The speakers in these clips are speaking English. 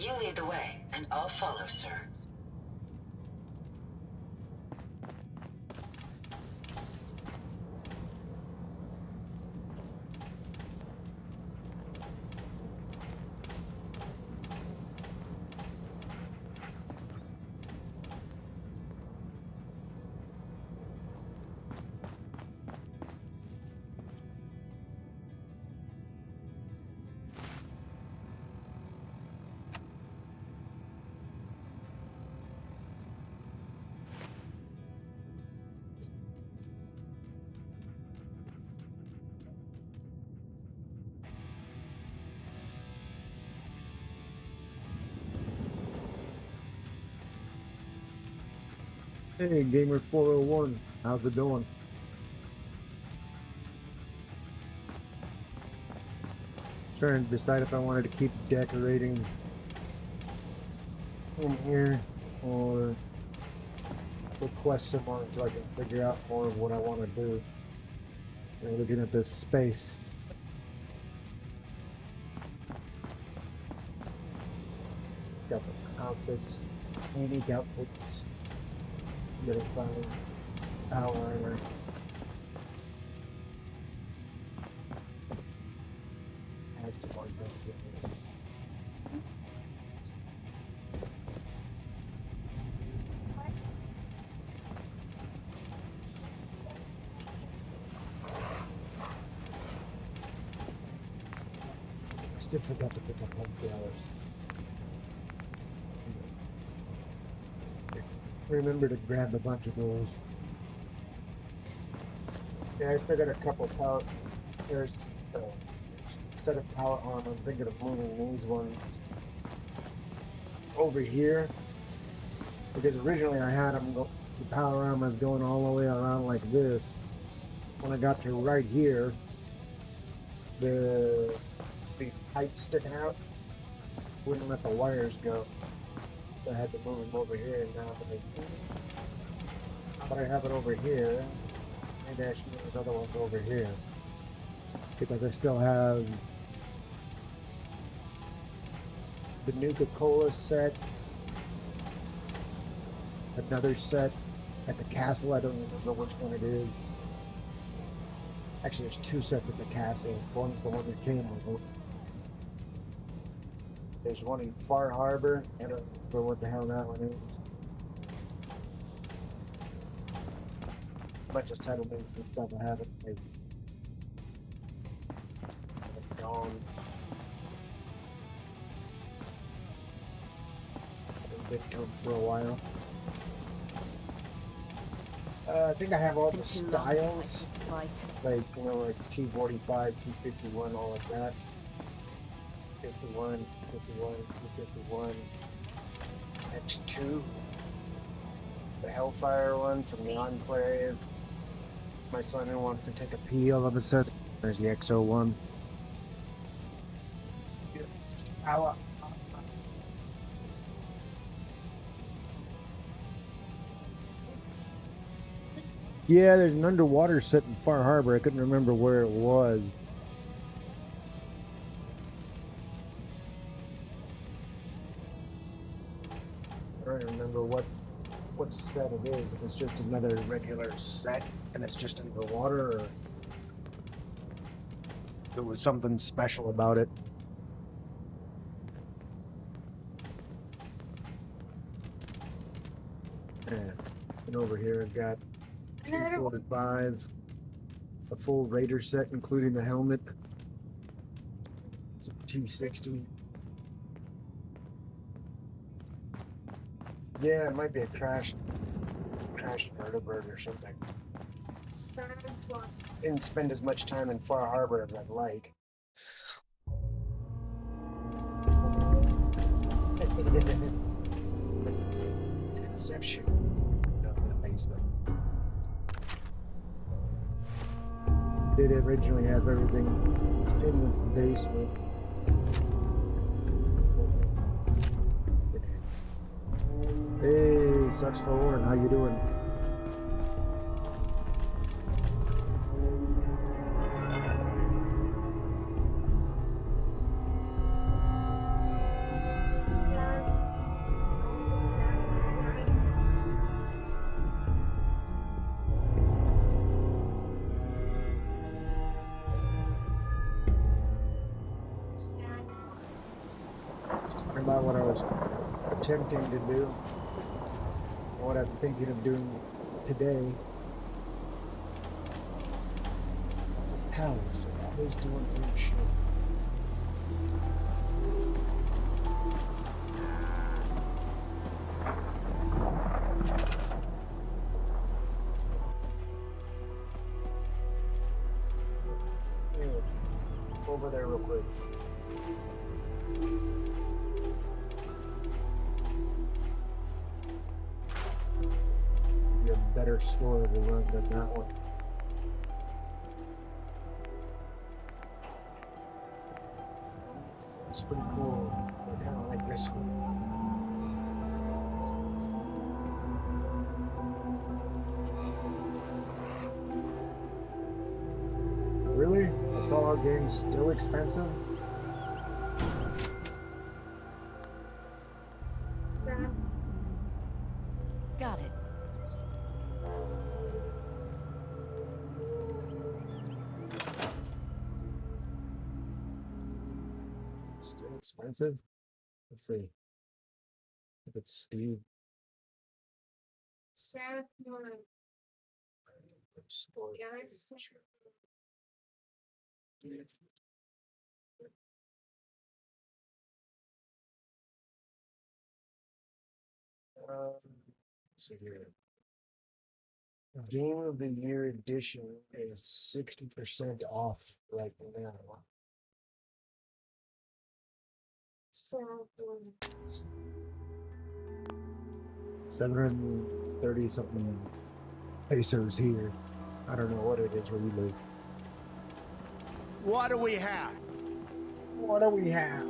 You lead the way, and I'll follow, sir. Hey, Gamer 401, how's it going? Just trying to decide if I wanted to keep decorating in here or request some more until I can figure out more of what I want to do. And looking at this space. Got some outfits, unique outfits. Getting found power armor. Add some more things in here. Still forgot to pick up home flowers. Remember to grab a bunch of those. Yeah, I still got a couple power. There's instead of power armor, I'm thinking of moving these ones over here because originally I had them go. The power armor is going all the way around like this. When I got to right here, these pipes sticking out wouldn't let the wires go. So I had to move them over here, and now that I have it over here, maybe I should move those other ones over here. Because I still have the Nuka-Cola set, another set at the castle, I don't remember which one it is. Actually, there's two sets at the castle. One's the one that came with it. There's one in Far Harbor. I don't remember what the hell that one is. A bunch of settlements and stuff I haven't like gone. Haven't been to them for a while. I think I have all the styles, like, you know, like T45, T51, all of that. 51, 51, T51, X2, the Hellfire one from the Enclave. My son who wants to take a pee all of a sudden. There's the XO1. Ow. Yeah, there's an underwater set in Far Harbor. I couldn't remember where it was. I don't remember what set it is. If it's just another regular set and it's just underwater, or there was something special about it. Yeah. And over here I've got T45, a full Raider set including the helmet. It's a T60. Yeah, it might be a crashed vertibird or something. Didn't spend as much time in Far Harbor as I'd like. It's Conception. Down in the basement. Did originally have everything in this basement. Hey, sucks for Warren. How you doing? about what I was attempting to do, what I'm thinking of doing today. Pals are always doing weird shit. Over there real quick. Be a better story to run than that one. It's pretty cool. I kind of like this one. Really? A Fallout game's still expensive? Got it. Still expensive? Let's see. If it's Steve. Store. Let's see here. Game of the Year edition is 60% off right now. $730 something pesos here. I don't know what it is where you live. What do we have? What do we have?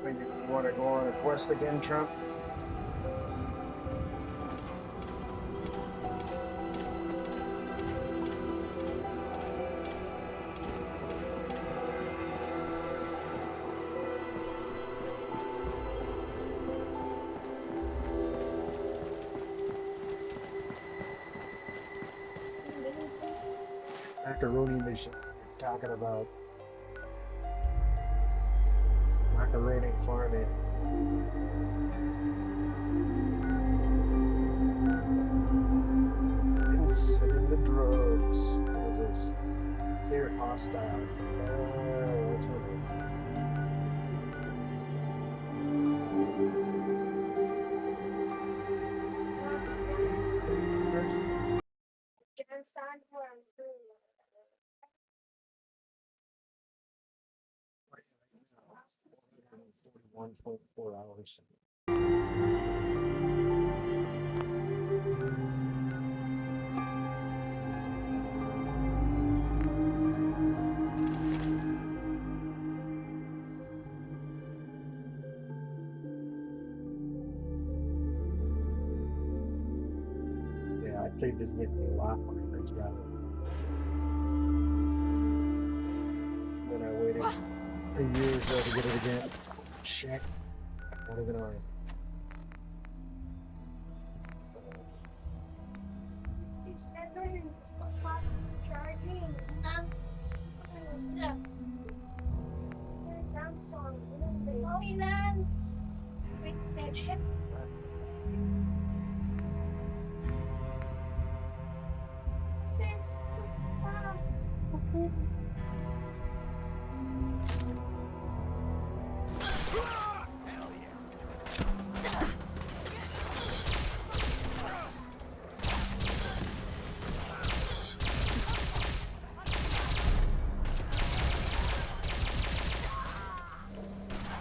You want to go on a quest again, Trump? Macaroni mission. Talking about macaroni farming. Consider the drugs. What is this? Clear hostiles. That's what it is. 41.4 hours. Yeah, I played this game a lot when I first got it. Then I waited a year or so to get it again. Check. Not even on. He said that the class was charging. Oh, man. Wait, same shit. Says so fast.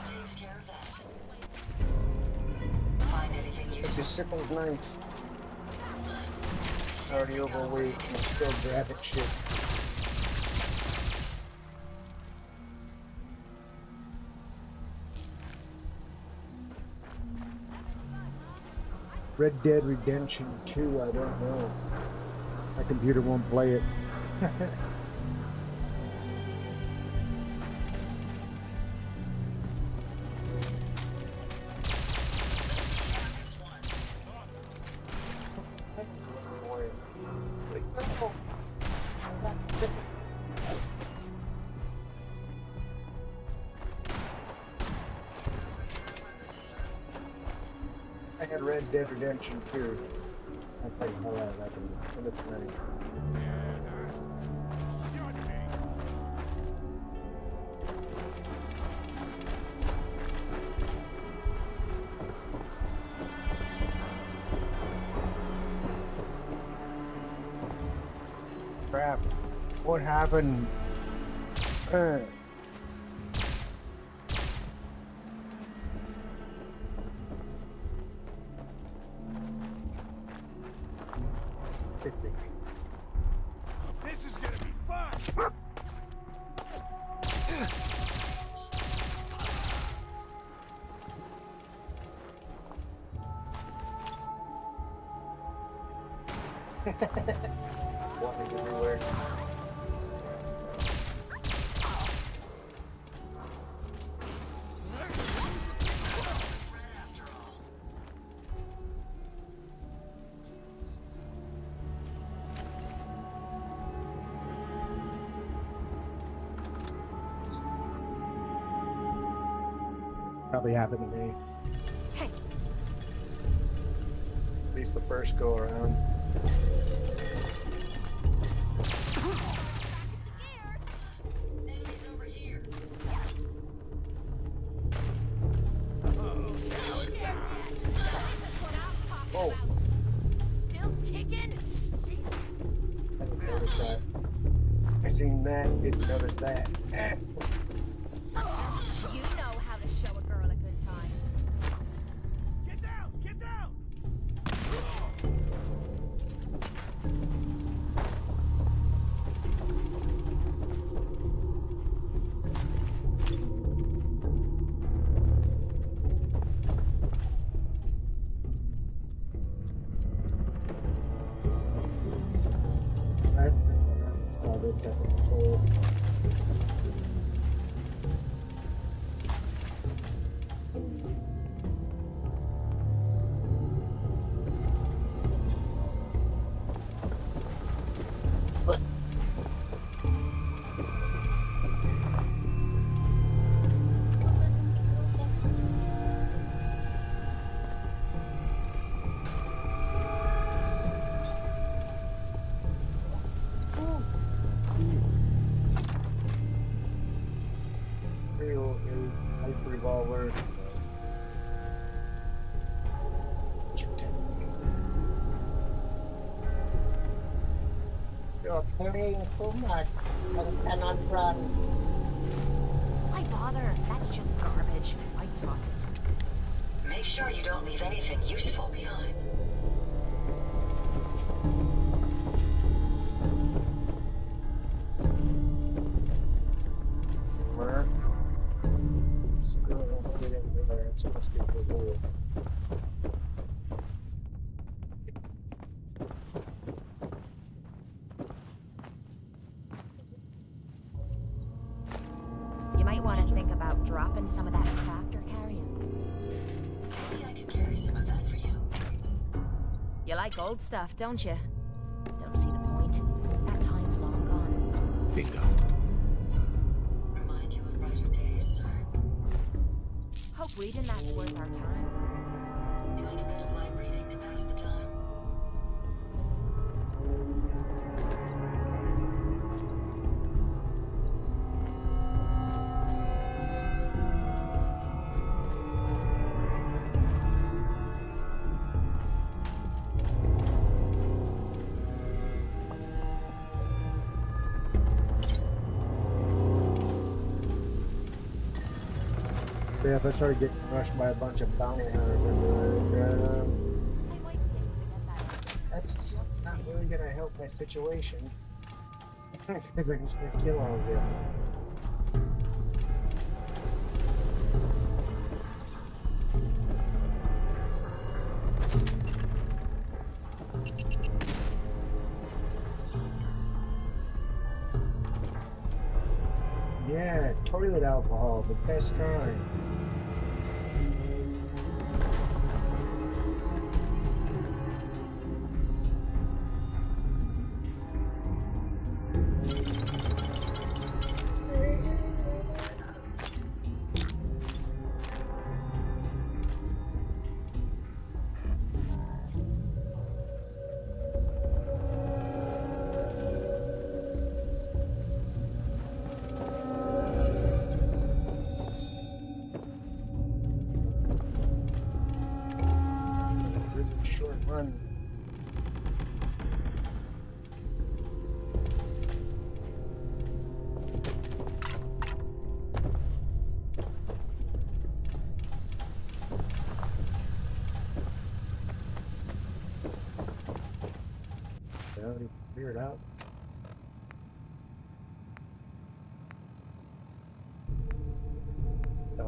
Takes care of that. Find anything Like useful? your sickle's knife. Already overweight and still grabbing shit. Red Dead Redemption 2, I don't know. My computer won't play it. I had Red Dead Redemption 2. That's like hell out of that one. It looks nice. Crap. What happened? This is gonna be fun! Walking everywhere. Probably happened to me. Hey. At least the first go around. Enemies over here. Oh, Still kicking? I didn't notice that. I seen that, didn't notice that. You know how to show a girl a good time. Get down! Get down! Oh, they definitely full. Real life revolver. You're playing too much and cannot run. Why bother? That's just garbage. I toss it. Make sure you don't leave anything useful behind. Where? Still don't get in there. It's supposed to be for war. You might want to think about dropping some of that crap you're carrying. Maybe I can carry some of that for you. You like old stuff, don't you? Don't see the point. That time's long gone. Bingo. Remind you of brighter days, sir. Hope reading that's worth our time. Doing a bit of light reading to pass the time. Yeah, if I started getting rushed by a bunch of bounty hunters, I'd be like, I might be able to get that. that's not really gonna help my situation. Because I'm just gonna kill all of them. Yeah, toilet alcohol, the best kind. Run. They already cleared out. I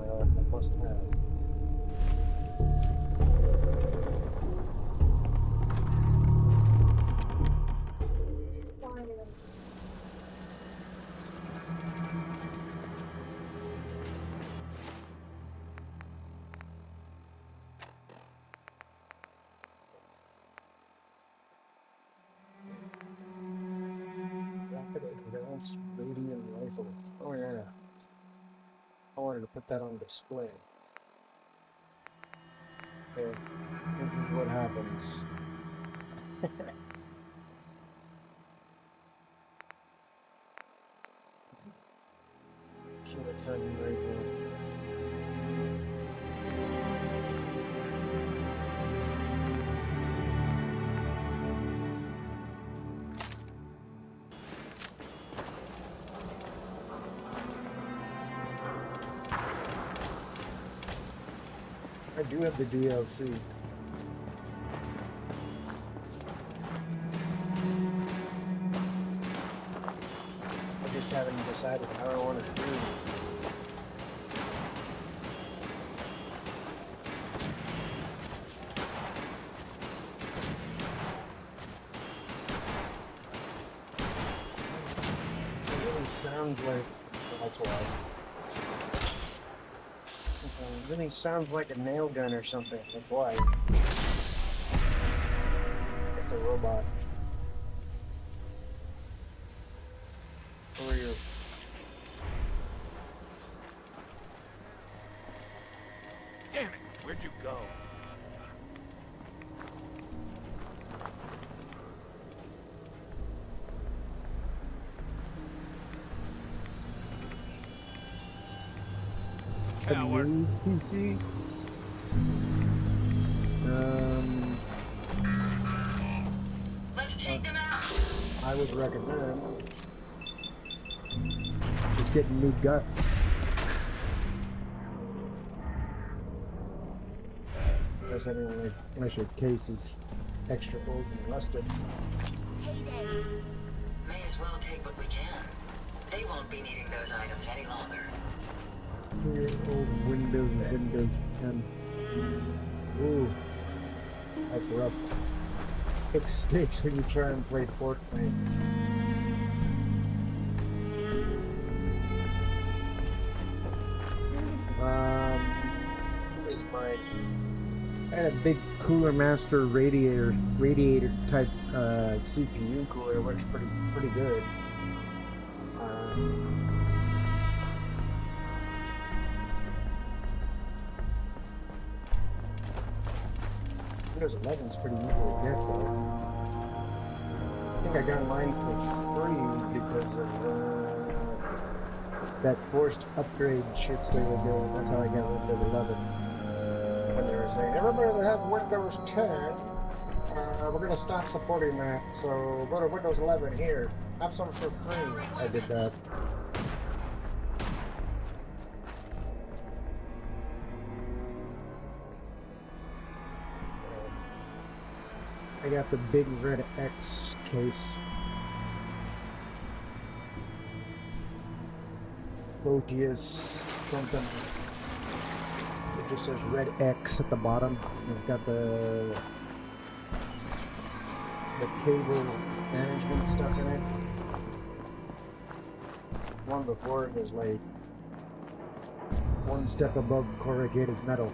must have. Rapid advanced radium rifle. Oh yeah. I wanted to put that on display. Okay, this is what happens. Kiloton right now. I do have the DLC. I just haven't decided how I want to do it. It really sounds like... well, that's why. It really sounds like a nail gun or something. That's why. It's a robot. Over here. Damn it! Where'd you go? A Coward. new PC? Let's take them out. I would recommend just getting new guts. Unless your case is extra old and rusted. May as well take what we can. They won't be needing those items any longer. Your old Windows 10. Ooh, that's rough. Big stakes when you try and play Fortnite. Where's my? I had a big Cooler Master radiator type CPU cooler. Works pretty good. Windows 11 is pretty easy to get though. I think I got mine for free because of that forced upgrade shits they were doing. That's how I got Windows 11. When they were saying, everybody that has Windows 10, we're going to stop supporting that. So go to Windows 11 here. Have some for free. I did that. I got the big red X case. Photius something. It just says red X at the bottom. It's got the cable management stuff in it. One before it was like one step above corrugated metal.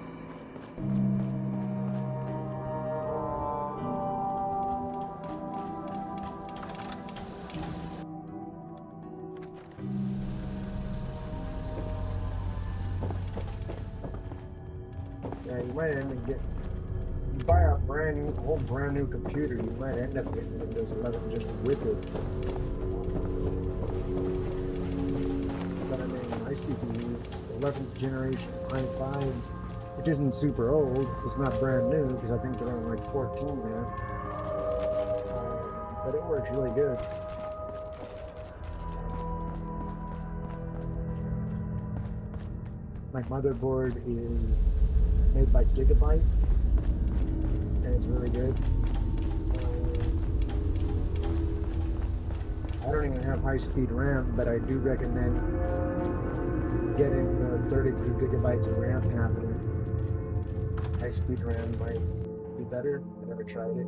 You might end up getting, you buy a whole brand new computer, you might end up getting Windows 11 just with it. But I mean, my CPU is 11th generation i5 which isn't super old. It's not brand new because I think they're on like 14 now. But it works really good. My motherboard is made by Gigabyte, and it's really good. I don't even have high-speed RAM, but I do recommend getting the 32 gigabytes of RAM happening. High-speed RAM might be better. I never tried it.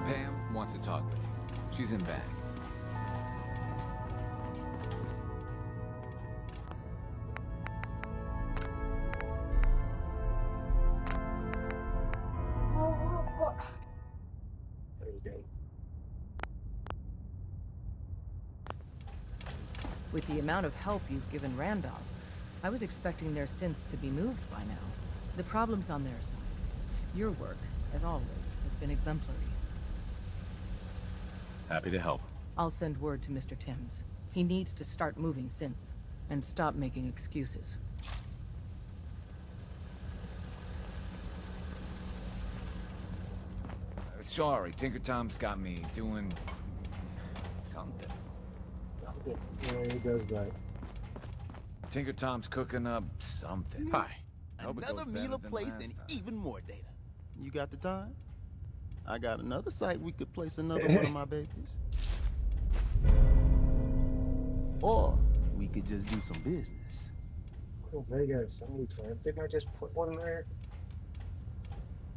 Pam wants to talk with you. She's in back. There you go. With the amount of help you've given Randolph, I was expecting their synths to be moved by now. The problem's on their side. Your work, as always, has been exemplary. Happy to help. I'll send word to Mr. Timms. He needs to start moving synths, and stop making excuses. Sorry, Tinker Tom's got me doing something. Yeah, he does that. Tinker Tom's cooking up something. Hi. Hope it Another goes better meal than placed last and time. even more data. You got the time? I got another site we could place another one of my babies. Or we could just do some business. Cool Vega assembly plant. Didn't I just put one there?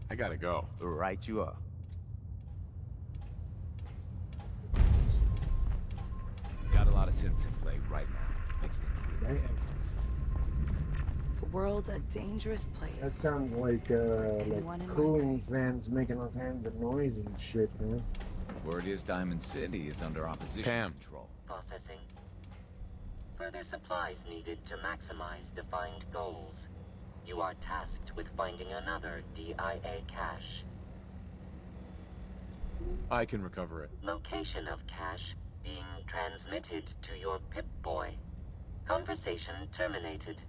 I gotta go. Right you are. Got a lot of synths in play right now. Makes things really Damn. dangerous. The world's a dangerous place. That sounds like Anyone in my cooling way? fans making all kinds of noise and shit, man. Word is Diamond City is under opposition Pam. control. Processing. Further supplies needed to maximize defined goals. You are tasked with finding another DIA cache. I can recover it. Location of cache being transmitted to your Pip-Boy. Conversation terminated.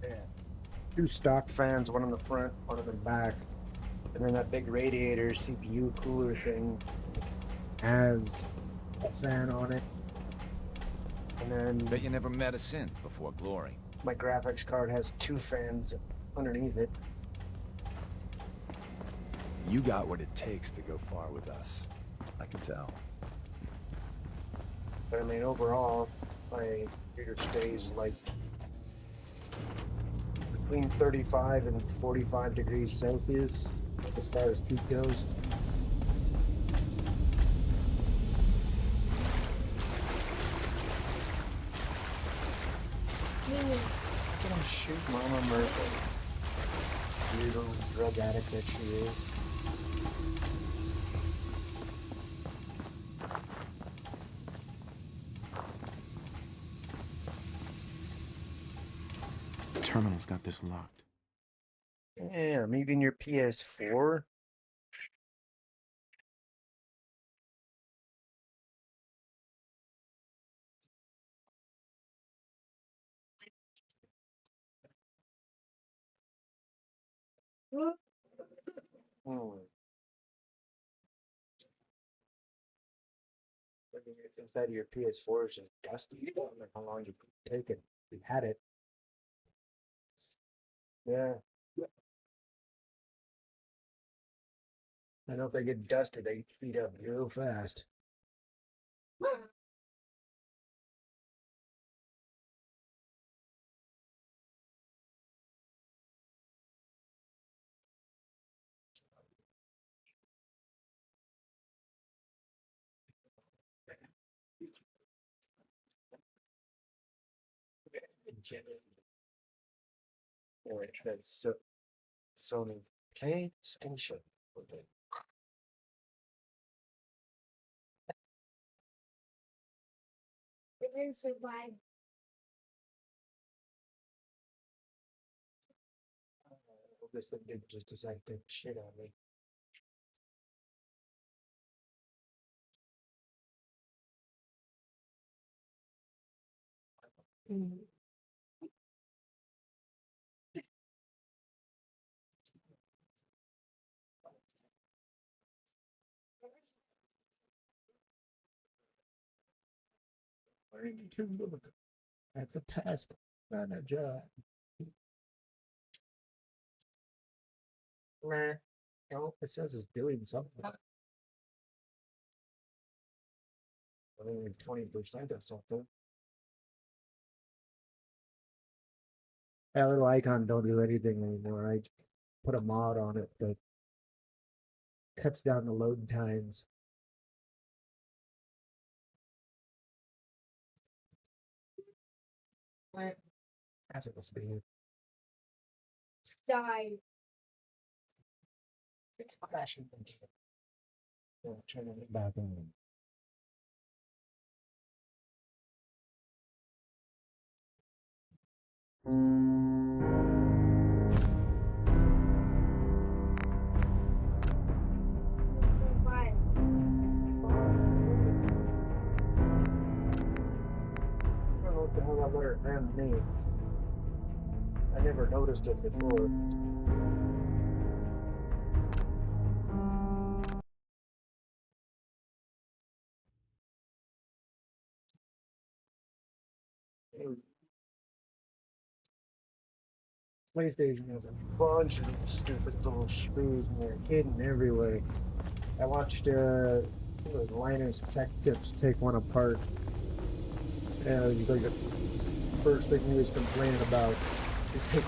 Yeah. Two stock fans, one in the front, one in the back. And then that big radiator CPU cooler thing has a fan on it. And then Bet you never met a synth before Glory. my graphics card has two fans underneath it. You got what it takes to go far with us. I can tell. But I mean, overall, my computer stays like between 35 and 45 degrees Celsius as far as heat goes. I'm gonna shoot Mama Murphy. Weird little drug addict that she is. The terminal's got this locked. Yeah, maybe in your PS4. Hmm. If inside of your PS4 is just dusty, I don't know how long you take it. You had it. Yeah. I know if they get dusted, they heat up real fast. Alright, that's Sony PlayStation. didn't survive. This thing did just decide to take shit on me. Learning to look at the task manager. Nah. No, it says it's doing something. Only 20% or something. That little icon don't do anything anymore. I put a mod on it that cuts down the load times. That's what it's doing. Die. It's crashing. Yeah, turning it back on. Survive. I don't know what the hell that letter M means. I never noticed it before. PlayStation has a bunch of those stupid little screws and they're hidden everywhere. I watched Linus Tech Tips take one apart. Like the first thing he was complaining about. He's like,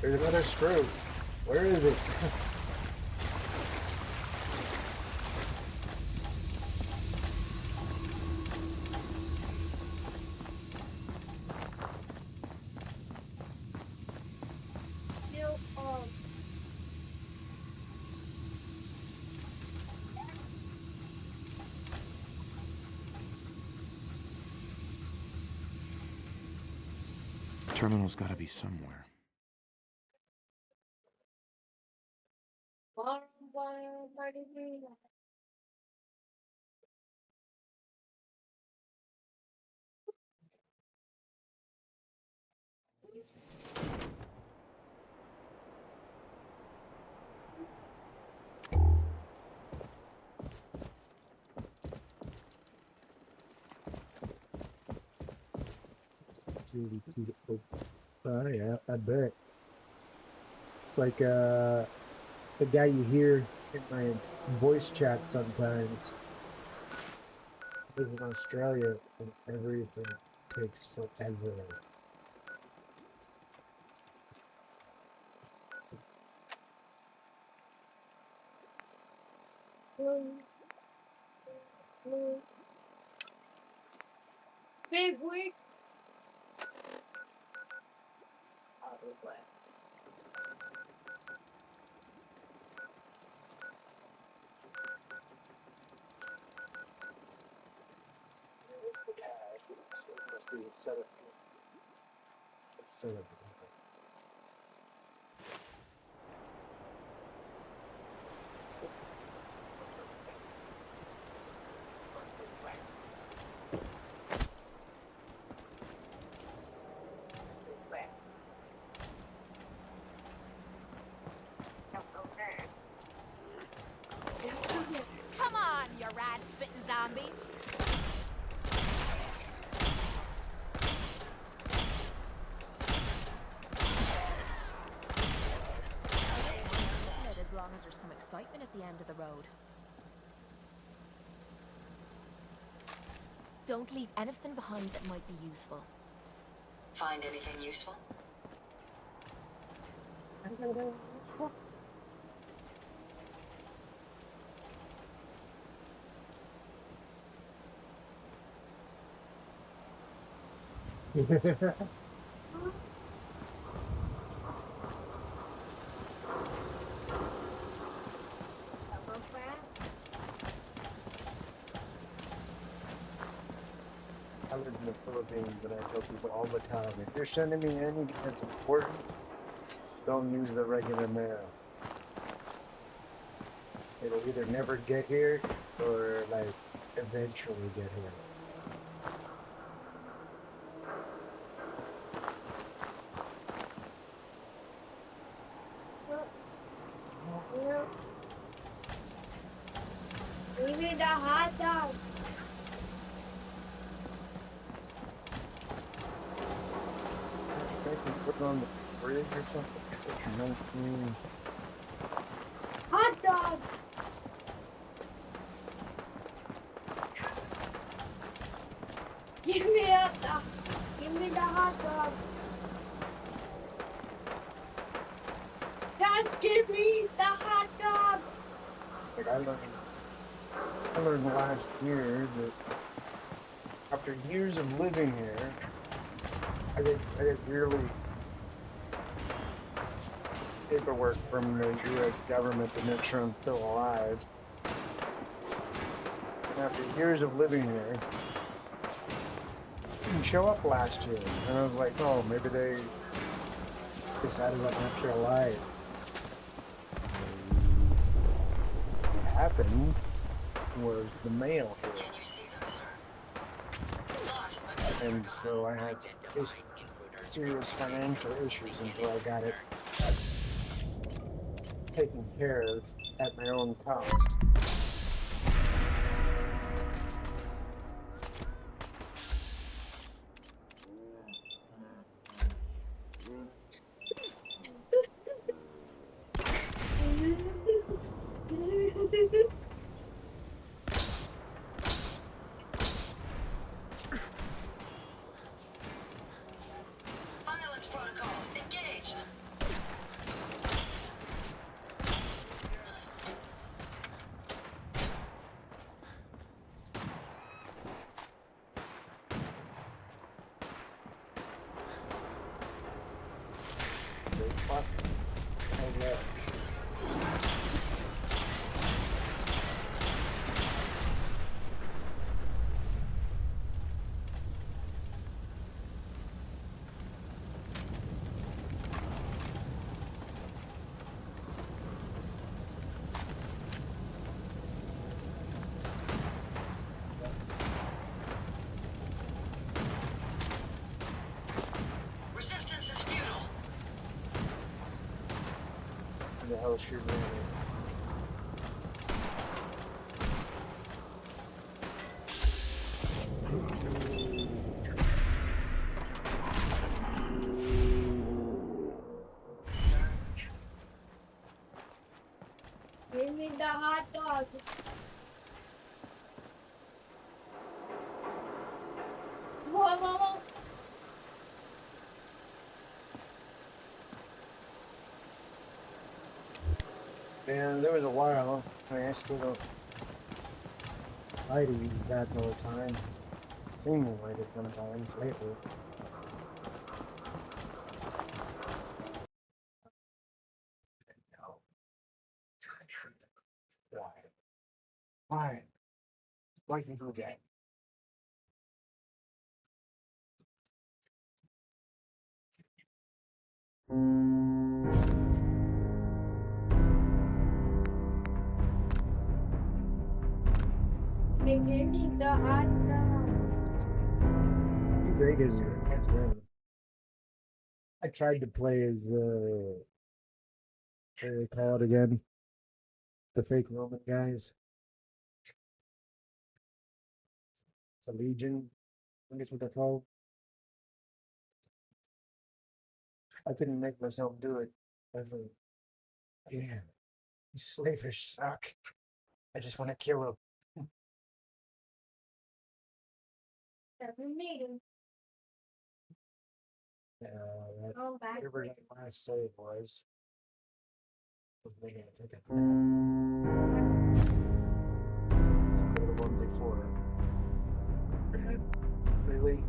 there's another screw. Where is it? Still Terminal's gotta be somewhere. Yeah, I bet. It's like the guy you hear in my voice chat sometimes. Lives in Australia and everything takes forever. big week. It's the cash, so it must be a setup. It's set up. Come on, you rat-spitting zombies! As long as there's some excitement at the end of the road. Don't leave anything behind that might be useful. Find anything useful? I live in a Philippines, and I tell people all the time, if you're sending me anything that's important, don't use the regular mail. It'll either never get here or like eventually get here. No. Give me the hot dog. They can put it on the fridge or something. It's such a nice thing. Hot dog. Give me a hot dog. Give me the hot dog. Just give me the hot dog. Like I learned last year that after years of living here, I get yearly paperwork from the U.S. government to make sure I'm still alive. And after years of living here, it didn't show up last year, and I was like, oh, maybe they decided I'm actually alive. What happened was the mail here. And so I had serious financial issues until I got it taken care of at my own cost. The hell is she doing? Give me the hot dog. Whoa. Man, there was a while. I mean, I still don't lie to these bats all the time. Seeming like it sometimes lately. No. Why? Why? Why you do that? Give me the hot dog. Too big is it? I tried to play as the what do they call it again? The fake Roman guys. The Legion. I think that's what they're called. I couldn't make myself do it. I was like, yeah, these slavers suck. I just want to kill them. Every meeting. Oh, back. Whatever that last save was making it take a let's go to the one before. Really?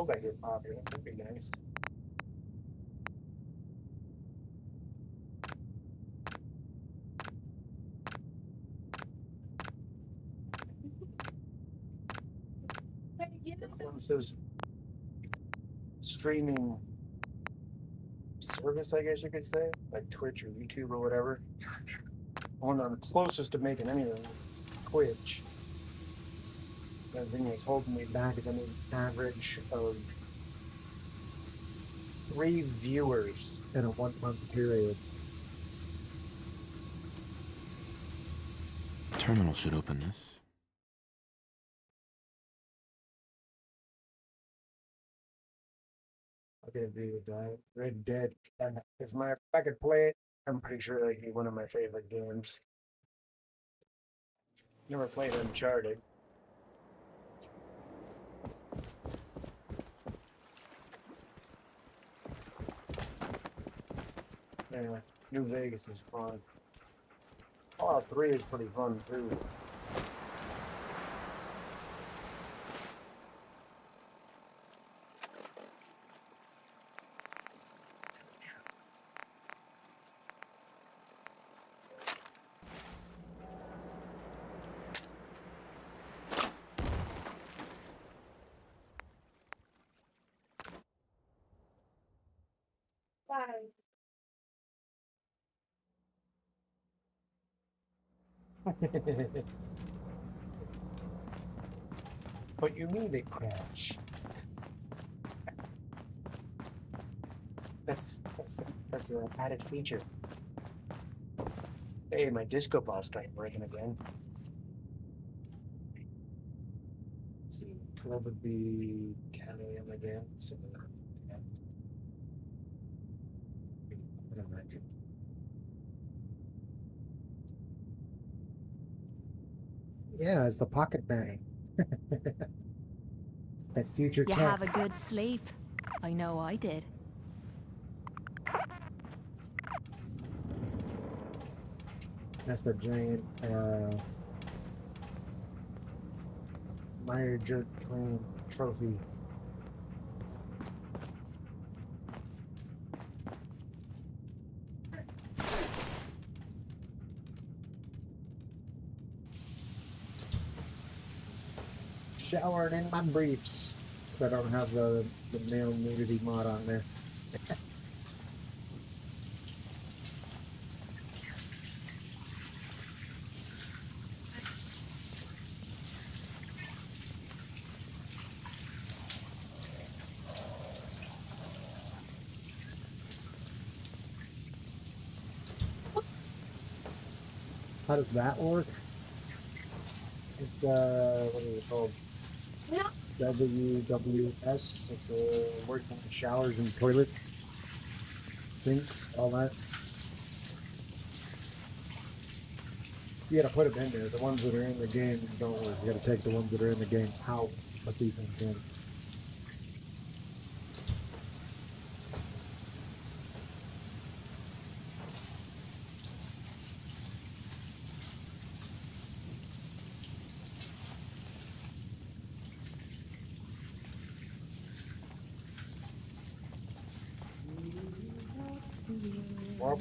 hope I get popular. That'd be nice. One says streaming service, I guess you could say, like Twitch or YouTube or whatever. One I'm closest to making any of them is Twitch. The thing that's holding me back is I need an average of 3 viewers in a 1-month period. Terminal should open this. I can agree with that. Red Dead. And if I could play it, I'm pretty sure that'd be one of my favorite games. Never played Uncharted. Anyway, New Vegas is fun. Fallout 3 is pretty fun too. Five. What you mean it crashed? That's an added feature. Hey, my disco ball started working again. Let's see, 12 would be Calium again. So, yeah. What am I doing? Yeah, it's the pocket bang. That future You tech. have a good sleep. I know I did. That's the giant Meyer Jerk Clan trophy. Showering in my briefs. So I don't have the male nudity mod on there. How does that work? It's what is it called? WWS. It's working with showers and toilets, sinks, all that. You gotta put them in there. The ones that are in the game don't work. You gotta take the ones that are in the game out, put these ones in. Well,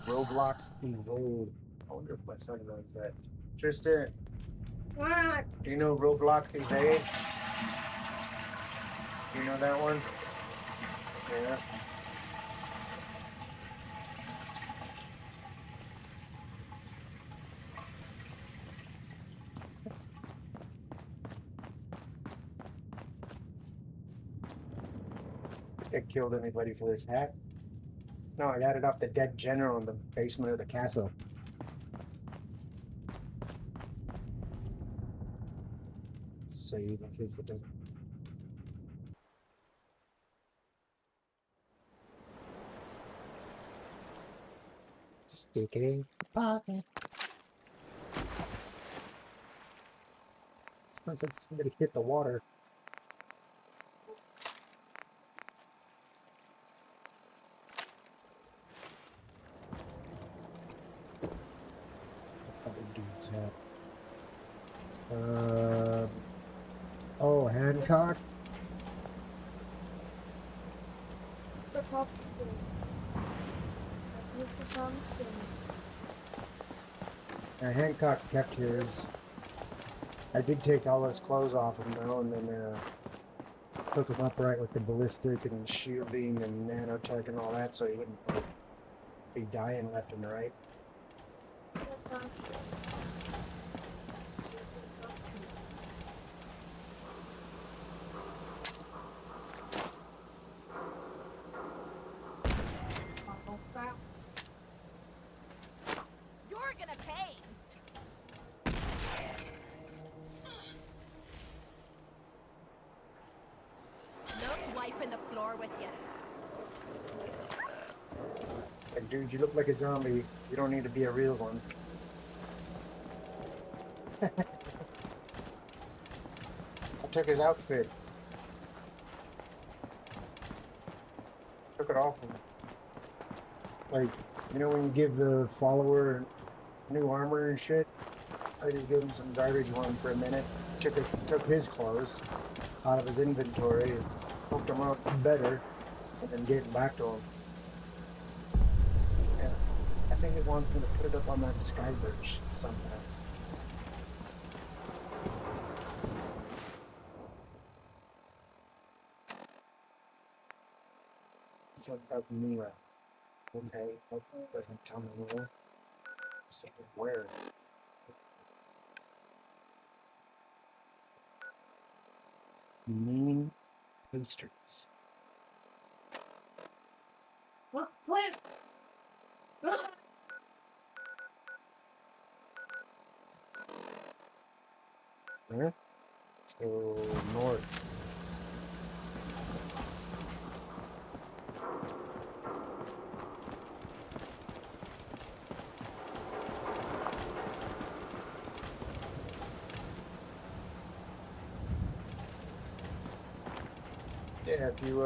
Roblox Evade. I wonder if my son knows that. Tristan, What? do you know Roblox Evade? Do you know that one? Yeah. I killed anybody for this hat. No, I got it off the dead general in the basement of the castle. Save in case it doesn't. Stick it in your pocket. Sounds like somebody hit the water. Other dude's hat. Oh, Hancock? Mr. Pumpkin. That's Mr. Pumpkin. Hancock kept his. I did take all his clothes off him though, and then hook him upright with the ballistic and shielding and nanotech and all that, so he wouldn't be dying left and right. You're gonna pay! No wiping the floor with you. It's like, dude, you look like a zombie. You don't need to be a real one. I took his outfit. Took it off him. Like, you know when you give the follower new armor and shit? I just gave him some garbage one for a minute. Took his clothes out of his inventory and hooked them up better, and then gave them back to him. Yeah. I think it wants me to put it up on that sky bridge somehow. It's like up Mira. Okay, that doesn't tell me where. Something where. Mean pastries. What? Flip! Where? So north. Yeah, if you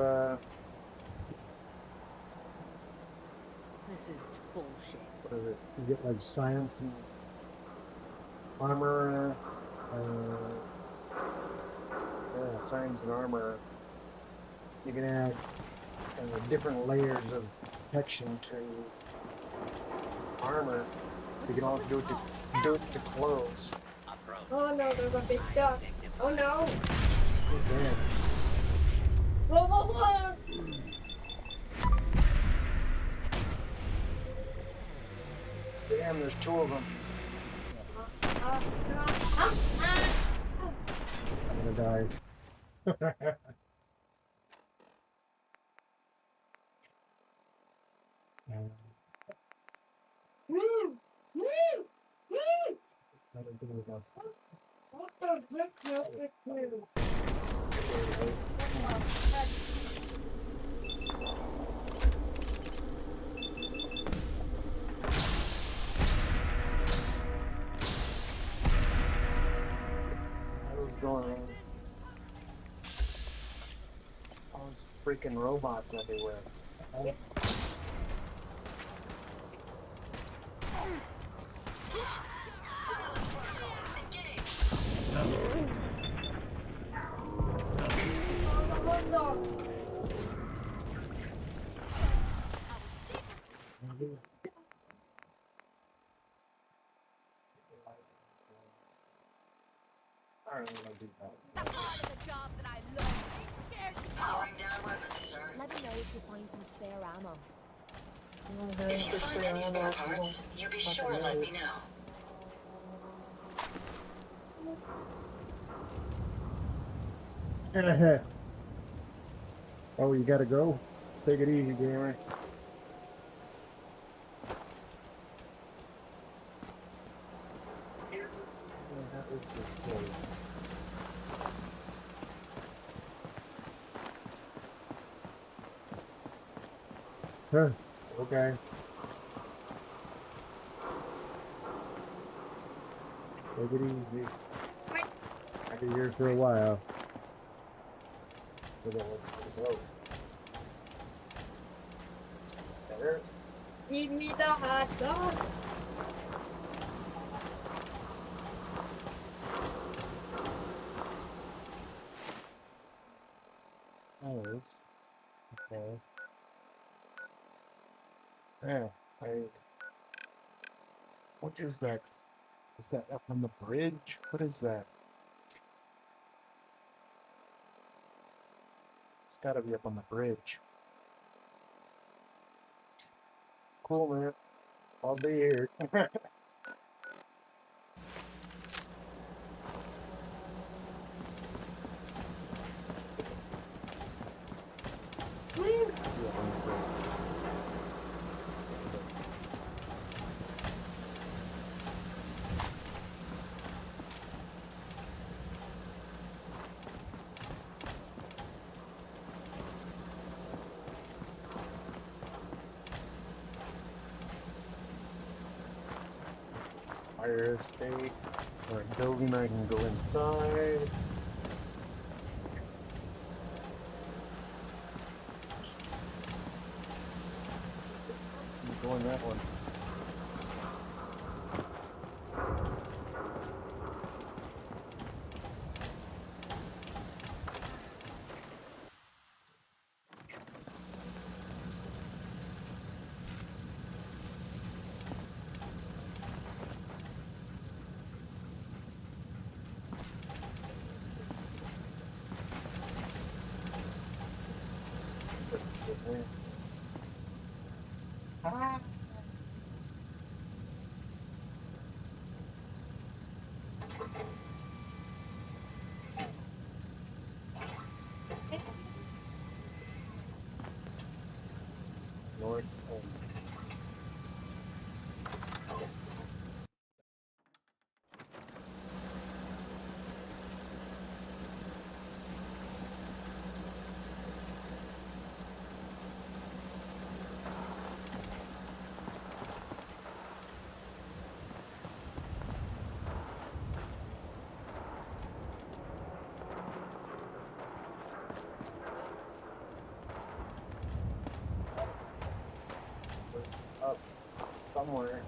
This is bullshit. what is it? You get like science and armor. Yeah, science and armor. You can add different layers of protection to armor. You can also do it to clothes. Oh no, there's a big stuff. Oh no! Okay. Whoa, whoa, whoa! Damn, there's two of them. I'm gonna die. I don't think enough. What the heck is this? What was going on? All these freaking robots everywhere. I don't know do that. Part of the job that I love. Scared to Powering down weapons, sir. Let me know if you find some spare ammo. If you find any spare parts, you be sure to let me know. Oh, you gotta go? Take it easy, gamer. What is this place? Huh, okay. Take it easy. I I'll be here for a while. I don't know where to go. There. Give me the hot dog. Oh, it's okay. Yeah, what is that? Is that up on the bridge? What is that? It's gotta be up on the bridge. Cool, man. I'll be here. Fire escape or a building I can go inside. I'm going that one. Ah. North Pole. Up somewhere.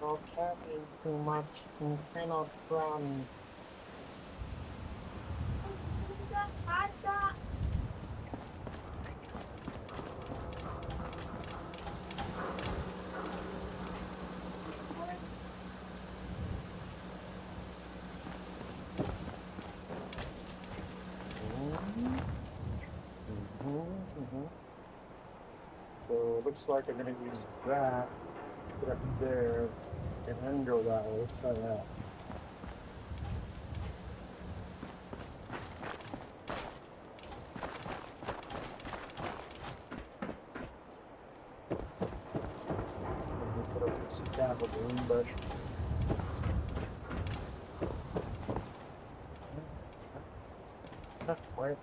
Not talking too much and cannot run. The hot dog. So it looks like I'm gonna use that, put up there, and then go that way. Let's try that. I'm just gonna put some capital in, but wait.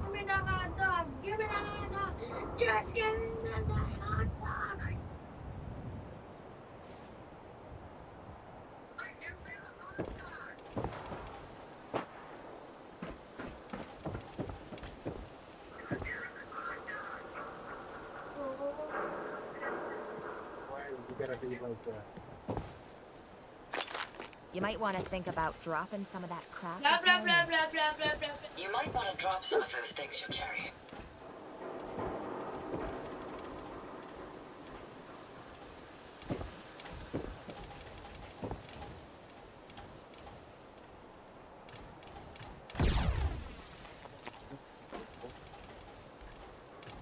Give me the hot dog. Give me the hot dog. Just give me the hot dog. Why you gotta be like that? You might want to think about dropping some of that crap. Blah blah behind blah you. blah blah blah blah. You might want to drop some of those things you carry.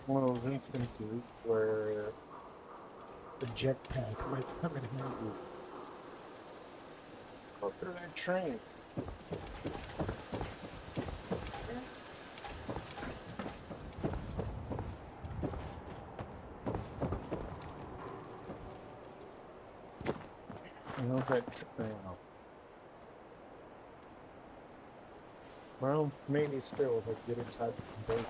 One of those instances where the jetpack might come in handy. Go through that train. And those that, you know. Well, maybe still if I get inside this building.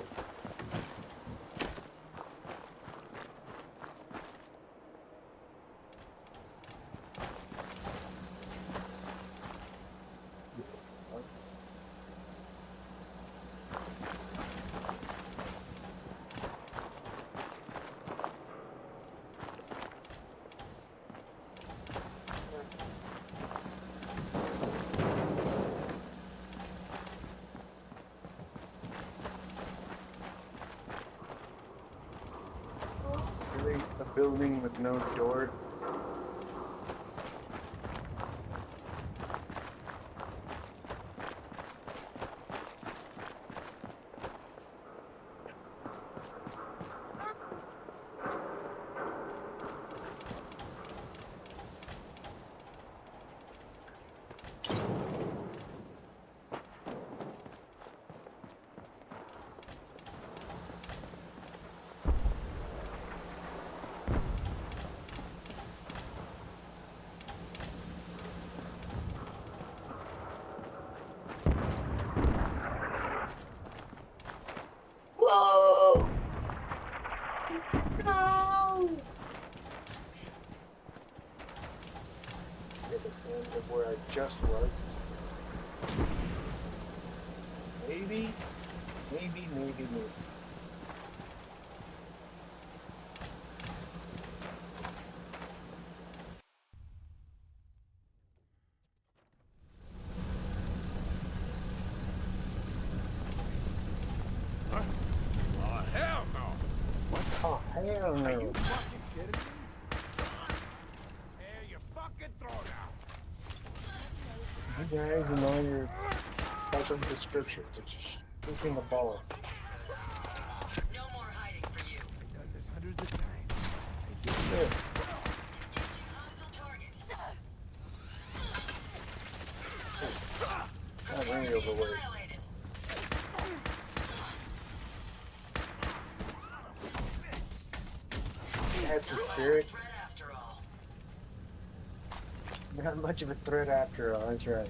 Really, a building with no door. Whoa! No! To the end of where I just was. Maybe. Oh, hell no! Oh, hell no. Are you fucking kidding me? Hey, you fucking throw it out! You guys and all your special descriptions. It's just pushing the ball. No more hiding for you. I've done this hundreds of times. Good. Hostile target. Not really overweight. Violated. That's the spirit. Threat after all. Not much of a threat after all. That's right.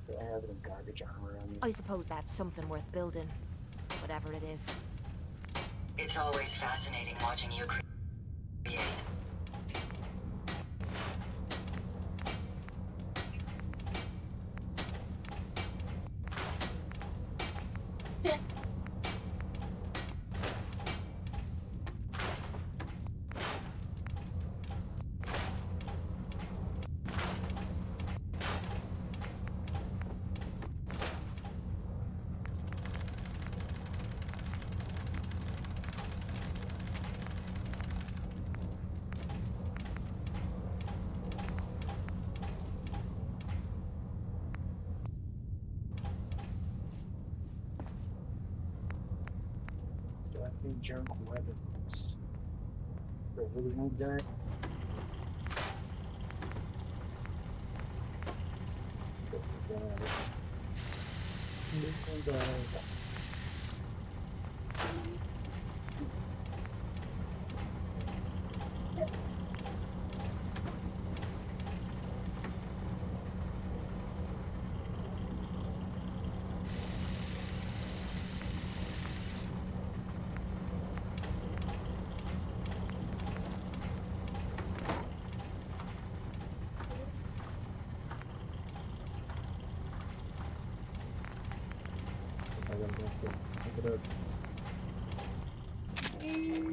Do I have any garbage armor on me? I suppose that's something worth building. Whatever it is. It's always fascinating watching you create. Stacking junk weapons. Do I really need that? Nickel dye.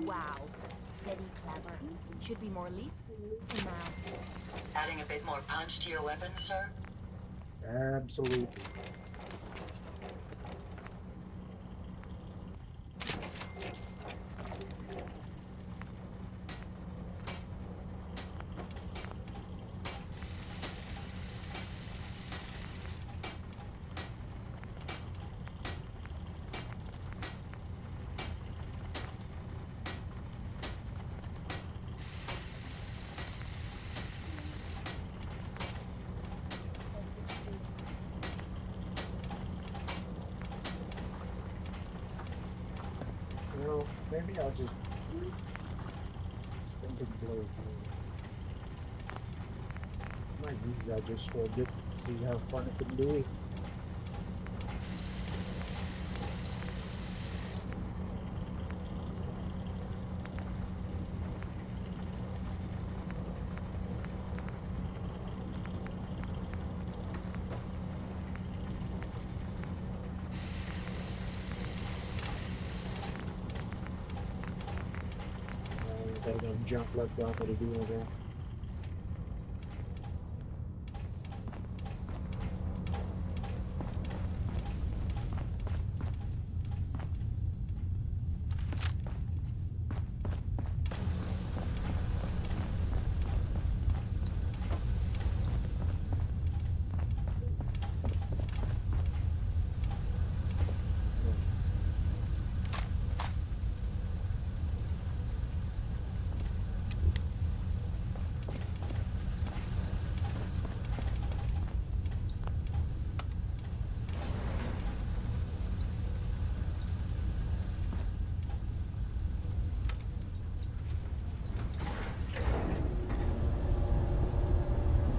Wow. Pretty clever. Should be more lethal now. Adding a bit more punch to your weapon, sir? Absolutely. maybe I'll just stinking blade. I might use that just for a bit to see how fun it can be. Jump left down for the do again.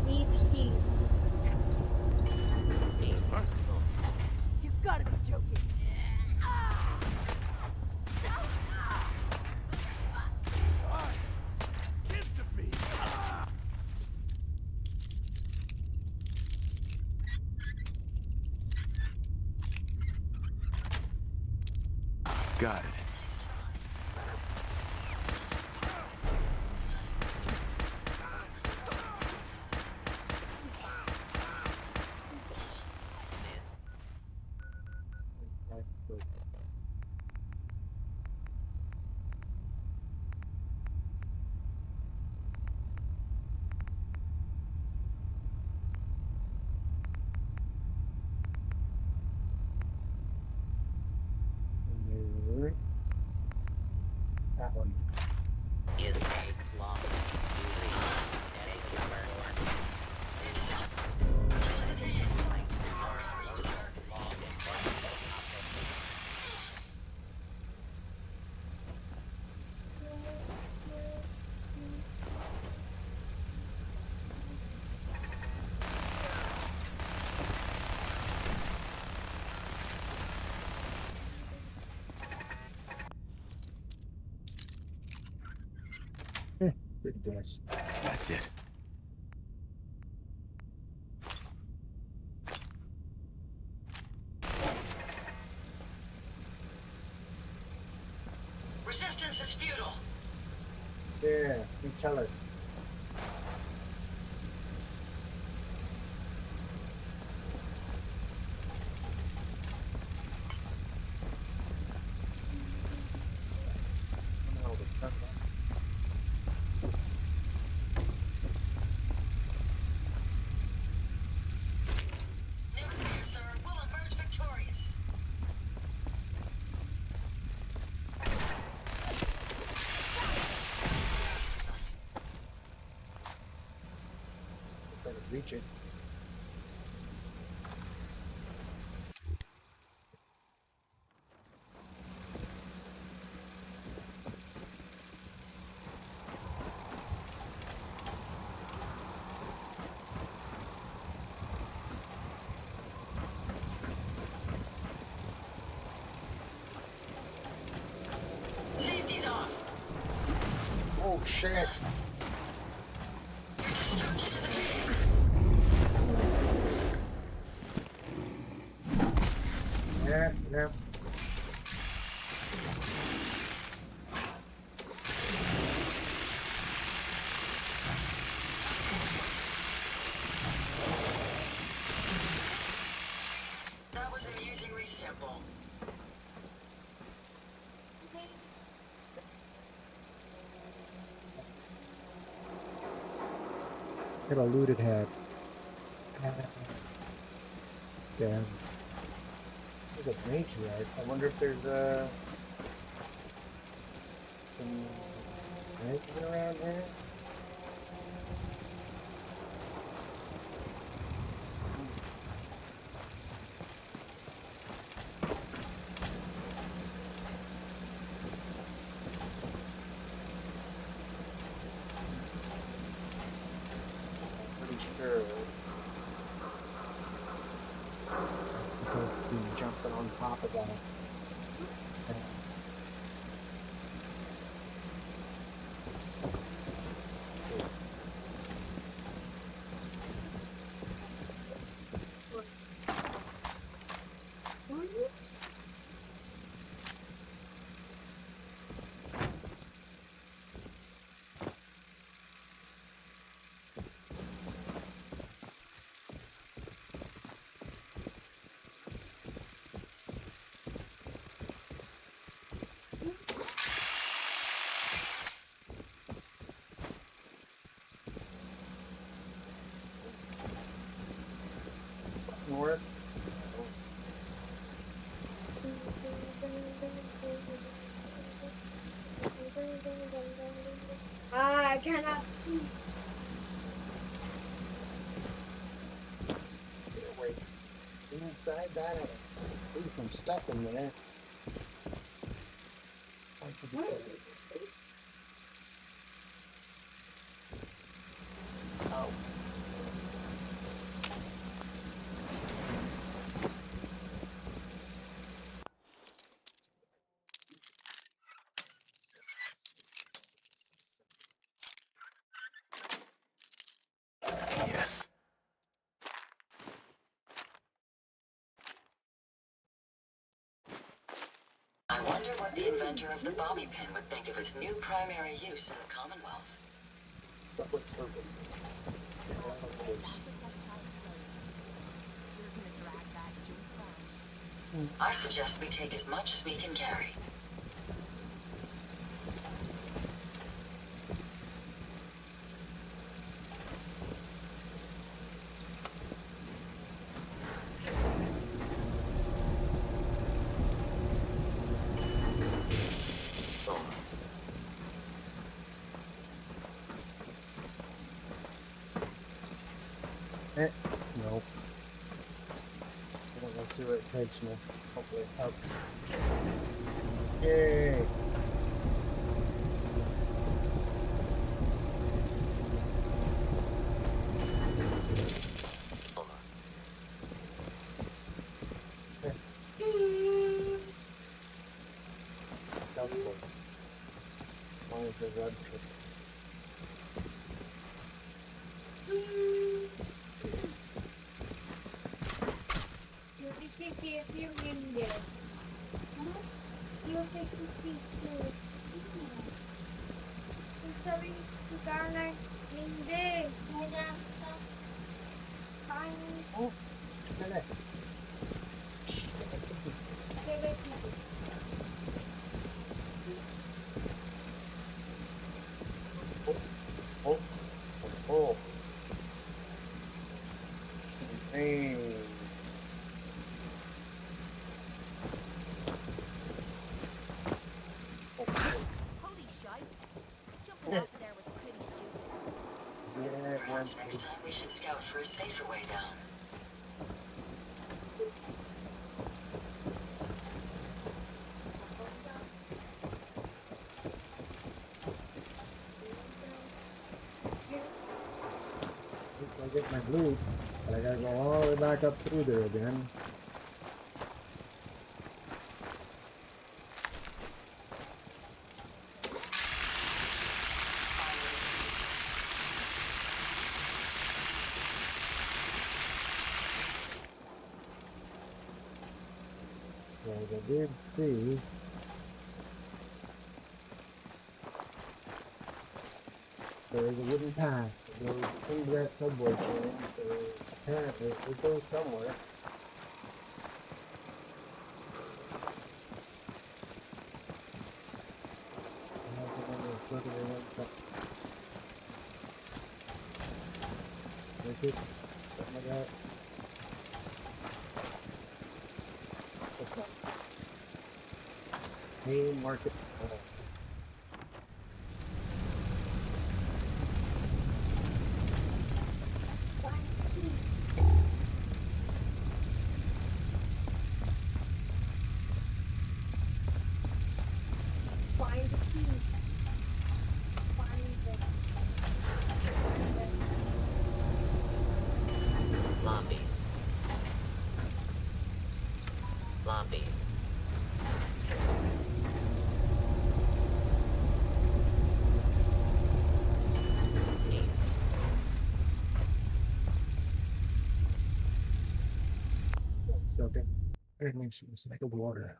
Deep sea. You gotta be joking. Kids to feed. Got it. That one. Is a long and a cover. Good guess. That's it. Resistance is futile. Yeah, you tell it. Never fear, sir. We'll emerge victorious. If I could reach it. Safety's off. Oh shit! Yeah, yeah. That was amusingly simple. Got a looted head. Damn. There's a matriarch. I wonder if there's some eggs around here. supposed to be jumping on top of that. Let's see. North. Ah, I cannot see. See, wait. Inside that, I see some stuff in there. Oh. Yes. I wonder what the inventor of the bobby pin would think of its new primary use in the Commonwealth. Stuff with purple. I suggest we take as much as we can carry. Nope. Let's see where it takes me. Hopefully up. Yay! Doubtful. As long as there's red trip. Yung hindi. Ano? Yung sisisu. Yung sabi ni Carla, hindi. Hindi sa kain. Oh, dali. Oh. Oh. Hey. Holy shites. Jumping off there was pretty stupid. Yeah, it was. Next time we should scout for a safer way down. I get my loot, but I gotta go all the way back up through there again. So I did see. There is a wooden path that goes into that subway train, so apparently it goes somewhere. Unless I'm going to look at it something. Like it, something like that. What's that? Haymarket. Find the key. Find the Lobby. lobby. Something. It makes it like a water.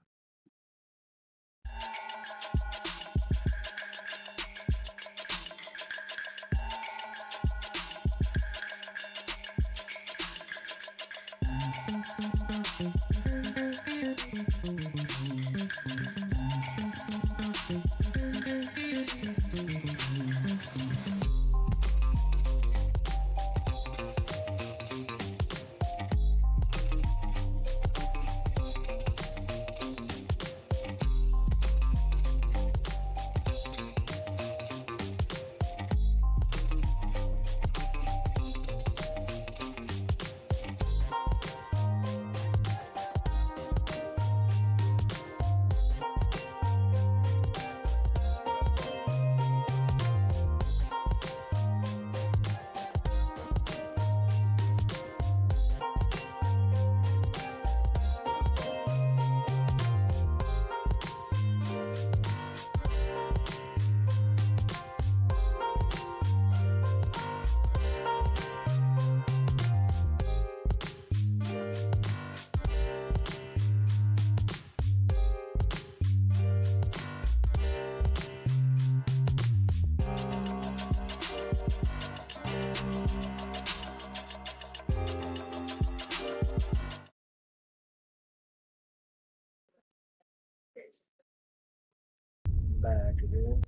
Back again.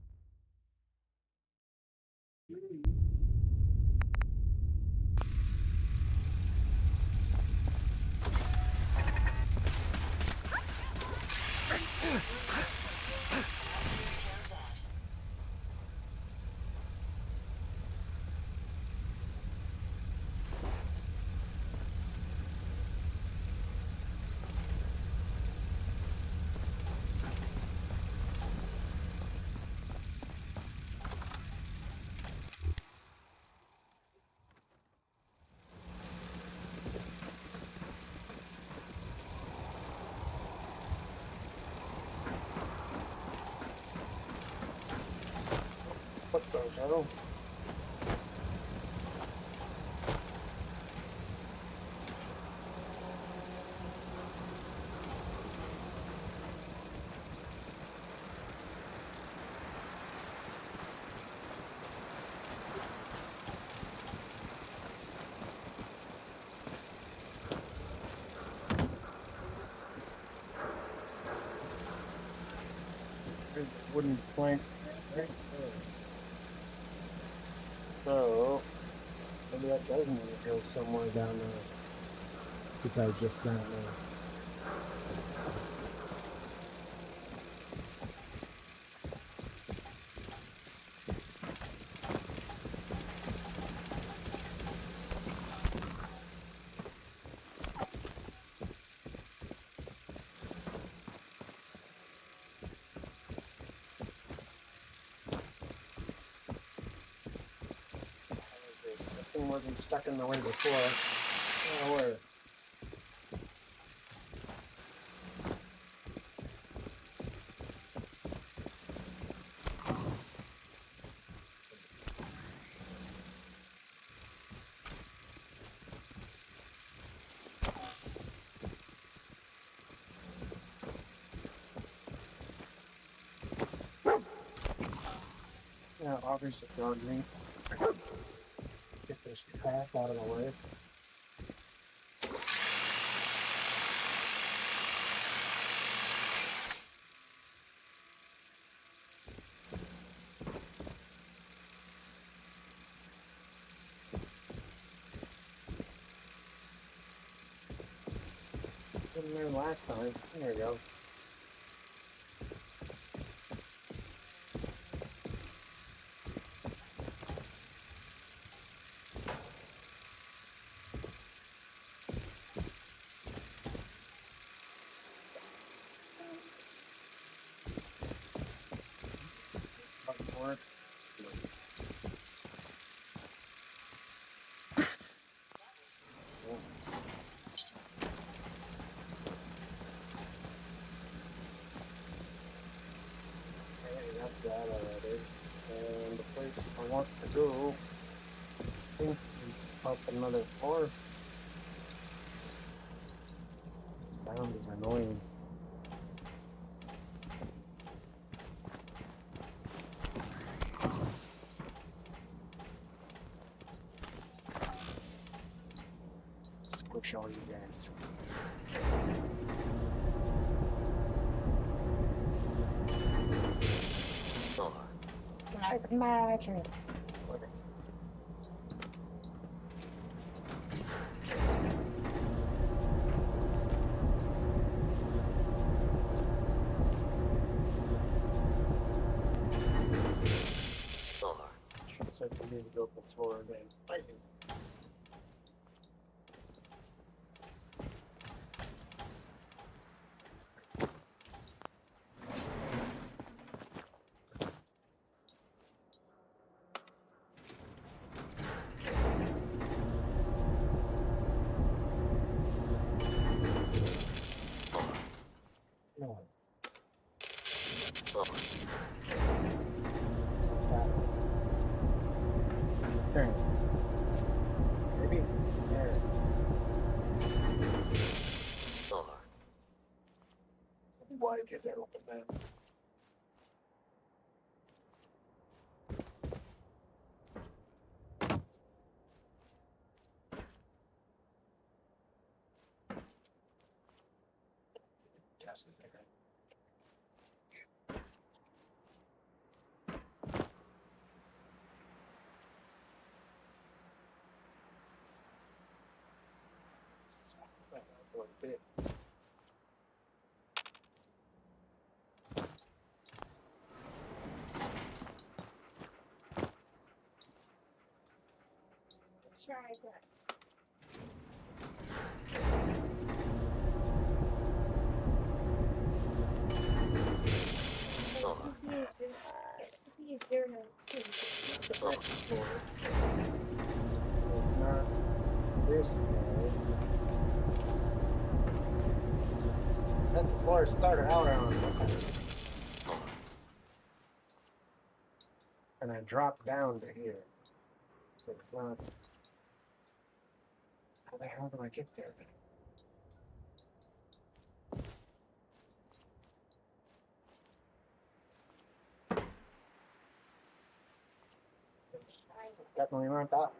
What the hell? There's a wooden plank right there. So, maybe that does need to go somewhere down there. Besides just down there. Something wasn't stuck in the way before. Oh, where? Yeah, obviously dog meat. Get this crap out of the way. Wasn't there last time. There we go. This fucking work. place I want to go. I think he's up another floor. The sound is annoying. Squish all you guys. Like magic. So I need to go up the floor again. No. There. Maybe? There. Why did they open that? Yes, I think for a bit. Let's try that. SCP is 092. It's not this floor. That's the floor it started out on. Okay. And I dropped down to here. So it's not. How the hell do I get there then? Definitely not that.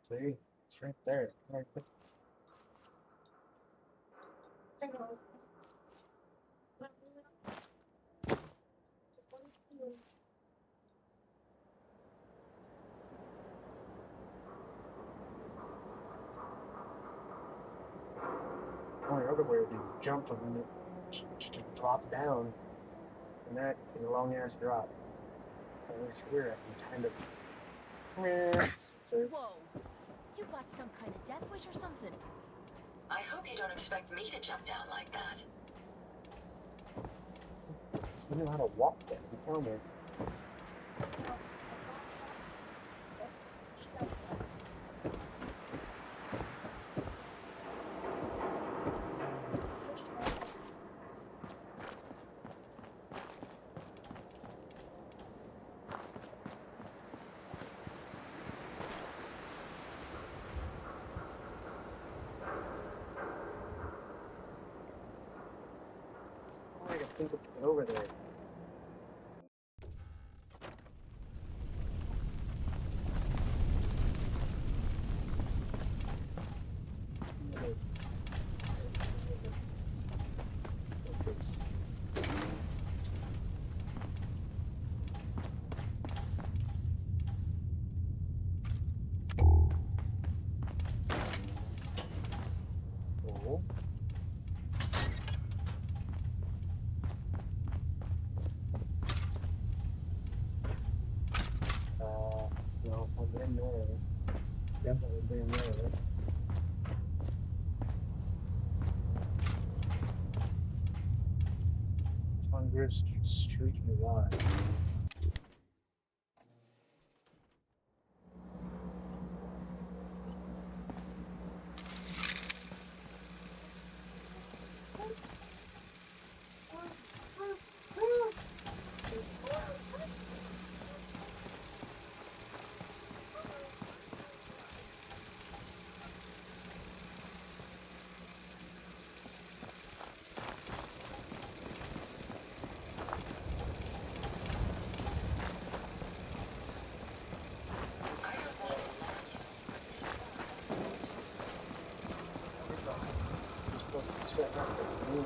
See? It's right there. Right there. Only other way would be to jump from it, to drop down, and that is a long ass drop. At least here I can kind of. So, Whoa. You got some kind of death wish or something? I hope you don't expect me to jump down like that. you know how to walk there. You tell me. I can think of it over there. What's this? Oh. No, I've been there. Definitely been there. Congress Street Garage. Shut up, that's me.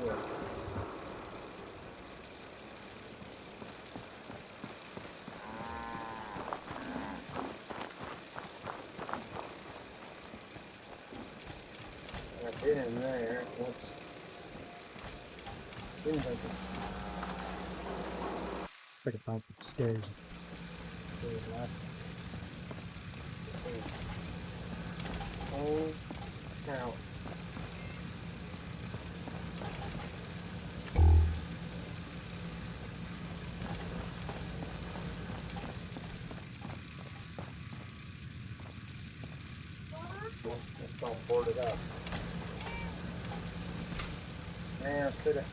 I've been in there. Let's seems like I can find some stairs. Stairs last time. Let's see. Oh, now. It's all boarded up. Man, I could have.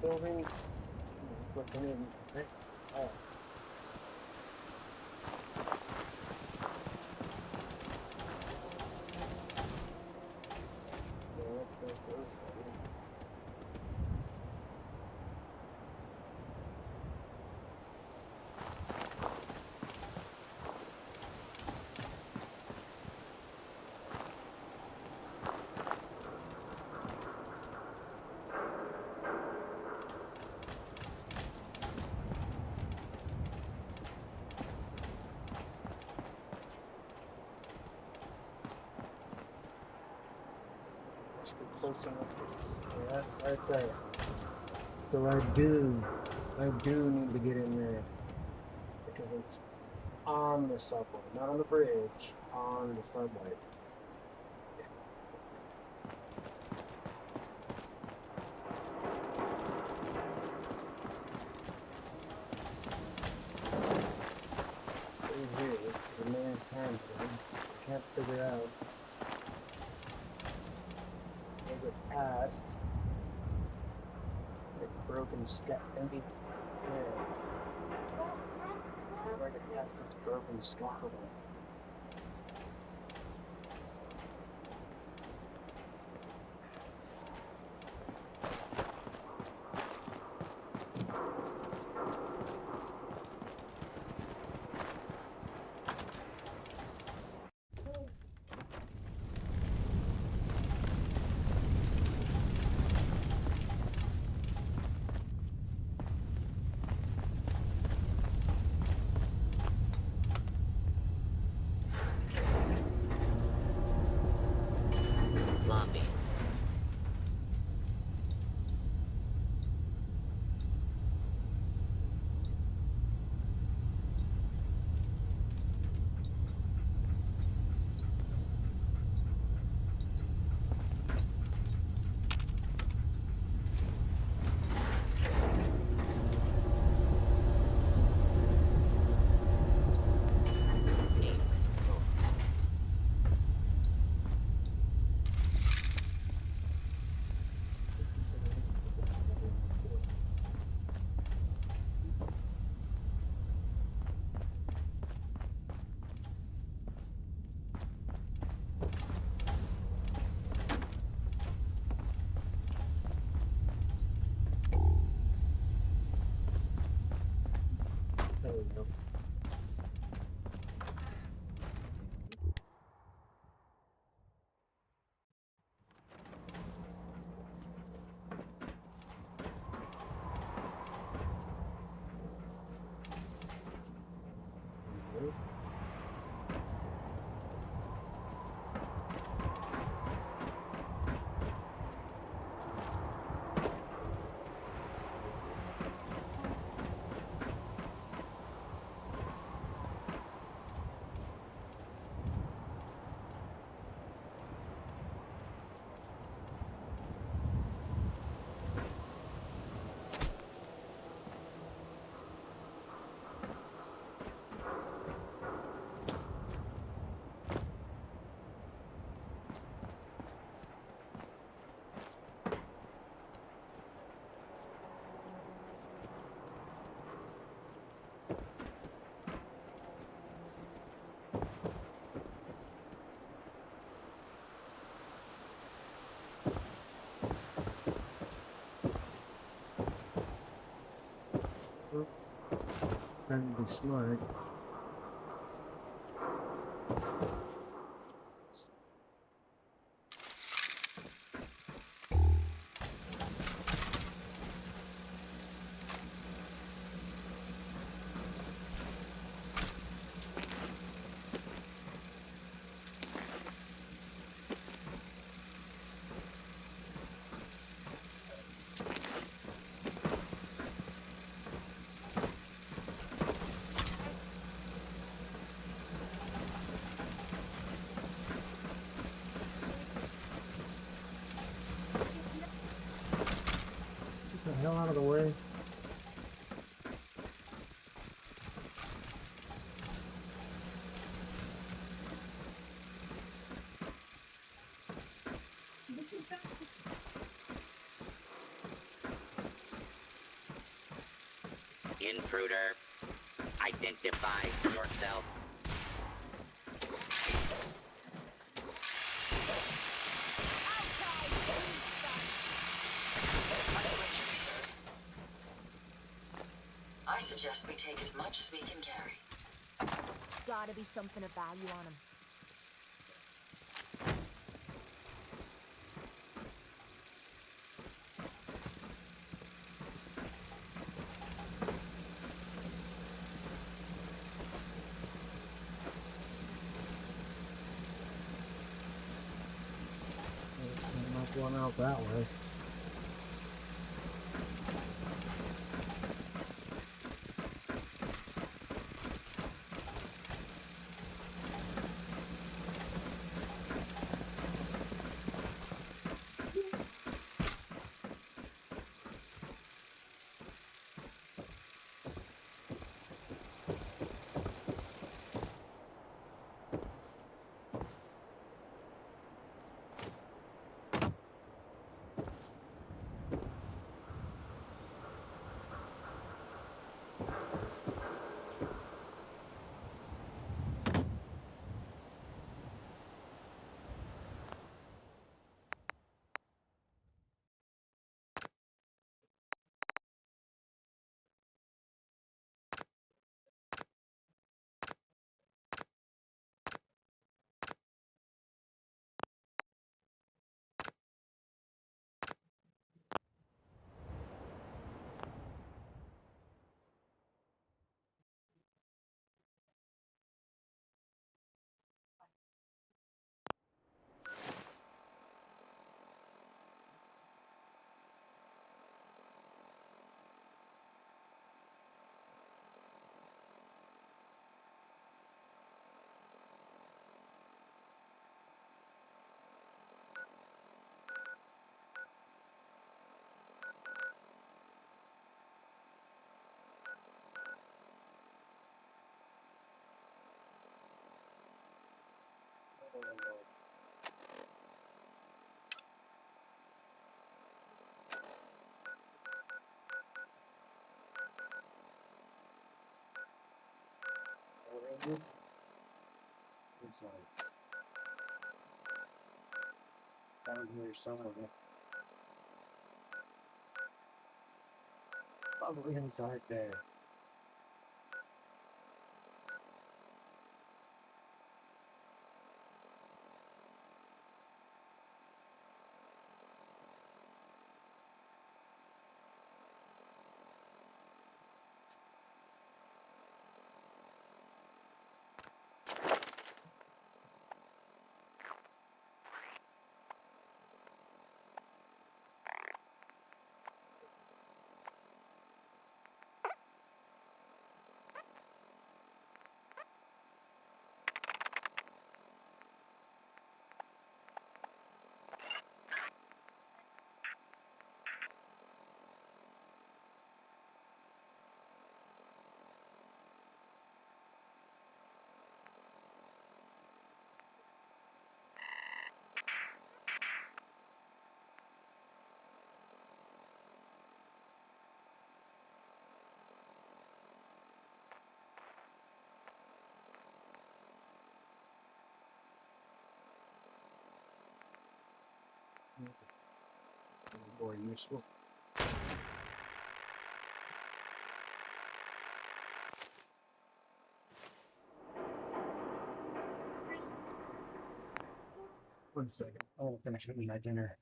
Buildings. Put them in. Right? Oh. There's those things. Should be close enough to see that right there. So I do need to get in there because it's on the subway, not on the bridge, on the subway. Over here, the main time thing, I can't figure out. Past like broken maybe where to pass this broken scaffolding. Lobby. There we go. Trying to be smart. Get the hell out of the way. Intruder, identify yourself. I suggest we take as much as we can carry. Gotta be something of value on him. I'm not going out that way. Inside. Down here somewhere. Probably inside there. More useful. 1 second. I'll finish eating my dinner.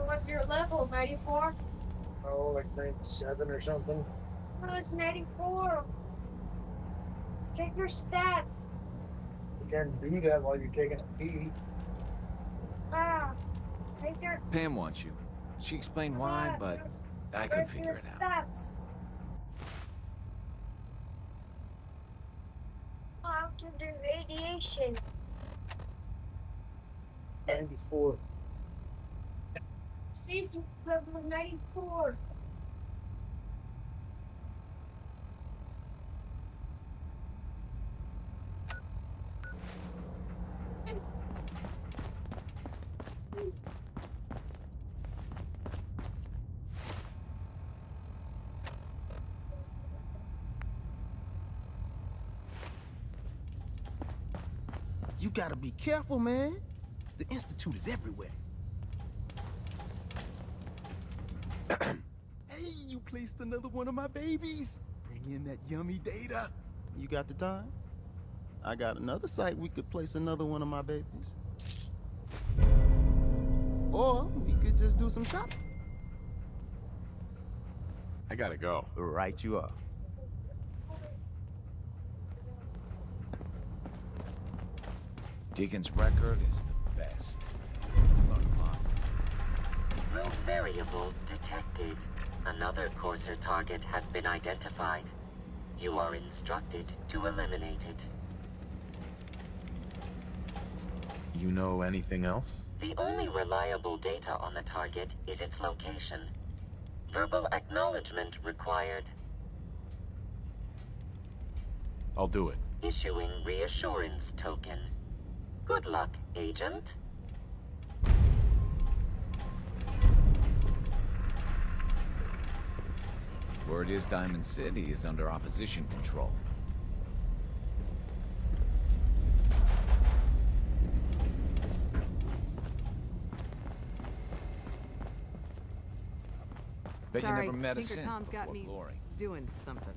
What's your level? 94? Oh, like 97 or something. No, it's 94. Check your stats. You can't do that while you're taking a pee. Ah, take your Pam wants you. She explained why, but I can figure it out. stats. I'll have to do radiation. 94. Season level 94. You gotta be careful, man. The Institute is everywhere. Hey, you placed another one of my babies. Bring in that yummy data. You got the time? I got another site we could place another one of my babies. Or we could just do some shopping. I gotta go. Right you are. Deacon's record is the best. Look, Mom. Rogue variable detected. Another Courser target has been identified. You are instructed to eliminate it. You know anything else? The only reliable data on the target is its location. Verbal acknowledgement required. I'll do it. Issuing reassurance token. Good luck, Agent. Word is Diamond City is under opposition control. Bet you Sorry, never met a Tinker sin Tom's got before me glory. doing something.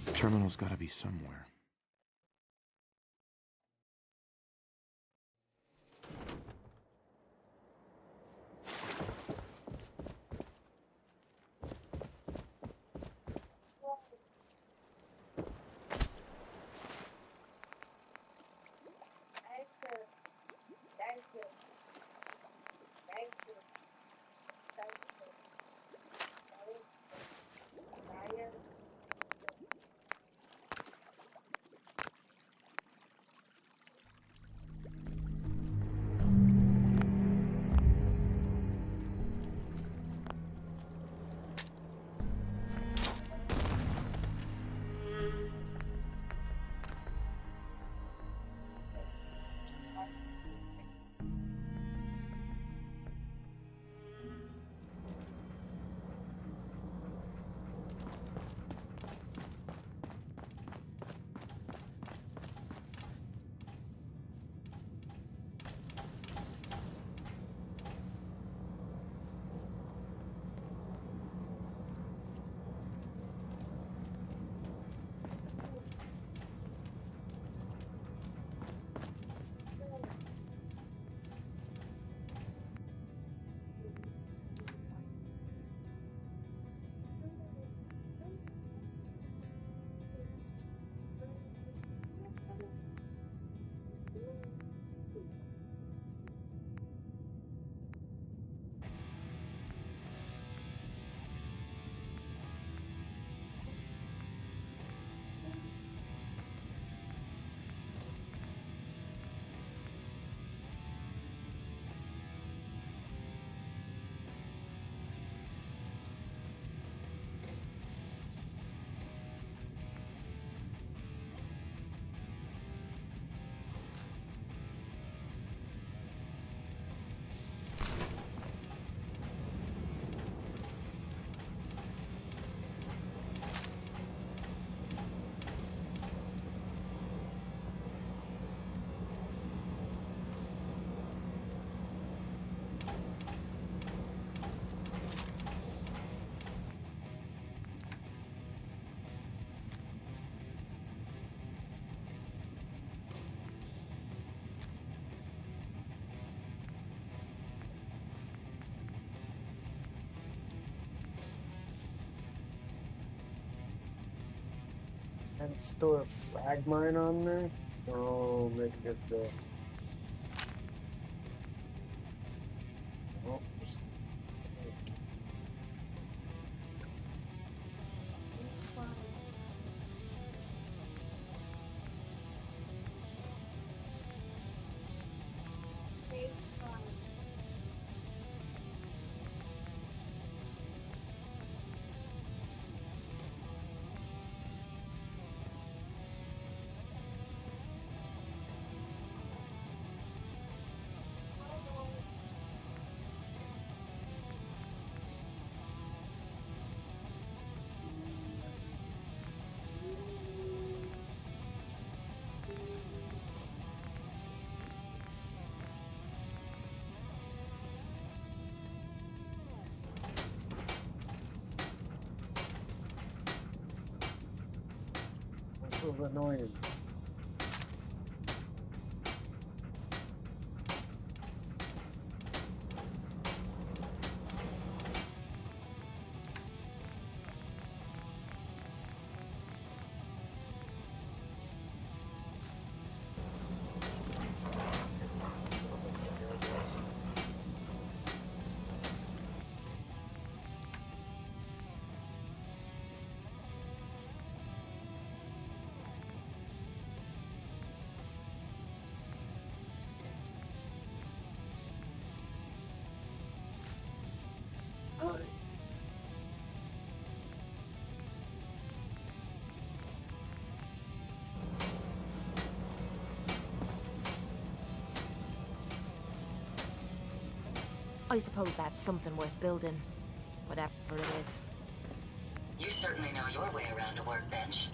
The terminal's gotta be somewhere. And store a frag mine on there? Oh, maybe that's the. Oh, just- of annoying. I suppose that's something worth building. Whatever it is. You certainly know your way around a workbench.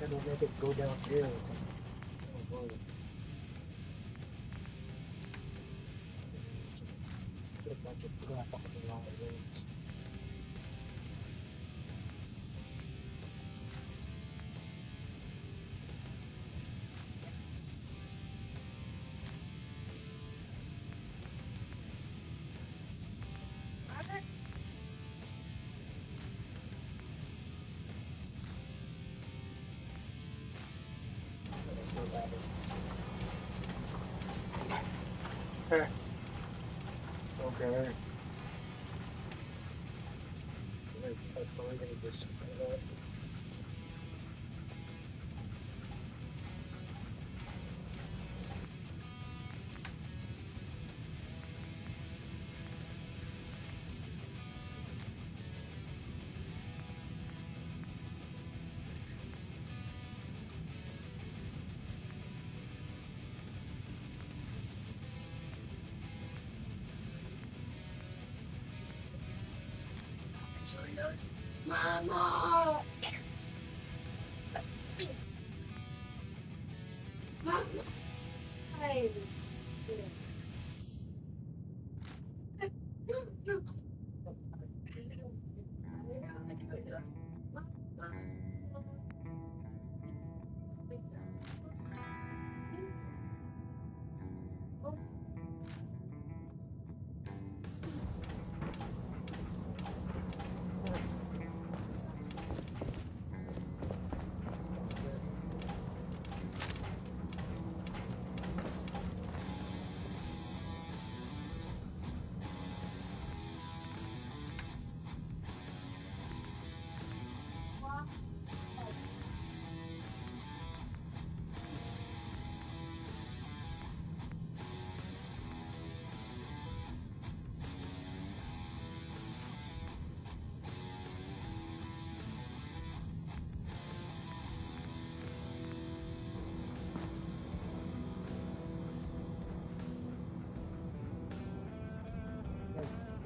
And we'll make it go down here. It's so annoying. Just a bunch of crap up in the wrong roads. So that is. Okay. That's the way to just. Julius, Mama! Mama! Hey.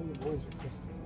How many boys are crystals?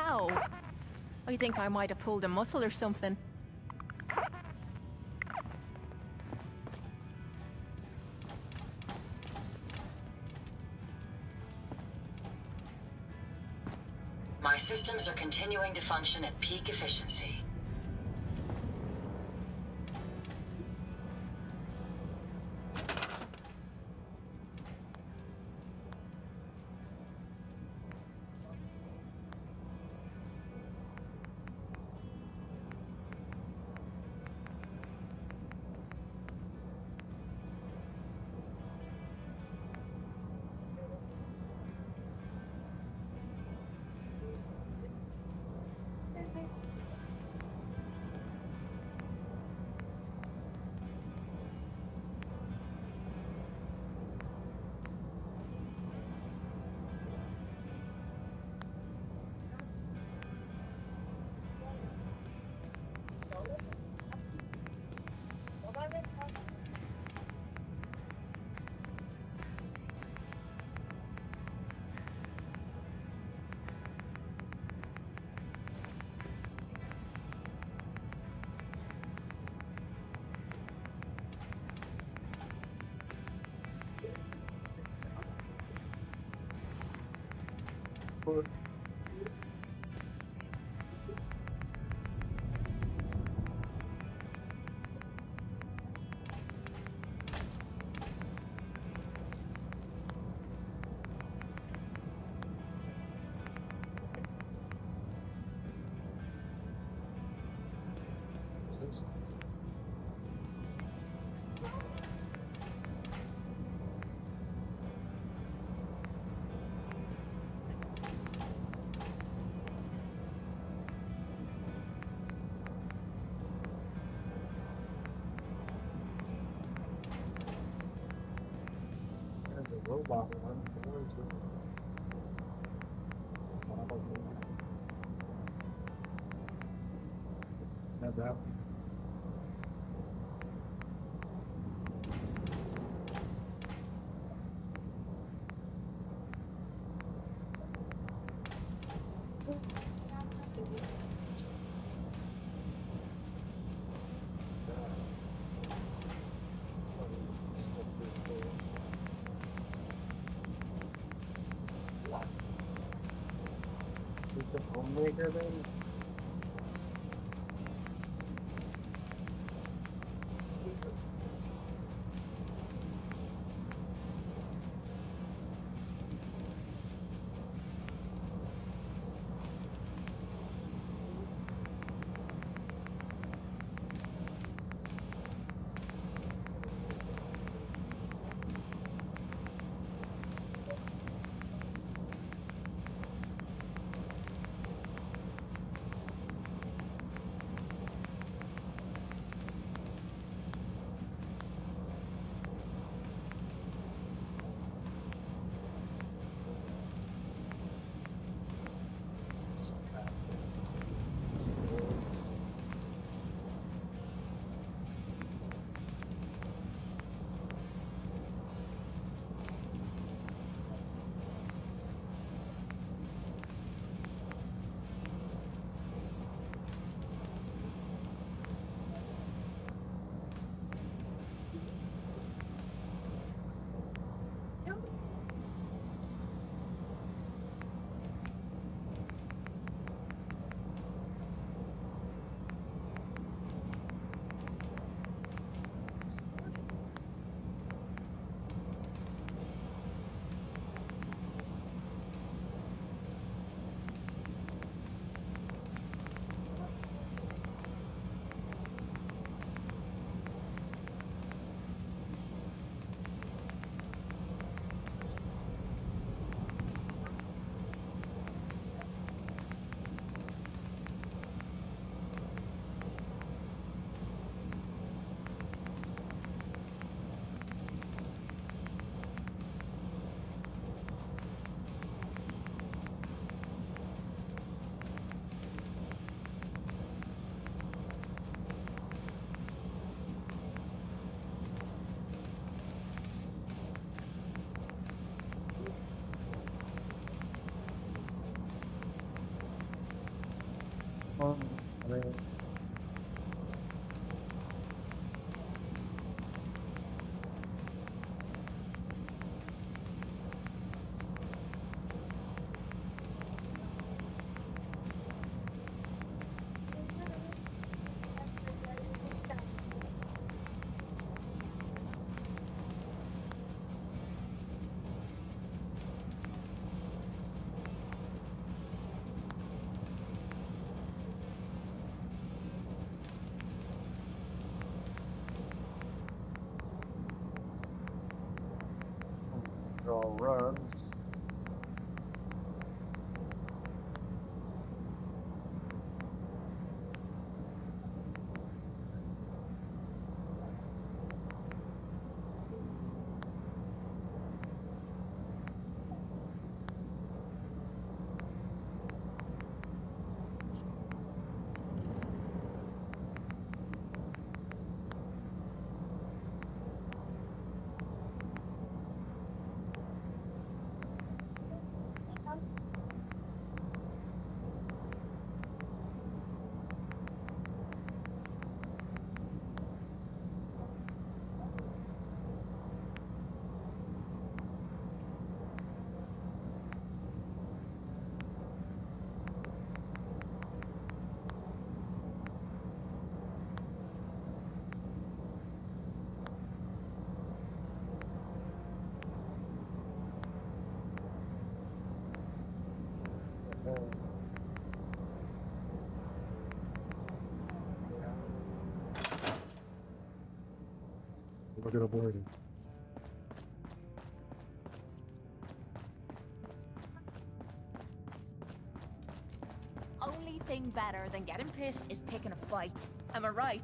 Ow! I think I might have pulled a muscle or something. My systems are continuing to function at peak efficiency. this. There's a robot one. The ones with have that. Is the homemaker then? All runs. We're gonna board him. Only thing better than getting pissed is picking a fight. Am I right?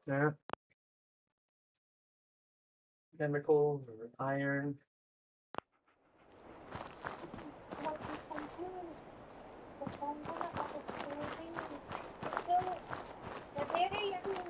There. Chemicals or iron. So, the very young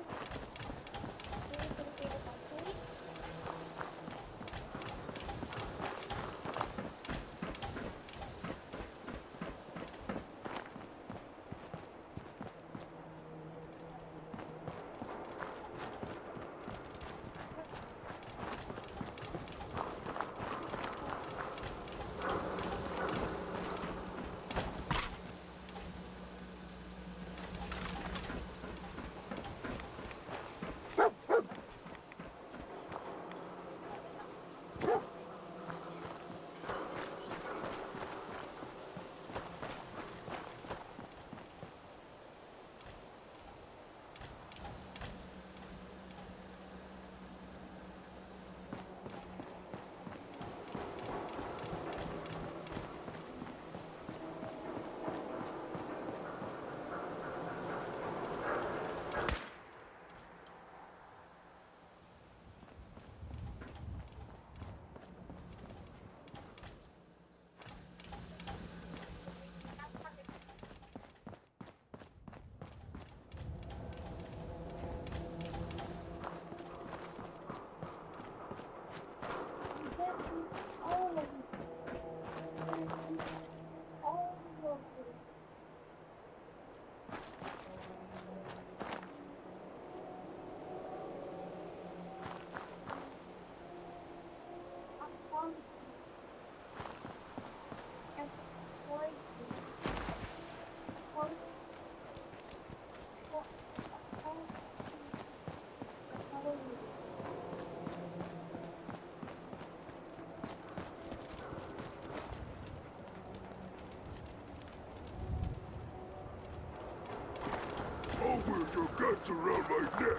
Oh, with your guts around my neck!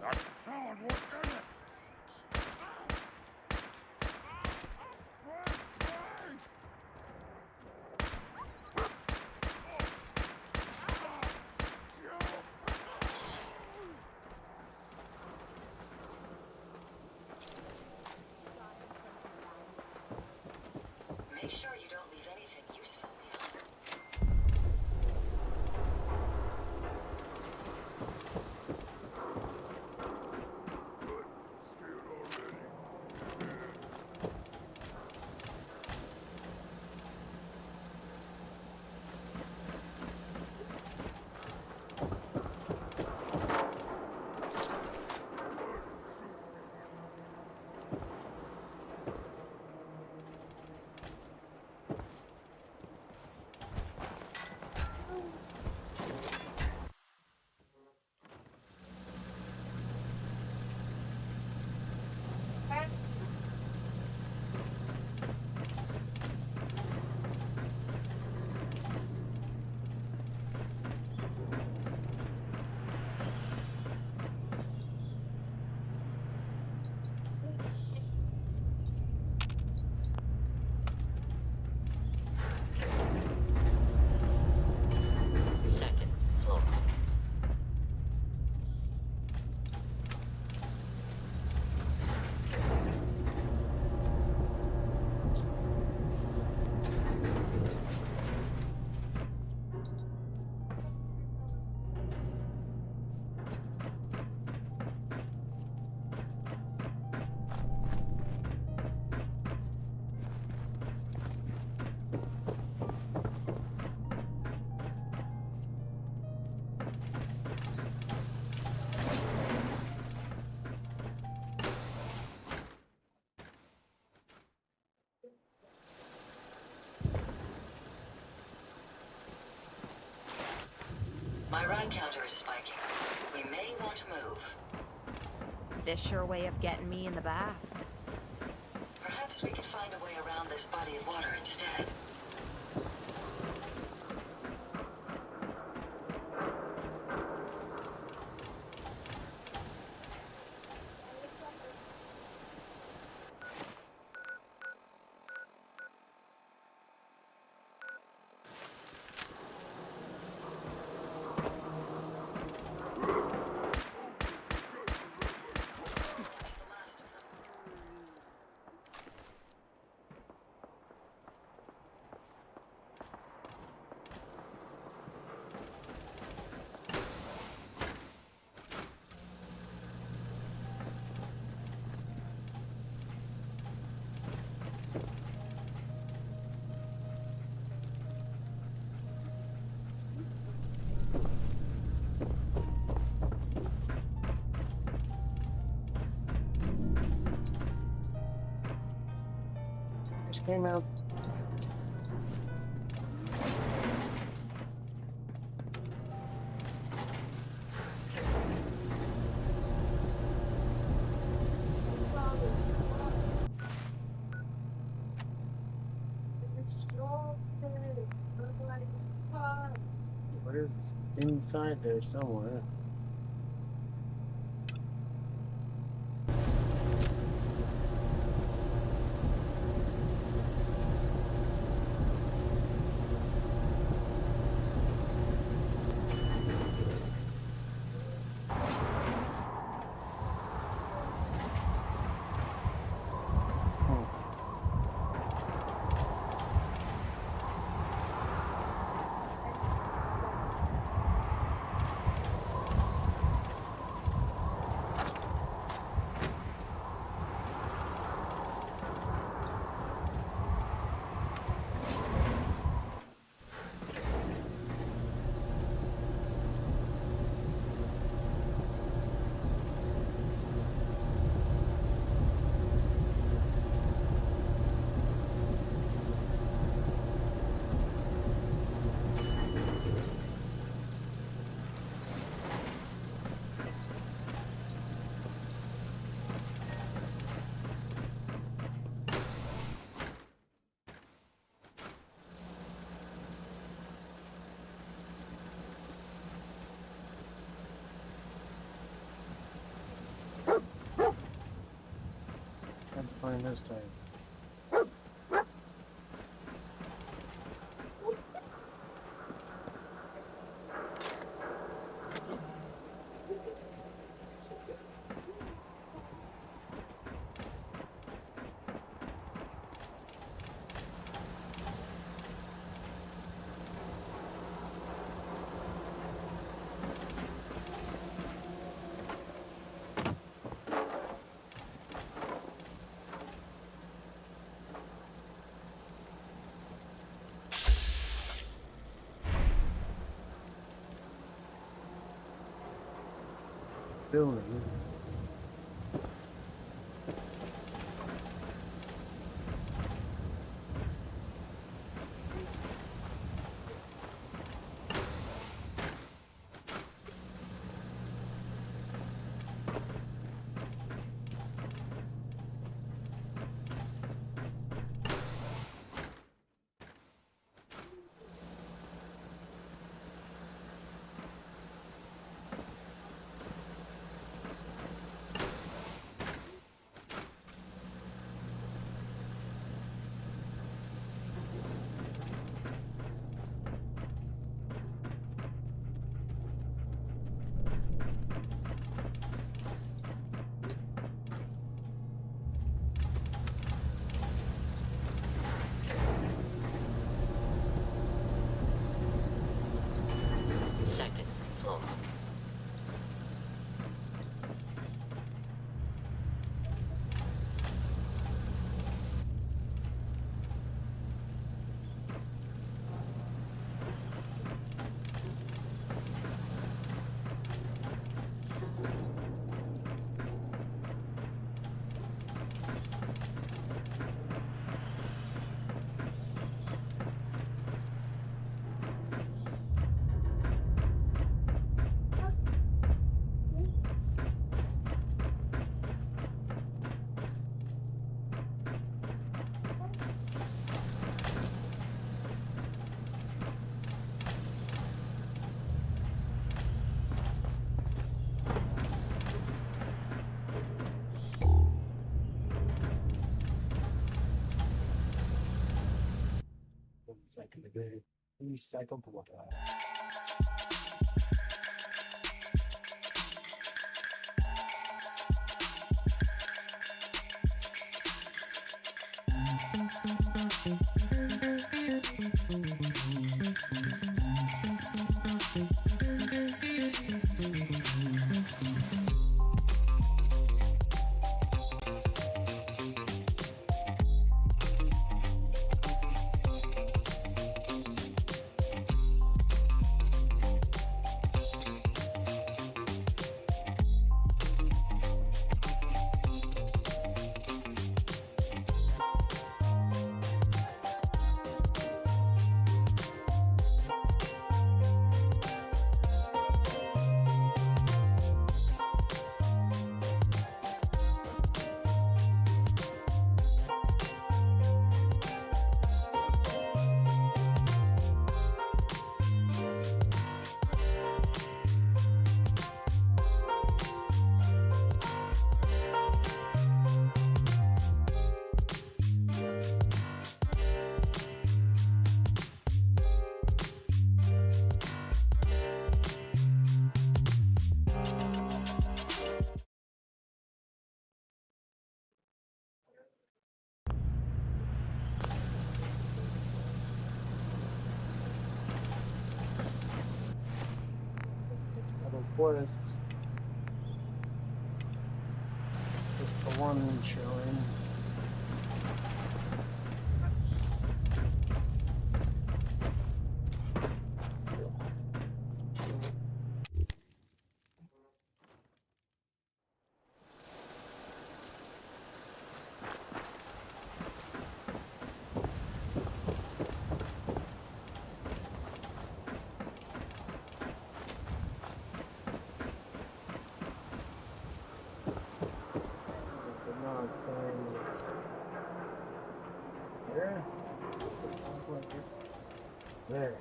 That sound was in it! Run, run! My ride counter is spiking. We may want to move. This sure way of getting me in the bath. Perhaps we could find a way around this body of water instead. Just came out. Where's inside there somewhere? Can't find this time. Building. the recycled water. Other forests. Just the one showing. There. There.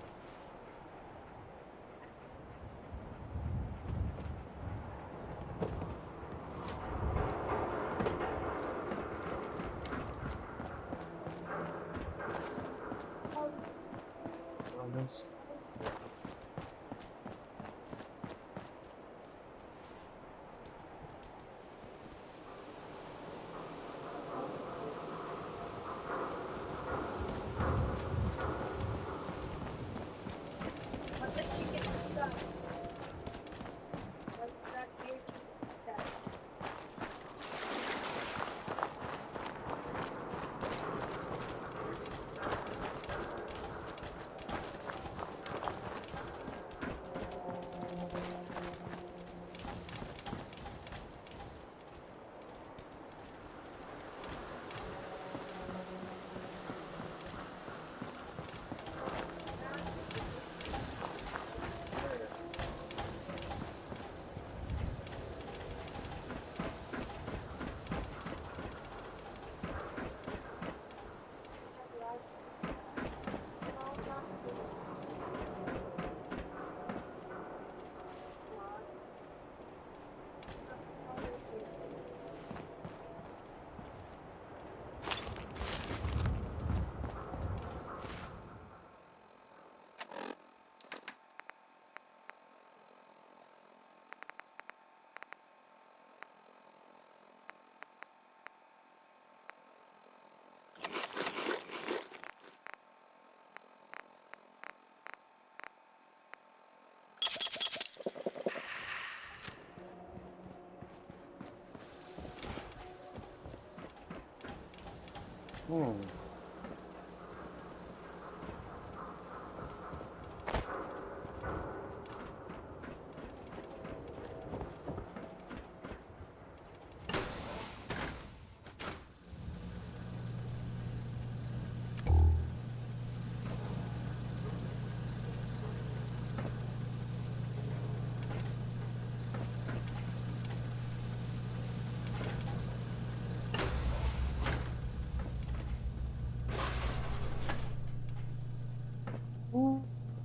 Almost. What the chicken stuff? What's that here chicken stuff?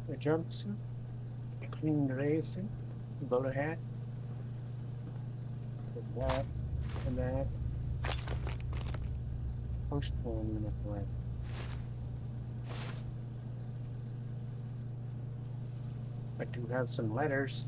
A jumpsuit, a clean racing, bowler hat, and that. Post one in the flag. I do have some letters.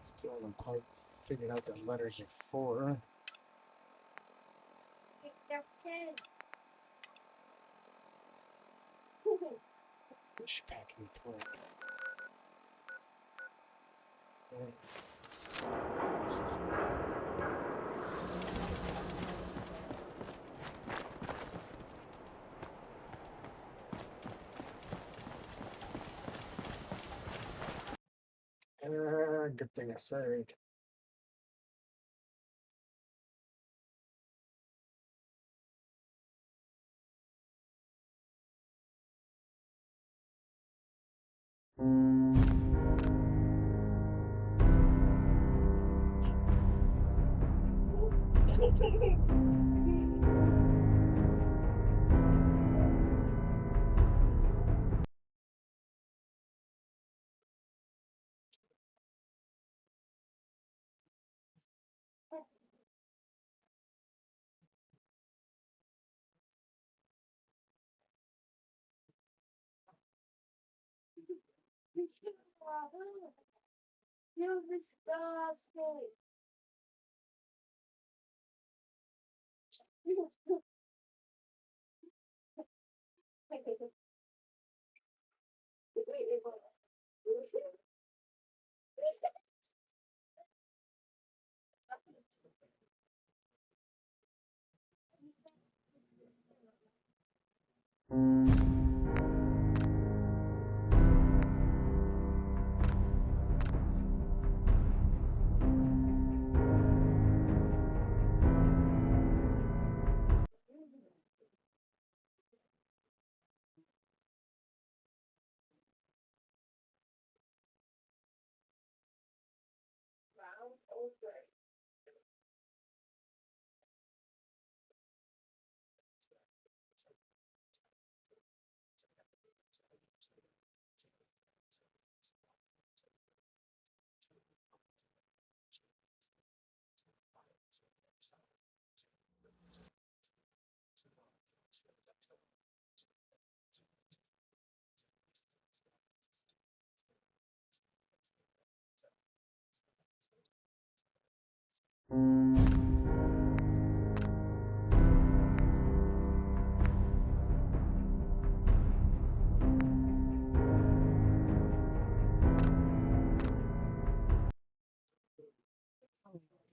Still haven't quite figured out the letters are for. Push packing plank. Okay. Southeast. Good thing I saved. You're disgusting.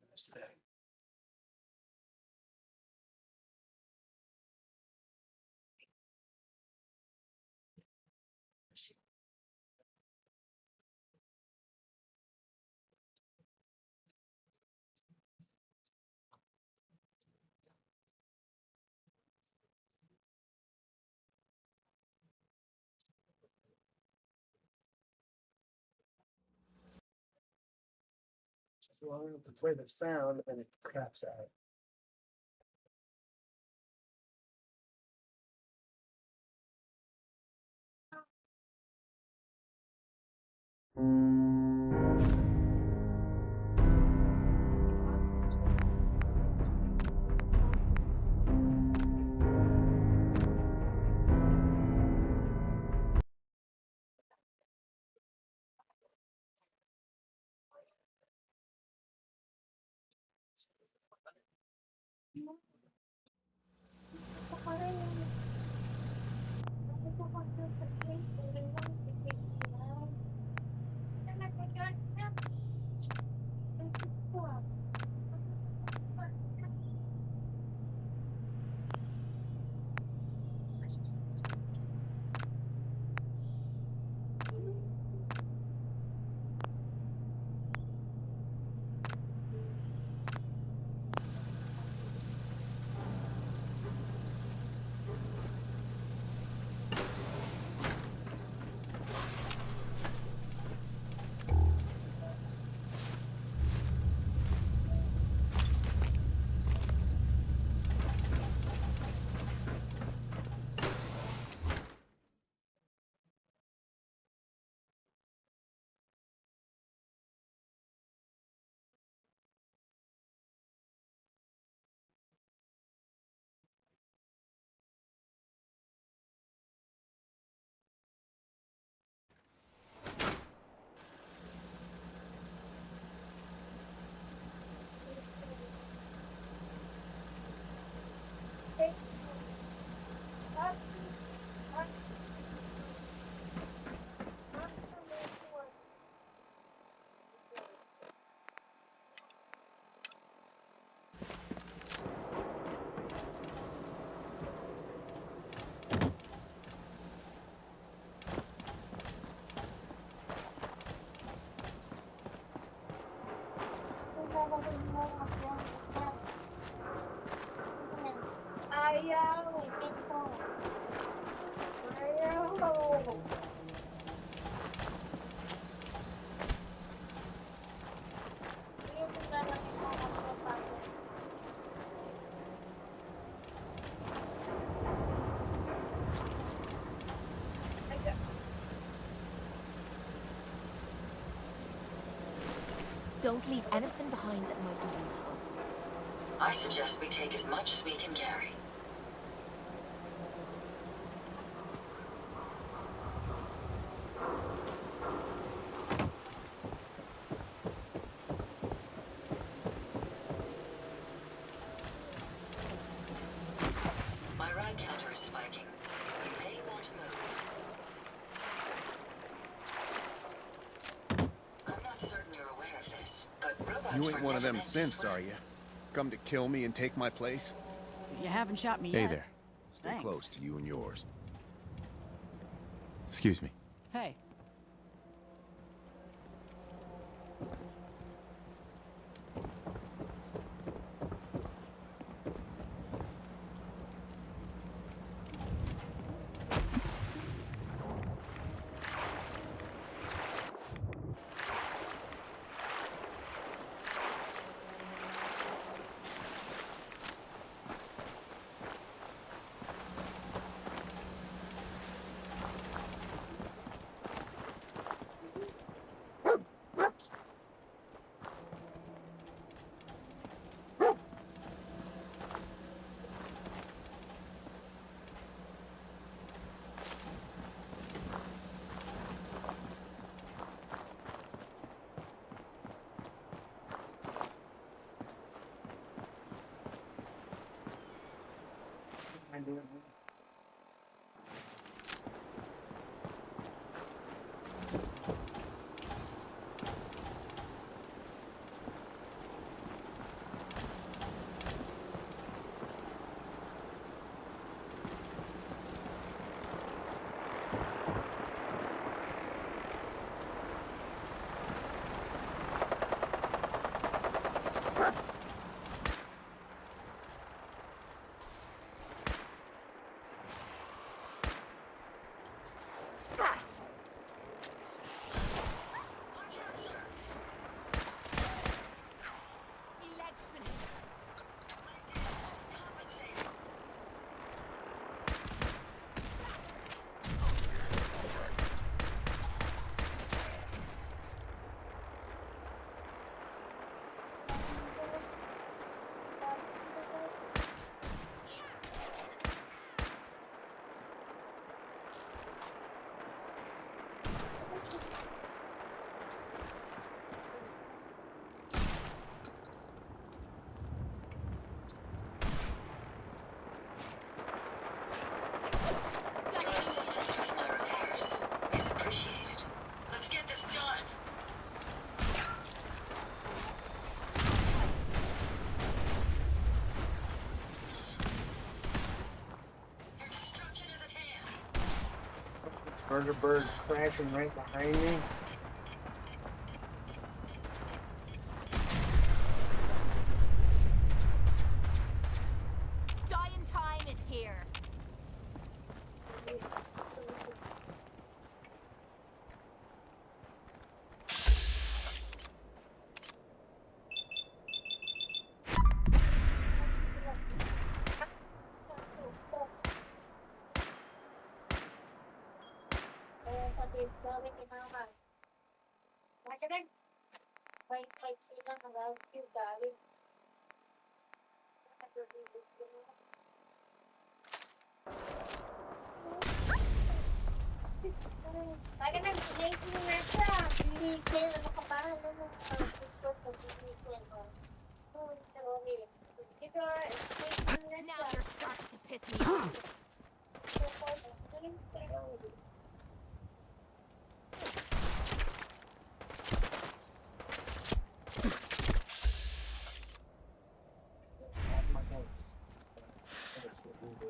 That's that. Just long enough to play the sound and it craps out. Don't leave anything behind that might be useful. I suggest we take as much as we can carry. My ride counter is spiking. You may want to move. I'm not certain you're aware of this, but robots You were ain't one of never them meant to synths, swim. are you? Come to kill me and take my place? You haven't shot me Hey yet. there. Stay Thanks. close to you and yours. Excuse me. Hey. Your assistance with my repairs is appreciated. Let's get this done. Your destruction is at hand. Murder bird crashing right behind me. Dying time is here. Magandang ginagawa nga siya. Binisel na makapalan na mo. Gusto ko binisel ko. So, yes. So, Now you're starting to piss me off. Swap my heads. That's what we do.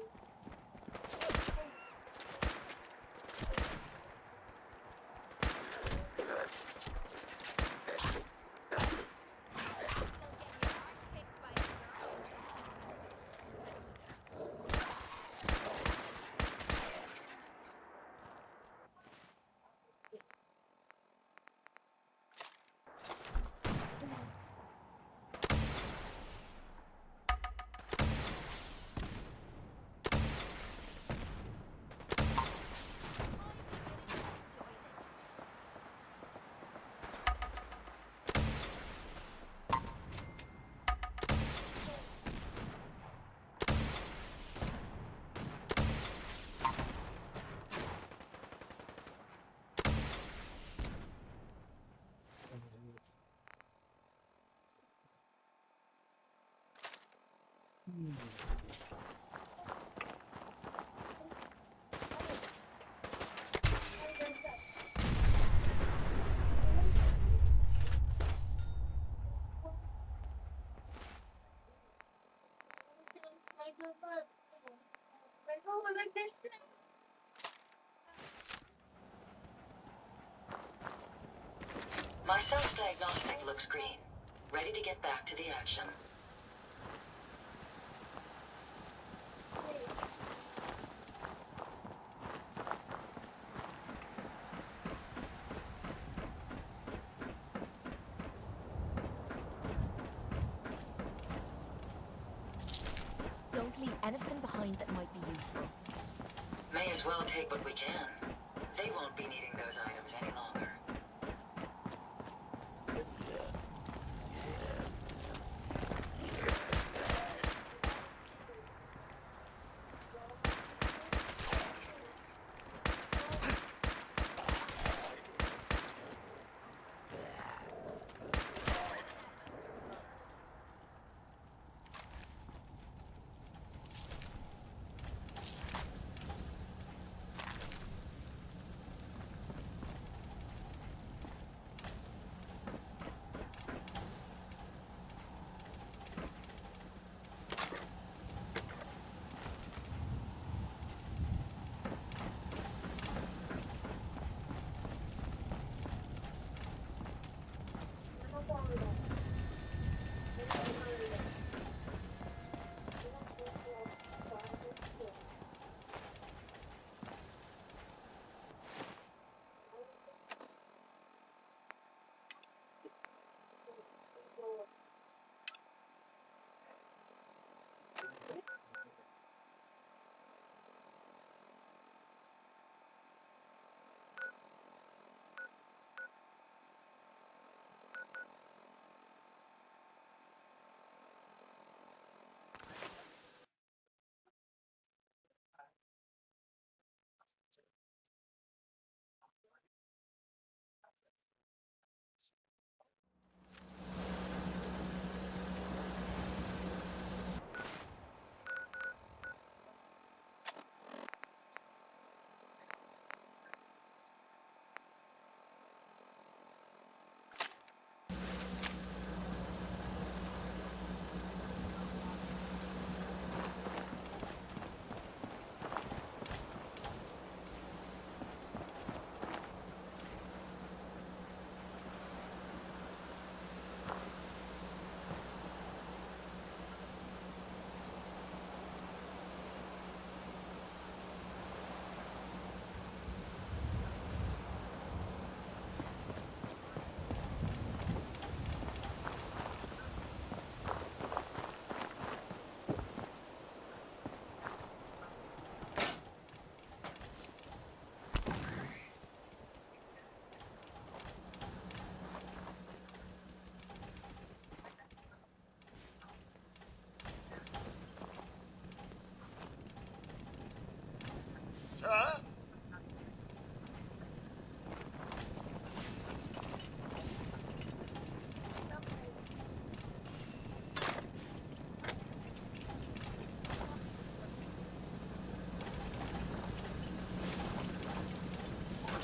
My self-diagnostic looks green. Ready to get back to the action. Don't leave anything behind that might be useful. May as well take what we can. They won't be needing those items any longer.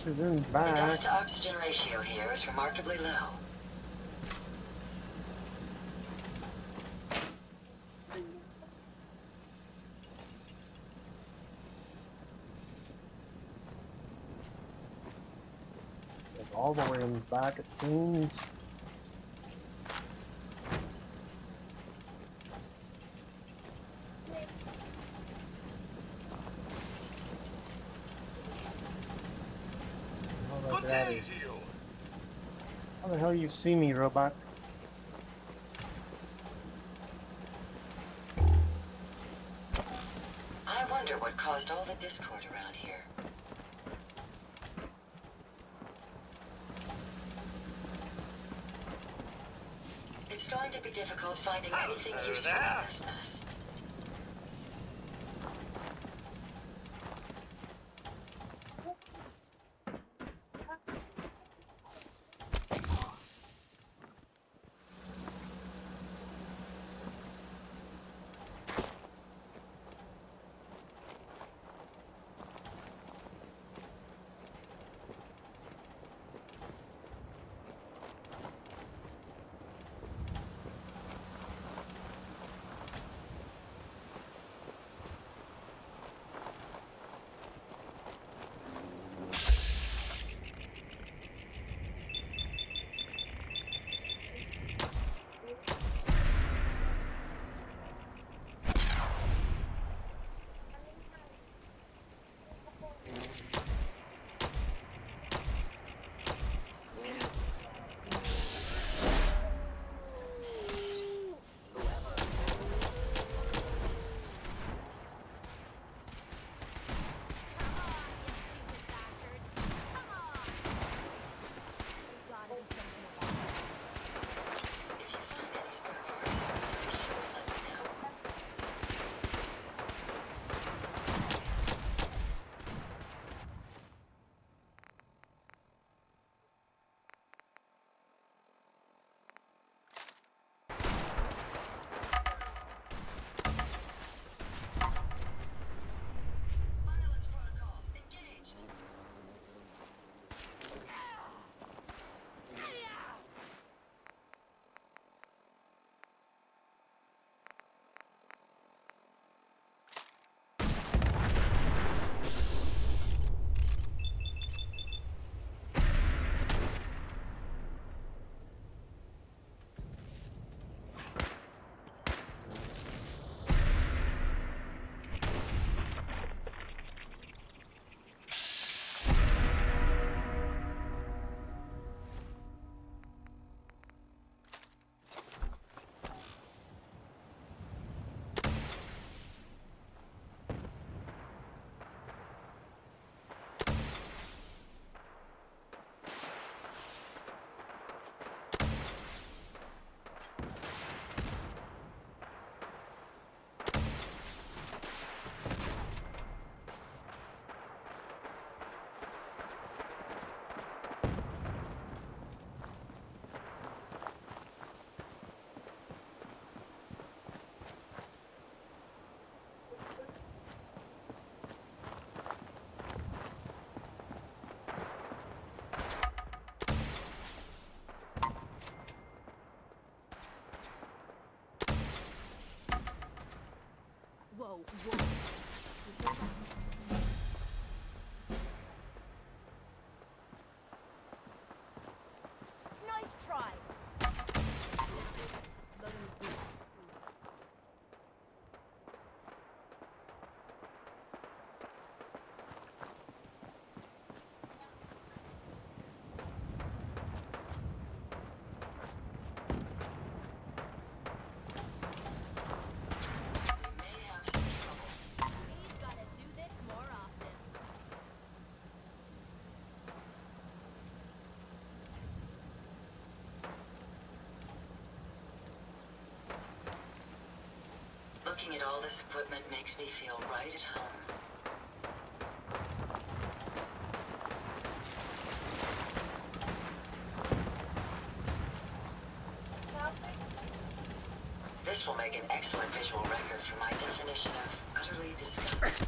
In The back. dust-to-oxygen ratio here is remarkably low. All the way in the back, it seems. Good day to you. How the hell you see me, robot? I wonder what caused all the discord around here. It's going to be difficult finding anything useful in this mess. Looking at all this equipment makes me feel right at home. This will make an excellent visual record for my definition of utterly disgusting.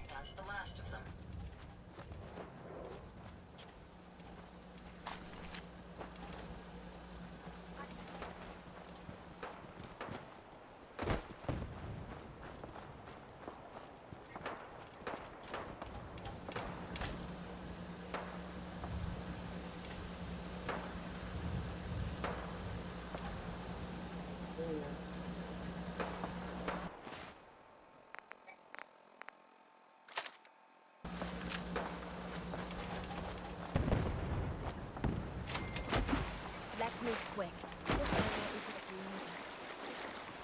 That's the last of them. Let's move quick. This area isn't agreeing with us.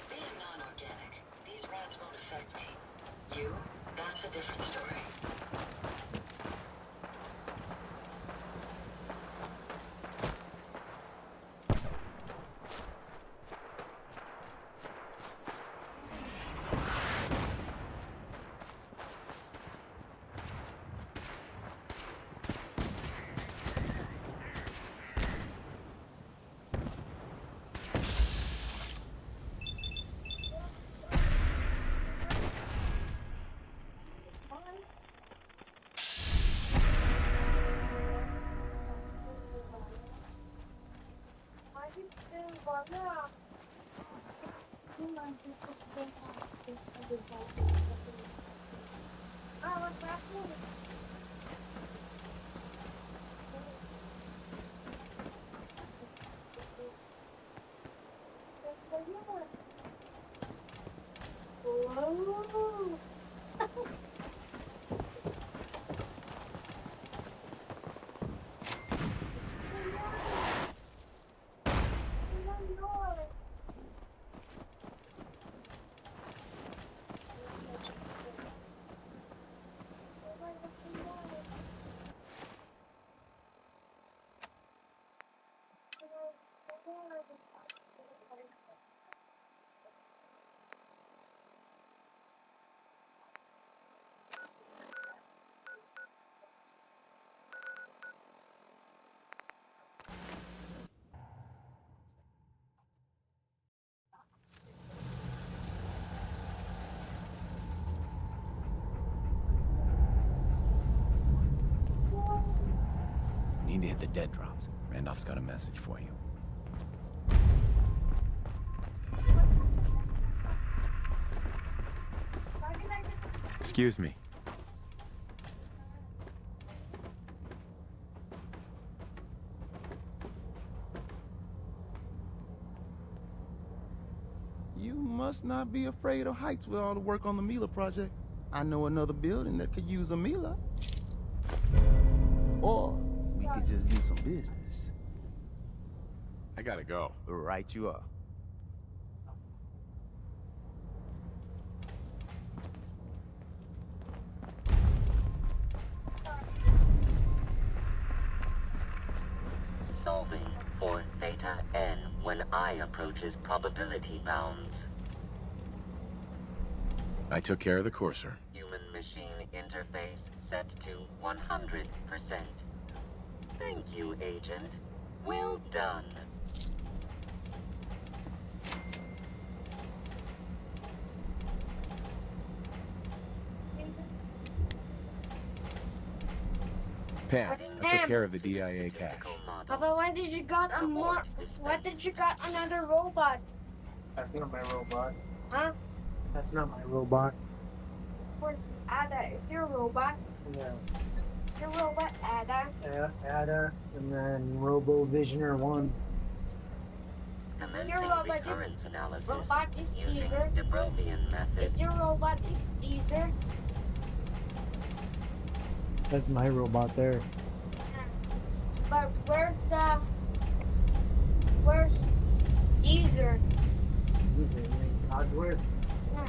Being non-organic, these rats won't affect me. You, that's a different story. Need to hit the dead drops. Randolph's got a message for you. Excuse me. You must not be afraid of heights with all the work on the Mila project. I know another building that could use a Mila. Or we could just do some business. I gotta go. Right you are. Solving for theta n when I approaches probability bounds. I took care of the courser. Human-machine interface set to 100%. Thank you, Agent. Well done. Pam, I took care of the DIA cache. Papa, why did you got a more? Why did you got another robot? That's not my robot. Huh? That's not my robot. Where's Ada? Is your robot? Yeah. Is your robot Ada? Yeah, Ada, and then Robo Visioner 1. Commencing Is your robot recurrence analysis robot is using Caesar? de Brovian method. Is your robot is Caesar? That's my robot there. But where's Caesar? Codsworth? Yeah.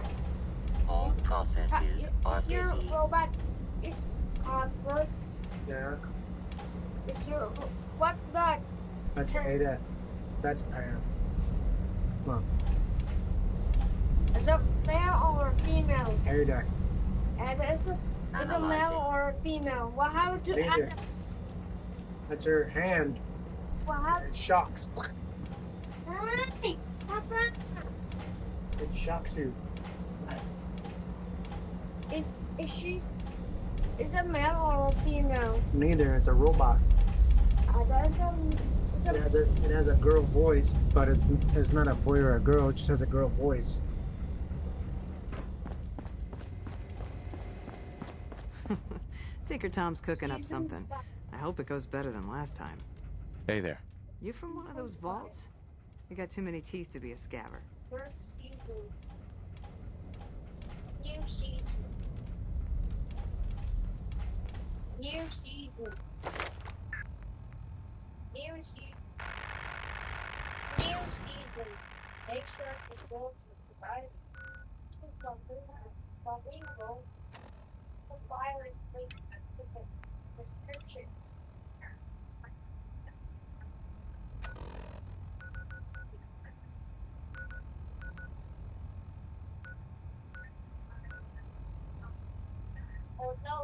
All processes are Is your busy. robot is Codsworth? Yeah. Is your what's that? That's Ada. That's Pam. Come on. Is it male or female? Harry duck. And it's a male or a female. What happened to Neither. That's her hand. What happened? It shocks. Hey, Papa. It shocks you. Is it male or a female? Neither. It's a robot. It's It has a girl voice, but it's not a boy or a girl. It just has a girl voice. Tinker Tom's cooking up something. I hope it goes better than last time. Hey there. You from one of those vaults? You got too many teeth to be a scabber. First season. New season. New season. New season. New season. Make sure to go subscribe to Flamingo. The file is linked in the description. Oh no.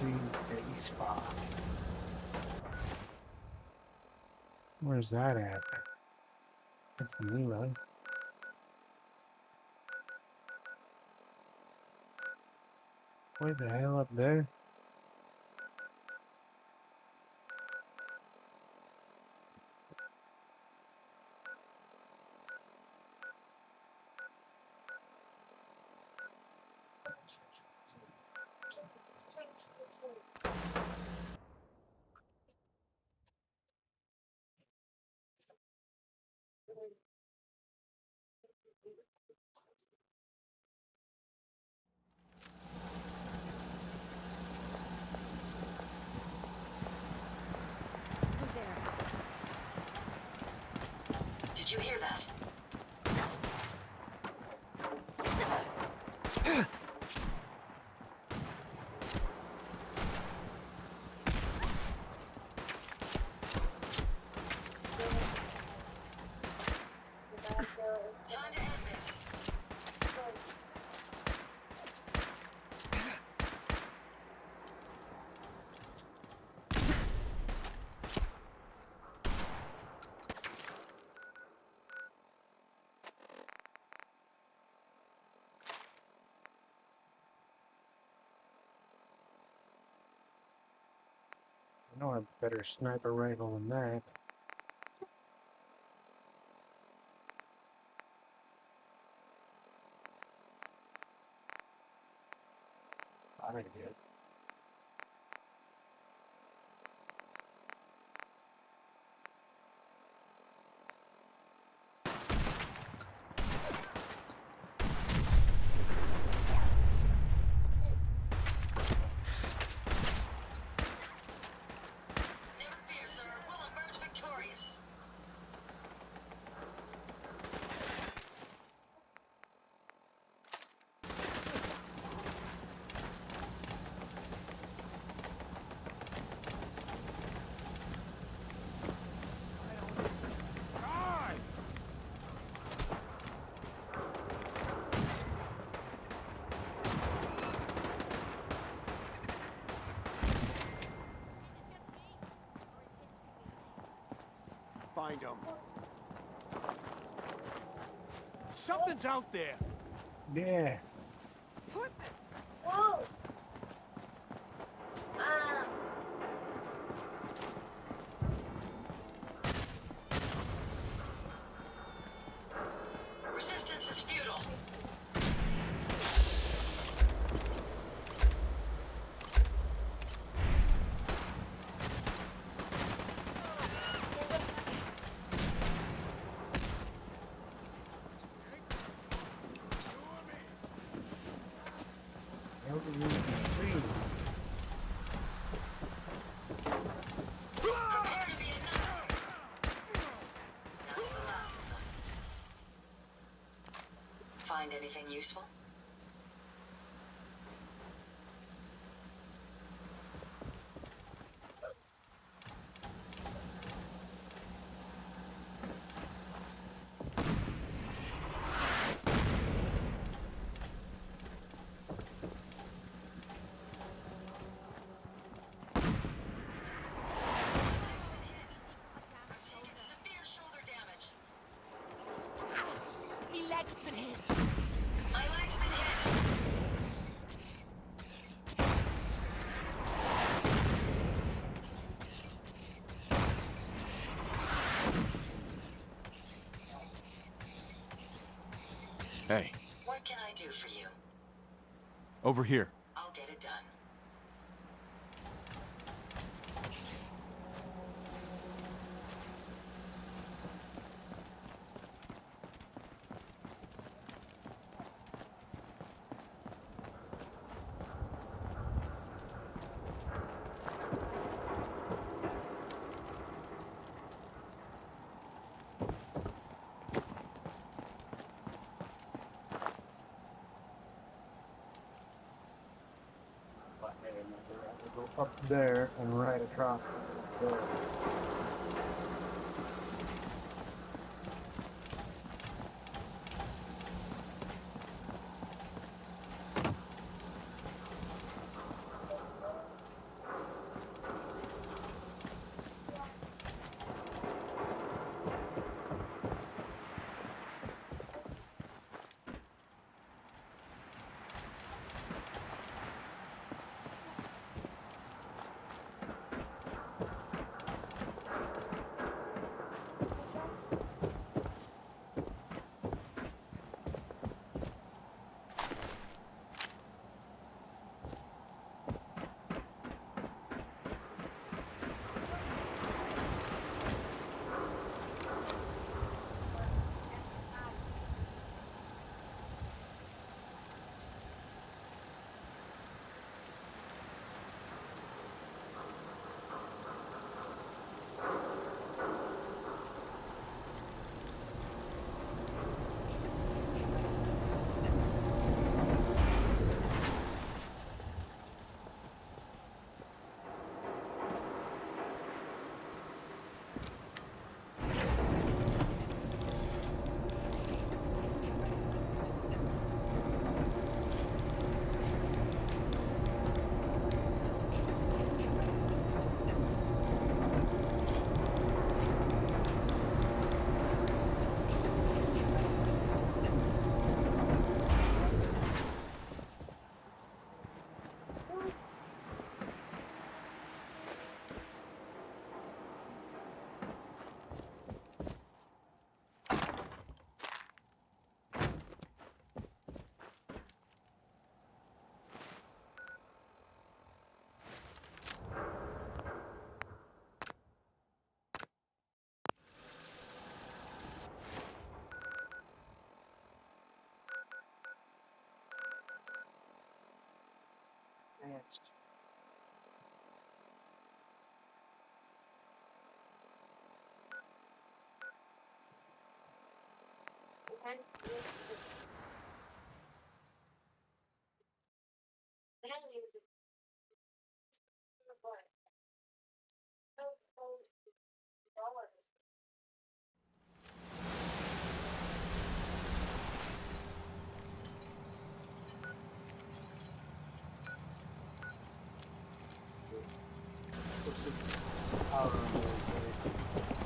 Day Spa. Where's that at? That's me, right? Where the hell up there? Did you hear that? Time to end this. I know a better sniper rifle than that. Thought I did. find him. Something's out there. Yeah. Whoa! Ah. Resistance is futile. How do you even see? Prepare to be another. That's the last of them. Find anything useful? Taking severe shoulder damage. My leg's been hit. My leg's been hit. Hey, What can I do for you? over here. I'll get it done. Go up there and right across there. Advanced. Power on those,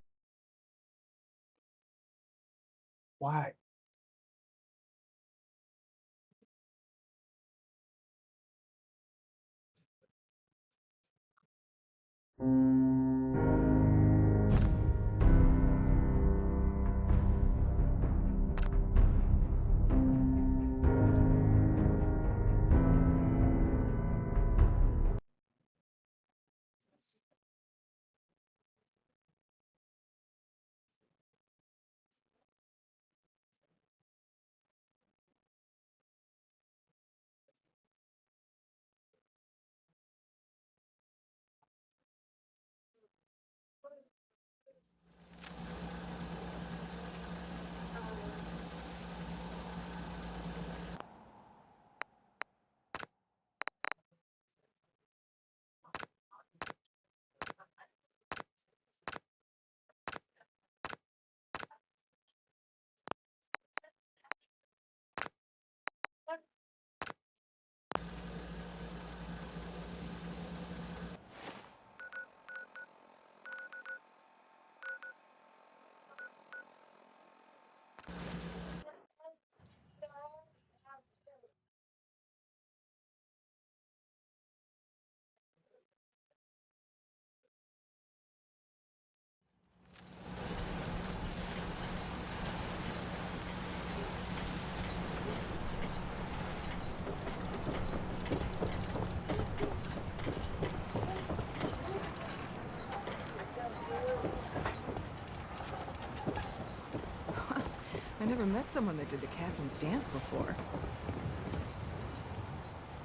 never met someone that did the captain's dance before.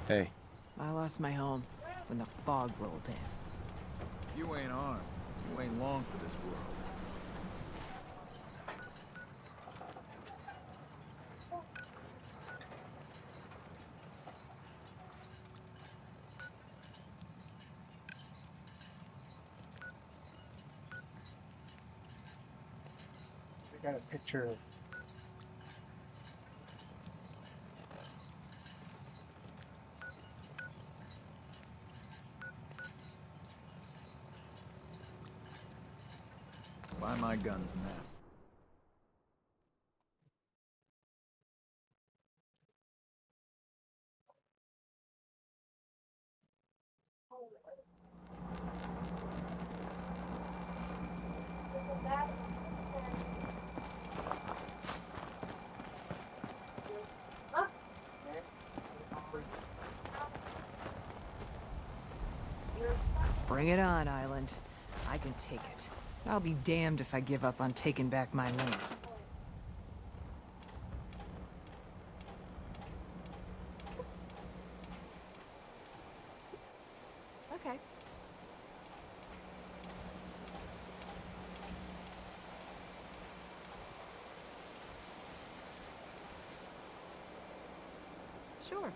Hey. I lost my home when the fog rolled in. You ain't armed. You ain't long for this world. I got a picture of Buy my guns now. Bring it on, Island. I can take it. I'll be damned if I give up on taking back my land. Okay. Sure.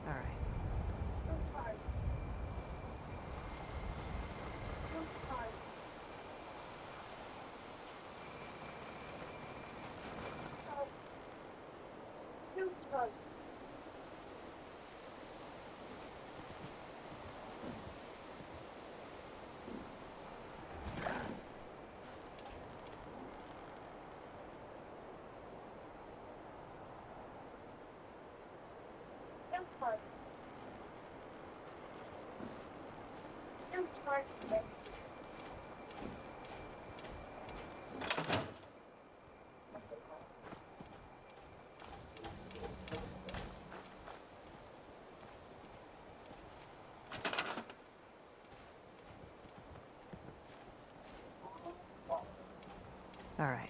All right. All right. All right.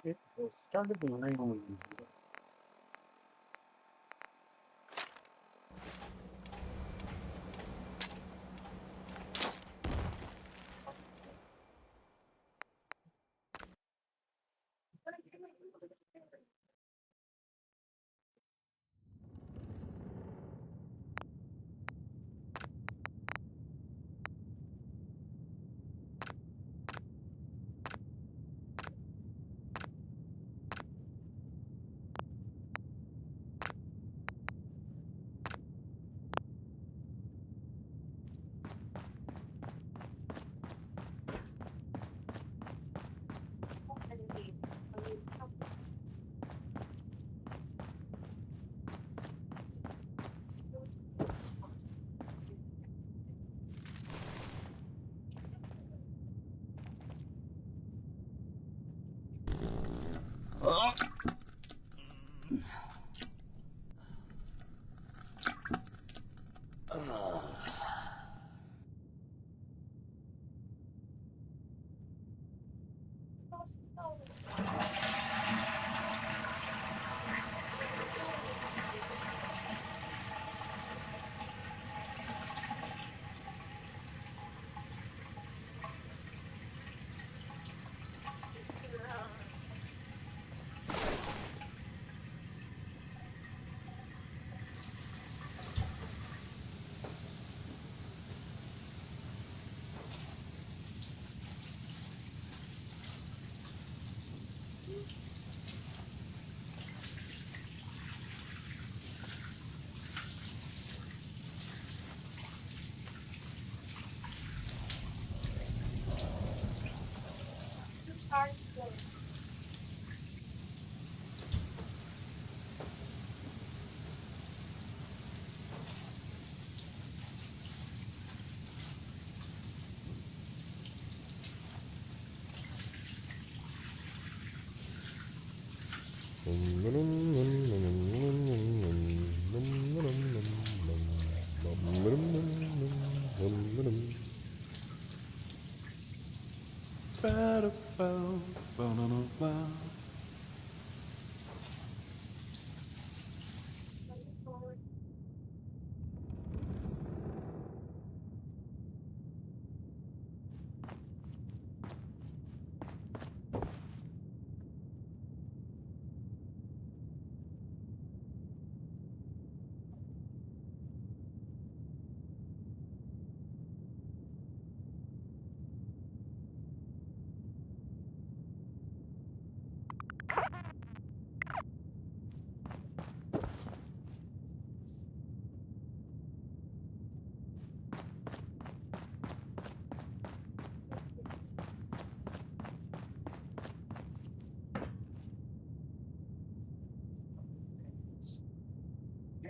it. It started to rain.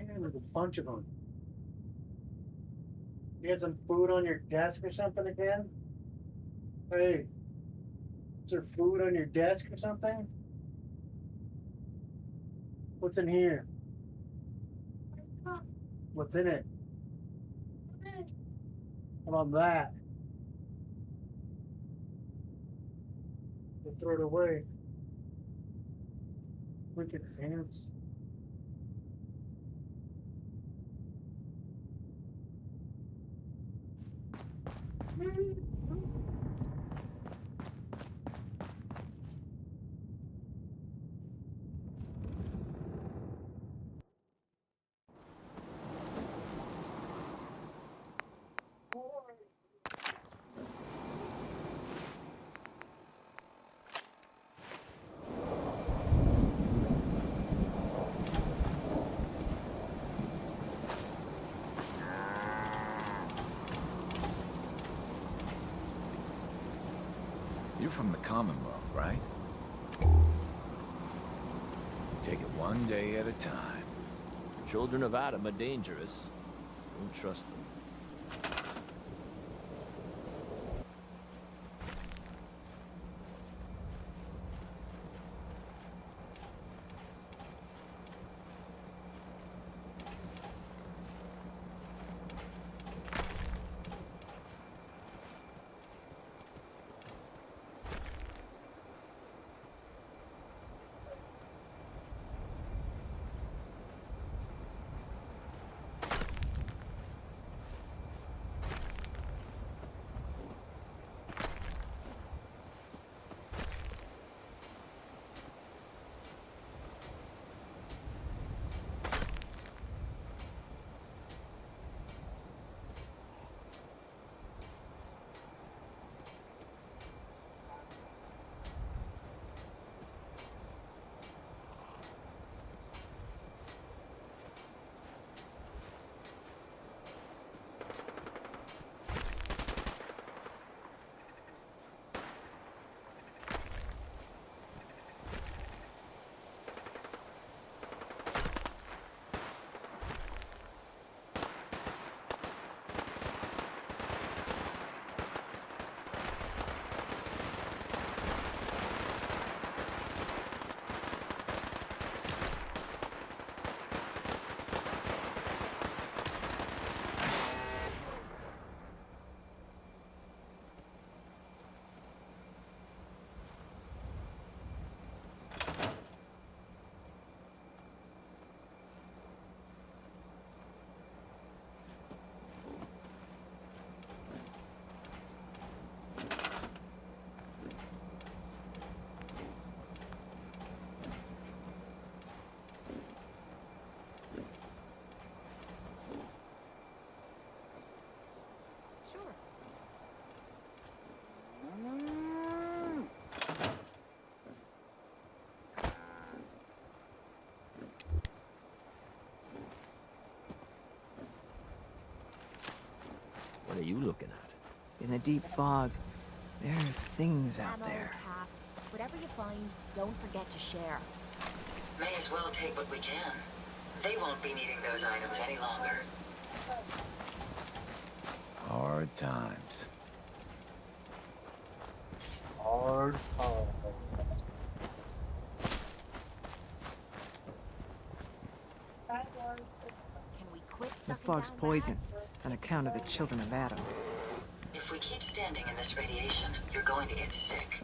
Man, there's a bunch of them. You had some food on your desk or something again? Hey, is there food on your desk or something? What's in here? What's in it? How about that? We'll throw it away. Wicked hands. You're from the Commonwealth, right? Take it one day at a time. Children of Adam are dangerous. Don't trust them. What are you looking at? In the deep fog, there are things out Ammo, there. caps, whatever you find, don't forget to share. May as well take what we can. They won't be needing those items any longer. Hard times. Hard. Can we quit The sucking fog's down poison, rats? on account of the children of Adam. If we keep standing in this radiation, you're going to get sick.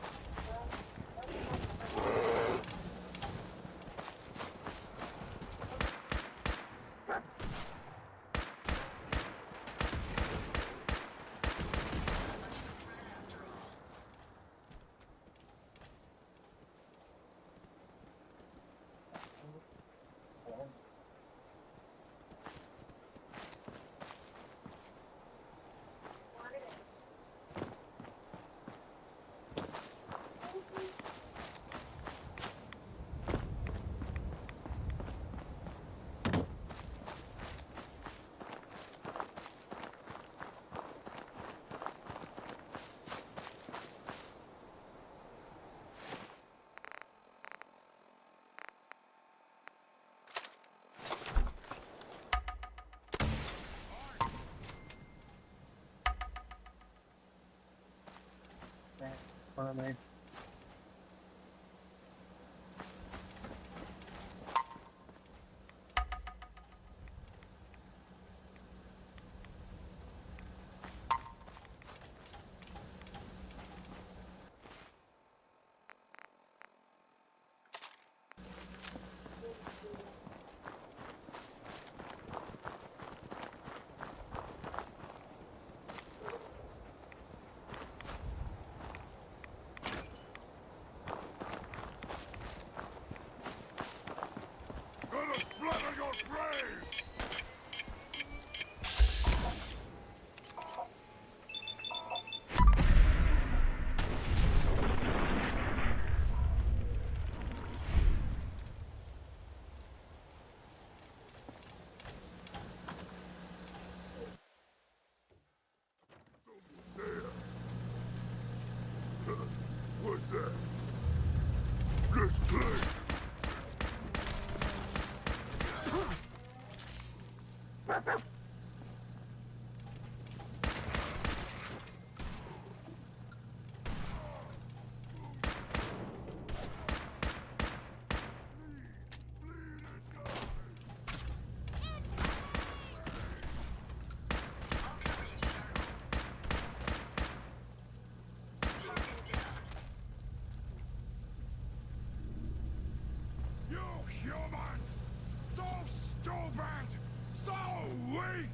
Front of me. Gonna splatter your brains! What's that? Let's play! You humans! So stupid! So weak!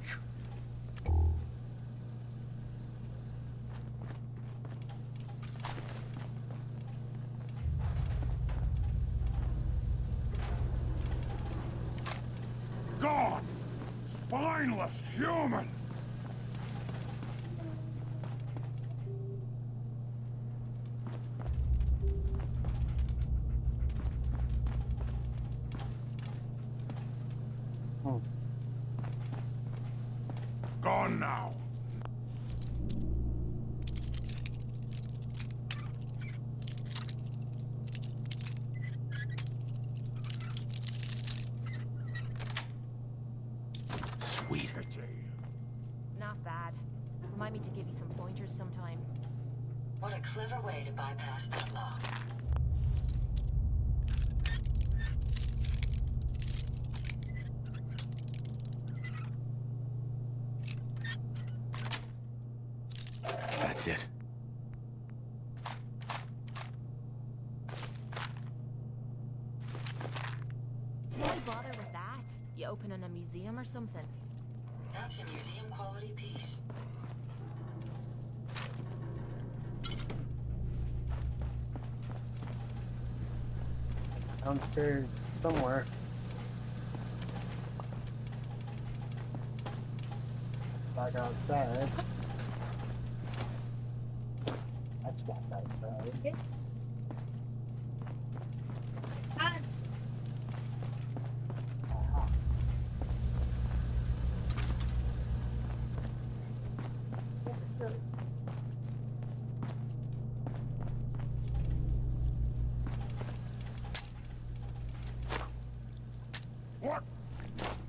Gone! Spineless human! Gone now. Sweet. Not bad. Remind me to give you some pointers sometime. What a clever way to bypass that lock. That's it. Why bother with that? You opening a museum or something? That's a museum quality piece. Downstairs somewhere. It's back outside. That's back outside. Okay. Hands. So, What?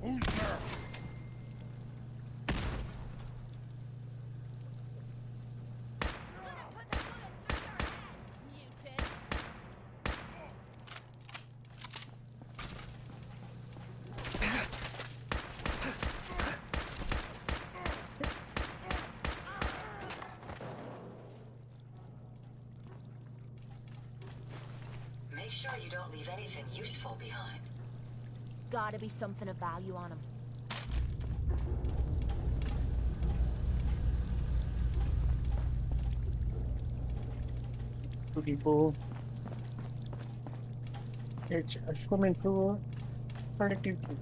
Who's there? Make sure you don't leave anything useful behind. Gotta be something of value on him. Two people. It's a swimming pool. Pretty cool.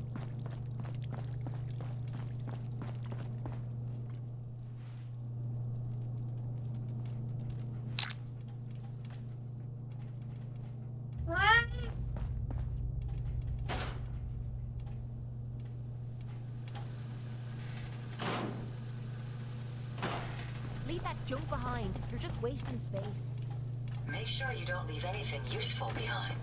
Leave that junk behind. You're just wasting space. Make sure you don't leave anything useful behind.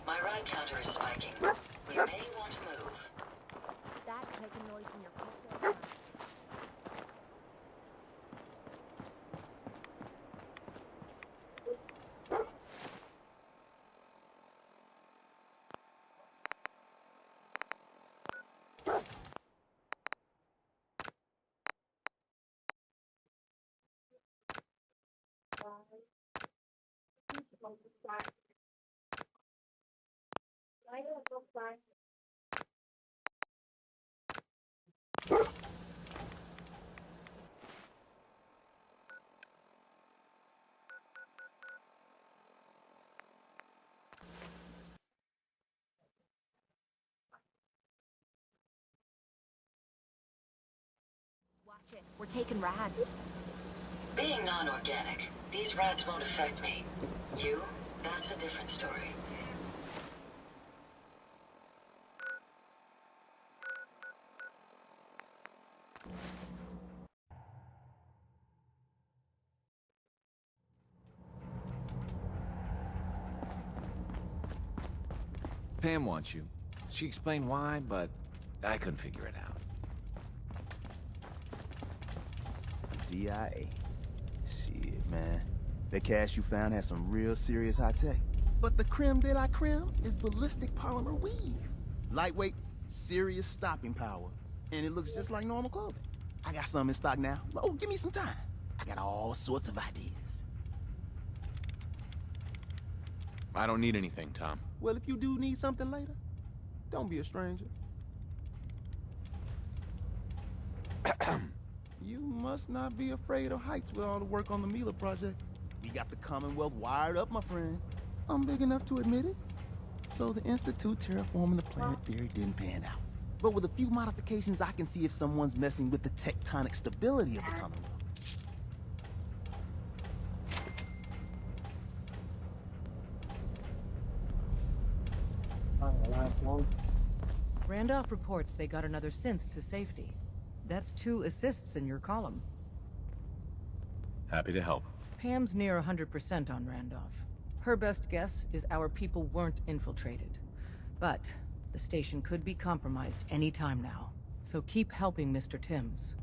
My ride counter is spiking. We may want to move. That's making noise in your cocktail. I don't know why. Watch it. We're taking rads. Being non-organic, these rats won't affect me. You, that's a different story. Pam wants you. She explained why, but I couldn't figure it out. DIA. Shit, man. That cache you found has some real serious high tech. But the creme de la creme is ballistic polymer weave. Lightweight, serious stopping power. And it looks just like normal clothing. I got some in stock now. Oh, give me some time. I got all sorts of ideas. I don't need anything, Tom. Well, if you do need something later, don't be a stranger. You must not be afraid of heights with all the work on the Mila project. We got the Commonwealth wired up, my friend. I'm big enough to admit it. So the Institute terraforming the planet theory didn't pan out. But with a few modifications, I can see if someone's messing with the tectonic stability of the Commonwealth. Last one. Randolph reports they got another synth to safety. That's 2 assists in your column. Happy to help. Pam's near 100% on Randolph. Her best guess is our people weren't infiltrated. But the station could be compromised any time now. So keep helping Mr. Timms.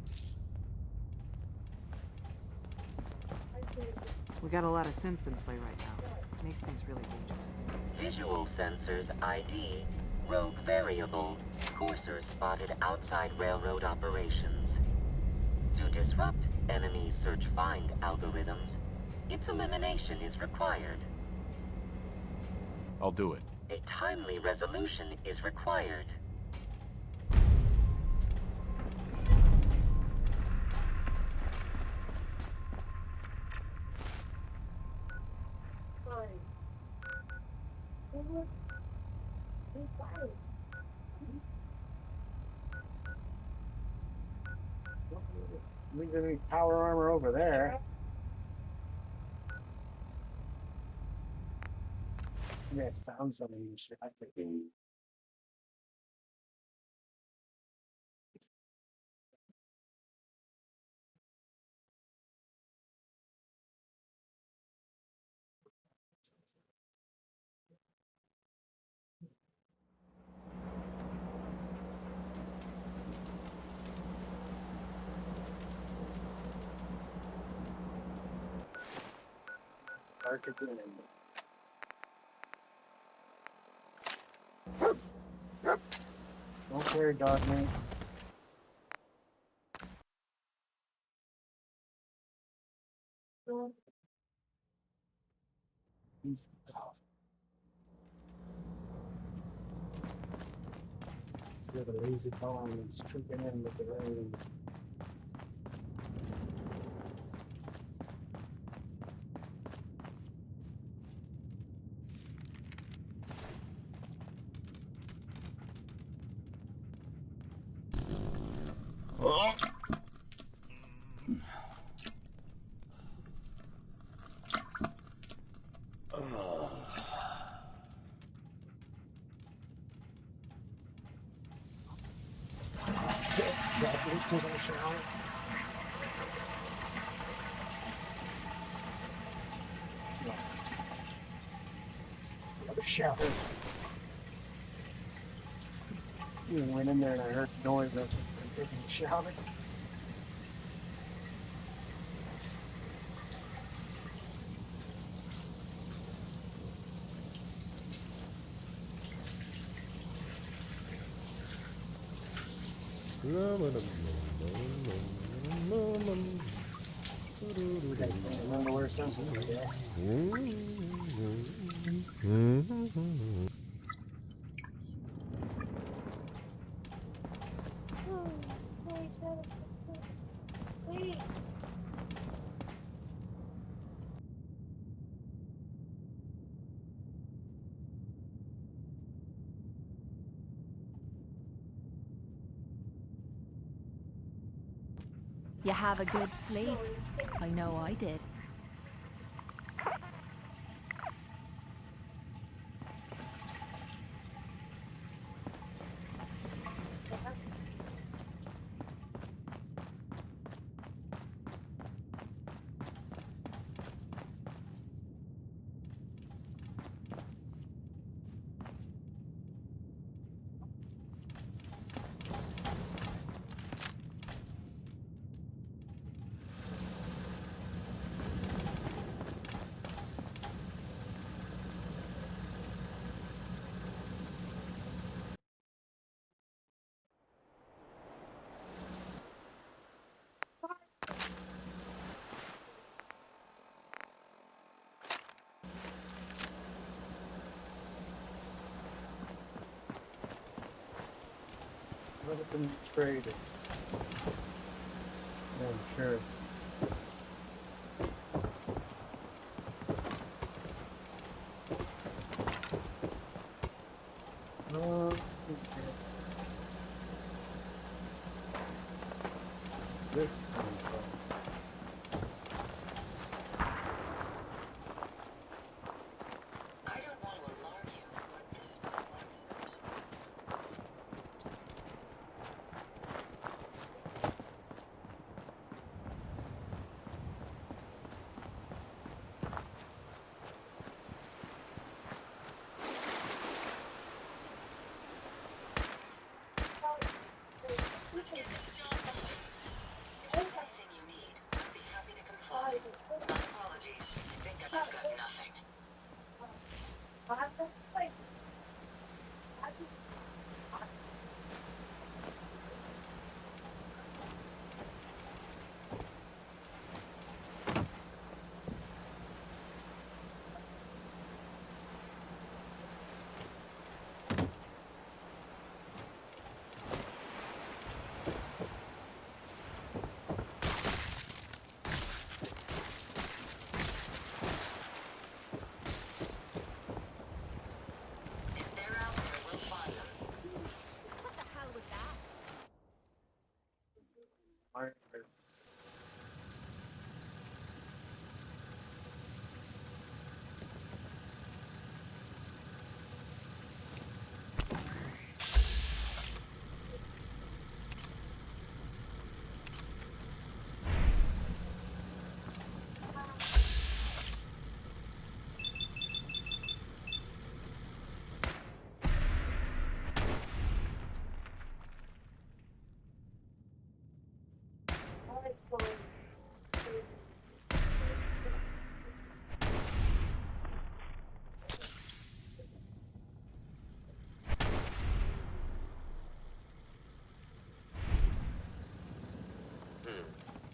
We got a lot of synths in play right now. Makes things really dangerous. Visual sensors ID, rogue variable, coursers spotted outside railroad operations. To disrupt enemy search-find algorithms, its elimination is required. I'll do it. A timely resolution is required. Leaving any power armor over there. Yeah, I found something. I think. Dark again. Don't worry, dog mate. He's off. Feel the lazy bones tripping in with the rain. Taking a shower. No. It's the other shower. You went in there and I heard noise as I'm taking a shower. Remember where something, I guess. You have a good sleep. I know I did. American traders. Yeah, I'm sure. Okay. This complex. I don't want to alarm you, but this spot looks let's get this job done. If there's anything you need, I'd be happy to comply. My apologies. I think I've got nothing.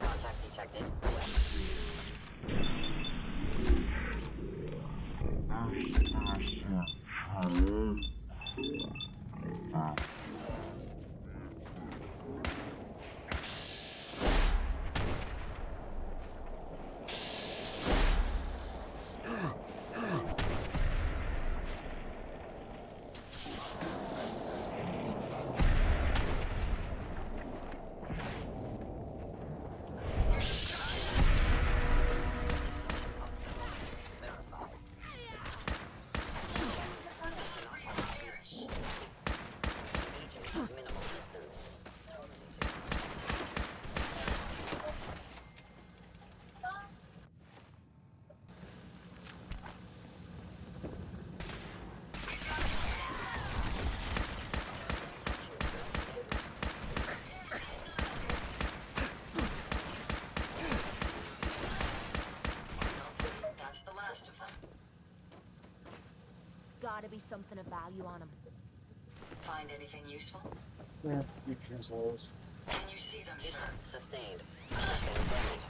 Contact detected. Minimal distance. That's the last of them. Gotta be something of value on him. Find anything useful? Yeah, pictures of those. Can you see them, sir? Sustained. Assessing damage.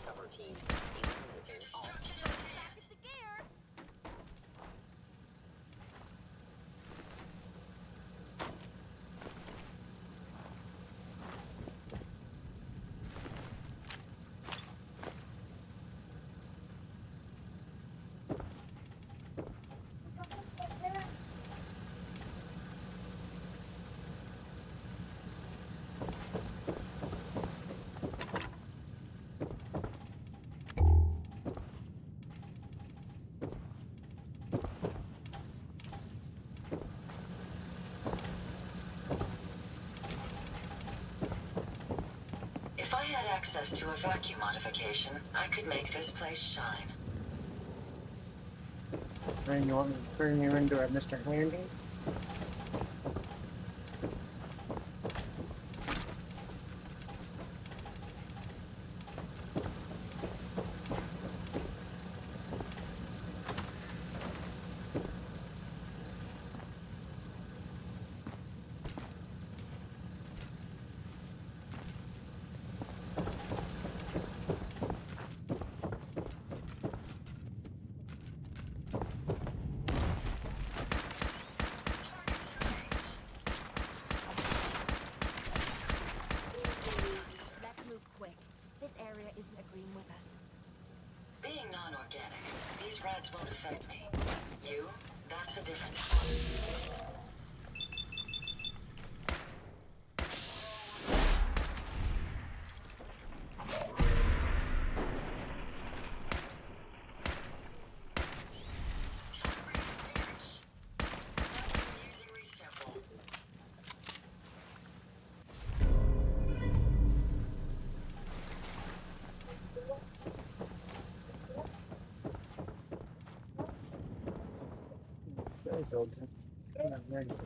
Subroutine. Eliminating all. If I had access to a vacuum modification, I could make this place shine. And you want me to turn you into a Mr. Handy? Let's move quick. This area isn't agreeing with us. Being non-organic, these rats won't affect me. You, that's a different story. Using resample. So, folks. Yeah, nice.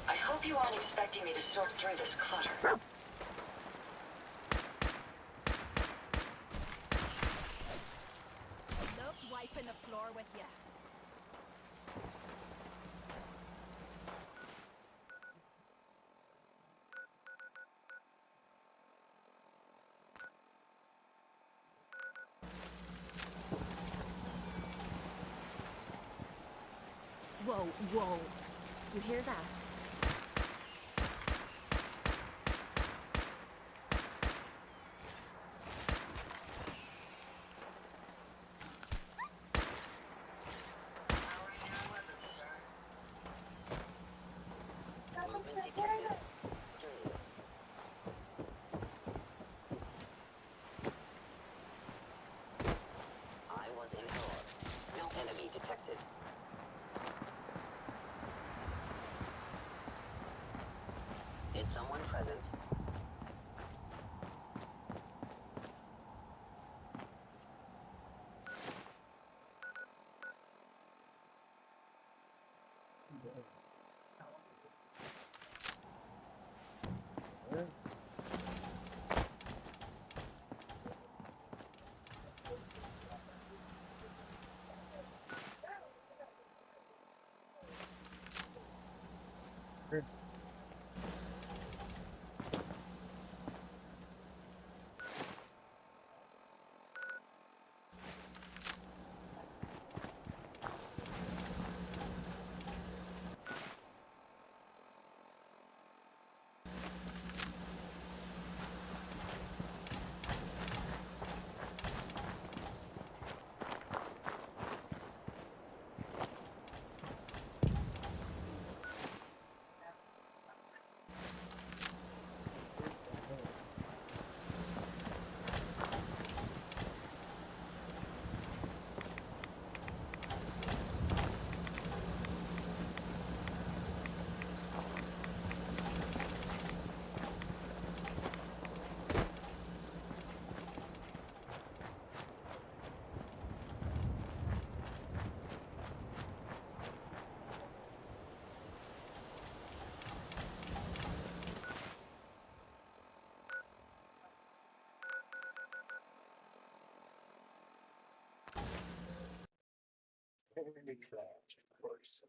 I hope you aren't expecting me to sort through this clutter. Nope, wiping the floor with you. Whoa, whoa. You hear that? Powering your weapons, sir. Movement detected. Curious. Is someone present? Enemy clash, of course.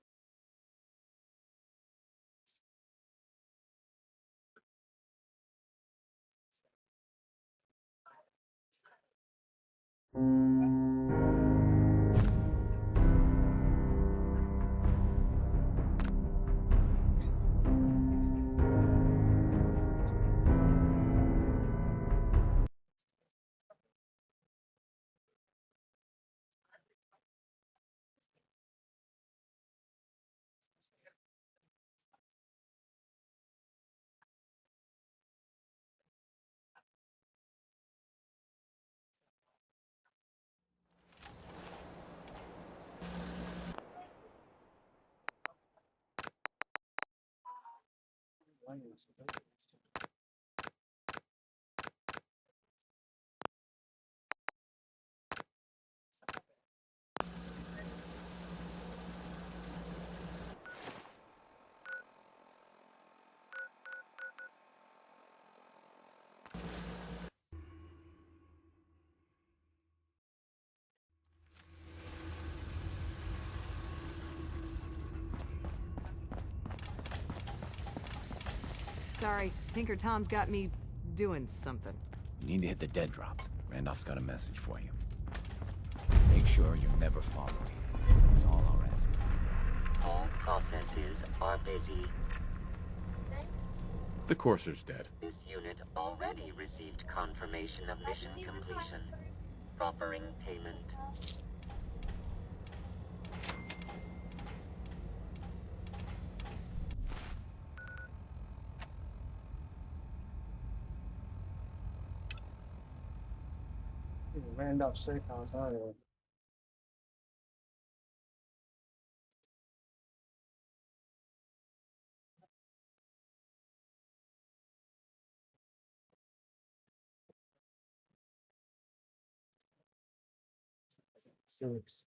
Sorry, Tinker Tom's got me doing something. You need to hit the dead drops. Randolph's got a message for you. Make sure you never follow me. That's all our answers. All processes are busy. The courser's dead. This unit already received confirmation of mission completion. Proffering payment. Randolph Safe House, anyway. Six.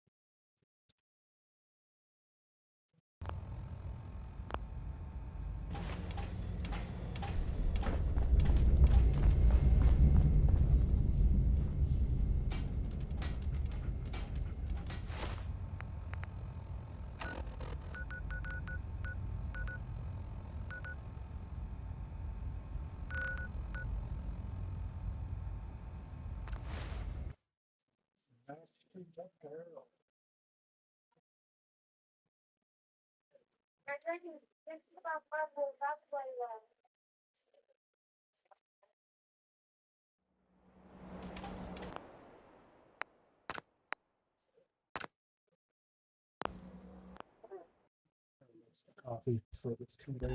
Coffee before it's too late.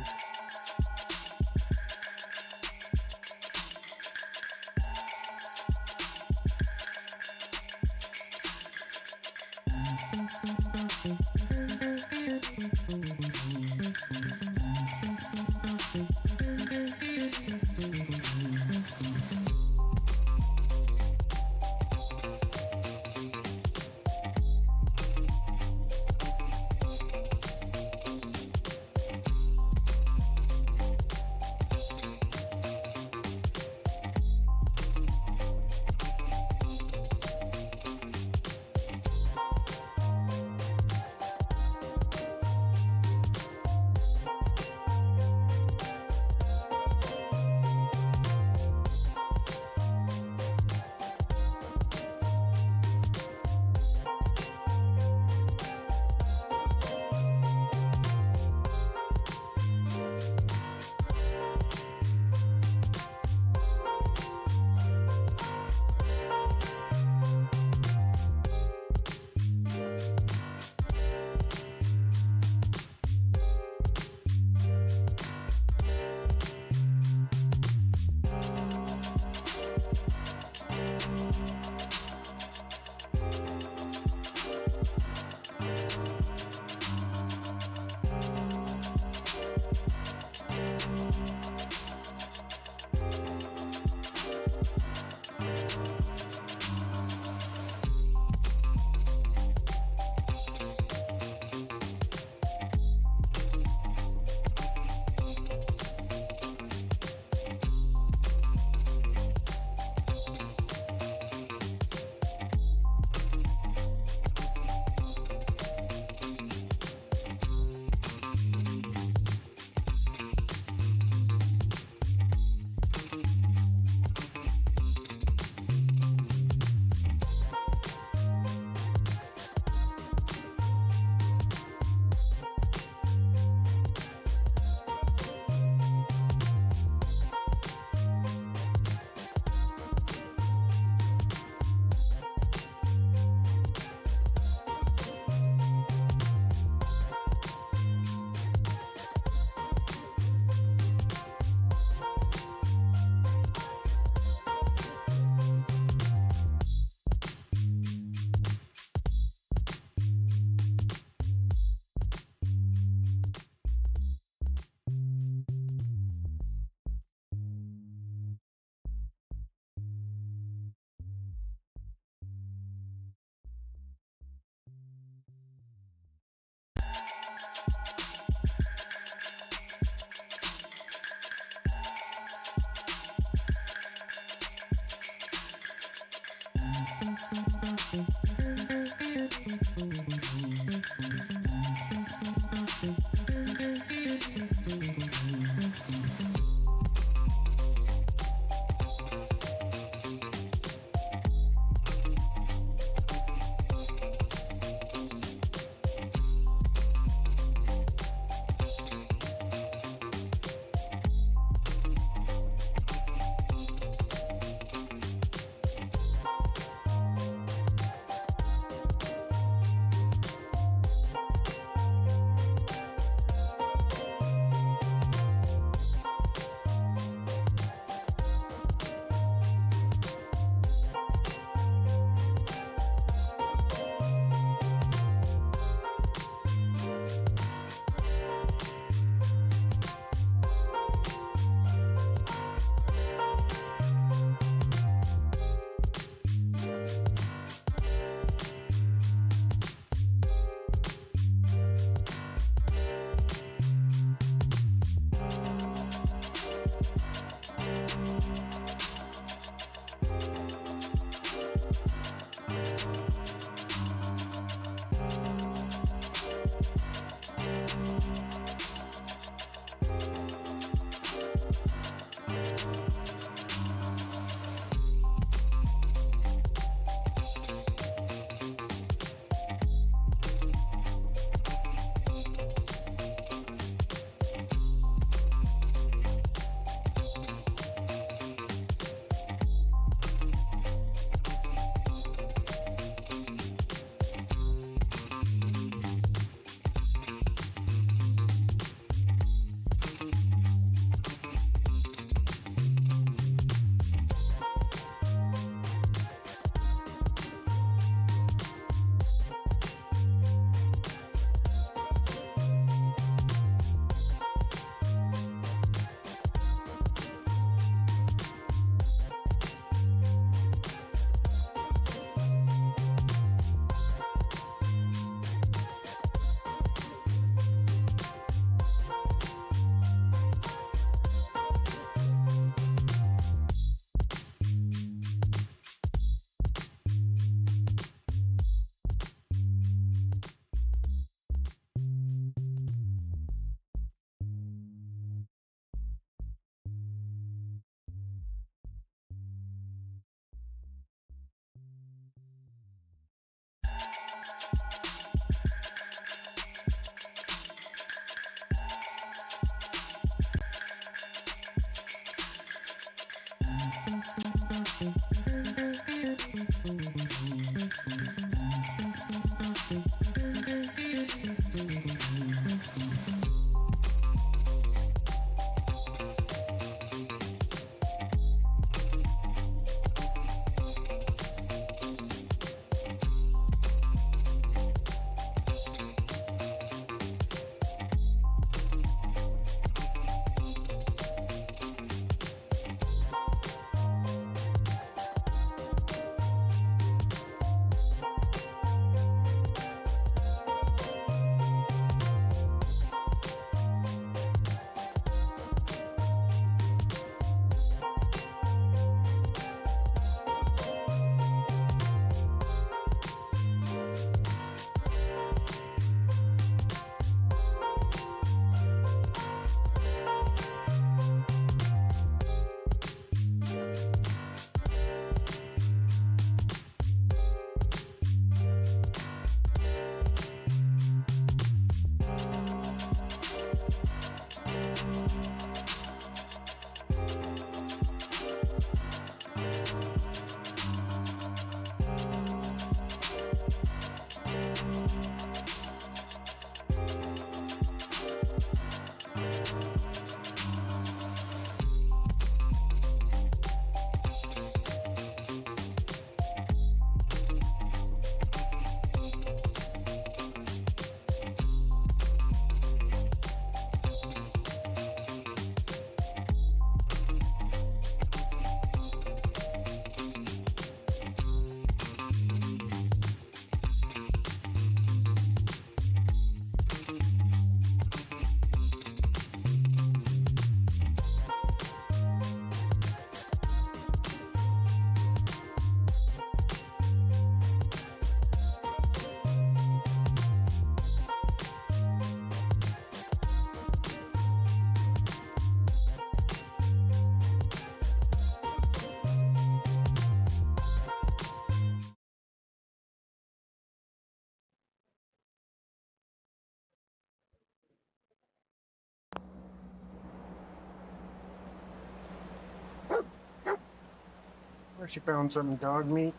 She found some dog meat.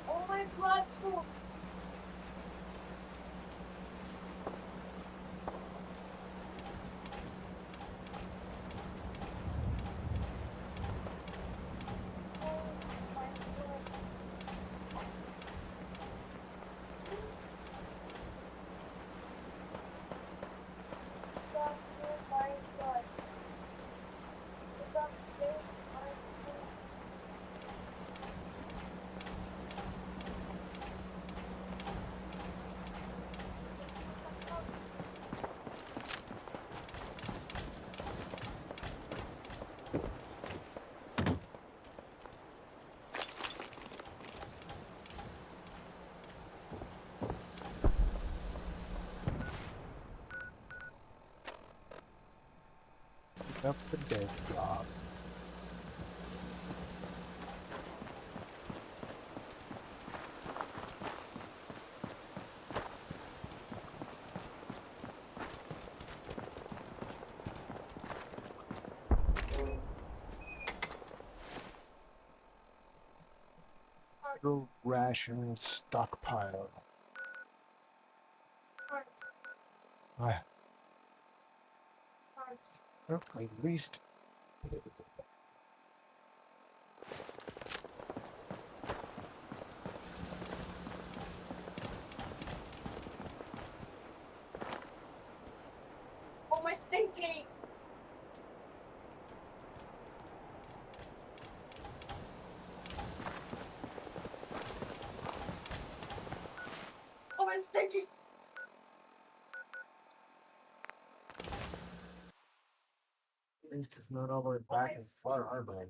Oh my God, food. That's oh my God. That's oh my God. Pick up the dead dog. Little ration stockpile. Alright. Well, at least. Oh my stinky. Oh my stinky. At least it's not all the way back as far our bag.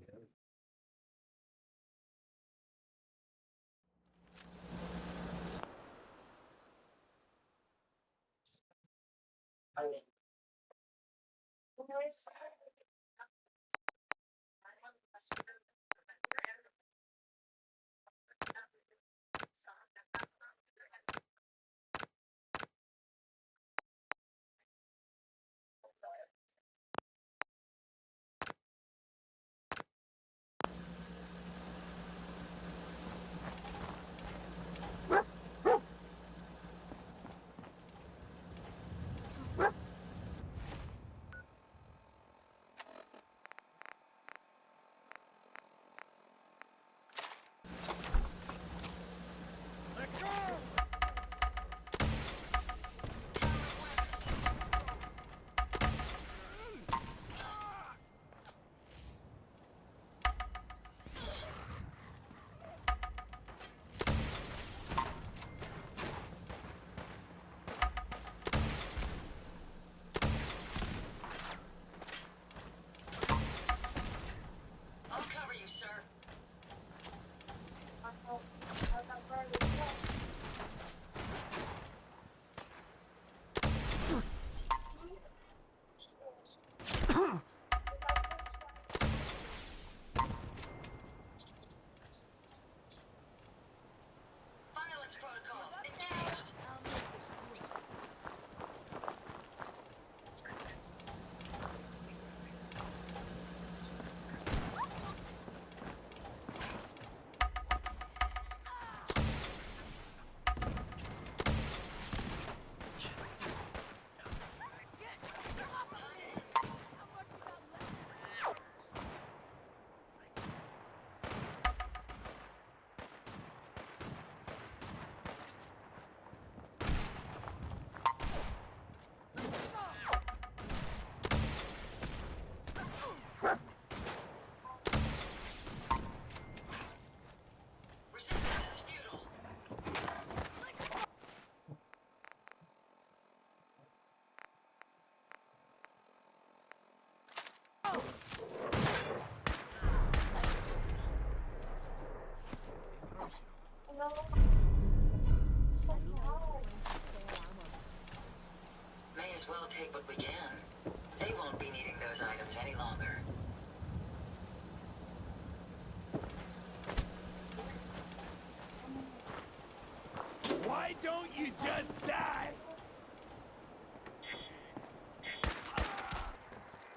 you just die?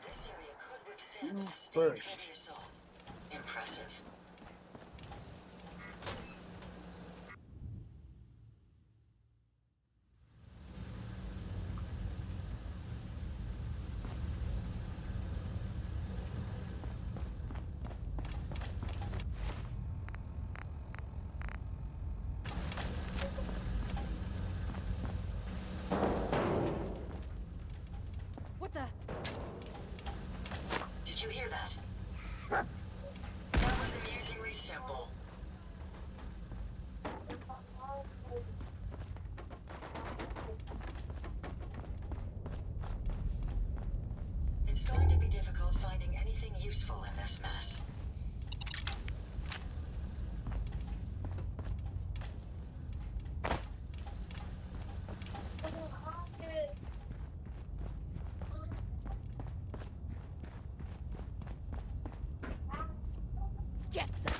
This area could withstand You a sustained first. heavy assault. Impressive. What the? Did you hear that? That was amusingly simple. It's going to be difficult finding anything useful in this mess. Get some.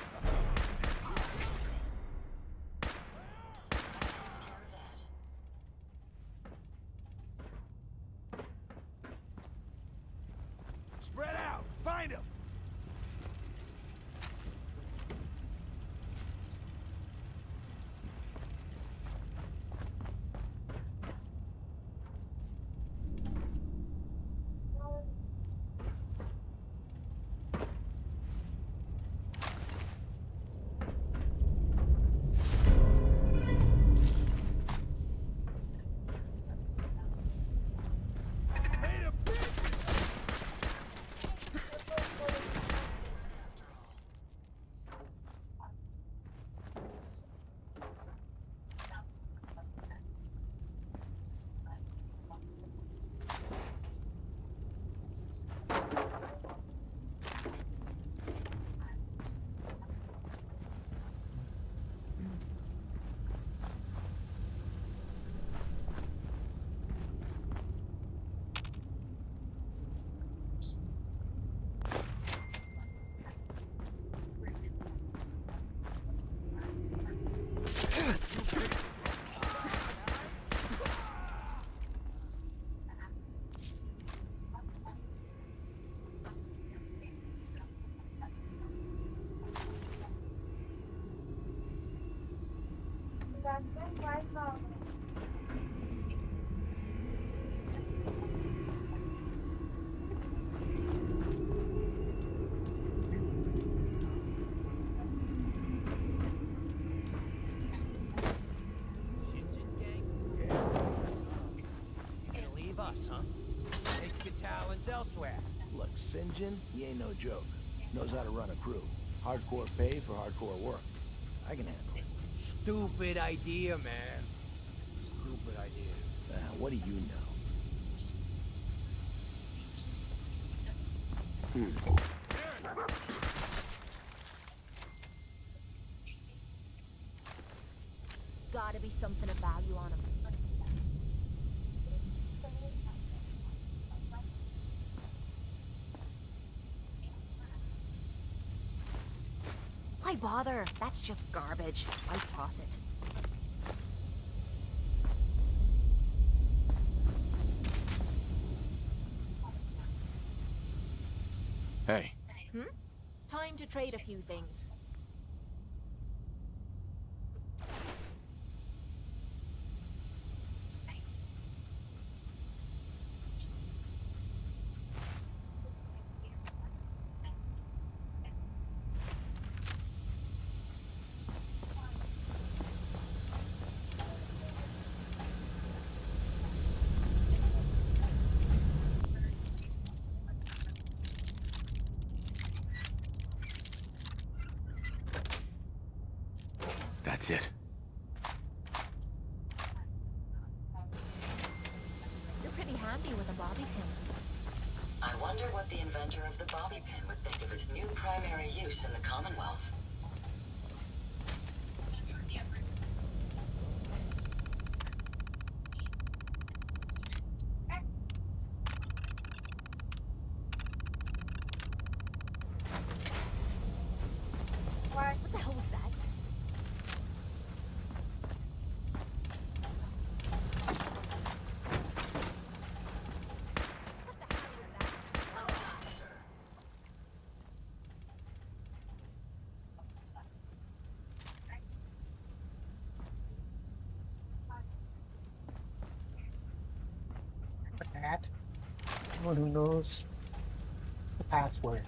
Spread out! Find him! Elsewhere. Look, St. John, he ain't no joke. Knows how to run a crew. Hardcore pay for hardcore work. I can handle it. Stupid idea, man. Stupid idea. What do you know? Gotta be something of value on him. Why bother? That's just garbage. I'd toss it. Hey. Time to trade a few things. That's it. You're pretty handy with a bobby pin. I wonder what the inventor of the bobby pin would think of its new primary use in the Commonwealth. What the hell was that? Someone who knows the password.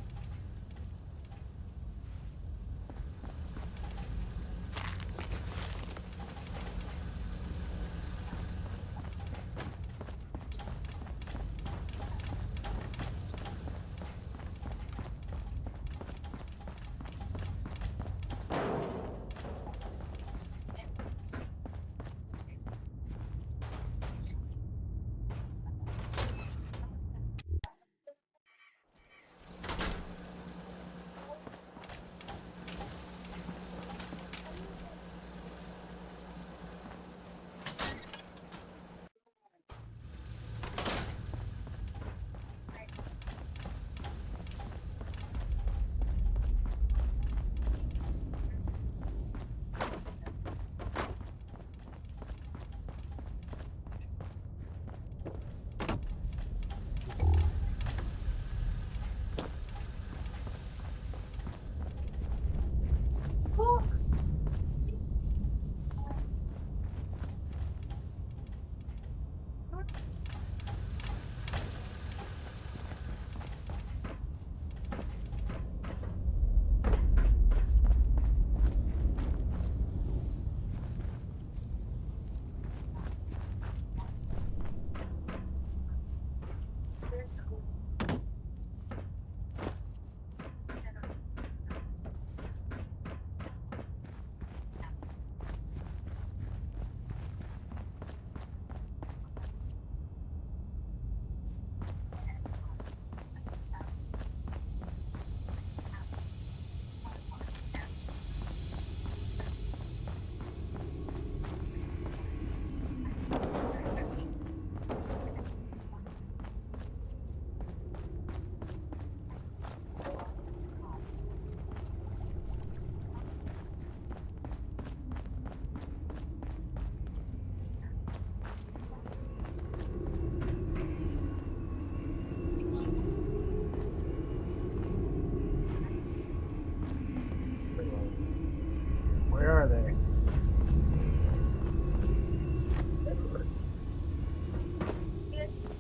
Where are they?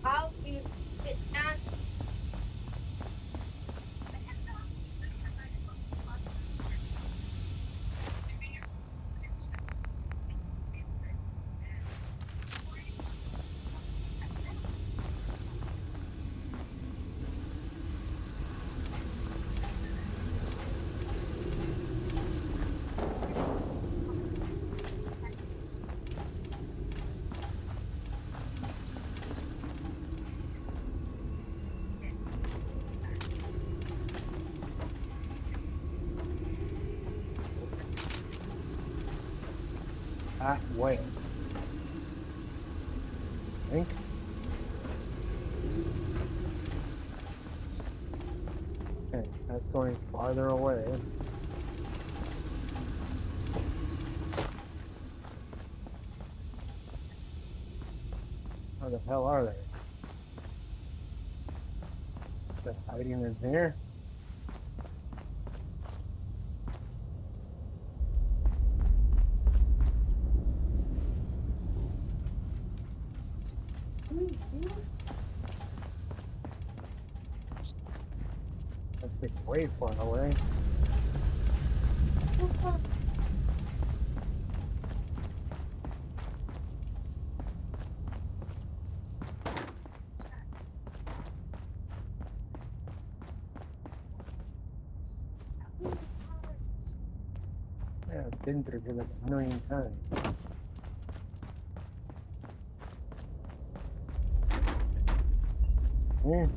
How is it not? That way. I think. Okay, that's going farther away. How the hell are they? They're hiding in there? That's getting way far away. Yeah, I've been through here like a million times. Yeah,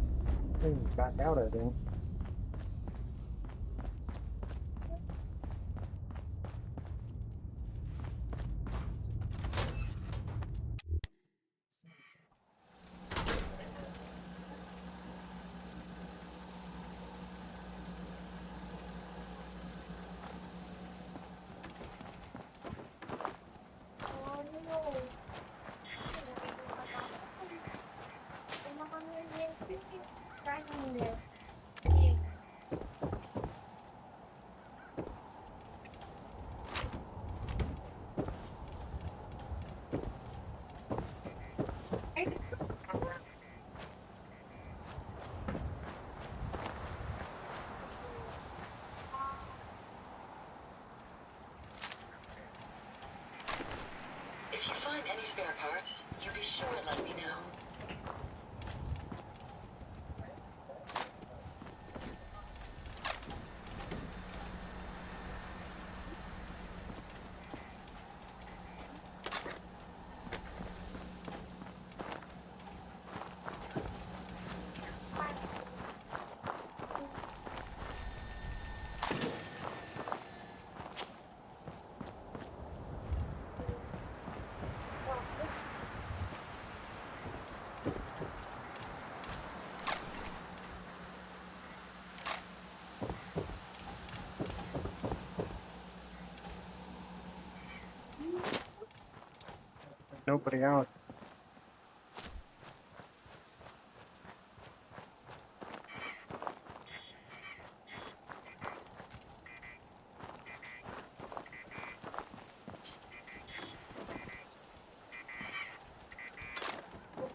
back out, I think. Any spare parts, you be sure and let me know. Nobody out.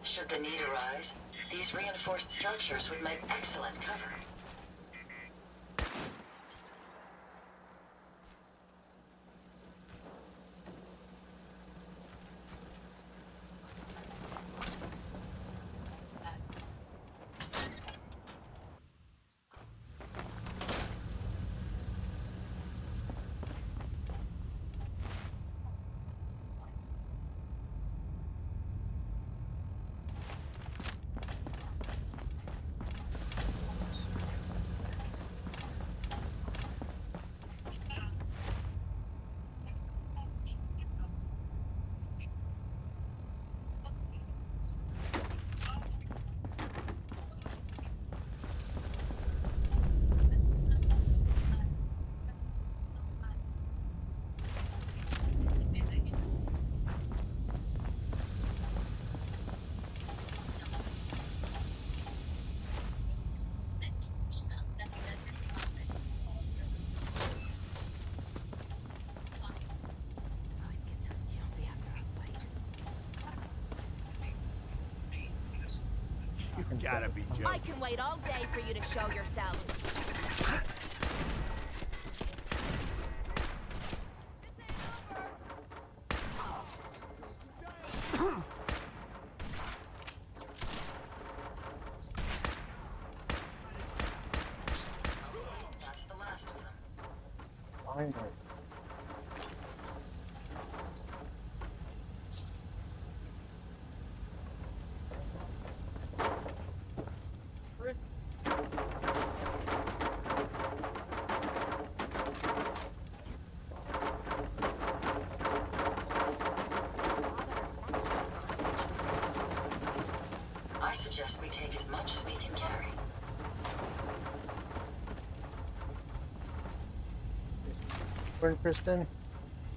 Should the need arise, these reinforced structures would make excellent cover. You gotta be joking. I can wait all day for you to show yourself. That's the last of them. Finally. I suggest we take as much as we can carry. Popcorn, Kristen?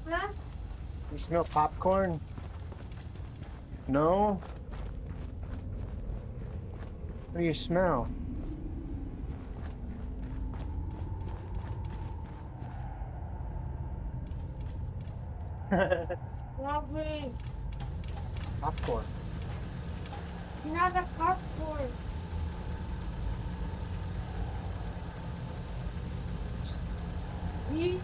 Huh? You smell popcorn? No? What do you smell? Lovely. Popcorn. Not a popcorn. You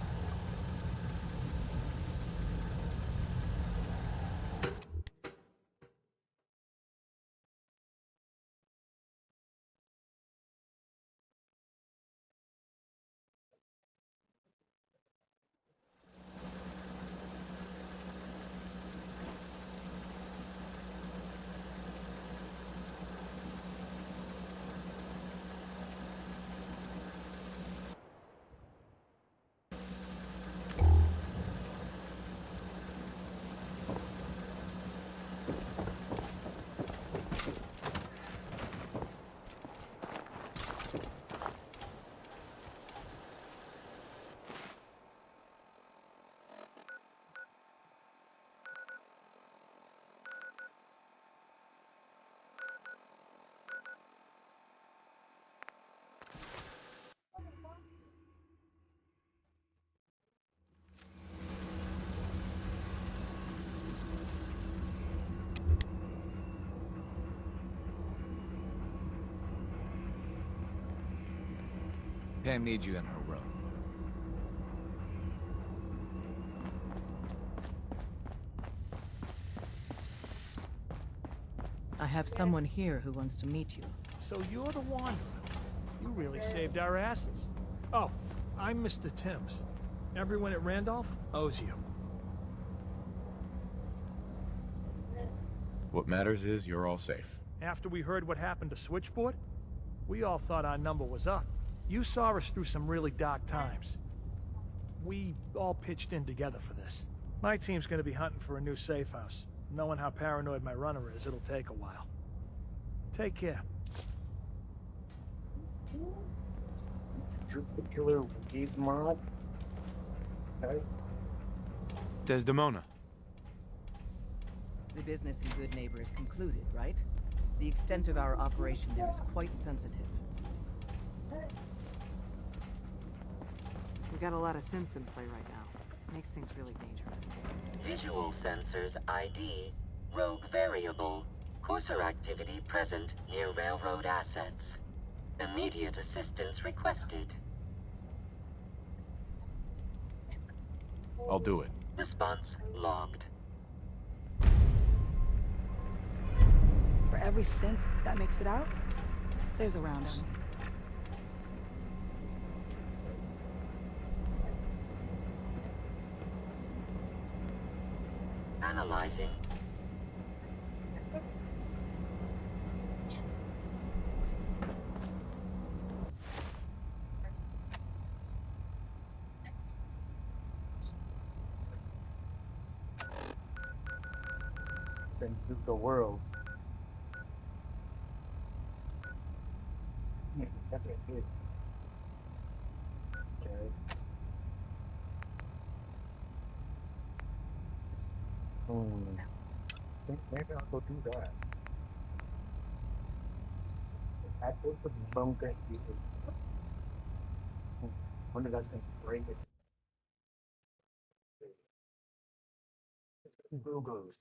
Pam needs you in her room. I have someone here who wants to meet you. So you're the Wanderer. You really saved our asses. Oh, I'm Mr. Timms. Everyone at Randolph owes you. What matters is you're all safe. After we heard what happened to Switchboard, we all thought our number was up. You saw us through some really dark times. We all pitched in together for this. My team's gonna be hunting for a new safe house. Knowing how paranoid my runner is, it'll take a while. Take care. It's a particular Weave mod. Okay. Desdemona. The business in Good Neighbor is concluded, right? The extent of our operation there is quite sensitive. We got a lot of synths in play right now. Makes things really dangerous. Visual sensors ID, rogue variable, courser activity present near railroad assets. Immediate assistance requested. I'll do it. Response logged. For every synth that makes it out, there's a round on. Analyzing. Send through the world. Yeah, that's a hit. Okay. I think maybe I'll go do that. I put the bunker pieces. One of that's gonna break it. Googles.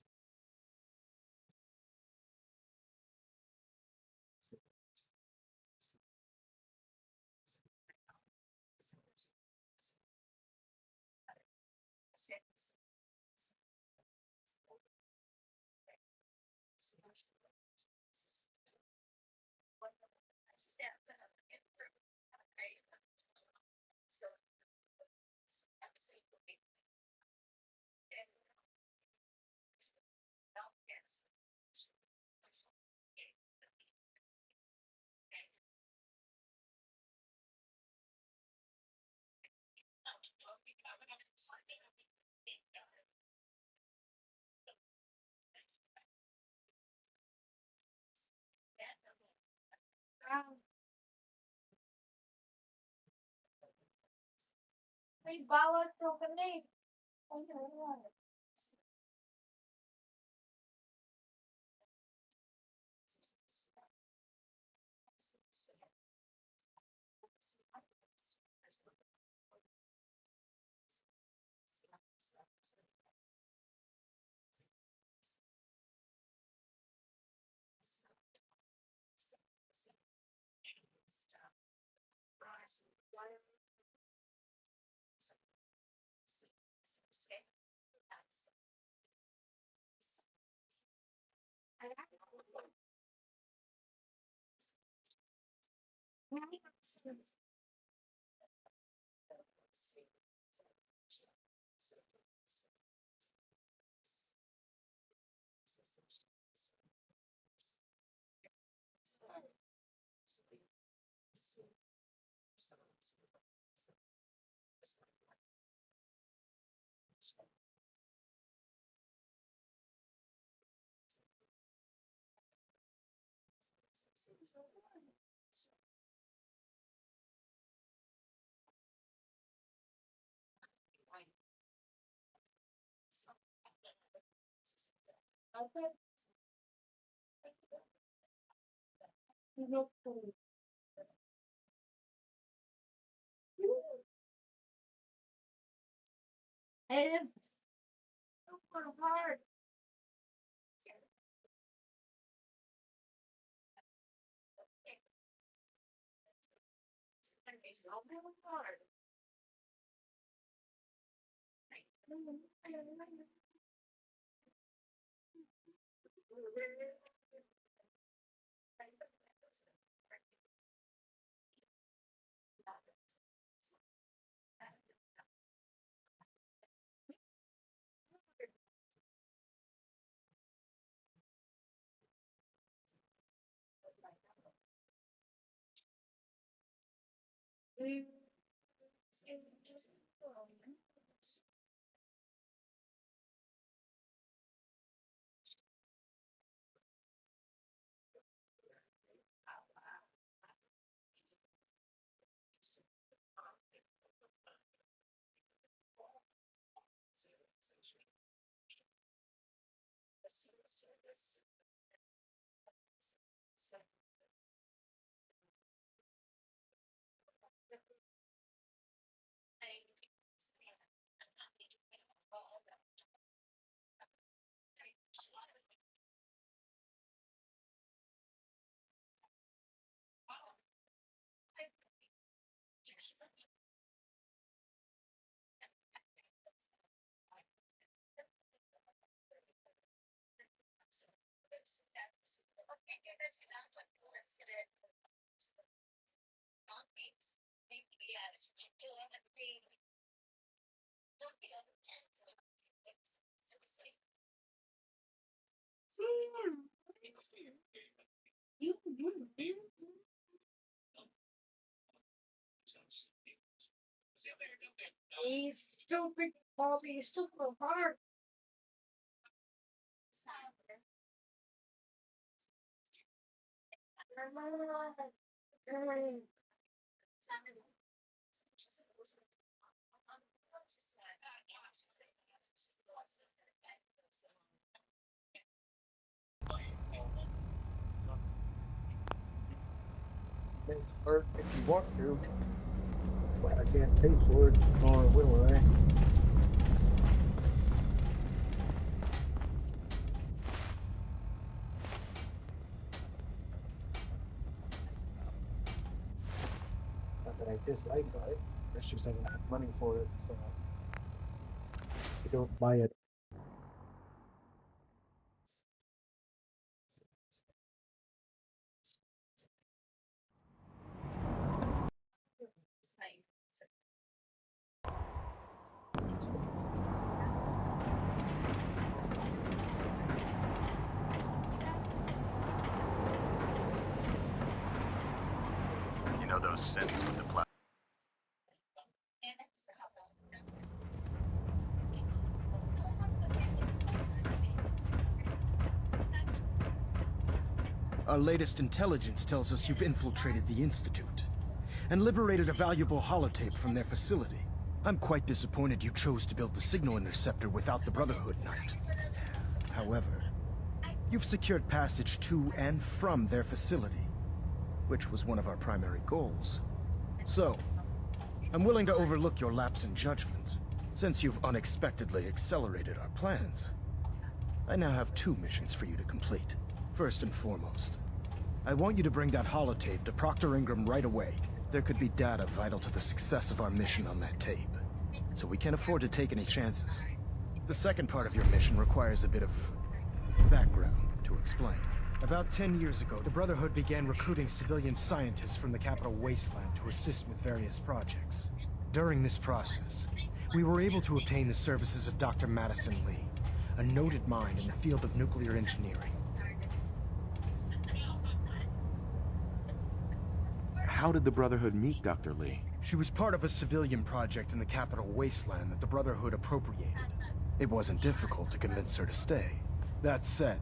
May bawat token na is. It is super hard. He's stupid, Bobby. He's stupid hard. Or if you want to, but I can't pay for it, nor will I. Not that I dislike it, it's just I don't have money for it, so I don't buy it. You know those scents with the plow. Our latest intelligence tells us you've infiltrated the Institute and liberated a valuable holotape from their facility. I'm quite disappointed you chose to build the signal interceptor without the Brotherhood Knight. However, you've secured passage to and from their facility, which was one of our primary goals. So, I'm willing to overlook your lapse in judgment, since you've unexpectedly accelerated our plans. I now have 2 missions for you to complete. First and foremost, I want you to bring that holotape to Proctor Ingram right away. There could be data vital to the success of our mission on that tape, so we can't afford to take any chances. The second part of your mission requires a bit of background to explain. About 10 years ago, the Brotherhood began recruiting civilian scientists from the Capital Wasteland to assist with various projects. During this process, we were able to obtain the services of Dr. Madison Lee, a noted mind in the field of nuclear engineering. How did the Brotherhood meet Dr. Lee? She was part of a civilian project in the Capital Wasteland that the Brotherhood appropriated. It wasn't difficult to convince her to stay. That said,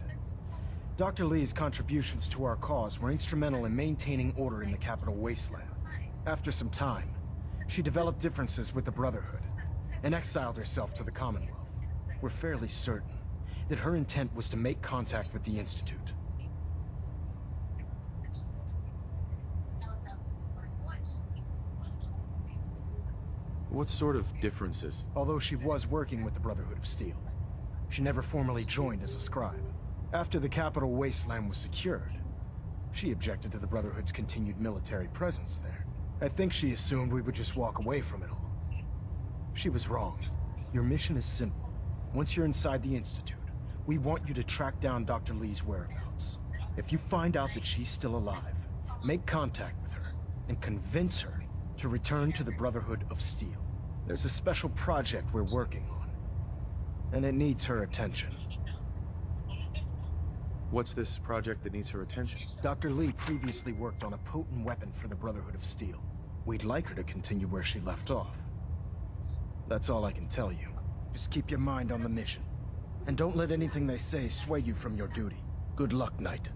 Dr. Lee's contributions to our cause were instrumental in maintaining order in the Capital Wasteland. After some time, she developed differences with the Brotherhood and exiled herself to the Commonwealth. We're fairly certain that her intent was to make contact with the Institute. What sort of differences? Although she was working with the Brotherhood of Steel, she never formally joined as a scribe. After the Capital Wasteland was secured, she objected to the Brotherhood's continued military presence there. I think she assumed we would just walk away from it all. She was wrong. Your mission is simple. Once you're inside the Institute, we want you to track down Dr. Lee's whereabouts. If you find out that she's still alive, make contact with her and convince her to return to the Brotherhood of Steel. There's a special project we're working on, and it needs her attention. What's this project that needs her attention? Dr. Lee previously worked on a potent weapon for the Brotherhood of Steel. We'd like her to continue where she left off. That's all I can tell you. Just keep your mind on the mission. And don't let anything they say sway you from your duty. Good luck, Knight.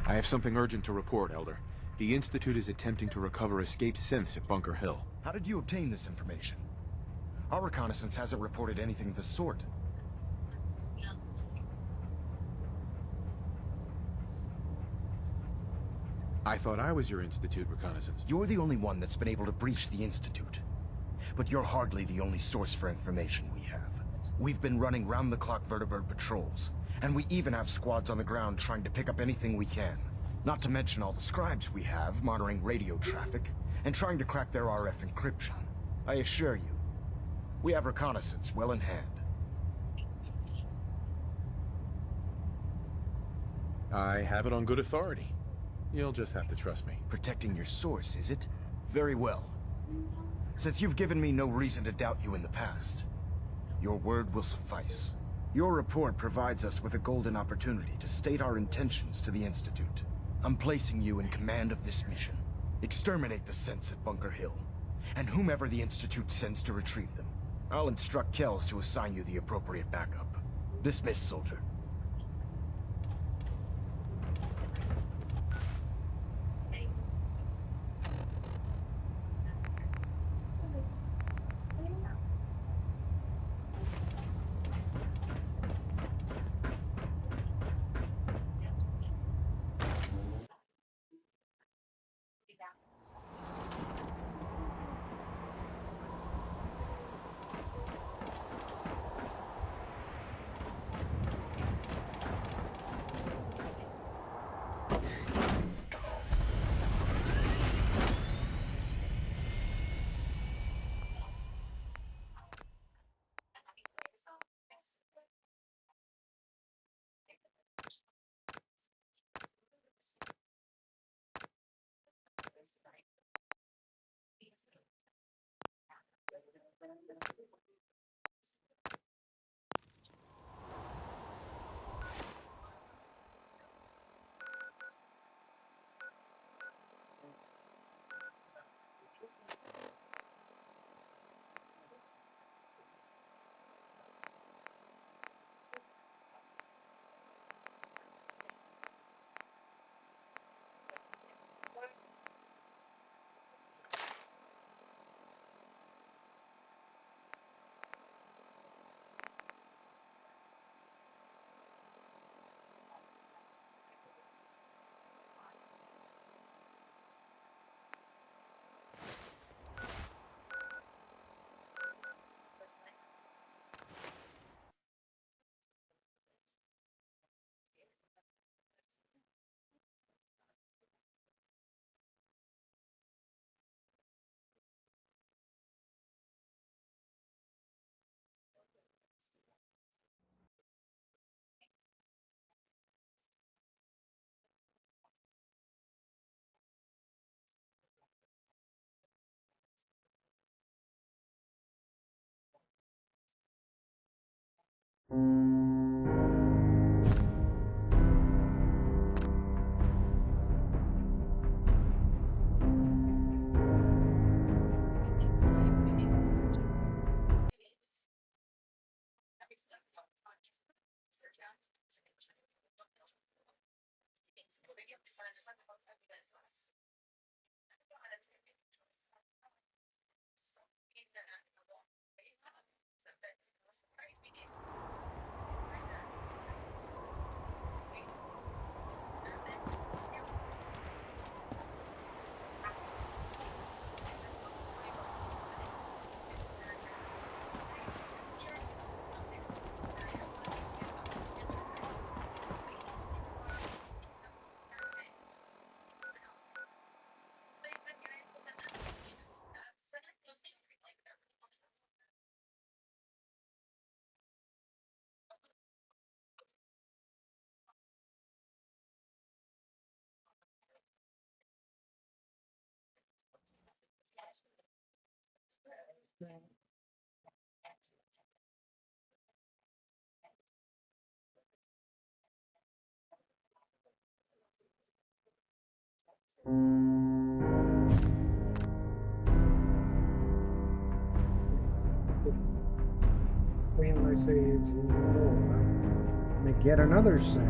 I have something urgent to report, Elder. The Institute is attempting to recover escaped synths at Bunker Hill. How did you obtain this information? Our reconnaissance hasn't reported anything of the sort. I thought I was your Institute reconnaissance. You're the only one that's been able to breach the Institute. But you're hardly the only source for information we have. We've been running round-the-clock vertibird patrols, and we even have squads on the ground trying to pick up anything we can. Not to mention all the scribes we have monitoring radio traffic and trying to crack their RF encryption. I assure you, we have reconnaissance well in hand. I have it on good authority. You'll just have to trust me. Protecting your source, is it? Very well. Since you've given me no reason to doubt you in the past, your word will suffice. Your report provides us with a golden opportunity to state our intentions to the Institute. I'm placing you in command of this mission. Exterminate the synths at Bunker Hill, and whomever the Institute sends to retrieve them. I'll instruct Kells to assign you the appropriate backup. Dismissed, soldier. Clean my saves even more. Make yet another save.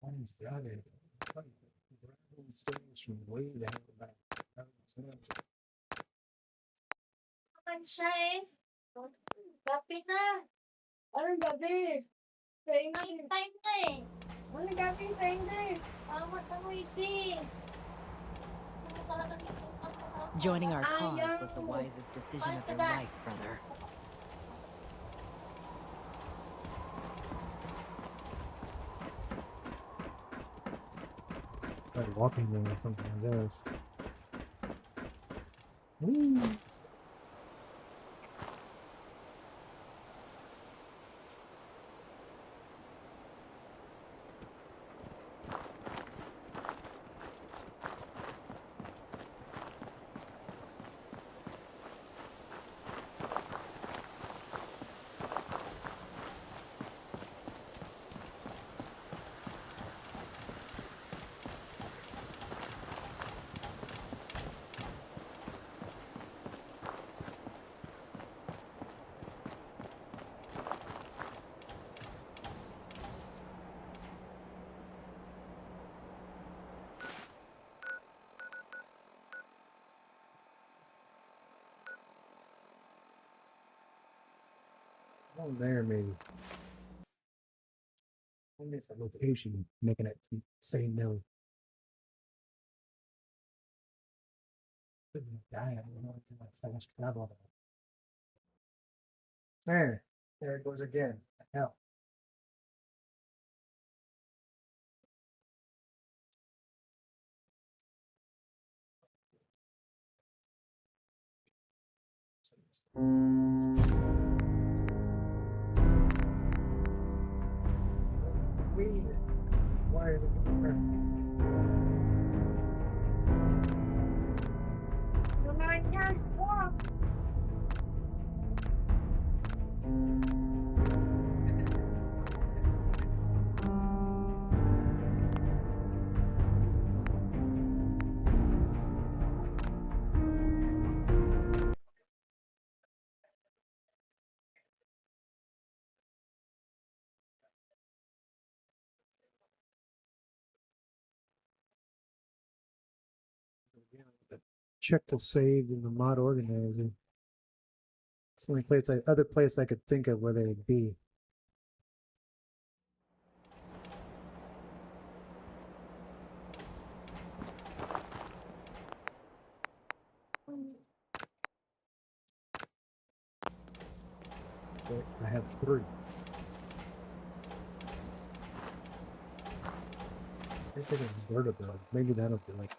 What is that? Stage from way down the back. Naman siya eh. Gabi na. Anong gabi? Sa evening time na eh. Anong gabi sa evening? Tama sa Moisey. Ano talaga dito? Joining our cause was the wisest decision of your life, brother. Like walking there or something else. Woo! Oh, there maybe. I think it's the location making it say no. Couldn't die. I don't know if I fast travel. There it goes again. Hell. Weed. Why is it there? Check the saved in the mod organizer. It's the only place other place I could think of where they would be. Okay, I have 3. I think it's vertebra. Maybe that'll be like.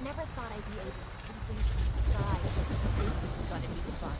Never thought I'd be able to see things from the sky, but this is gonna be fun.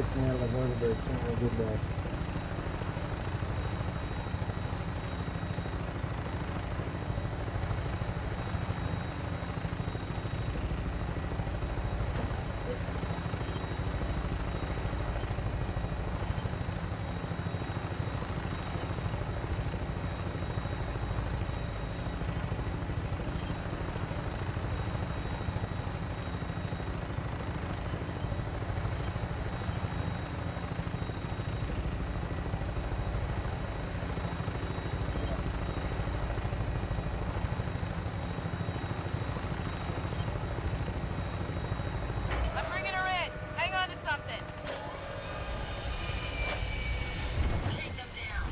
kicked me out of the vertebrae, so I did that. I'm bringing her in. Hang on to something. Take them down.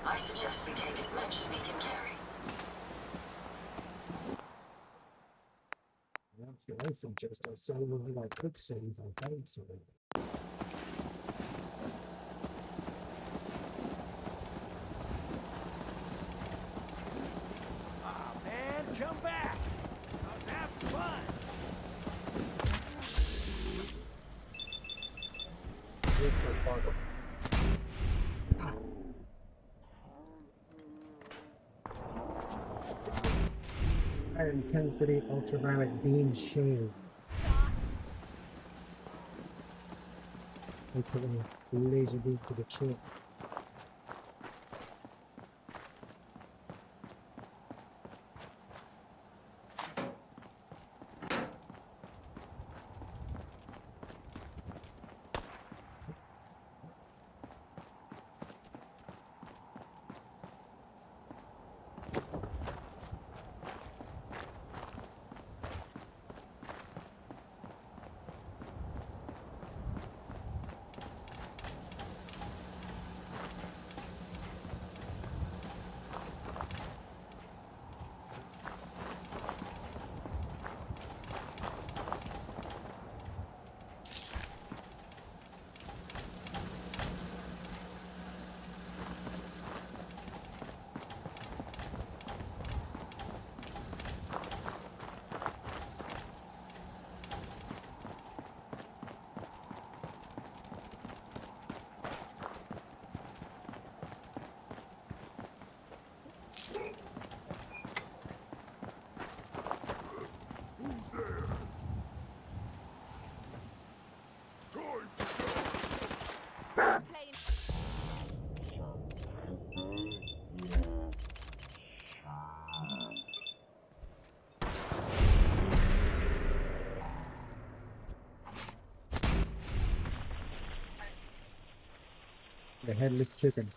I suggest we take as much as we can carry. I suggest I say with my quick save, I think so. Aw, man, come back. I was having fun. Here's my cargo. High intensity ultraviolet beam shave. They put a laser beam to the chin. The headless chicken.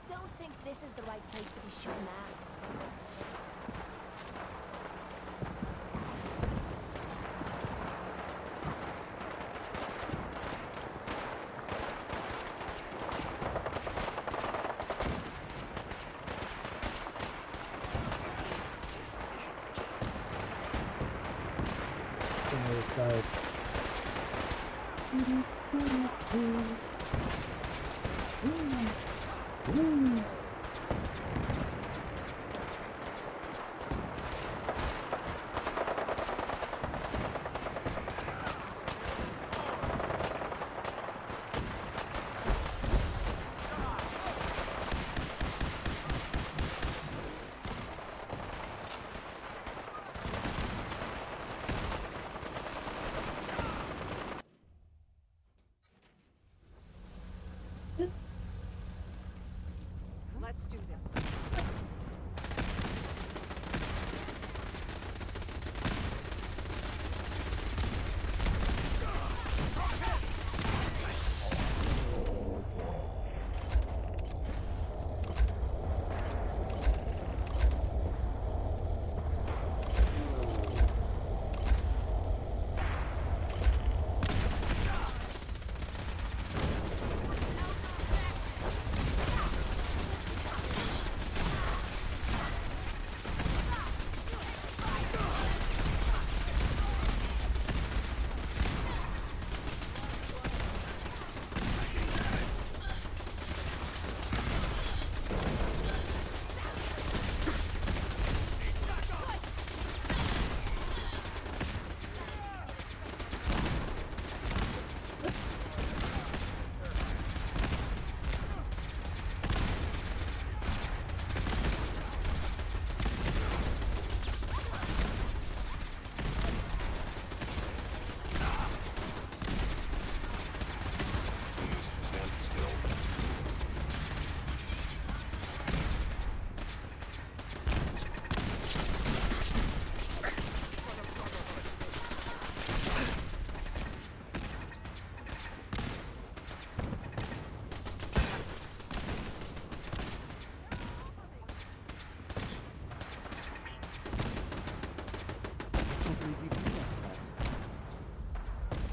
Don't think this is the right place to be shooting at. Let's do this.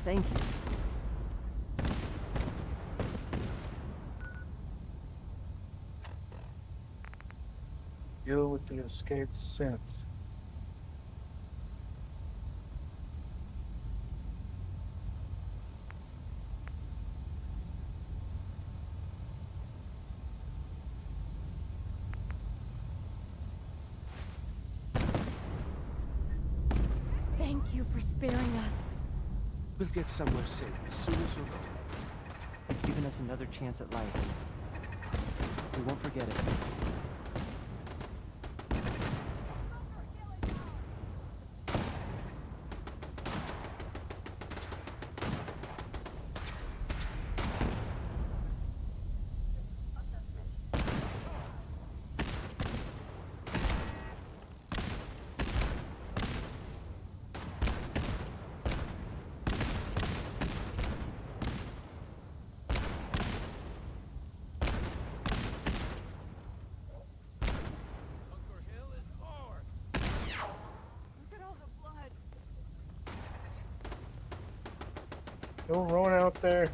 Thank you. Deal with the escaped synths. Thank you for sparing us. We'll get somewhere safe as soon as we're ready. You've given us another chance at life. We won't forget it. Don't run out there.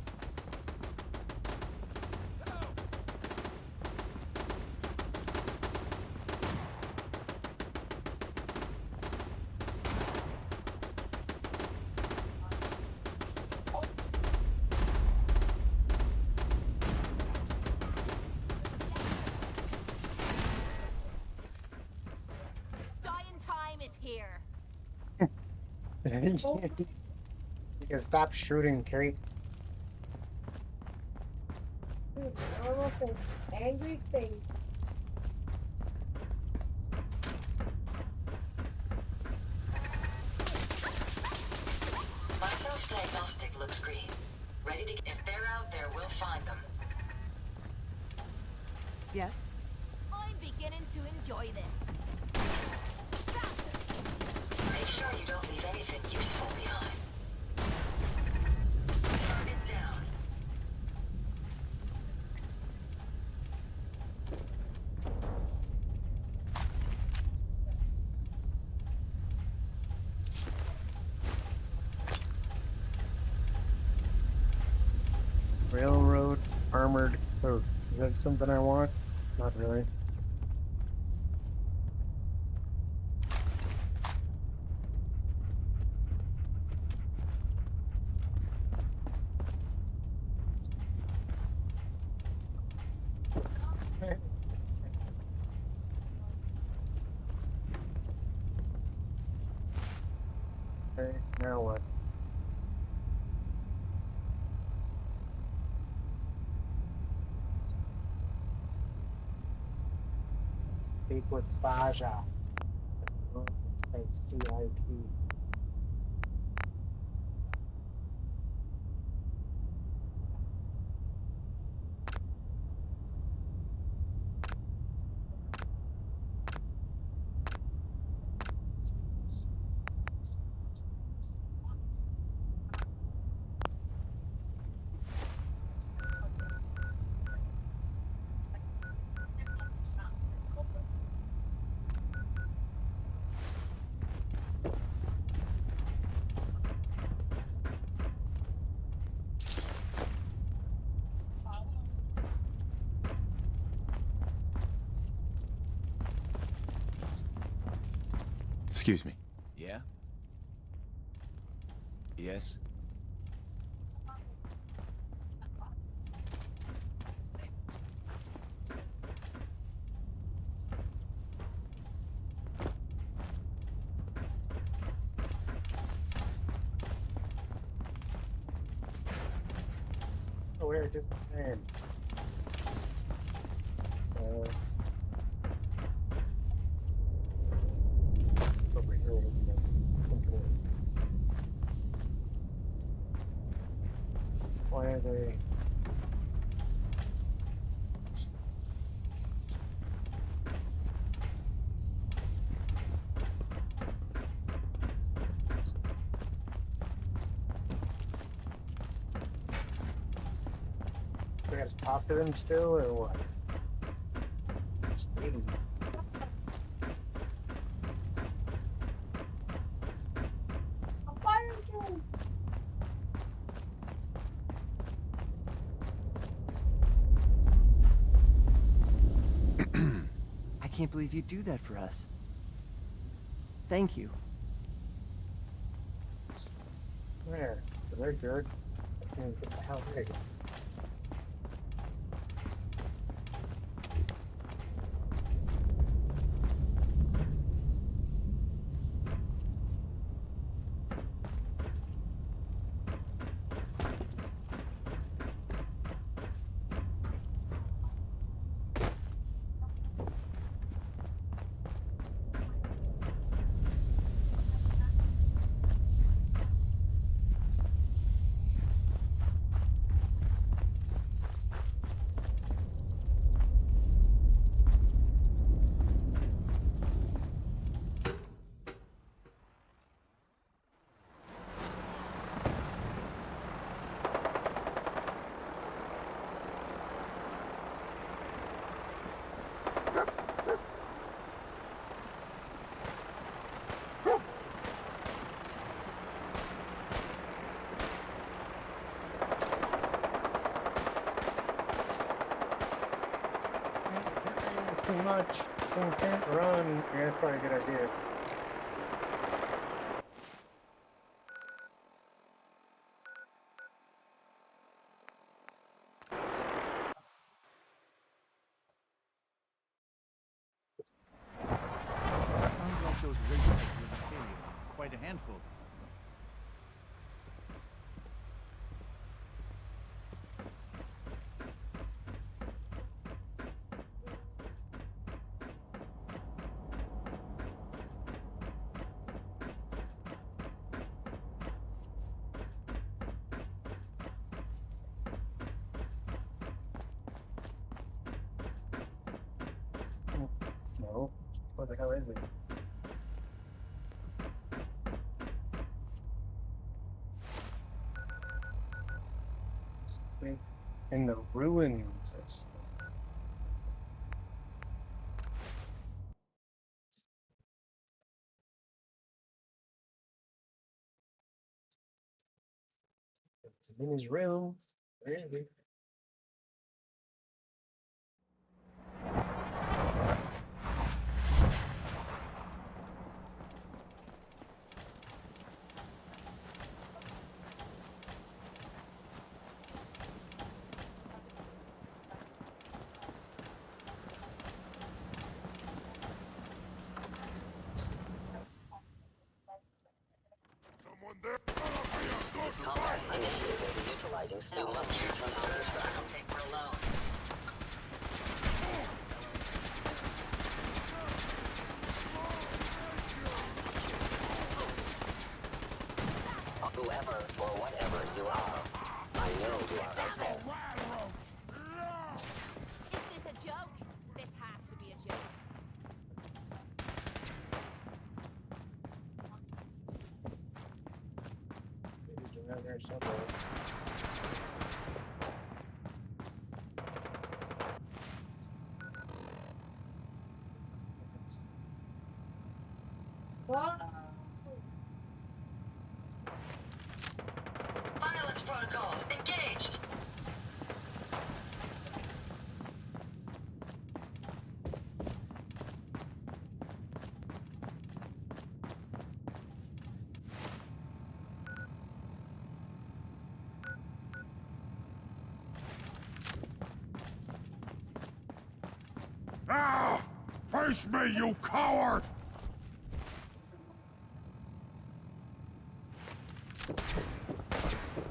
Dying time is here. You can stop shooting, Carrie. Dude, normal face. Angry face. My self-diagnostic looks green. Ready to... If they're out there, we'll find them. Yes? I'm beginning to enjoy this. Make sure you don't leave anything useful behind. Target down. Railroad armored coat. Is that something I want? Not really. Okay, now what? Speak with Faja. CIP. Excuse me. Yeah? Yes? Oh, where just man. Over here will be the why are they? So I gotta talk to them still, or what? Just leave. I'm firing you. can't believe you'd do that for us. Thank you. There. So they're good. I can't get the hell big. Too much. Can't run. Yeah, that's probably a good idea. Sounds like those races of Libertalia. Quite a handful. No. What the hell is it? In the ruins. It's in his room. Where is he? Combat initiative will be utilizing stealth. You must use one safer alone. Whoever or whatever you are, I know you are a threat. Is this a joke? This has to be a joke. He's around there somewhere. Violence protocols engaged. Ah! Face me, you coward!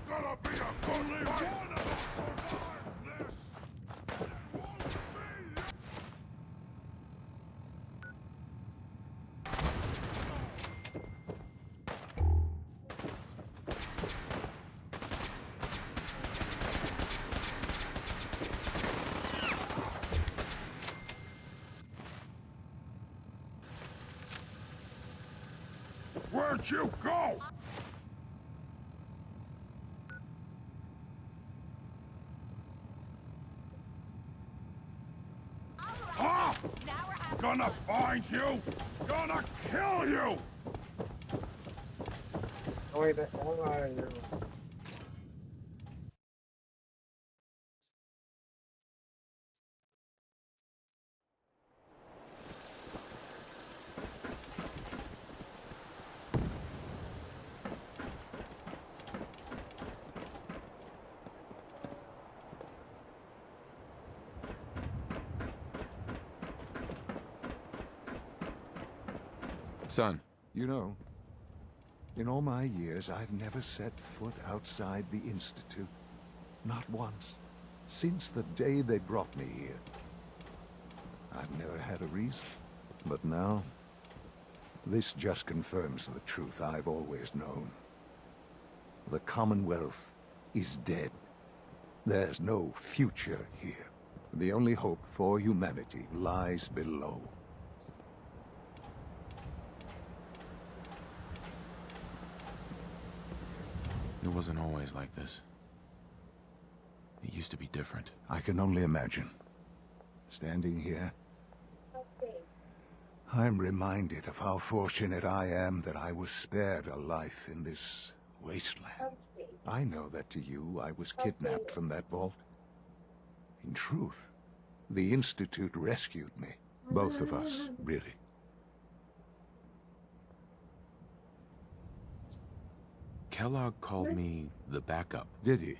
Gonna be a only one of us survives this! It won't be! Where'd you go? Ah! Gonna find you! Gonna kill you! Oh wait, that hell out of here. Son. You know, in all my years, I've never set foot outside the Institute. Not once. Since the day they brought me here. I've never had a reason. But now, this just confirms the truth I've always known. The Commonwealth is dead. There's no future here. The only hope for humanity lies below. It wasn't always like this. It used to be different. I can only imagine. Standing here, I'm reminded of how fortunate I am that I was spared a life in this wasteland. I know that to you, I was kidnapped from that vault. In truth, the Institute rescued me. Both of us, really. Kellogg called me the backup. Did he?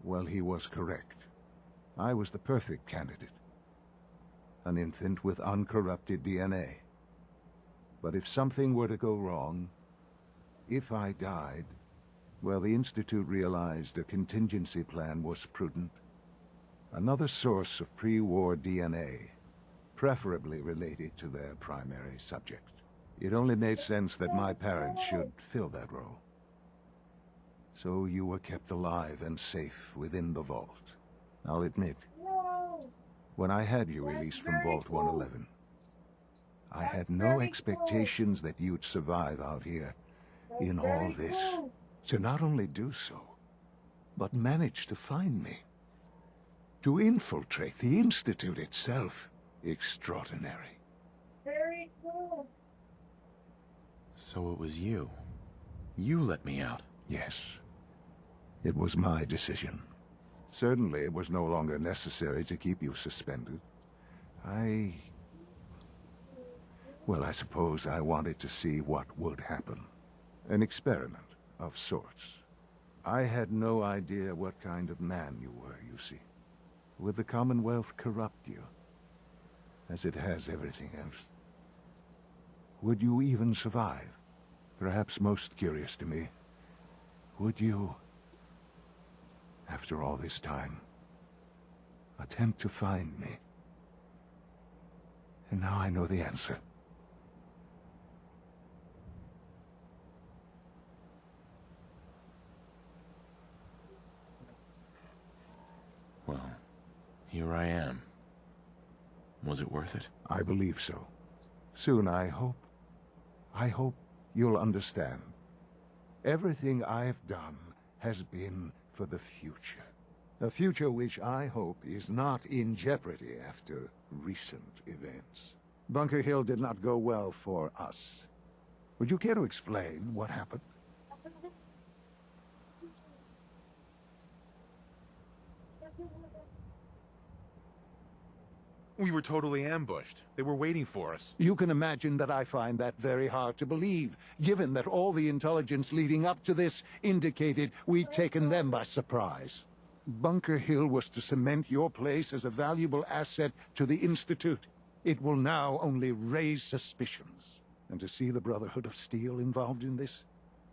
Well, he was correct. I was the perfect candidate. An infant with uncorrupted DNA. But if something were to go wrong, if I died, well, the Institute realized a contingency plan was prudent. Another source of pre-war DNA, preferably related to their primary subject. It only made sense that my parents should fill that role. So you were kept alive and safe within the vault. I'll admit, when I had you released from Vault 111, I had no expectations that you'd survive out here in all this. To not only do so, but manage to find me. To infiltrate the Institute itself. Extraordinary. Very cool. So it was you. You let me out. Yes. It was my decision. Certainly it was no longer necessary to keep you suspended. Well, I suppose I wanted to see what would happen. An experiment of sorts. I had no idea what kind of man you were, you see. Would the Commonwealth corrupt you, as it has everything else? Would you even survive? Perhaps most curious to me, would you, after all this time, attempt to find me? And now I know the answer. Well, here I am. Was it worth it? I believe so. Soon, I hope you'll understand. Everything I've done has been for the future. A future which I hope is not in jeopardy after recent events. Bunker Hill did not go well for us. Would you care to explain what happened? We were totally ambushed. They were waiting for us. You can imagine that I find that very hard to believe, given that all the intelligence leading up to this indicated we'd taken them by surprise. Bunker Hill was to cement your place as a valuable asset to the Institute. It will now only raise suspicions. And to see the Brotherhood of Steel involved in this?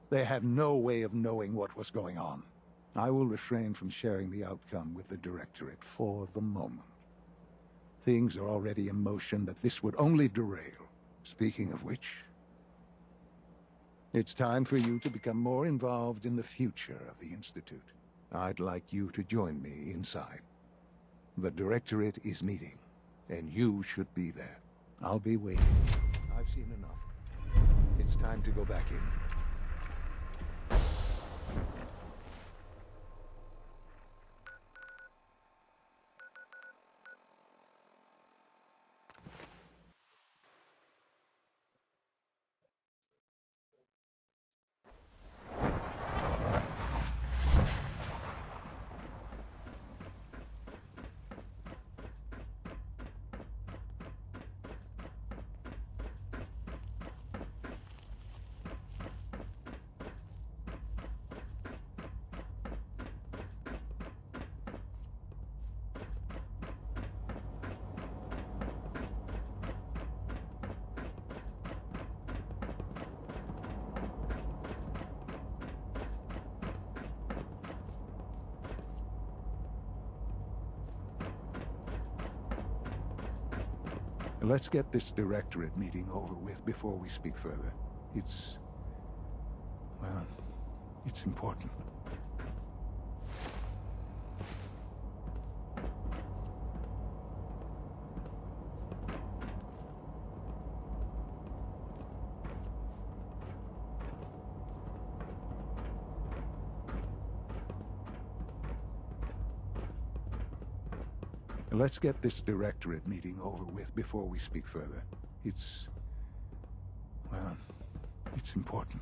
They had no way of knowing what was going on. I will refrain from sharing the outcome with the Directorate for the moment. Things are already in motion that this would only derail. Speaking of which, it's time for you to become more involved in the future of the Institute. I'd like you to join me inside. The Directorate is meeting, and you should be there. I'll be waiting. I've seen enough. It's time to go back in. Let's get this directorate meeting over with before we speak further. It's... well, it's important. Let's get this directorate meeting over with before we speak further. It's... well, it's important.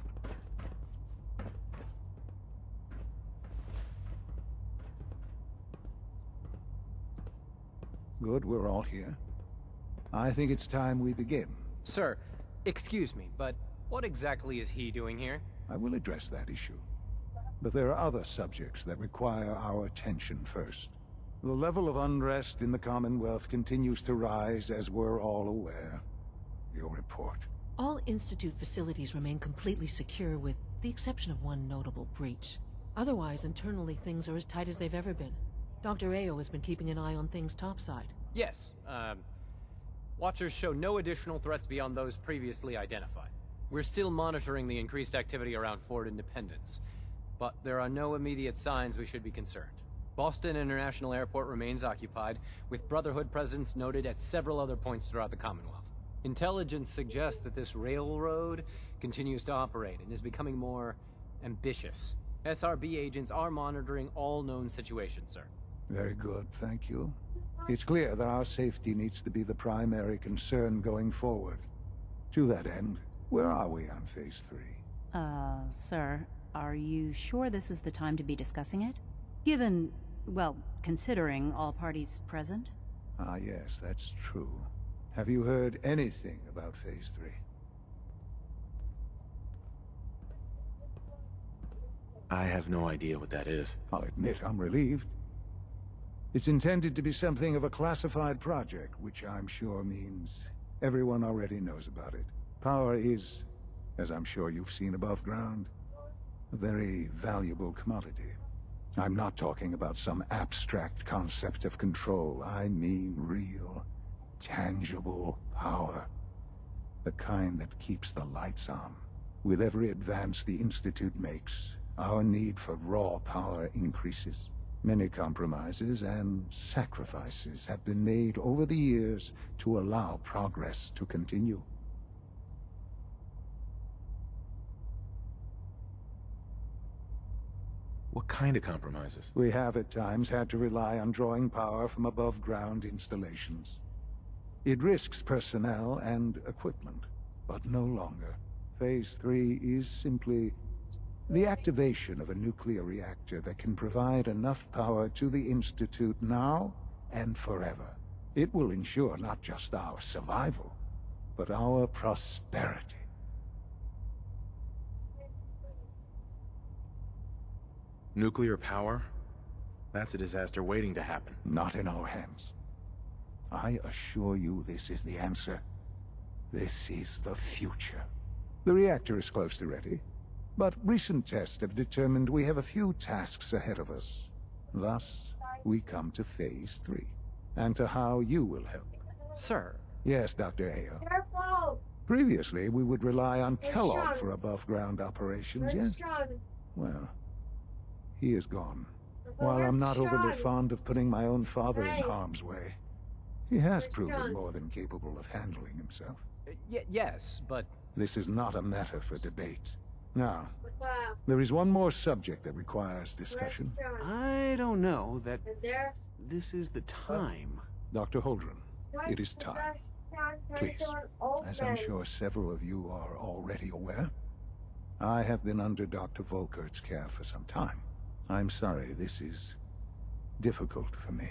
Good, we're all here. I think it's time we begin. Sir, excuse me, but what exactly is he doing here? I will address that issue. But there are other subjects that require our attention first. The level of unrest in the Commonwealth continues to rise, as we're all aware. Your report. All Institute facilities remain completely secure with the exception of one notable breach. Otherwise, internally things are as tight as they've ever been. Dr. Ayo has been keeping an eye on things topside. Yes, Watchers show no additional threats beyond those previously identified. We're still monitoring the increased activity around Fort Independence, but there are no immediate signs we should be concerned. Boston International Airport remains occupied, with Brotherhood presence noted at several other points throughout the Commonwealth. Intelligence suggests that this railroad continues to operate and is becoming more ambitious. SRB agents are monitoring all known situations, sir. Very good, thank you. It's clear that our safety needs to be the primary concern going forward. To that end, where are we on Phase 3? Sir, are you sure this is the time to be discussing it? Given, well, considering all parties present? Ah, yes, that's true. Have you heard anything about Phase 3? I have no idea what that is. I'll admit I'm relieved. It's intended to be something of a classified project, which I'm sure means everyone already knows about it. Power is, as I'm sure you've seen above ground, a very valuable commodity. I'm not talking about some abstract concept of control. I mean real, tangible power. The kind that keeps the lights on. With every advance the Institute makes, our need for raw power increases. Many compromises and sacrifices have been made over the years to allow progress to continue. What kind of compromises? We have at times had to rely on drawing power from above-ground installations. It risks personnel and equipment, but no longer. Phase 3 is simply the activation of a nuclear reactor that can provide enough power to the Institute now and forever. It will ensure not just our survival, but our prosperity. Nuclear power? That's a disaster waiting to happen. Not in our hands. I assure you this is the answer. This is the future. The reactor is close to ready, but recent tests have determined we have a few tasks ahead of us. Thus, we come to Phase 3, and to how you will help. Sir. Yes, Dr. Ayo. Careful! Previously, we would rely on Kellogg for above-ground operations, Where's yes? John? Well, he is gone. But While I'm where's not overly John? fond of putting my own father in Hey. harm's way, he has Where's proven John? more than capable of handling himself. Yes, but... This is not a matter for debate. Now, Wow. there is one more subject that requires discussion. Where's John? I don't know that Is there? this is the time. Dr. Holdren, it is time. Please, as I'm sure several of you are already aware, I have been under Dr. Volkert's care for some time. I'm sorry, this is difficult for me.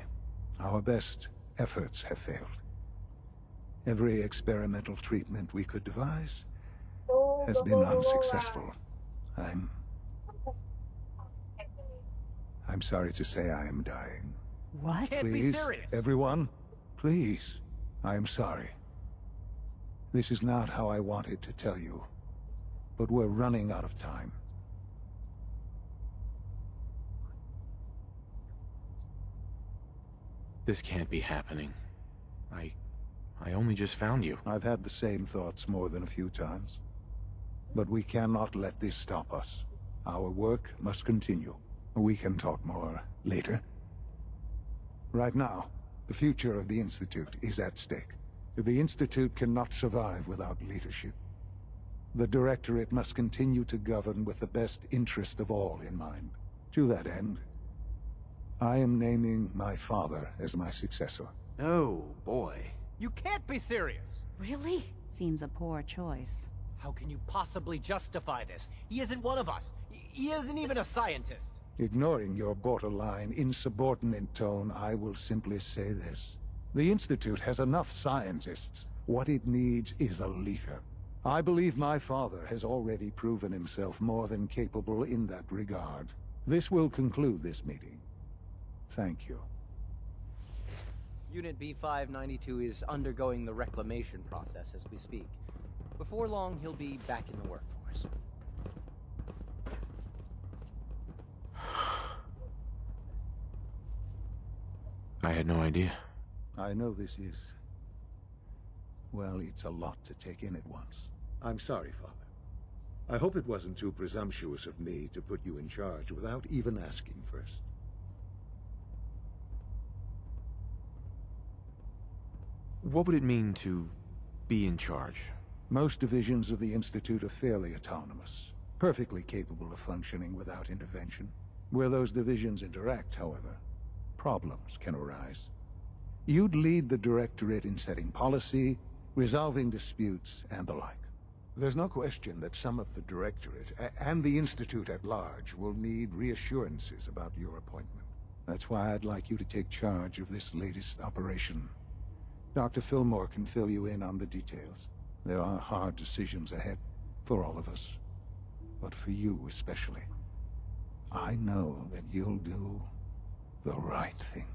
Our best efforts have failed. Every experimental treatment we could devise has been unsuccessful. I'm sorry to say I am dying. What? Can't be Please, serious. everyone, please. I am sorry. This is not how I wanted to tell you, but we're running out of time. This can't be happening. I only just found you. I've had the same thoughts more than a few times. But we cannot let this stop us. Our work must continue. We can talk more later. Right now, the future of the Institute is at stake. The Institute cannot survive without leadership. The Directorate must continue to govern with the best interest of all in mind. To that end, I am naming my father as my successor. Oh, boy. You can't be serious! Really? Seems a poor choice. How can you possibly justify this? He isn't one of us. He isn't even a scientist. Ignoring your borderline, insubordinate tone, I will simply say this. The Institute has enough scientists. What it needs is a leader. I believe my father has already proven himself more than capable in that regard. This will conclude this meeting. Thank you. Unit B592 is undergoing the reclamation process as we speak. Before long, he'll be back in the workforce. I had no idea. I know this is... well, it's a lot to take in at once. I'm sorry, Father. I hope it wasn't too presumptuous of me to put you in charge without even asking first. What would it mean to be in charge? Most divisions of the Institute are fairly autonomous, perfectly capable of functioning without intervention. Where those divisions interact, however, problems can arise. You'd lead the Directorate in setting policy, resolving disputes, and the like. There's no question that some of the Directorate, and the Institute at large, will need reassurances about your appointment. That's why I'd like you to take charge of this latest operation. Dr. Fillmore can fill you in on the details. There are hard decisions ahead, for all of us. But for you especially. I know that you'll do the right thing.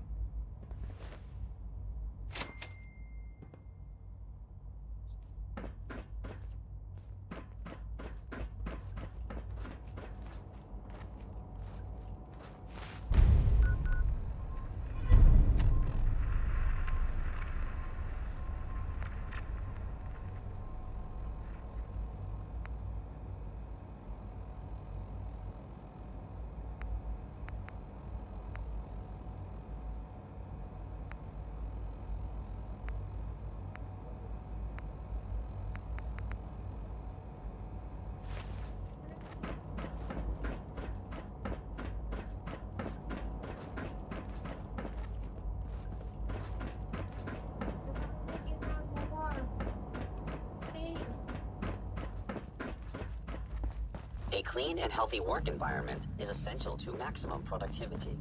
A clean and healthy work environment is essential to maximum productivity.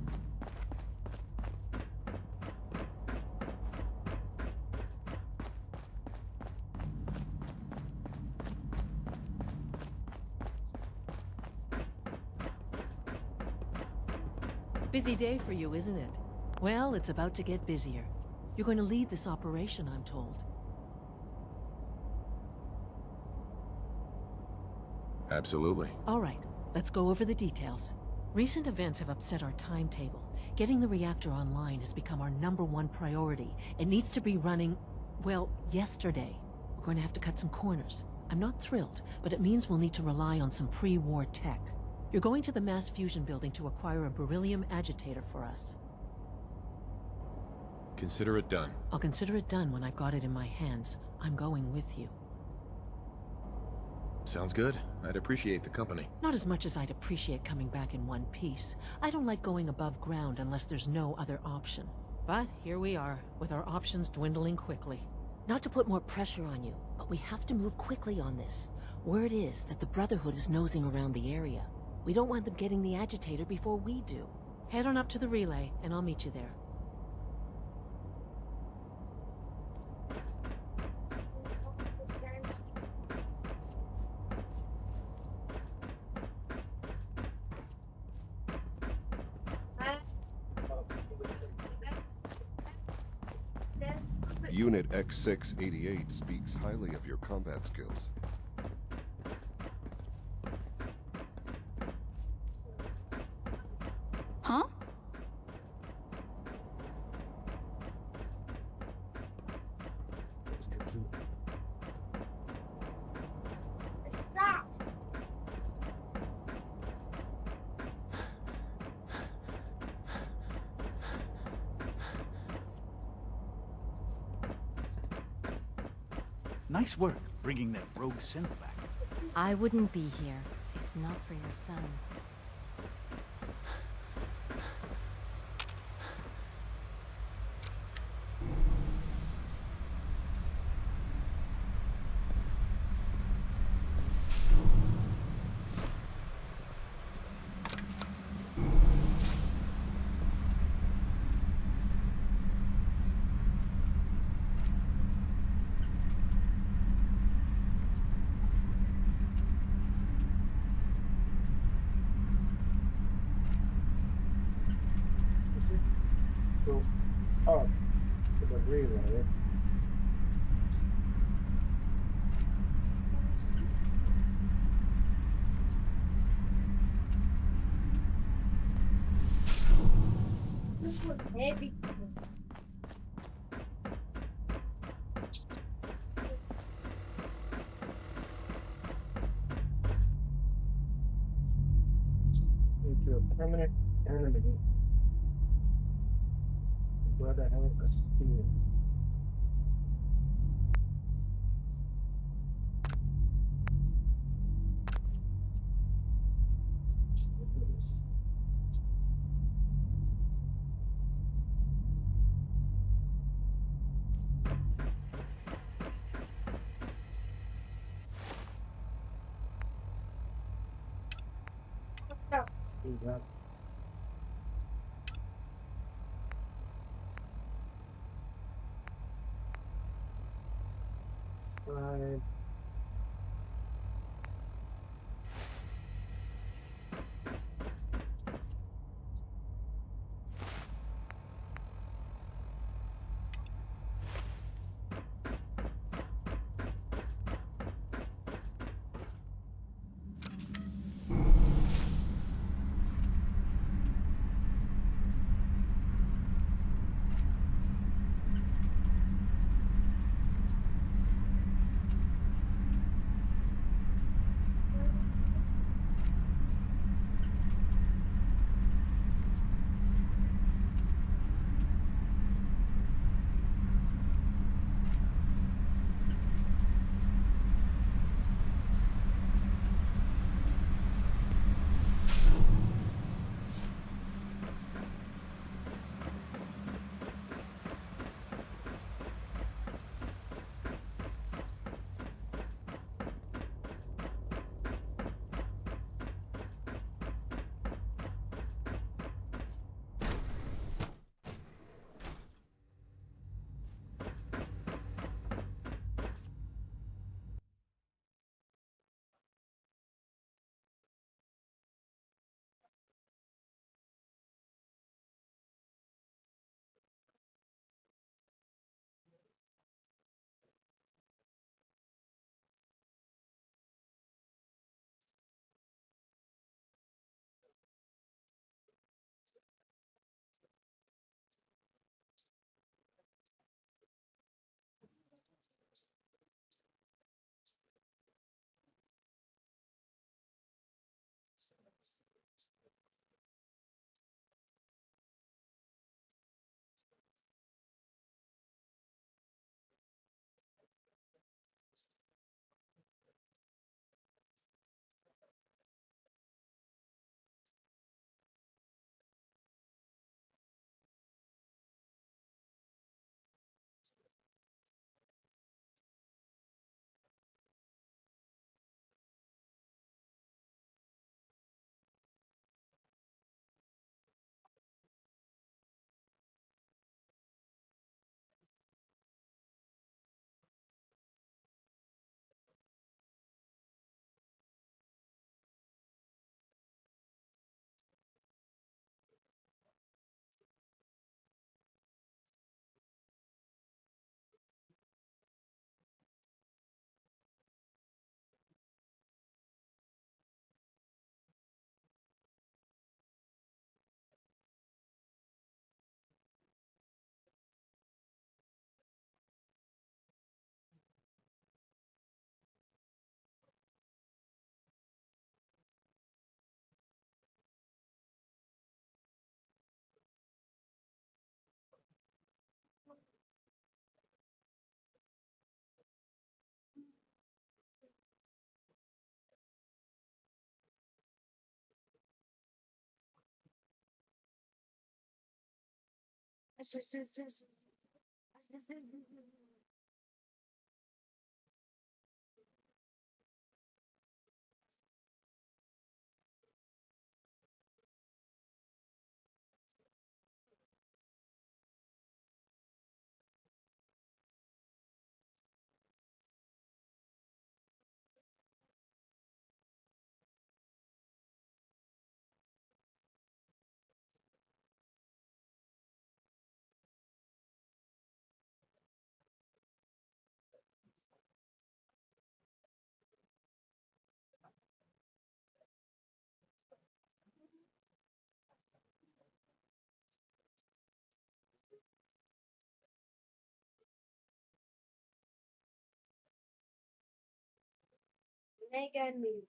Busy day for you, isn't it? Well, it's about to get busier. You're going to lead this operation, I'm told. Absolutely. All right, let's go over the details. Recent events have upset our timetable. Getting the reactor online has become our #1 priority. It needs to be running, well, yesterday. We're going to have to cut some corners. I'm not thrilled, but it means we'll need to rely on some pre-war tech. You're going to the mass fusion building to acquire a beryllium agitator for us. Consider it done. I'll consider it done when I've got it in my hands. I'm going with you. Sounds good. I'd appreciate the company. Not as much as I'd appreciate coming back in one piece. I don't like going above ground unless there's no other option. But here we are, with our options dwindling quickly. Not to put more pressure on you, but we have to move quickly on this. Word is that the Brotherhood is nosing around the area. We don't want them getting the agitator before we do. Head on up to the relay, and I'll meet you there. Unit X688 speaks highly of your combat skills. Huh? Nice work bringing that rogue synth back. I wouldn't be here if not for your son. Go up to the relay. This was heavy. Into a permanent enemy. Where the hell is Steve? Steve up. Slide. Megan me.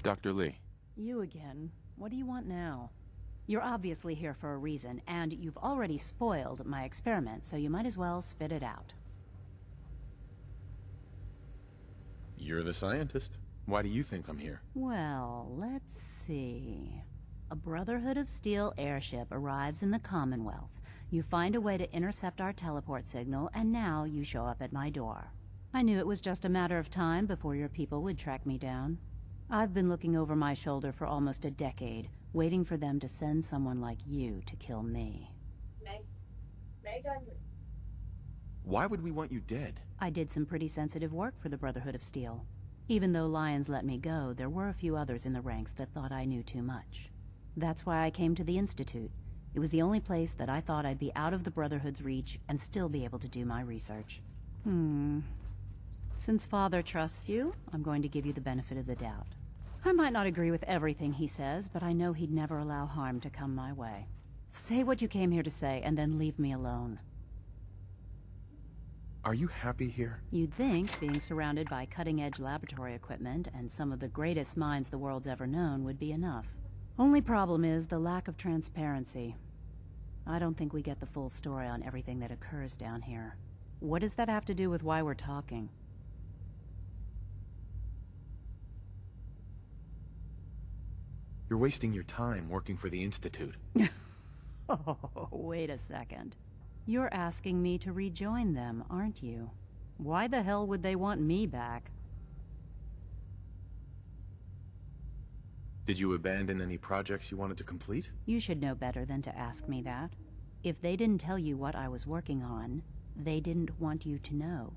Dr. Lee. You again. What do you want now? You're obviously here for a reason, and you've already spoiled my experiment, so you might as well spit it out. You're the scientist. Why do you think I'm here? Well, let's see. A Brotherhood of Steel airship arrives in the Commonwealth. You find a way to intercept our teleport signal, and now you show up at my door. I knew it was just a matter of time before your people would track me down. I've been looking over my shoulder for almost a decade, waiting for them to send someone like you to kill me. Why would we want you dead? I did some pretty sensitive work for the Brotherhood of Steel. Even though Lyons let me go, there were a few others in the ranks that thought I knew too much. That's why I came to the Institute. It was the only place that I thought I'd be out of the Brotherhood's reach and still be able to do my research. Since Father trusts you, I'm going to give you the benefit of the doubt. I might not agree with everything he says, but I know he'd never allow harm to come my way. Say what you came here to say, and then leave me alone. Are you happy here? You'd think being surrounded by cutting-edge laboratory equipment and some of the greatest minds the world's ever known would be enough. Only problem is the lack of transparency. I don't think we get the full story on everything that occurs down here. What does that have to do with why we're talking? You're wasting your time working for the Institute. Oh, wait a second. You're asking me to rejoin them, aren't you? Why the hell would they want me back? Did you abandon any projects you wanted to complete? You should know better than to ask me that. If they didn't tell you what I was working on, they didn't want you to know.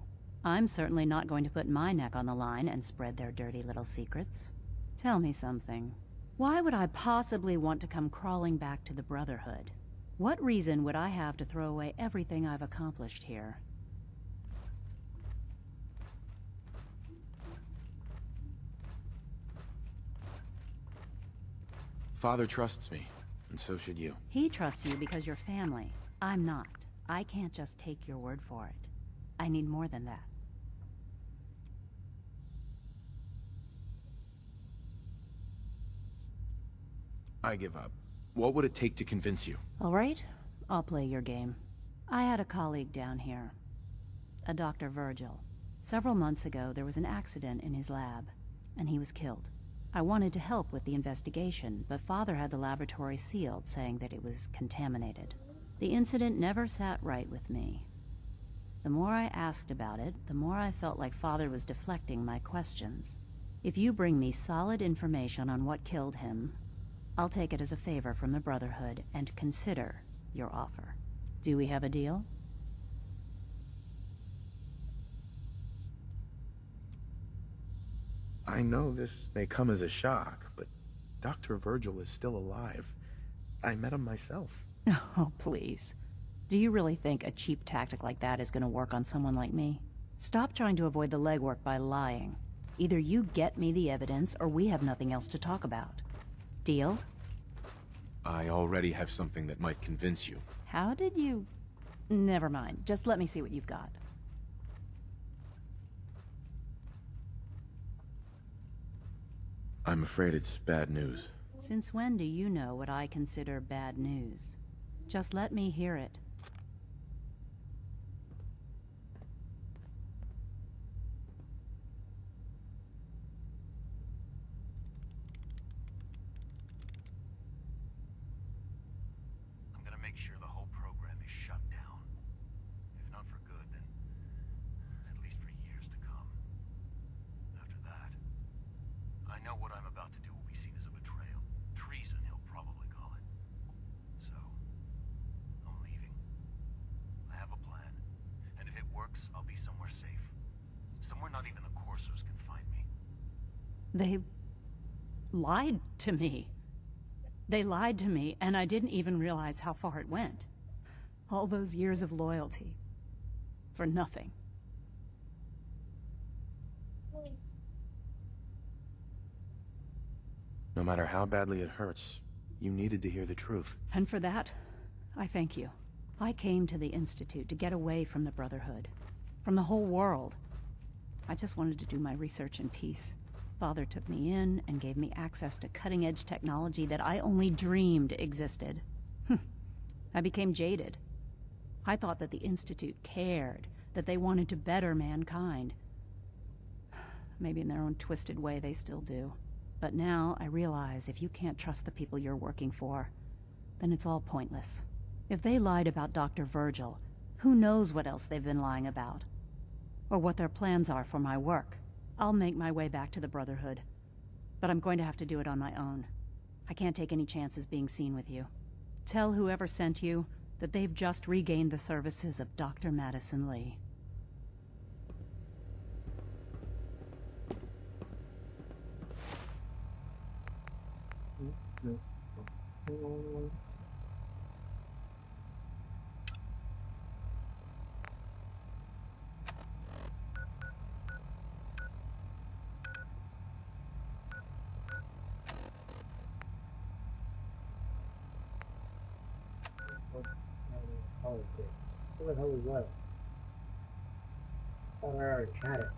I'm certainly not going to put my neck on the line and spread their dirty little secrets. Tell me something. Why would I possibly want to come crawling back to the Brotherhood? What reason would I have to throw away everything I've accomplished here? Father trusts me, and so should you. He trusts you because you're family. I'm not. I can't just take your word for it. I need more than that. I give up. What would it take to convince you? All right, I'll play your game. I had a colleague down here, a Dr. Virgil. Several months ago, there was an accident in his lab, and he was killed. I wanted to help with the investigation, but Father had the laboratory sealed, saying that it was contaminated. The incident never sat right with me. The more I asked about it, the more I felt like Father was deflecting my questions. If you bring me solid information on what killed him, I'll take it as a favor from the Brotherhood and consider your offer. Do we have a deal? I know this may come as a shock, but Dr. Virgil is still alive. I met him myself. Oh, please. Do you really think a cheap tactic like that is going to work on someone like me? Stop trying to avoid the legwork by lying. Either you get me the evidence, or we have nothing else to talk about. Deal? I already have something that might convince you. How did you... Never mind. Just let me see what you've got. I'm afraid it's bad news. Since when do you know what I consider bad news? Just let me hear it. I'm gonna make sure the whole program is shut down. If not for good, then at least for years to come. After that, I know what I'm about to do will be seen as a betrayal. Treason, he'll probably call it. So, I'm leaving. I have a plan. And if it works, I'll be somewhere safe. Somewhere not even the Coursers can find me. They lied to me. They lied to me, and I didn't even realize how far it went. All those years of loyalty. For nothing. No matter how badly it hurts, you needed to hear the truth. And for that, I thank you. I came to the Institute to get away from the Brotherhood. From the whole world. I just wanted to do my research in peace. Father took me in and gave me access to cutting-edge technology that I only dreamed existed. I became jaded. I thought that the Institute cared, that they wanted to better mankind. Maybe in their own twisted way they still do. But now I realize if you can't trust the people you're working for, then it's all pointless. If they lied about Dr. Virgil, who knows what else they've been lying about? Or what their plans are for my work. I'll make my way back to the Brotherhood. But I'm going to have to do it on my own. I can't take any chances being seen with you. Tell whoever sent you that they've just regained the services of Dr. Madison Lee. What the hell is that? Oh, I already had it.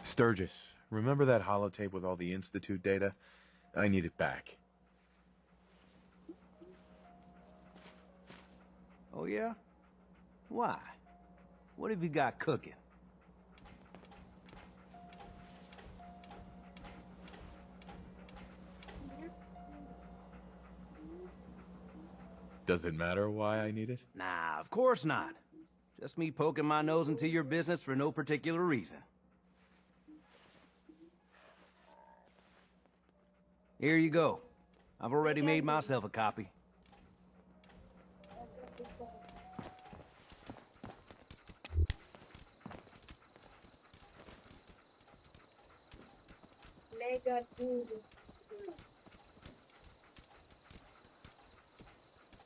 Sturgis, remember that holotape with all the Institute data? I need it back. Oh, yeah? Why? What have you got cooking? Does it matter why I need it? Nah, of course not. Just me poking my nose into your business for no particular reason. Here you go. I've already made myself a copy. Mega noodle.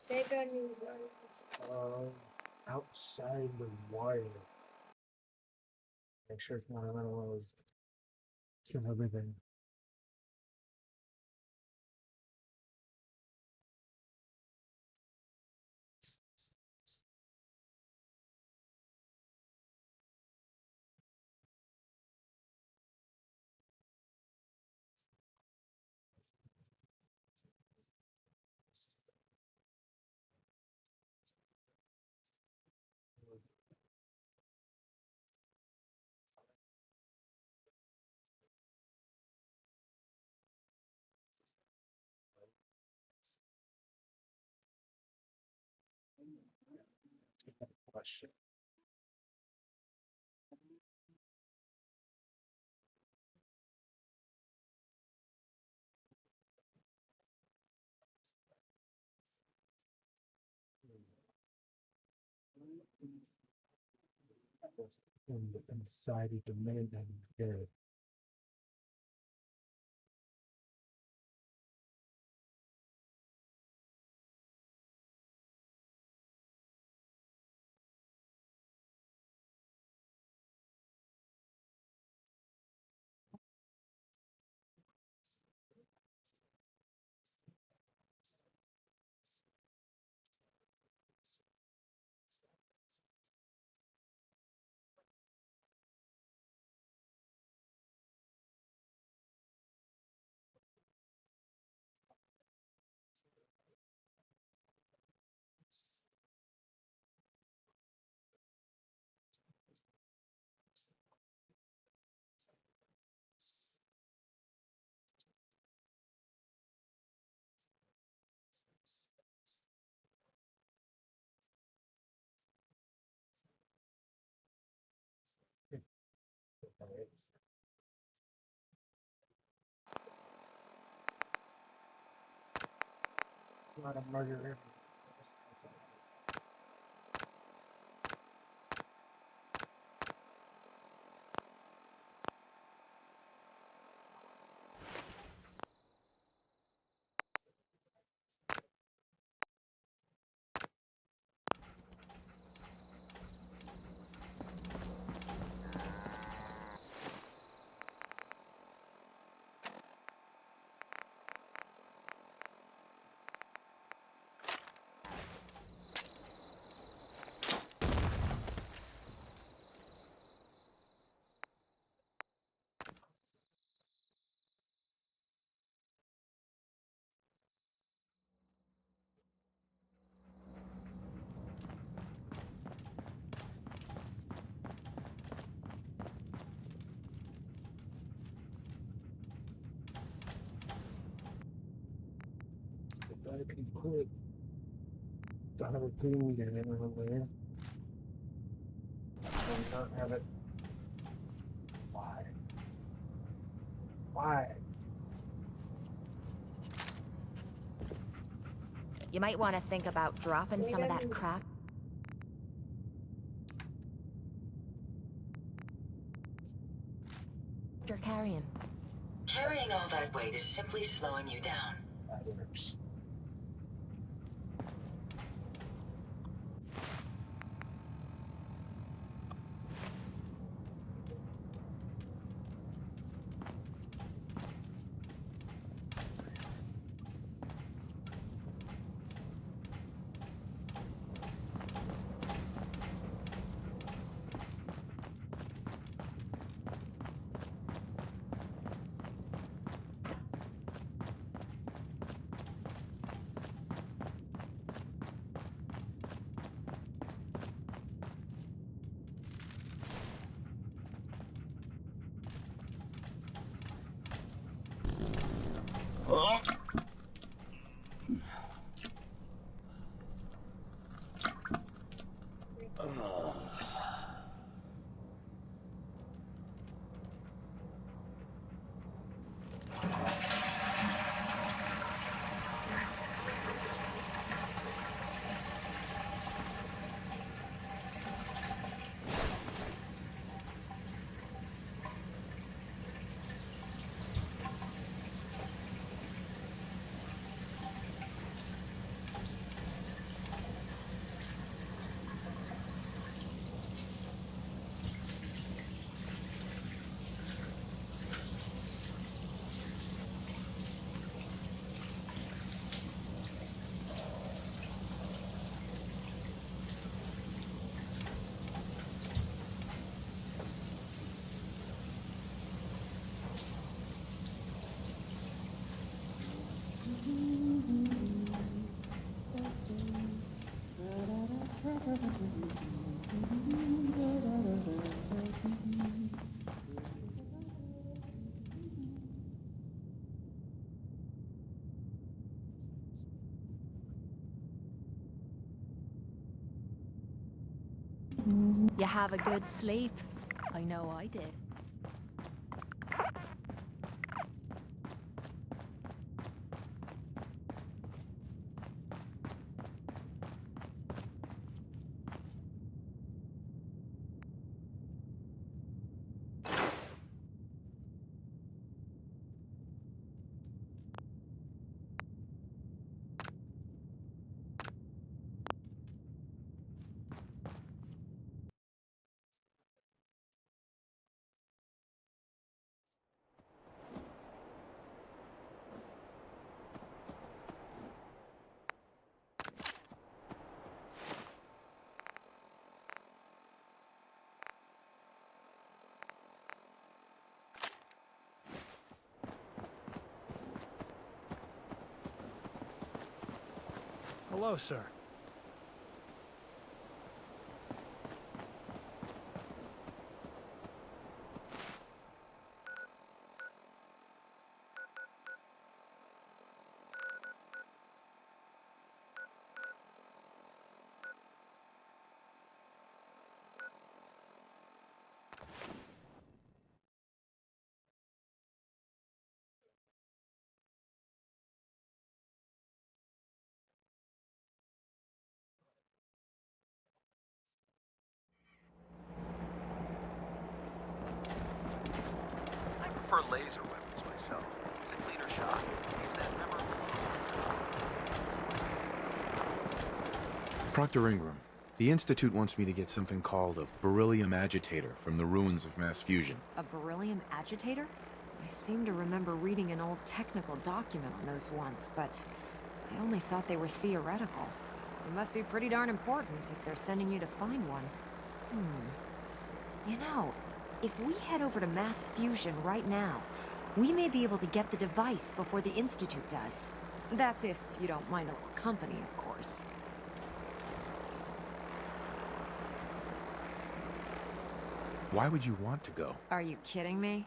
Mega noodles. Outside the wire. Make sure it's not another one of those kill everything. Question. In the society demand and care. Not a murderer. I can put the jalapeno in on there and not have it. Why? Why? You might want to think about dropping some of that crap. You're carrying. Carrying all that weight is simply slowing you down. That works. You have a good sleep. I know I did. Hello, sir. I prefer laser weapons myself. It's a cleaner shot. Even that memorable... Proctor Ingram, the Institute wants me to get something called a beryllium agitator from the ruins of mass fusion. A beryllium agitator? I seem to remember reading an old technical document on those once, but I only thought they were theoretical. They must be pretty darn important if they're sending you to find one. You know, if we head over to mass fusion right now, we may be able to get the device before the Institute does. That's if you don't mind a little company, of course. Why would you want to go? Are you kidding me?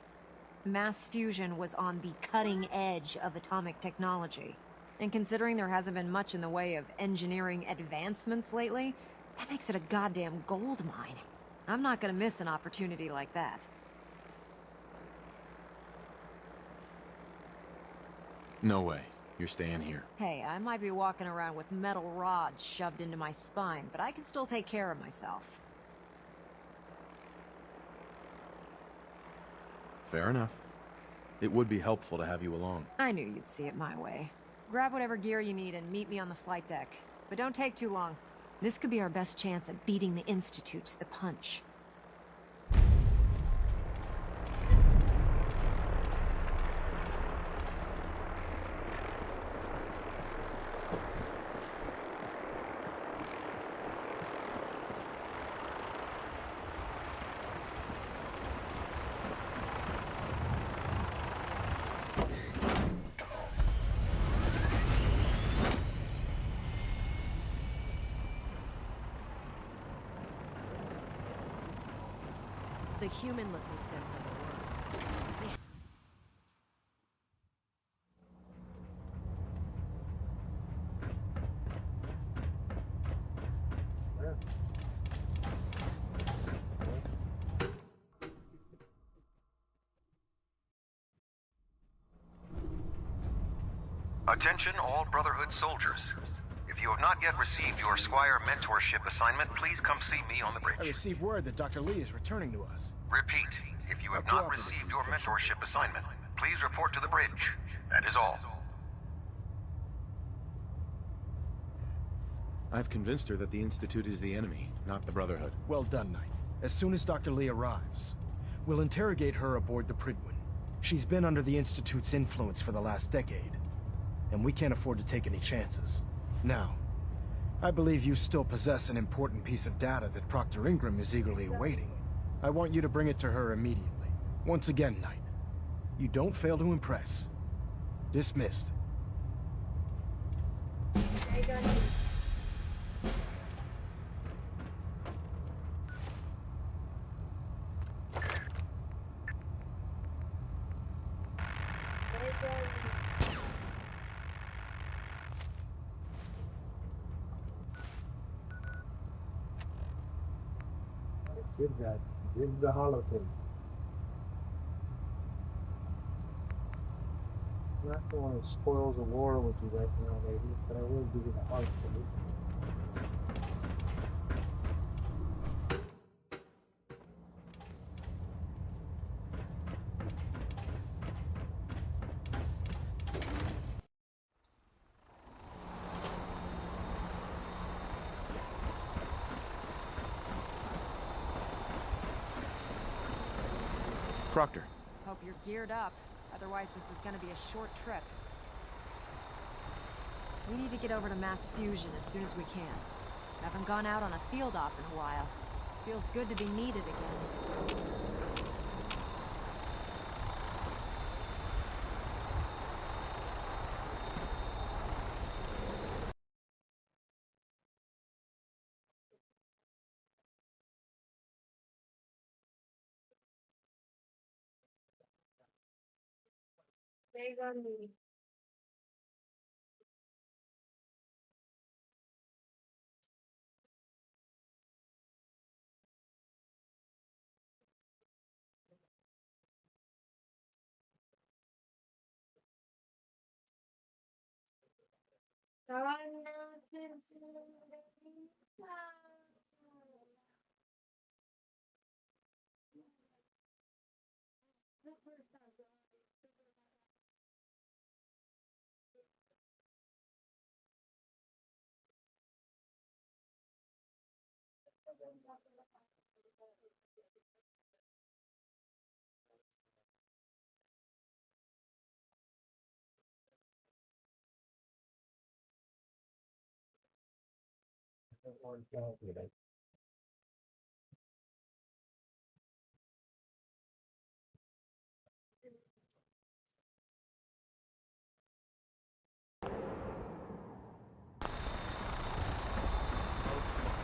Mass fusion was on the cutting edge of atomic technology. And considering there hasn't been much in the way of engineering advancements lately, that makes it a goddamn gold mine. I'm not gonna miss an opportunity like that. No way. You're staying here. Hey, I might be walking around with metal rods shoved into my spine, but I can still take care of myself. Fair enough. It would be helpful to have you along. I knew you'd see it my way. Grab whatever gear you need and meet me on the flight deck. But don't take too long. This could be our best chance at beating the Institute to the punch. The human-looking sets are the worst. Attention all Brotherhood soldiers. If you have not yet received your Squire mentorship assignment, please come see me on the bridge. I received word that Dr. Lee is returning to us. Repeat, if you have not received your mentorship assignment, please report to the bridge. That is all. I've convinced her that the Institute is the enemy, not the Brotherhood. Well done, Knight. As soon as Dr. Lee arrives, we'll interrogate her aboard the Prydwen. She's been under the Institute's influence for the last decade, and we can't afford to take any chances. Now, I believe you still possess an important piece of data that Proctor Ingram is eagerly awaiting. I want you to bring it to her immediately. Once again, Knight, you don't fail to impress. Dismissed. Give that. Give the holotape. I'm not the one who spoils the war with you right now, baby, but I will give you the holotape. Proctor. Hope you're geared up. Otherwise, this is gonna be a short trip. We need to get over to Mass Fusion as soon as we can. Haven't gone out on a field op in a while. Feels good to be needed again. Big on me.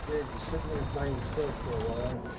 You're sitting there by yourself for a while.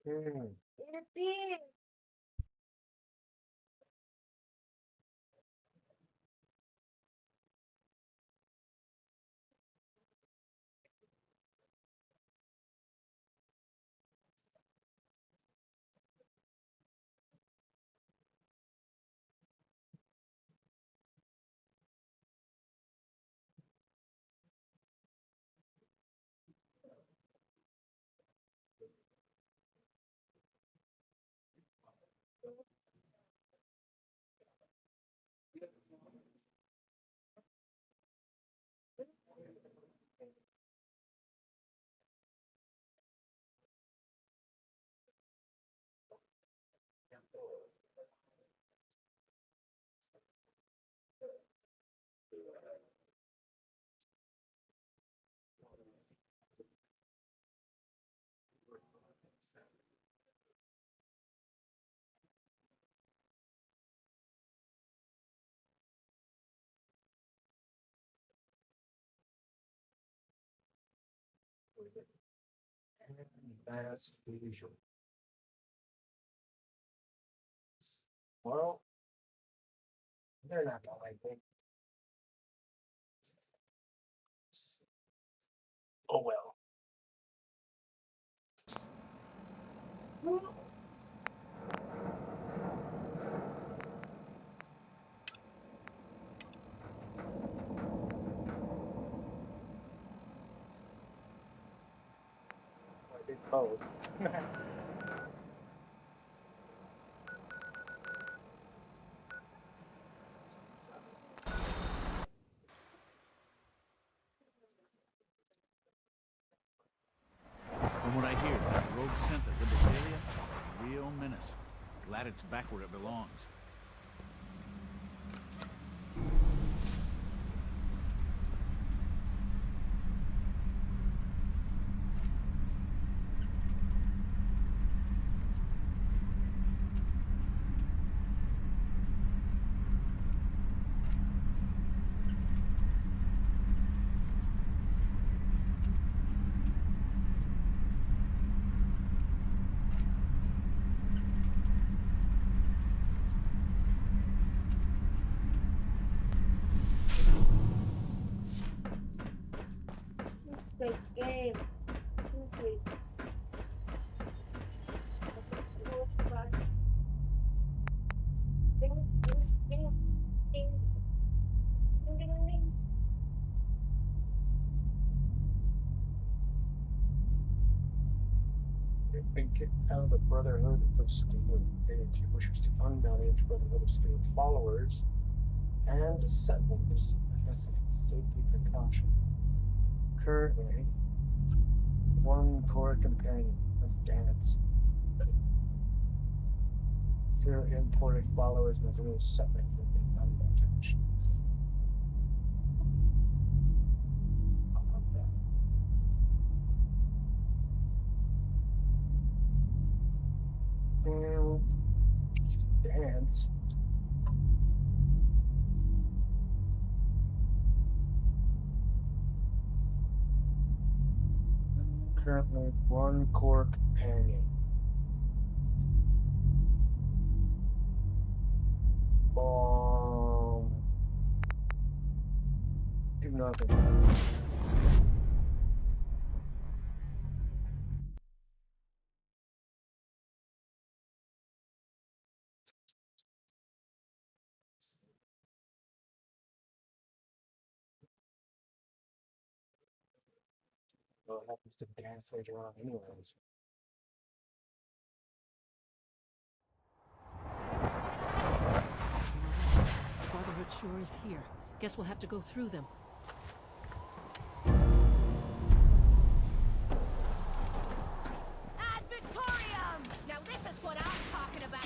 Yippee! Mass Fusion. Well, they're not gonna like me. Oh well. I did both. From what I hear, that rogue center, Libertalia, a real menace. Glad it's back where it belongs. Been kicked out of the Brotherhood of Steel. Deity wishes to unmanage Brotherhood of Steel followers and settlers as a safety precaution. Currently, one core companion must dance. Through imported followers must remove settlement from the unmanaged actions. And just dance. Currently, one core companion. Do nothing. Well, it happens to dance later on, anyways. The Brotherhood sure is here. Guess we'll have to go through them. Ad Victorium! Now this is what I'm talking about.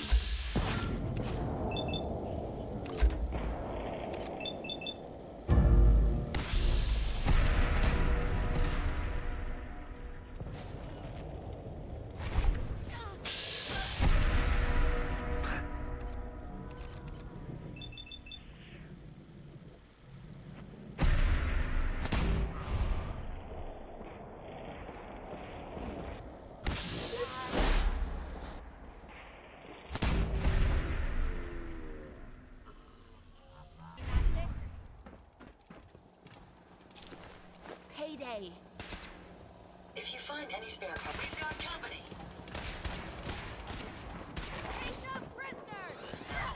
Payday. If you find any spare parts, we've got company. That's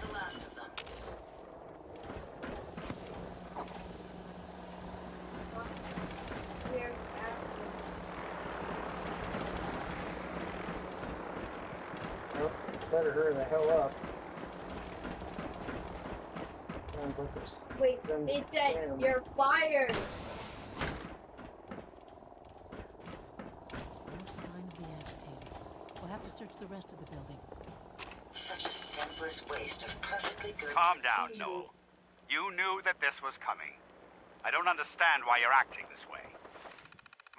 the last of them. Well, better hurry the hell up. Wait, they said you're fired. No sign of the agitator. We'll have to search the rest of the building. Such a senseless waste of perfectly good... Calm down, Noel. You knew that this was coming. I don't understand why you're acting this way.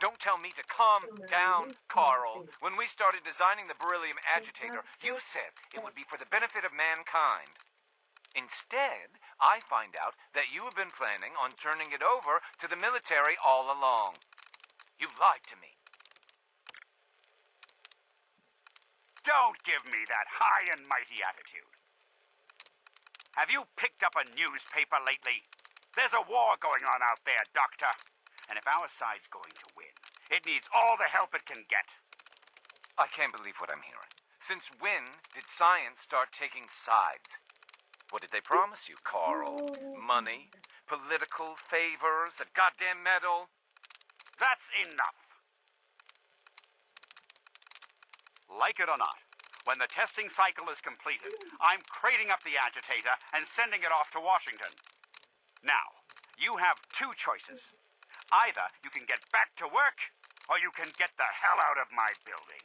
Don't tell me to calm down, Carl. When we started designing the beryllium agitator, you said it would be for the benefit of mankind. Instead, I find out that you have been planning on turning it over to the military all along. You lied to me. Don't give me that high and mighty attitude. Have you picked up a newspaper lately? There's a war going on out there, Doctor. And if our side's going to win, it needs all the help it can get. I can't believe what I'm hearing. Since when did science start taking sides? What did they promise you, Carl? Money? Political favors? A goddamn medal? That's enough. Like it or not, when the testing cycle is completed, I'm crating up the agitator and sending it off to Washington. Now, you have two choices. Either you can get back to work, or you can get the hell out of my building.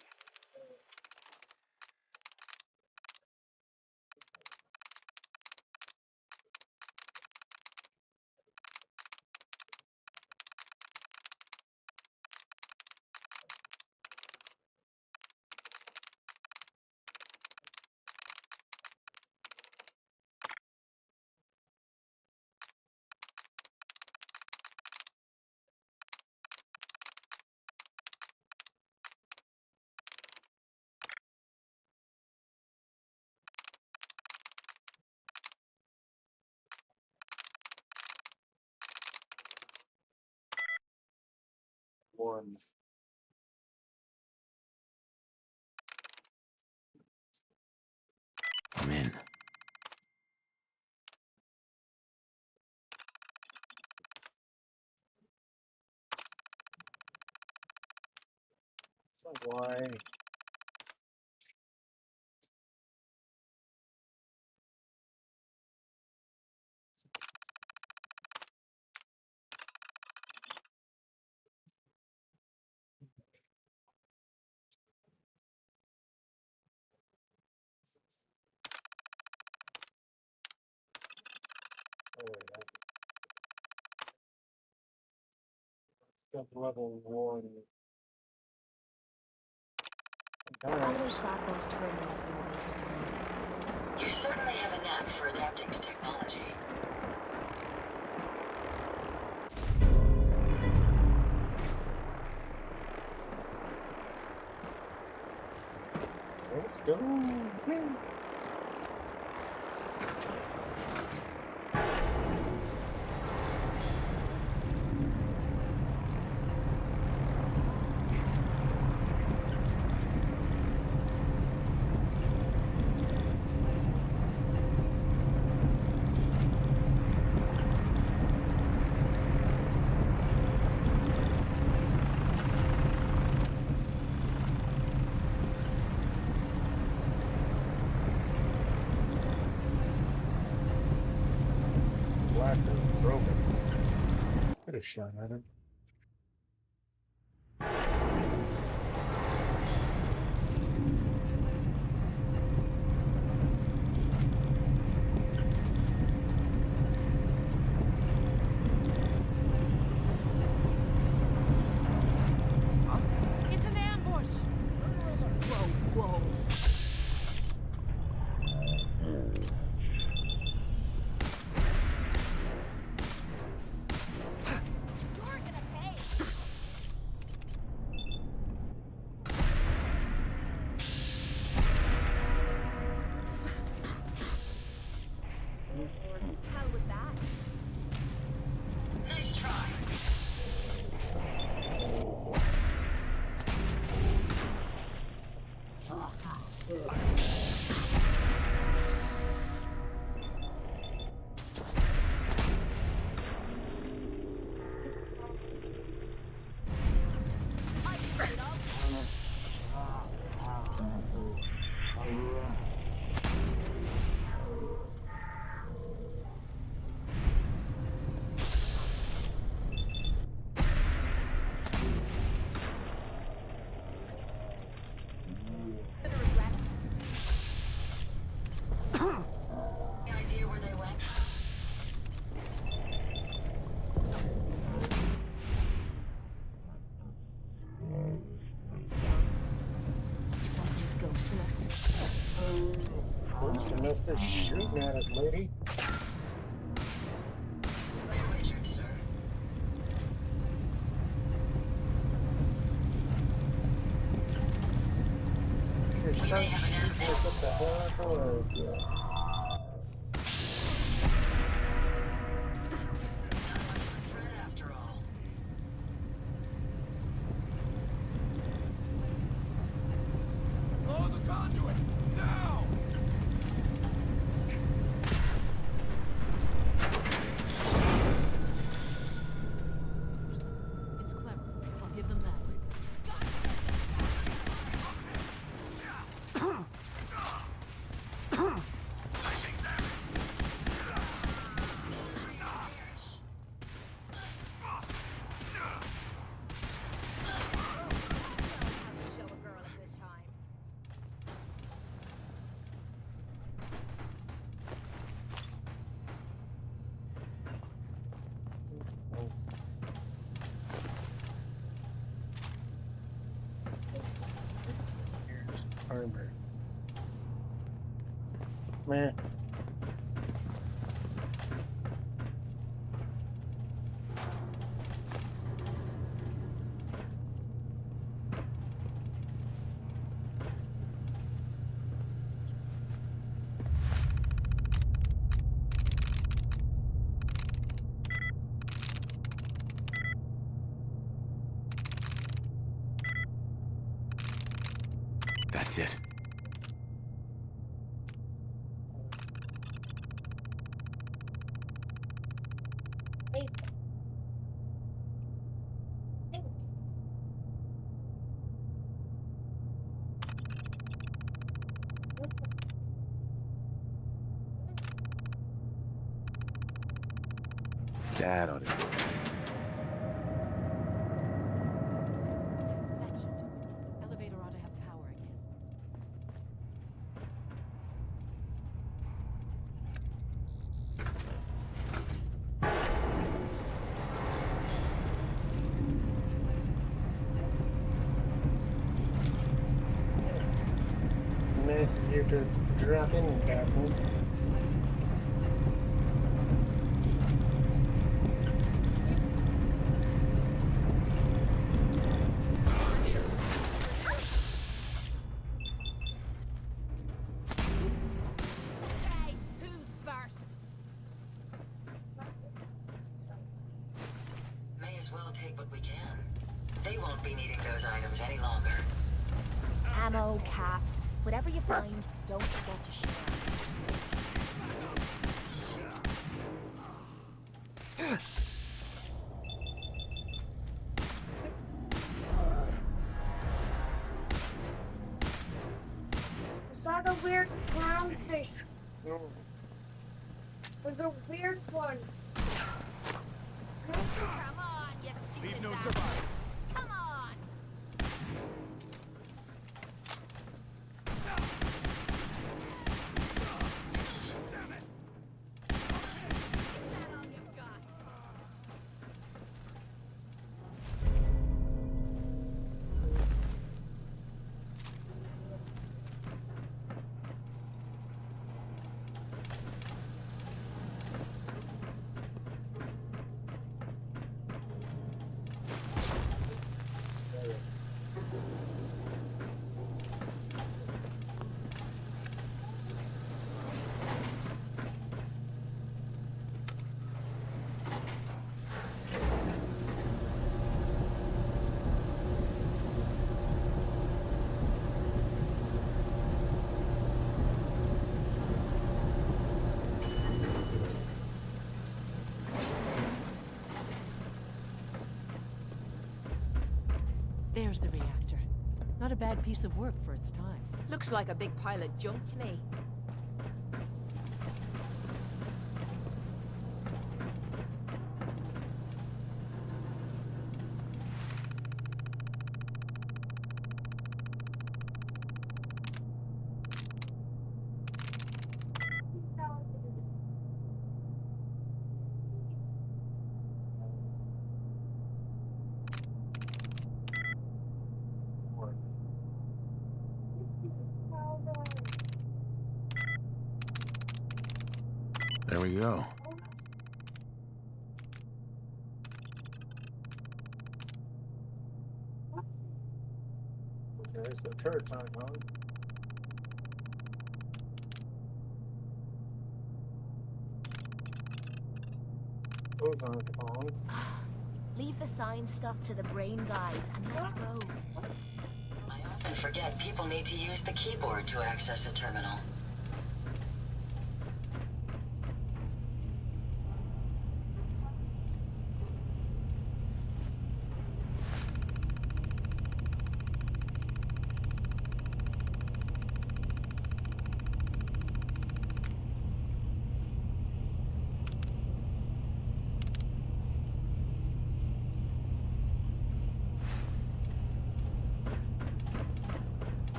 One. I'm in. Why? Up level 1. I always thought those terminals were a waste of time. You certainly have a knack for adapting to technology. Let's go. Man. Glass is broken. Could have shot at him. It's an ambush! Whoa, whoa. How was that? Nice try. Any idea where they went? Somebody's ghosting us. First enough to shooting at us, lady. Richard, sir. You're starting to shoot us what the hell? Threat after all. Blow the conduit! Now! It's clever. I'll give them that. Show a girl a good time. Armor. Man. That's it. Hey. That ought to do it. That should do it. Elevator ought to have power again. nice of you to drop in, Captain. Okay, who's first? May as well take what we can. They won't be needing those items any longer. Ammo, caps, whatever you find, don't forget to share. I saw the weird clownfish. It was a weird one. Come on, you stupid Leave no bastard. survivors. Come on! There's the reactor. Not a bad piece of work for its time. Looks like a big pile of junk to me. There we go. Okay, so turrets aren't on. Those aren't on. Leave the science stuff to the brain guys and let's go. I often forget people need to use the keyboard to access a terminal.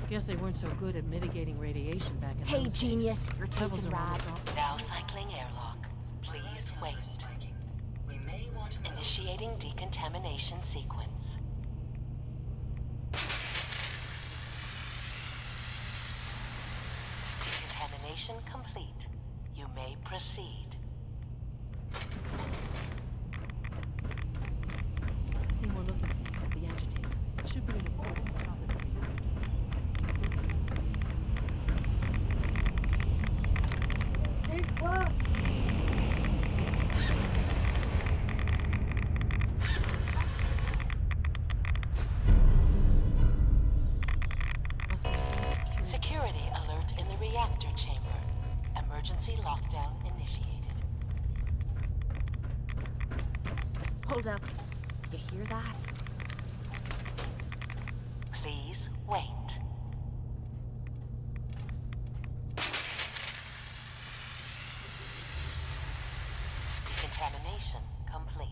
Guess they weren't so good at mitigating radiation back in Hey, those days. genius, you're Levels taking are almost rad. all- Now cycling airlock. Please wait. We may want to Initiating decontamination sequence. Decontamination complete. You may proceed. The thing we're looking for, the agitator. It should be in a port at the top of the Big one. Security alert in the reactor chamber. Emergency lockdown initiated. Hold up. You hear that? Please wait. Decontamination complete.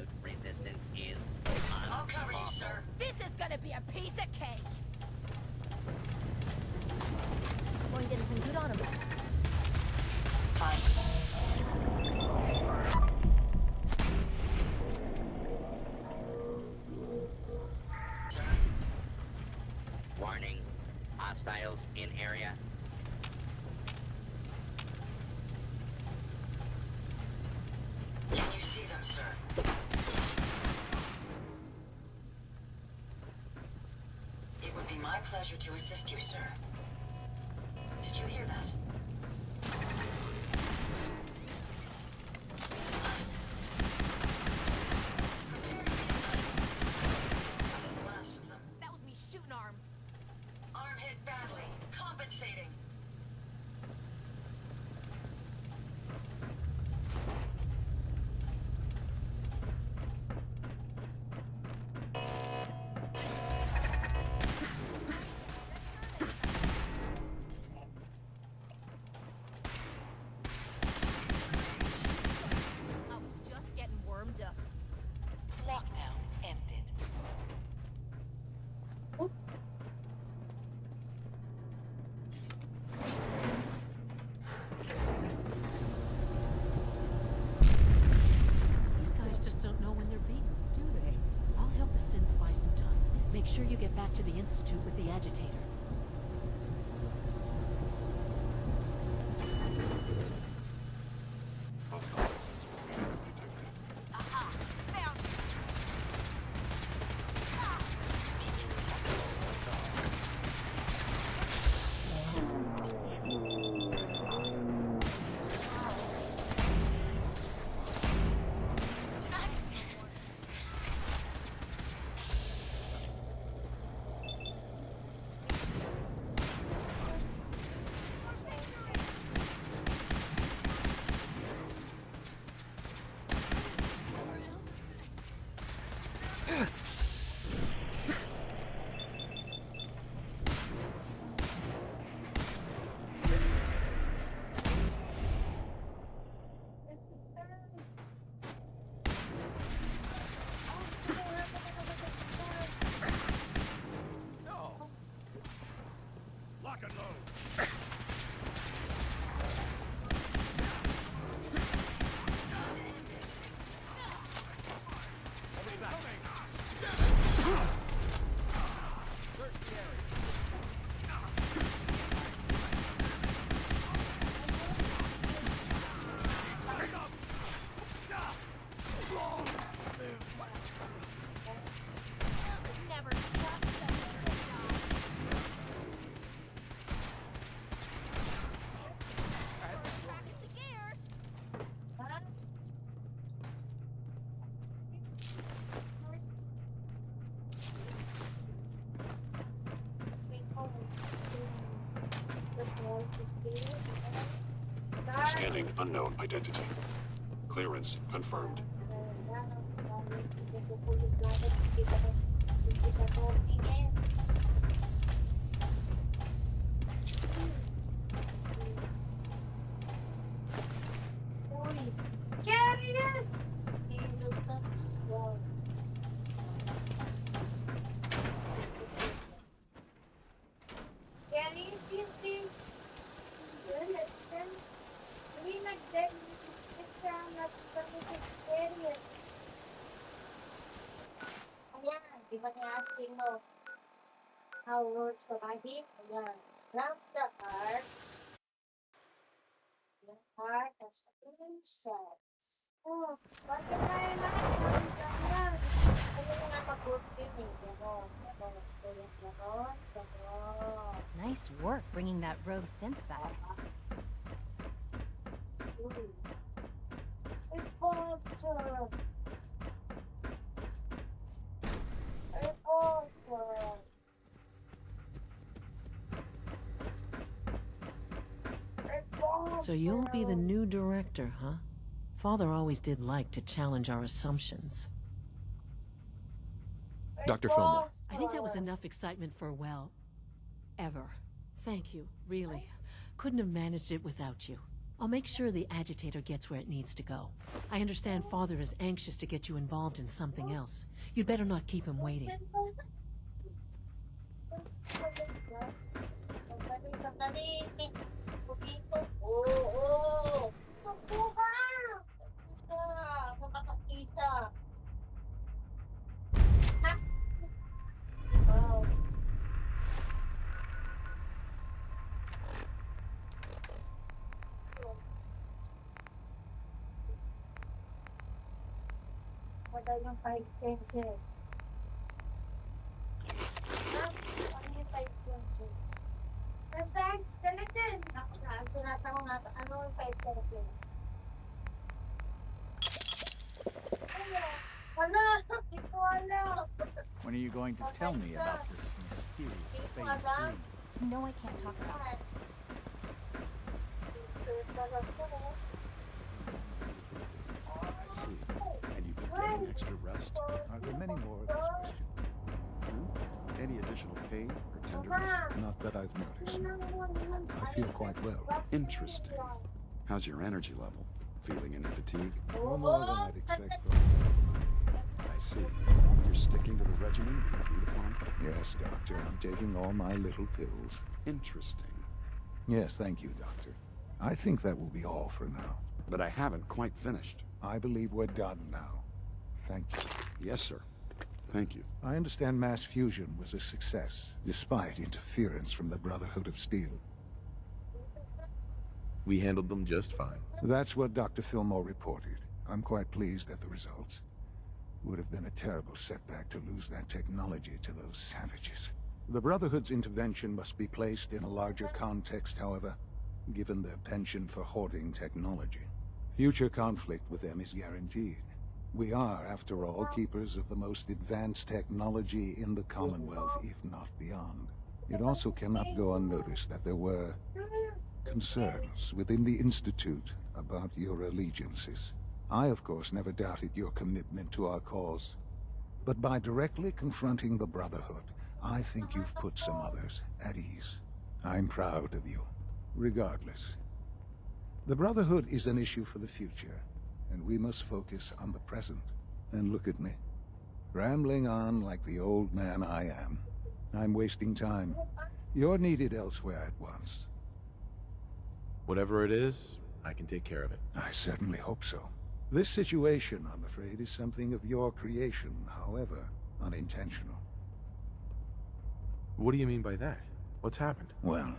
Transmute resistance is I'll cover you, sir. This is gonna be a piece of cake! Going to get some good on him. Warning. Hostiles in area. Can you see them, sir? It would be my pleasure to assist you, sir. Did you hear that? That was me shooting arm. Arm hit badly. Compensating. I was just getting warmed up. Lockdown ended. These guys just don't know when they're beaten, do they? I'll help the synths buy some time. Make sure you get back to the Institute with the agitator. Aha! Found you! Lock and load. Never stop Scanning unknown identity. Clearance confirmed. Scariest! Wow. Scariest you see? Hindi nag-dead siya scariest. Ayan, di ba ni-asking mo how works the body? Ayan, round the heart. The heart has two sets. Oh, bakit tayo naman? Ano nga mag-work yun eh? Ganon, ganon, ganon, ganon, ganon. Nice work bringing that rogue synth back. Imposter! Imposter! So you'll be the new director, huh? Father always did like to challenge our assumptions. Dr. Fillmore. I think that was enough excitement for, well, ever. Thank you, really. Couldn't have managed it without you. I'll make sure the agitator gets where it needs to go. I understand Father is anxious to get you involved in something else. You'd better not keep him waiting. Ada yung 5 senses. Ano yung 5 senses? Sense, ganun. Ako na, ang tinatanong nasa ano yung 5 senses? Wala, hindi ko alam. When are you going to tell me about this mysterious Phase 3? No, I can't talk about it. I see. And you've been getting extra rest? Are there many more of this question? Any additional pain or tenderness? Not that I've noticed. I feel quite well. Interesting. How's your energy level? Feeling any fatigue? No more than I'd expect from... I see. You're sticking to the regimen we agreed upon? Yes, Doctor. I'm taking all my little pills. Interesting. Yes, thank you, Doctor. I think that will be all for now. But I haven't quite finished. I believe we're done now. Thank you. Yes, sir. Thank you. I understand mass fusion was a success, despite interference from the Brotherhood of Steel. We handled them just fine. That's what Dr. Fillmore reported. I'm quite pleased at the results. Would have been a terrible setback to lose that technology to those savages. The Brotherhood's intervention must be placed in a larger context, however, given their penchant for hoarding technology. Future conflict with them is guaranteed. We are, after all, keepers of the most advanced technology in the Commonwealth, if not beyond. It also cannot go unnoticed that there were concerns within the Institute about your allegiances. I, of course, never doubted your commitment to our cause. But by directly confronting the Brotherhood, I think you've put some others at ease. I'm proud of you, regardless. The Brotherhood is an issue for the future, and we must focus on the present. And look at me, rambling on like the old man I am. I'm wasting time. You're needed elsewhere at once. Whatever it is, I can take care of it. I certainly hope so. This situation, I'm afraid, is something of your creation, however unintentional. What do you mean by that? What's happened? Well,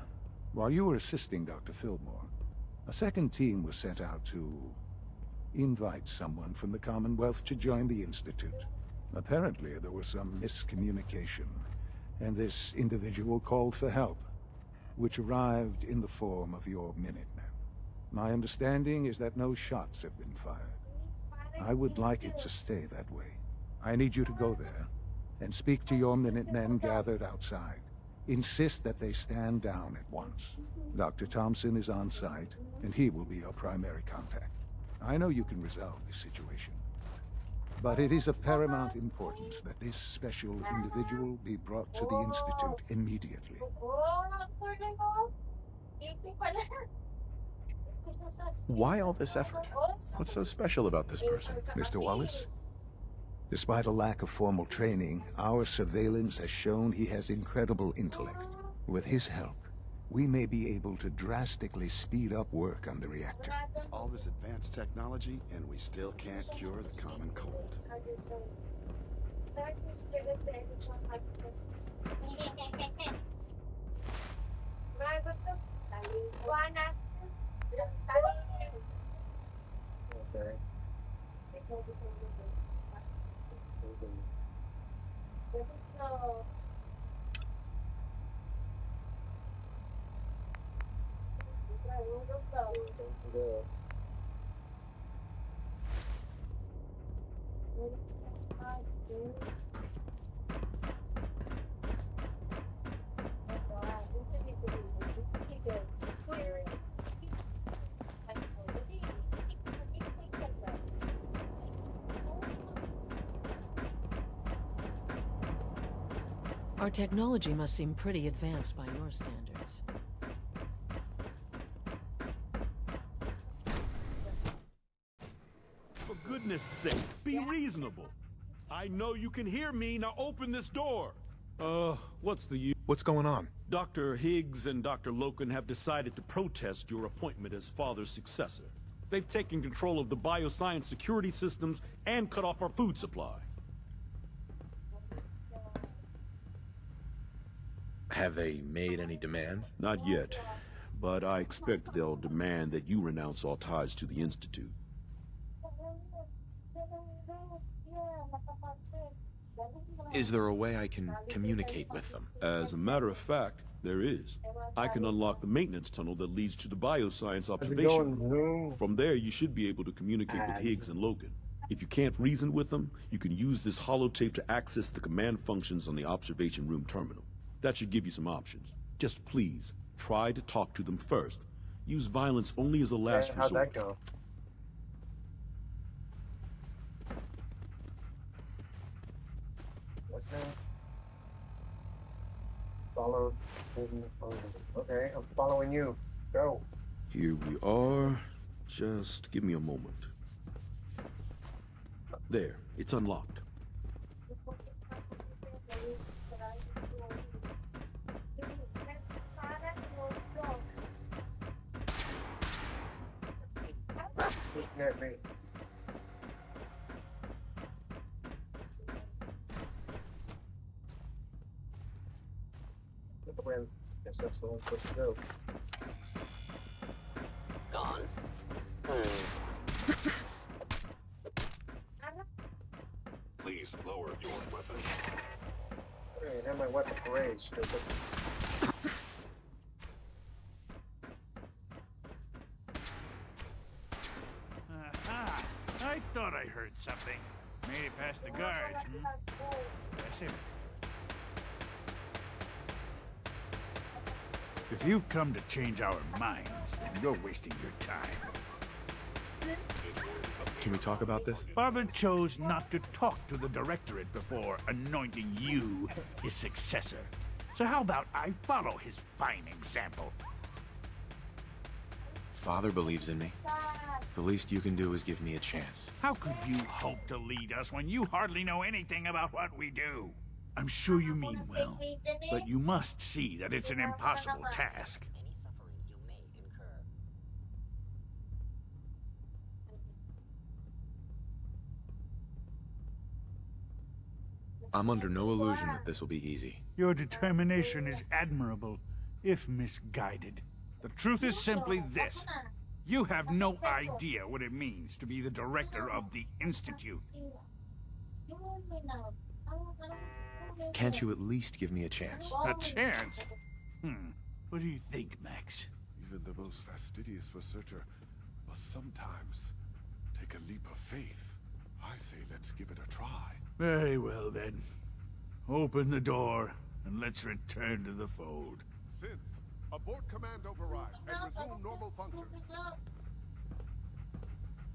while you were assisting Dr. Fillmore, a second team was sent out to invite someone from the Commonwealth to join the Institute. Apparently, there was some miscommunication, and this individual called for help, which arrived in the form of your Minutemen. My understanding is that no shots have been fired. I would like it to stay that way. I need you to go there and speak to your Minutemen gathered outside. Insist that they stand down at once. Dr. Thompson is on site, and he will be your primary contact. I know you can resolve this situation, but it is of paramount importance that this special individual be brought to the Institute immediately. Why all this effort? What's so special about this person? Mr. Wallace? Despite a lack of formal training, our surveillance has shown he has incredible intellect. With his help, we may be able to drastically speed up work on the reactor. All this advanced technology, and we still can't cure the common cold. Our technology must seem pretty advanced by your standards. goodness sake, be reasonable. I know you can hear me. Now open this door. What's the use? What's going on? Dr. Higgs and Dr. Loken have decided to protest your appointment as Father's successor. They've taken control of the bioscience security systems and cut off our food supply. Have they made any demands? Not yet, but I expect they'll demand that you renounce all ties to the Institute. Is there a way I can communicate with them? As a matter of fact, there is. I can unlock the maintenance tunnel that leads to the bioscience observation room. From there, you should be able to communicate with Higgs and Logan. If you can't reason with them, you can use this holotape to access the command functions on the observation room terminal. That should give you some options. Just please, try to talk to them first. Use violence only as a last resort. How'd that go? What's that? Follow. Okay, I'm following you. Go. Here we are. Just give me a moment. There, it's unlocked. Looking at me. Look around. Guess that's the one supposed to go. Gone. Please lower your weapon. Hey, I have my weapon raised, stupid. Aha! I thought I heard something. Made it past the guards, That's it. If you've come to change our minds, then you're wasting your time. Can we talk about this? Father chose not to talk to the Directorate before anointing you his successor. So how about I follow his fine example? Father believes in me. The least you can do is give me a chance. How could you hope to lead us when you hardly know anything about what we do? I'm sure you mean well, but you must see that it's an impossible task. I'm under no illusion that this will be easy. Your determination is admirable, if misguided. The truth is simply this. You have no idea what it means to be the director of the Institute. Can't you at least give me a chance? A chance? What do you think, Max? Even the most fastidious researcher must sometimes take a leap of faith. I say let's give it a try. Very well, then. Open the door, and let's return to the fold. Since, abort command override and resume normal functions.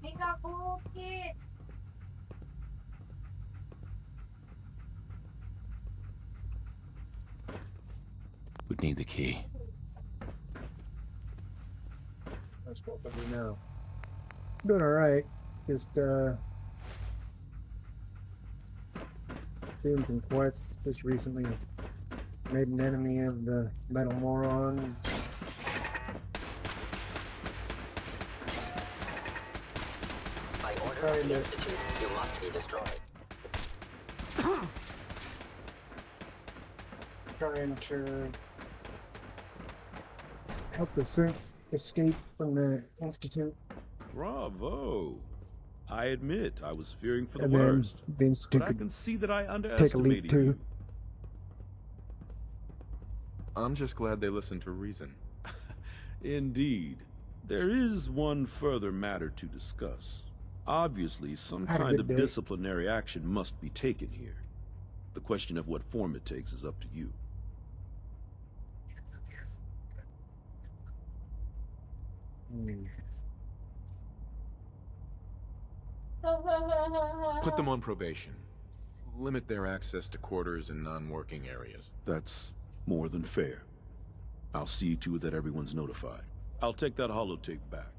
We got cool kids. Would need the key. I'm supposed to do now. Doing alright. Just doing some quests. Just recently made an enemy of the metal morons. By order of the Institute, you must be destroyed. Trying to help the synths escape from the Institute. Bravo. I admit I was fearing for the And then worst, the Institute but I can see that I take a underestimated leap too. you. I'm just glad they listened to reason. Indeed. There is one further matter to discuss. Obviously, some Had a kind good of day. disciplinary action must be taken here. The question of what form it takes is up to you. Put them on probation. Limit their access to quarters and non-working areas. That's more than fair. I'll see to it that everyone's notified. I'll take that holotape back.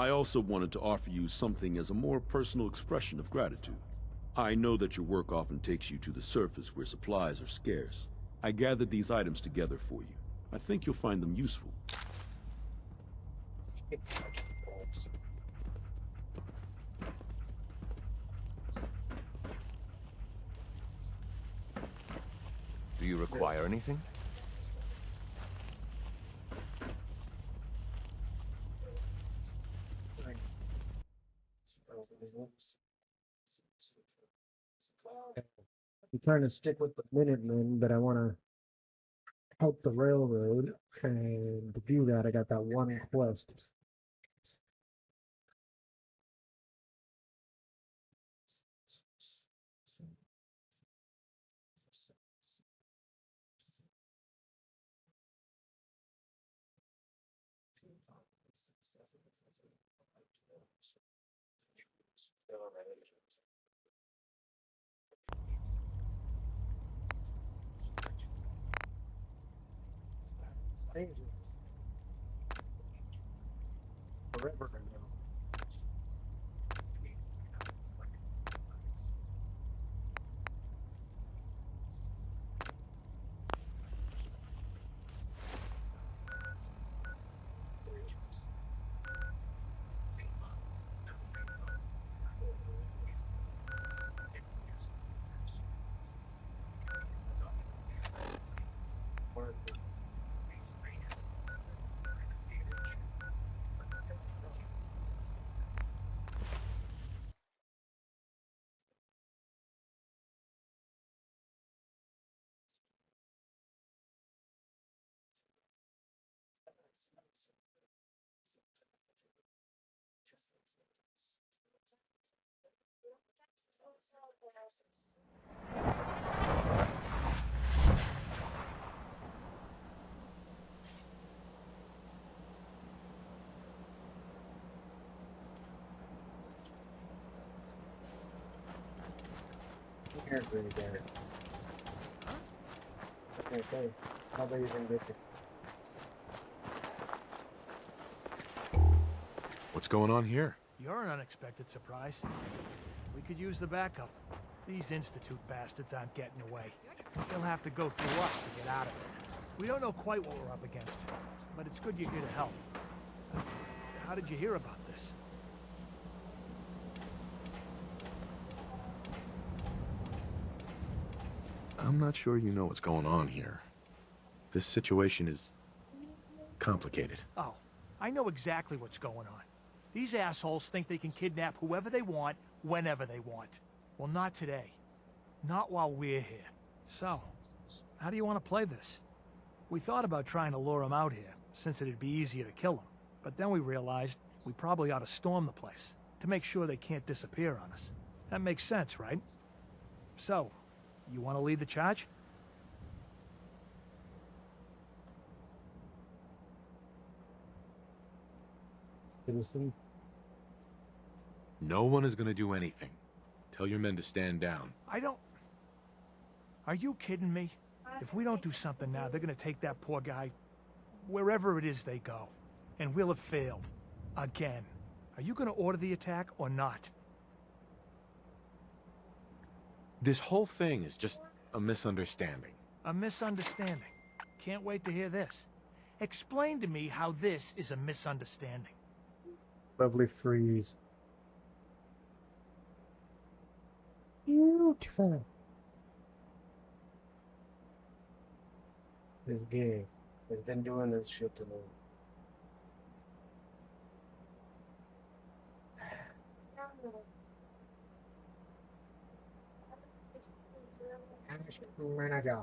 I also wanted to offer you something as a more personal expression of gratitude. I know that your work often takes you to the surface where supplies are scarce. I gathered these items together for you. I think you'll find them useful. Do you require anything? I'm trying to stick with the Minutemen, but I want to help the railroad, and to do that, I got that one quest. Forever ago. Here's really bad. Okay, so how about you think this? What's going on here? You're an unexpected surprise. We could use the backup. These Institute bastards aren't getting away. They'll have to go through us to get out of it. We don't know quite what we're up against, but it's good you're here to help. How did you hear about this? I'm not sure you know what's going on here. This situation is complicated. Oh, I know exactly what's going on. These assholes think they can kidnap whoever they want, whenever they want. Well, not today. Not while we're here. So, how do you want to play this? We thought about trying to lure them out here, since it'd be easier to kill them. But then we realized we probably ought to storm the place, to make sure they can't disappear on us. That makes sense, right? So, you want to lead the charge? Citizen. No one is going to do anything. Tell your men to stand down. I don't... Are you kidding me? If we don't do something now, they're gonna take that poor guy wherever it is they go. And we'll have failed. Again. Are you gonna order the attack or not? This whole thing is just a misunderstanding. A misunderstanding. Can't wait to hear this. Explain to me how this is a misunderstanding. Lovely freeze. Beautiful. This game has been doing this shit to me. Manager.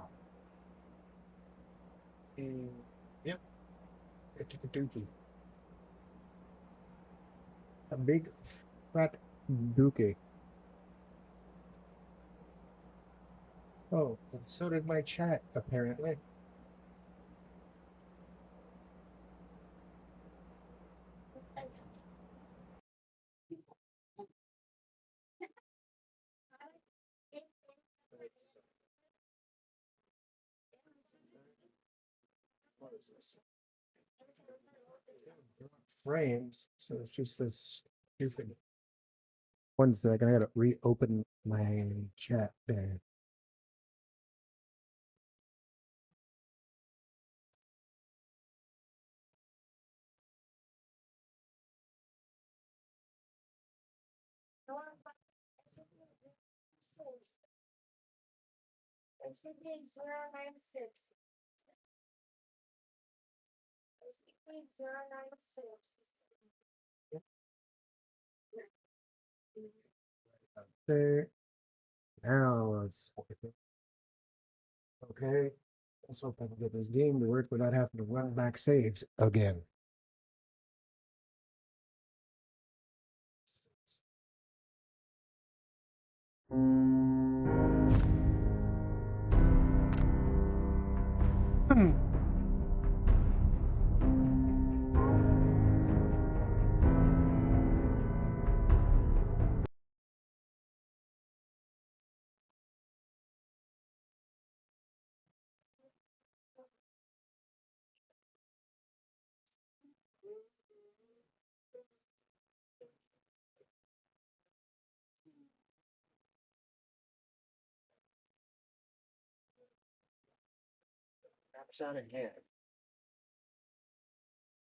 Yep. It's a dookie. A big fat dookie. Oh, and so did my chat, apparently. What is this? frames, so it's just this stupid. 1 second, I gotta reopen my chat there. SCP-096. SCP-096. There. Now let's okay. Let's hope I can get this game to work without having to run back saves again. Maps out again.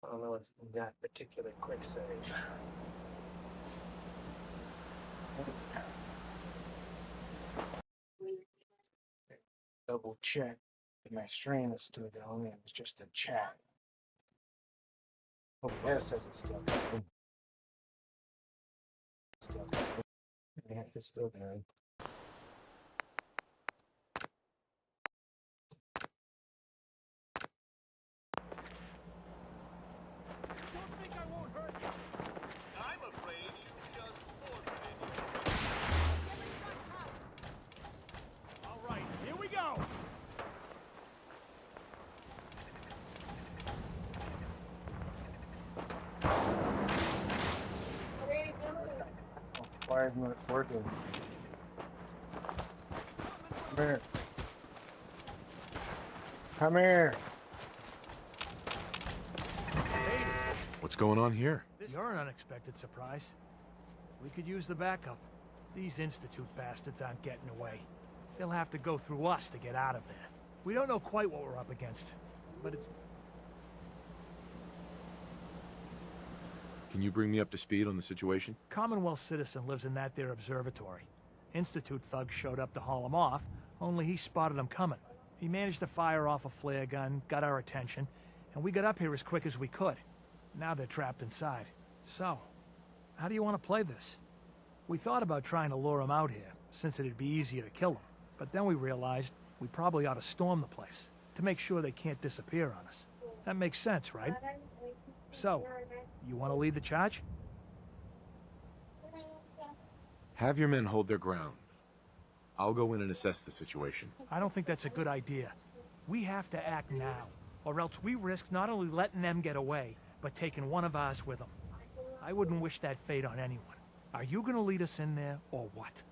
I don't know, it's that particular quick save. Double check if my stream is still going. It was just a chat. Oh, yeah, it says it's still going. Still going. Yeah, it's still going. Why isn't it working? Come here. Come here. What's going on here? You're an unexpected surprise. We could use the backup. These Institute bastards aren't getting away. They'll have to go through us to get out of there. We don't know quite what we're up against, but it's... Can you bring me up to speed on the situation? Commonwealth citizen lives in that there observatory. Institute thugs showed up to haul him off, only he spotted them coming. He managed to fire off a flare gun, got our attention, and we got up here as quick as we could. Now they're trapped inside. So, how do you want to play this? We thought about trying to lure them out here, since it'd be easier to kill them. But then we realized we probably ought to storm the place, to make sure they can't disappear on us. That makes sense, right? So, you want to lead the charge? Have your men hold their ground. I'll go in and assess the situation. I don't think that's a good idea. We have to act now, or else we risk not only letting them get away, but taking one of ours with them. I wouldn't wish that fate on anyone. Are you gonna lead us in there, or what?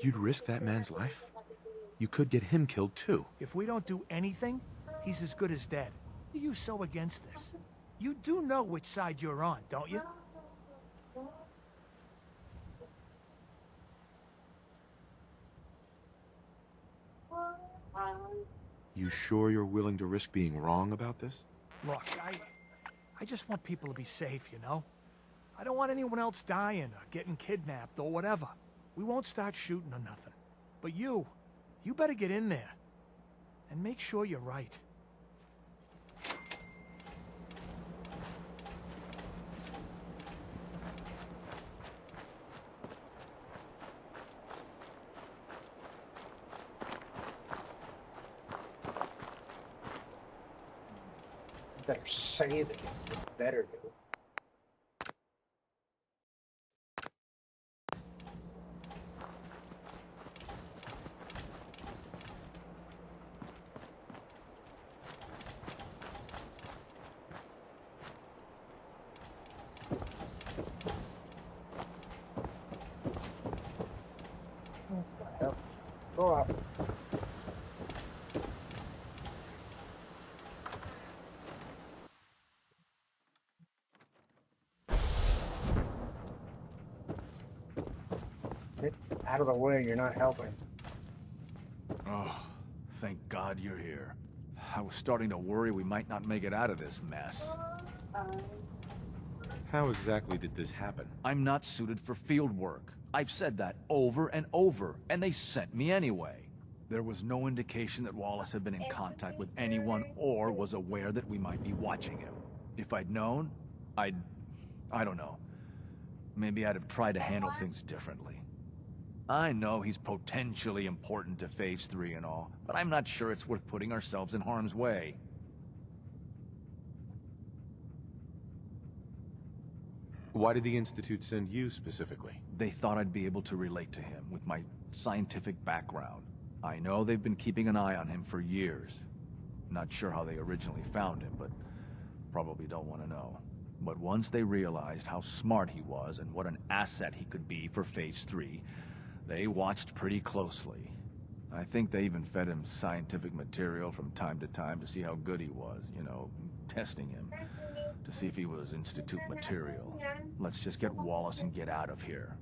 You'd risk that man's life? You could get him killed too. If we don't do anything, he's as good as dead. Why are you so against this? You do know which side you're on, don't you? You sure you're willing to risk being wrong about this? Look, I just want people to be safe, you know? I don't want anyone else dying or getting kidnapped or whatever. We won't start shooting or nothing. But you better get in there. And make sure you're right. Better save it. Better do. top. Get out of the way, you're not helping. Oh, thank God you're here. I was starting to worry we might not make it out of this mess. How exactly did this happen? I'm not suited for field work. I've said that over and over, and they sent me anyway. There was no indication that Wallace had been in contact with anyone or was aware that we might be watching him. If I'd known, I don't know. Maybe I'd have tried to handle things differently. I know he's potentially important to Phase 3 and all, but I'm not sure it's worth putting ourselves in harm's way. Why did the Institute send you specifically? They thought I'd be able to relate to him with my scientific background. I know they've been keeping an eye on him for years. Not sure how they originally found him, but probably don't want to know. But once they realized how smart he was and what an asset he could be for Phase 3, they watched pretty closely. I think they even fed him scientific material from time to time to see how good he was, you know, testing him, to see if he was Institute material. Let's just get Wallace and get out of here.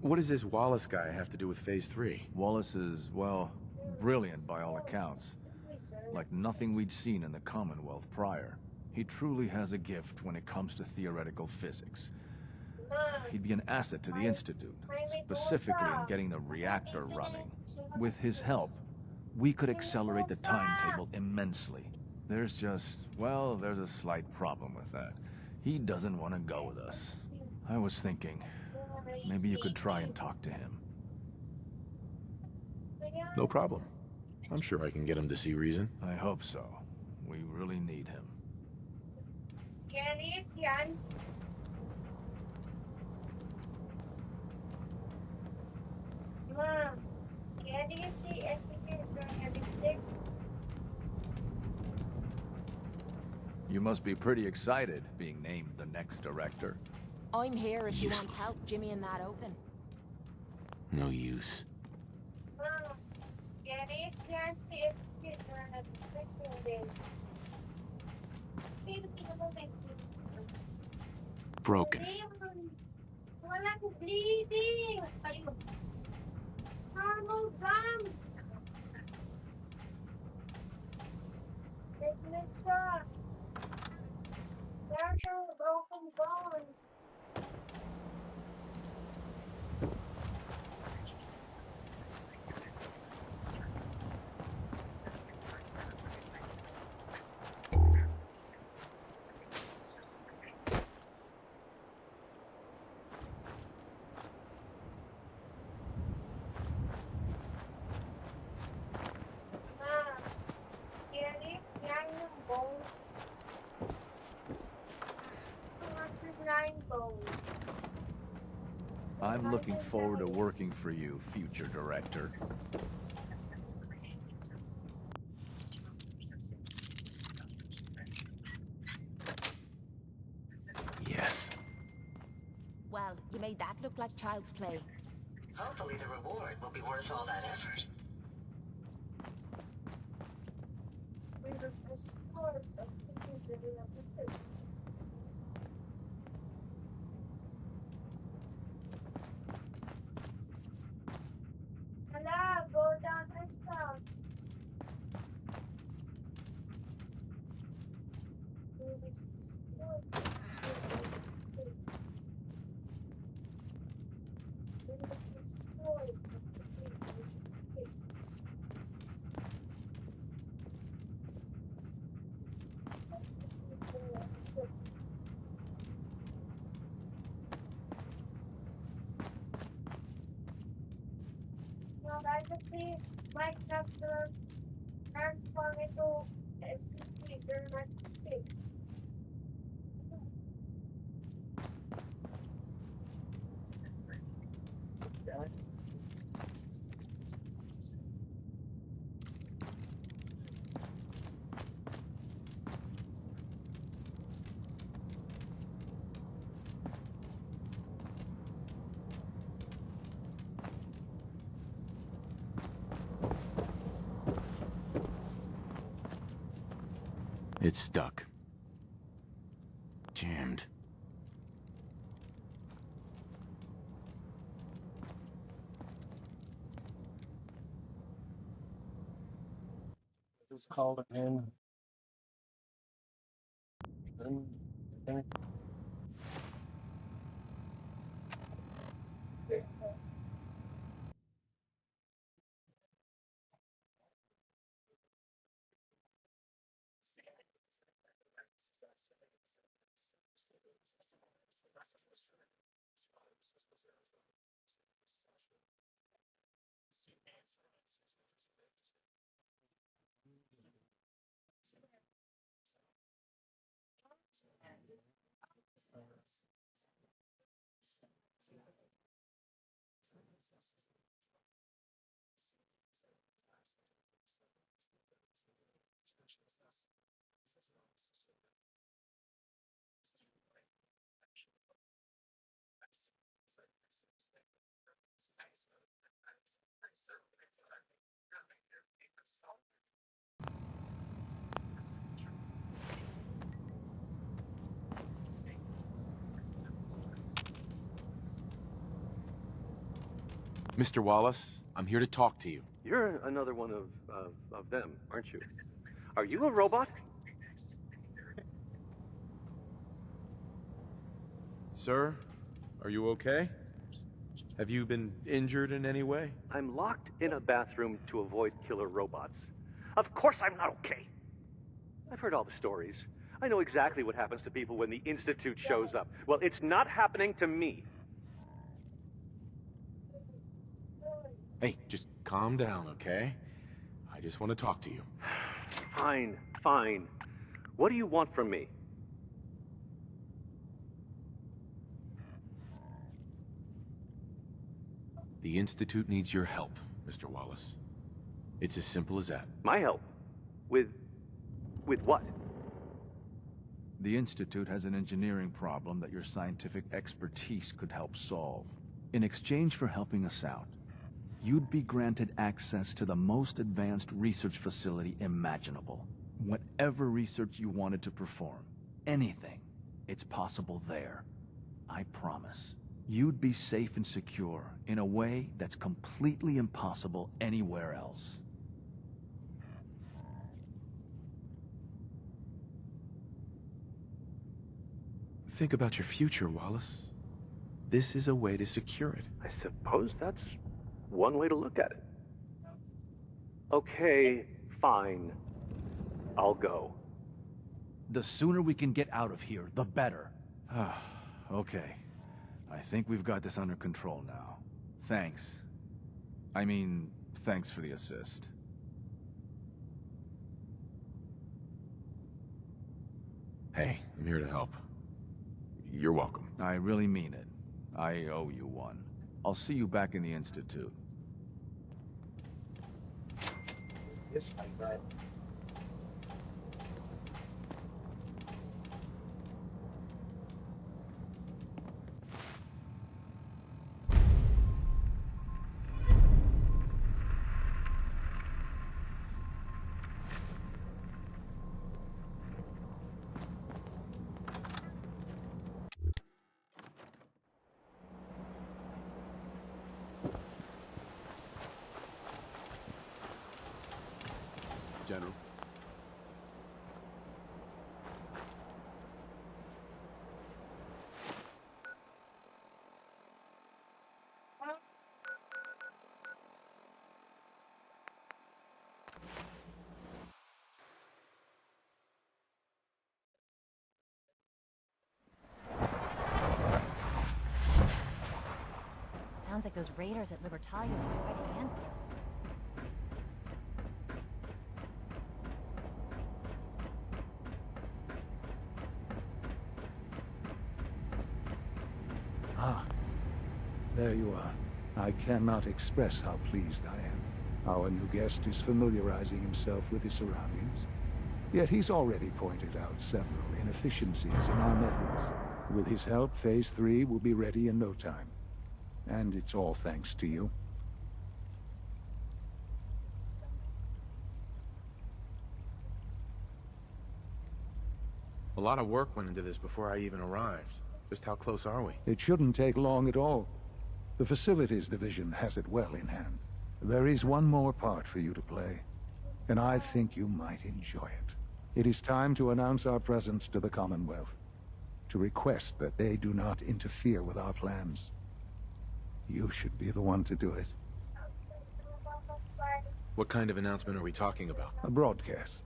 What does this Wallace guy have to do with Phase 3? Wallace is, well, brilliant by all accounts. Like nothing we'd seen in the Commonwealth prior. He truly has a gift when it comes to theoretical physics. He'd be an asset to the Institute, specifically in getting the reactor running. With his help, we could accelerate the timetable immensely. There's just, well, there's a slight problem with that. He doesn't want to go with us. I was thinking, maybe you could try and talk to him. No problem. I'm sure I can get him to see reason. I hope so. We really need him. Mom, do you see SCP is running every 6? You must be pretty excited being named the next director. I'm here if you want help jimmying that open. No use. Mom, SCP is running every 6 Broken. Wala ko bleeding. Ayun. Normal gum. Tignan siya. There's your broken bones. I'm looking forward to working for you, future director. Yes. Well, you made that look like child's play. Hopefully the reward will be worth all that effort. Go down and down. Actually, might have to transform into SCP-096. It's stuck. Jammed. Just called it in. Okay. Mr. Wallace, I'm here to talk to you. You're another one of them, aren't you? Are you a robot? Sir, are you okay? Have you been injured in any way? I'm locked in a bathroom to avoid killer robots. Of course I'm not okay. I've heard all the stories. I know exactly what happens to people when the Institute shows up. Well, it's not happening to me. Hey, just calm down, okay? I just want to talk to you. Fine, fine. What do you want from me? The Institute needs your help, Mr. Wallace. It's as simple as that. My help? With what? The Institute has an engineering problem that your scientific expertise could help solve. In exchange for helping us out, you'd be granted access to the most advanced research facility imaginable. Whatever research you wanted to perform, anything, it's possible there. I promise. You'd be safe and secure in a way that's completely impossible anywhere else. Think about your future, Wallace. This is a way to secure it. I suppose that's one way to look at it. Okay, fine. I'll go. The sooner we can get out of here, the better. Okay. I think we've got this under control now. Thanks. I mean, thanks for the assist. Hey, I'm here to help. You're welcome. I really mean it. I owe you one. I'll see you back in the Institute. It's like that. General. Sounds like those raiders at Libertalia were quite a handful. Ah, there you are. I cannot express how pleased I am. Our new guest is familiarizing himself with his surroundings. Yet he's already pointed out several inefficiencies in our methods. With his help, Phase 3 will be ready in no time. And it's all thanks to you. A lot of work went into this before I even arrived. Just how close are we? It shouldn't take long at all. The Facilities Division has it well in hand. There is one more part for you to play, and I think you might enjoy it. It is time to announce our presence to the Commonwealth, to request that they do not interfere with our plans. You should be the one to do it. What kind of announcement are we talking about? A broadcast.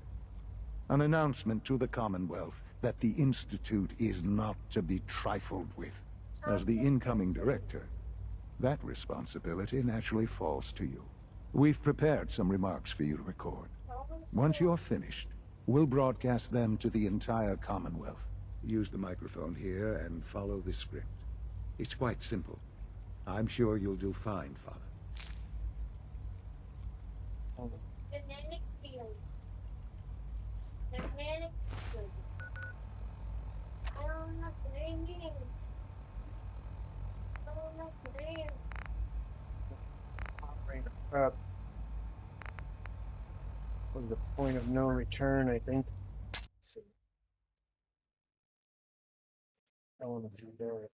An announcement to the Commonwealth that the Institute is not to be trifled with. As the incoming director, that responsibility naturally falls to you. We've prepared some remarks for you to record. Once you're finished, we'll broadcast them to the entire Commonwealth. Use the microphone here and follow the script. It's quite simple. I'm sure you'll do fine, Father. Magnetic field. Magnetic field. I don't know playing games. I don't know playing. Bring it up. Was the point of no return, I think. Let's see. I want to do there.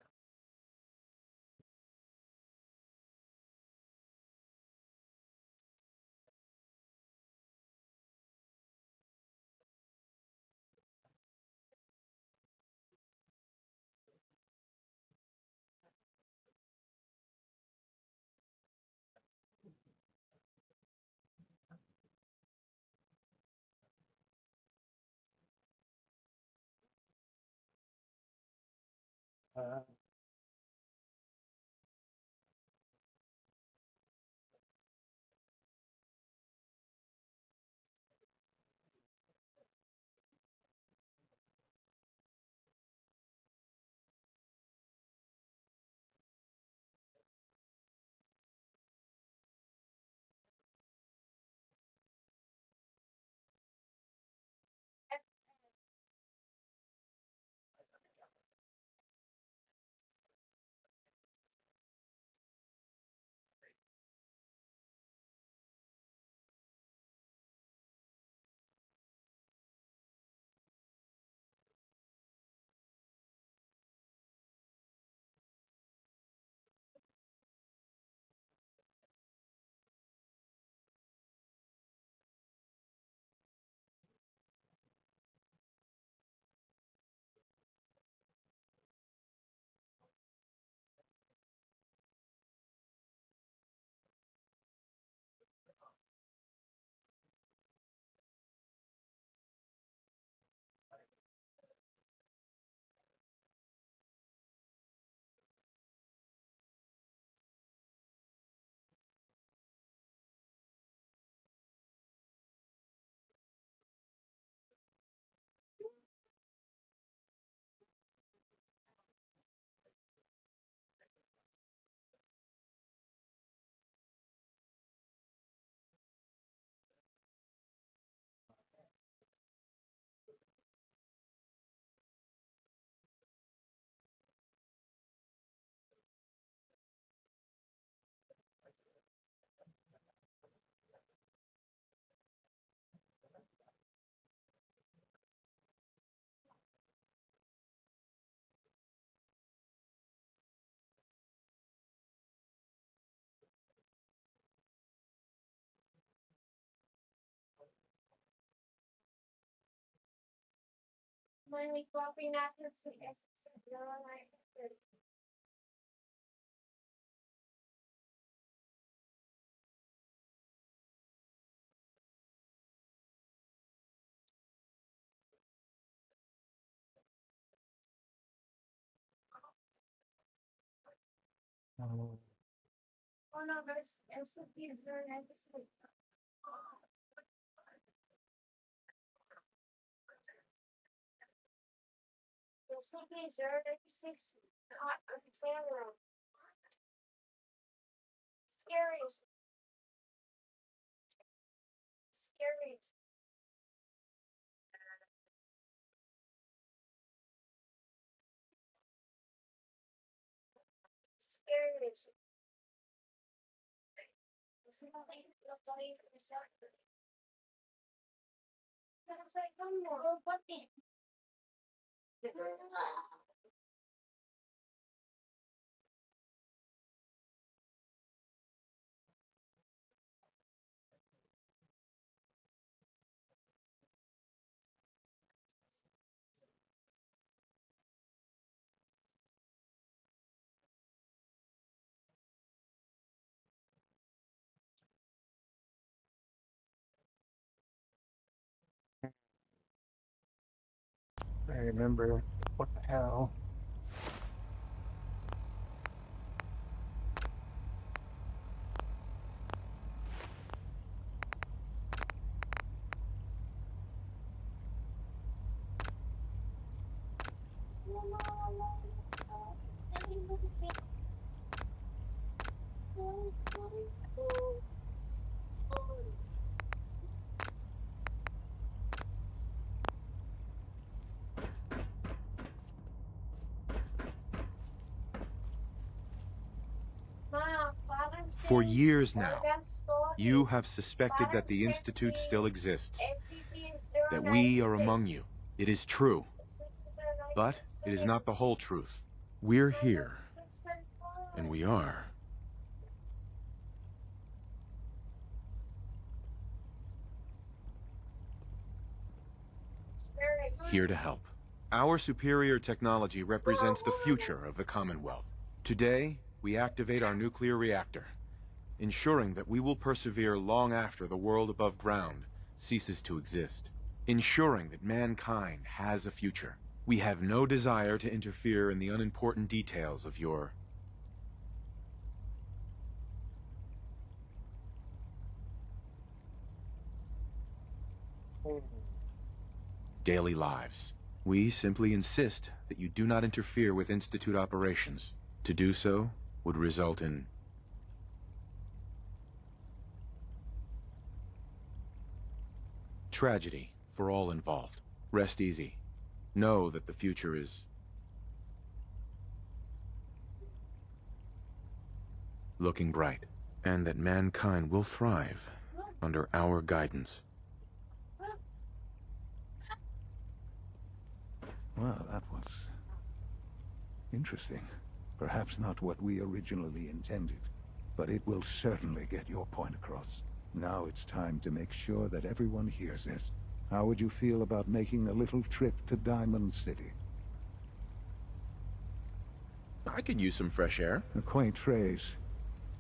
When we floppy napkins, yes, no, like. Oh no, there's SOPs there and sleep. The SOPs are 96 caught on the camera. Scariest. Scariest. Scariest. It's like, come on, what the? I remember what the hell. For years now, you have suspected that the Institute still exists, that we are among you. It is true, but it is not the whole truth. We're here, and we are here to help. Our superior technology represents the future of the Commonwealth. Today, we activate our nuclear reactor, ensuring that we will persevere long after the world above ground ceases to exist. Ensuring that mankind has a future. We have no desire to interfere in the unimportant details of your daily lives. We simply insist that you do not interfere with Institute operations. To do so would result in tragedy for all involved. Rest easy. Know that the future is looking bright, and that mankind will thrive under our guidance. Well, that was interesting. Perhaps not what we originally intended, but it will certainly get your point across. Now it's time to make sure that everyone hears it. How would you feel about making a little trip to Diamond City? I could use some fresh air. A quaint phrase,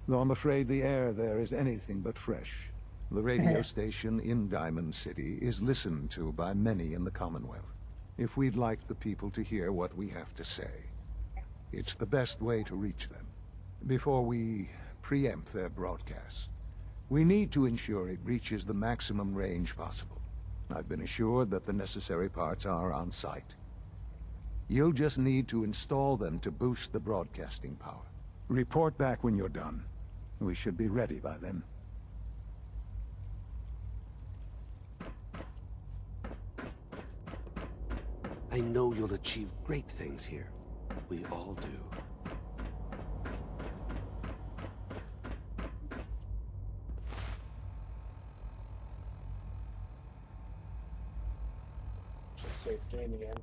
though I'm afraid the air there is anything but fresh. The radio station in Diamond City is listened to by many in the Commonwealth. If we'd like the people to hear what we have to say, it's the best way to reach them. Before we preempt their broadcasts, we need to ensure it reaches the maximum range possible. I've been assured that the necessary parts are on site. You'll just need to install them to boost the broadcasting power. Report back when you're done. We should be ready by then. I know you'll achieve great things here. We all do. Should save the game again.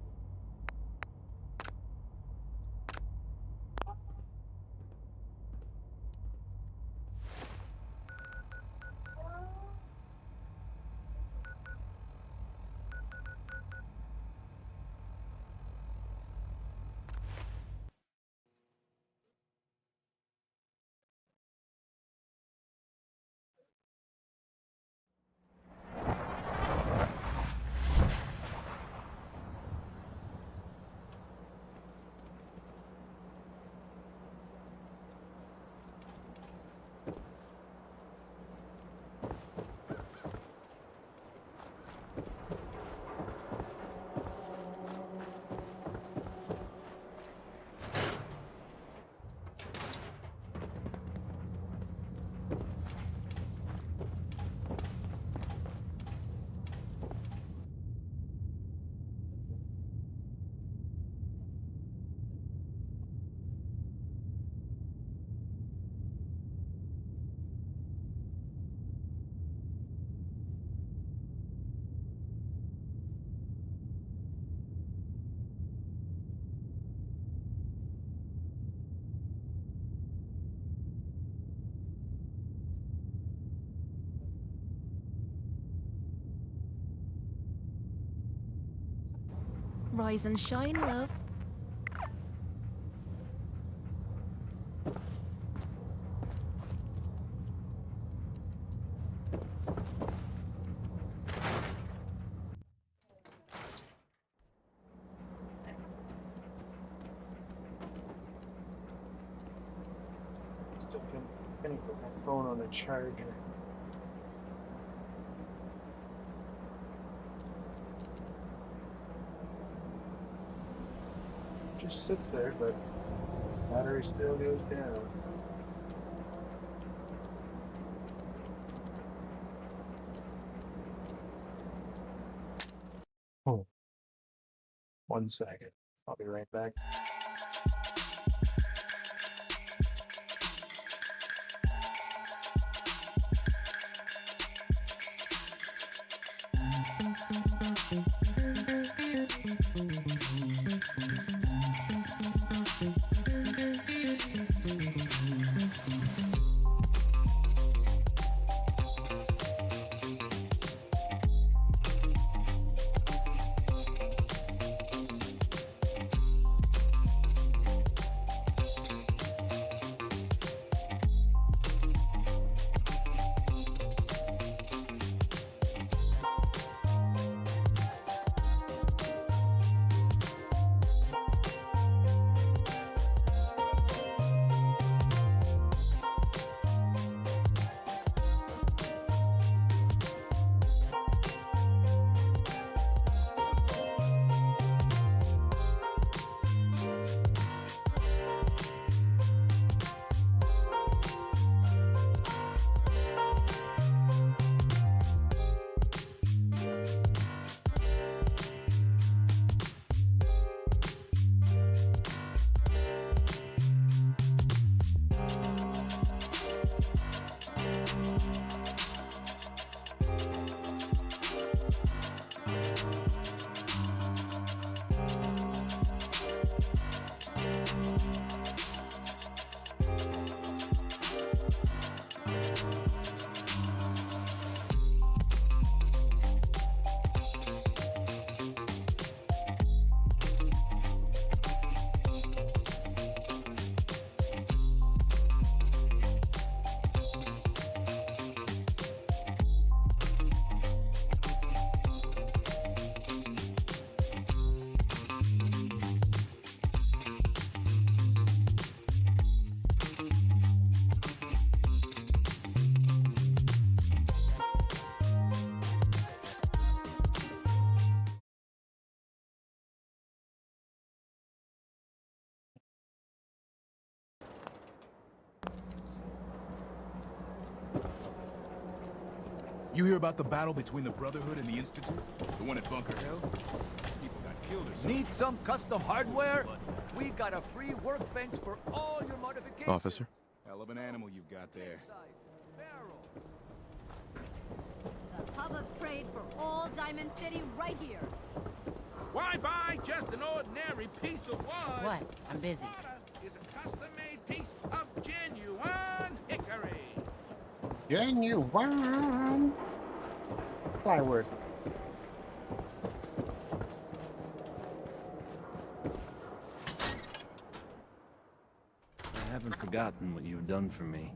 Rise and shine, love. Still can put my phone on a charger. Just sits there, but battery still goes down. Oh, 1 second. I'll be right back. You hear about the battle between the Brotherhood and the Institute? The one at Bunker Hill? People got killed or something. Need some custom hardware? We got a free workbench for all your modifications. Officer? Hell of an animal you've got there. The hub of trade for all Diamond City right here. Why buy just an ordinary piece of wood? What? I'm busy. Is a custom-made piece of genuine hickory. Genuine plywood. I haven't forgotten what you've done for me.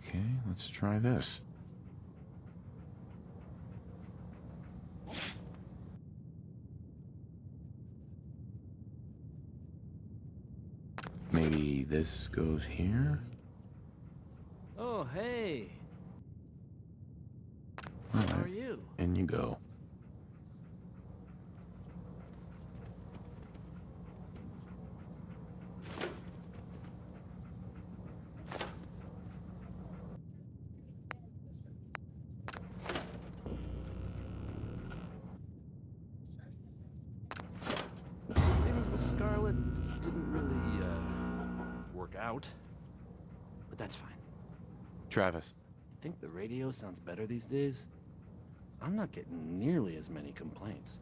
Okay, let's try this. Maybe this goes here? Oh, hey. All right. How are you? In you go. Things with Scarlet didn't really, work out. But that's fine. Travis, think the radio sounds better these days? I'm not getting nearly as many complaints.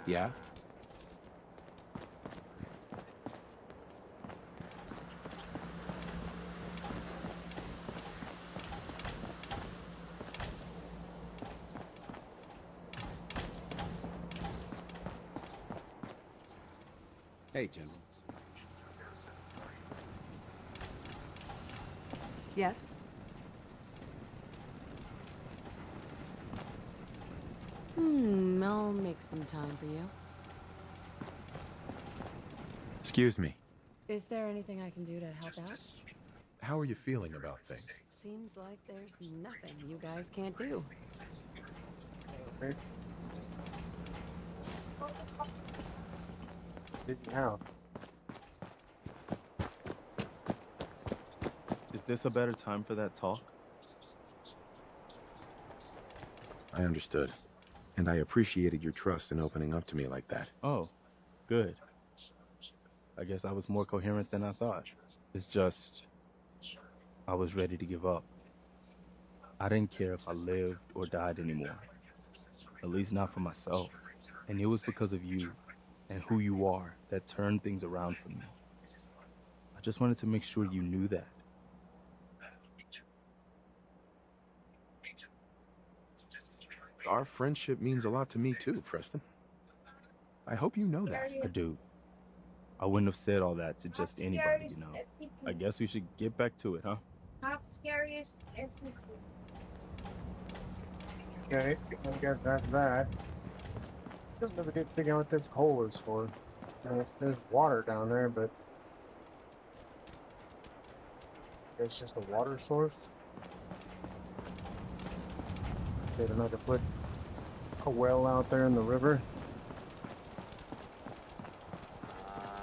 Yeah? Hey, General. Yes? I'll make some time for you. Excuse me. Is there anything I can do to help out? How are you feeling about things? Seems like there's nothing you guys can't do. How? Is this a better time for that talk? I understood. And I appreciated your trust in opening up to me like that. Oh, good. I guess I was more coherent than I thought. It's just, I was ready to give up. I didn't care if I lived or died anymore. At least not for myself. And it was because of you and who you are that turned things around for me. I just wanted to make sure you knew that. Our friendship means a lot to me too, Preston. I hope you know that. I do. I wouldn't have said all that to just anybody, you know. I guess we should get back to it, huh? Top scariest SCP. Okay, I guess that's that. Still never did figure out what this hole is for. There's water down there, but it's just a water source. They don't have to put a well out there in the river.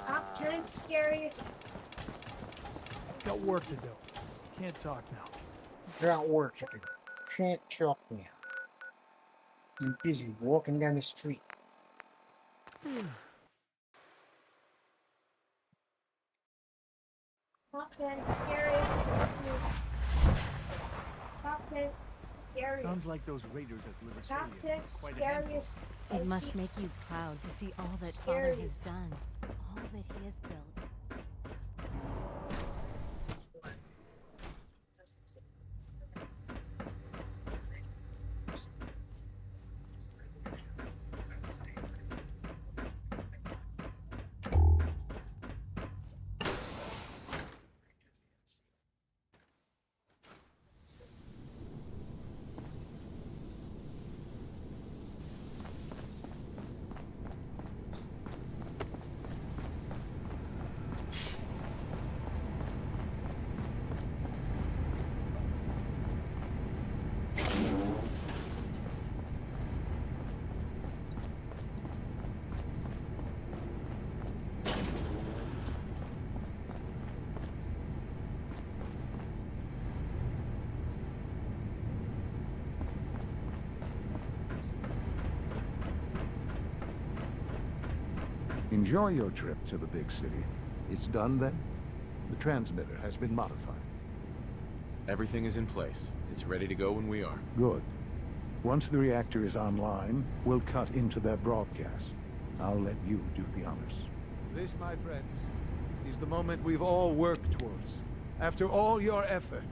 Top 10 scariest. Got work to do. Can't talk now. Got work to do. Can't talk now. I'm busy walking down the street. Top 10 scariest. Top 10 scariest. Sounds like those raiders at Top Libertalia. 10 Quite a handful. scariest. It must make you proud to see all that Father has done, all that he has built. Enjoy your trip to the big city. It's done then? The transmitter has been modified. Everything is in place. It's ready to go when we are. Good. Once the reactor is online, we'll cut into their broadcast. I'll let you do the honors. This, my friends, is the moment we've all worked towards. After all your effort,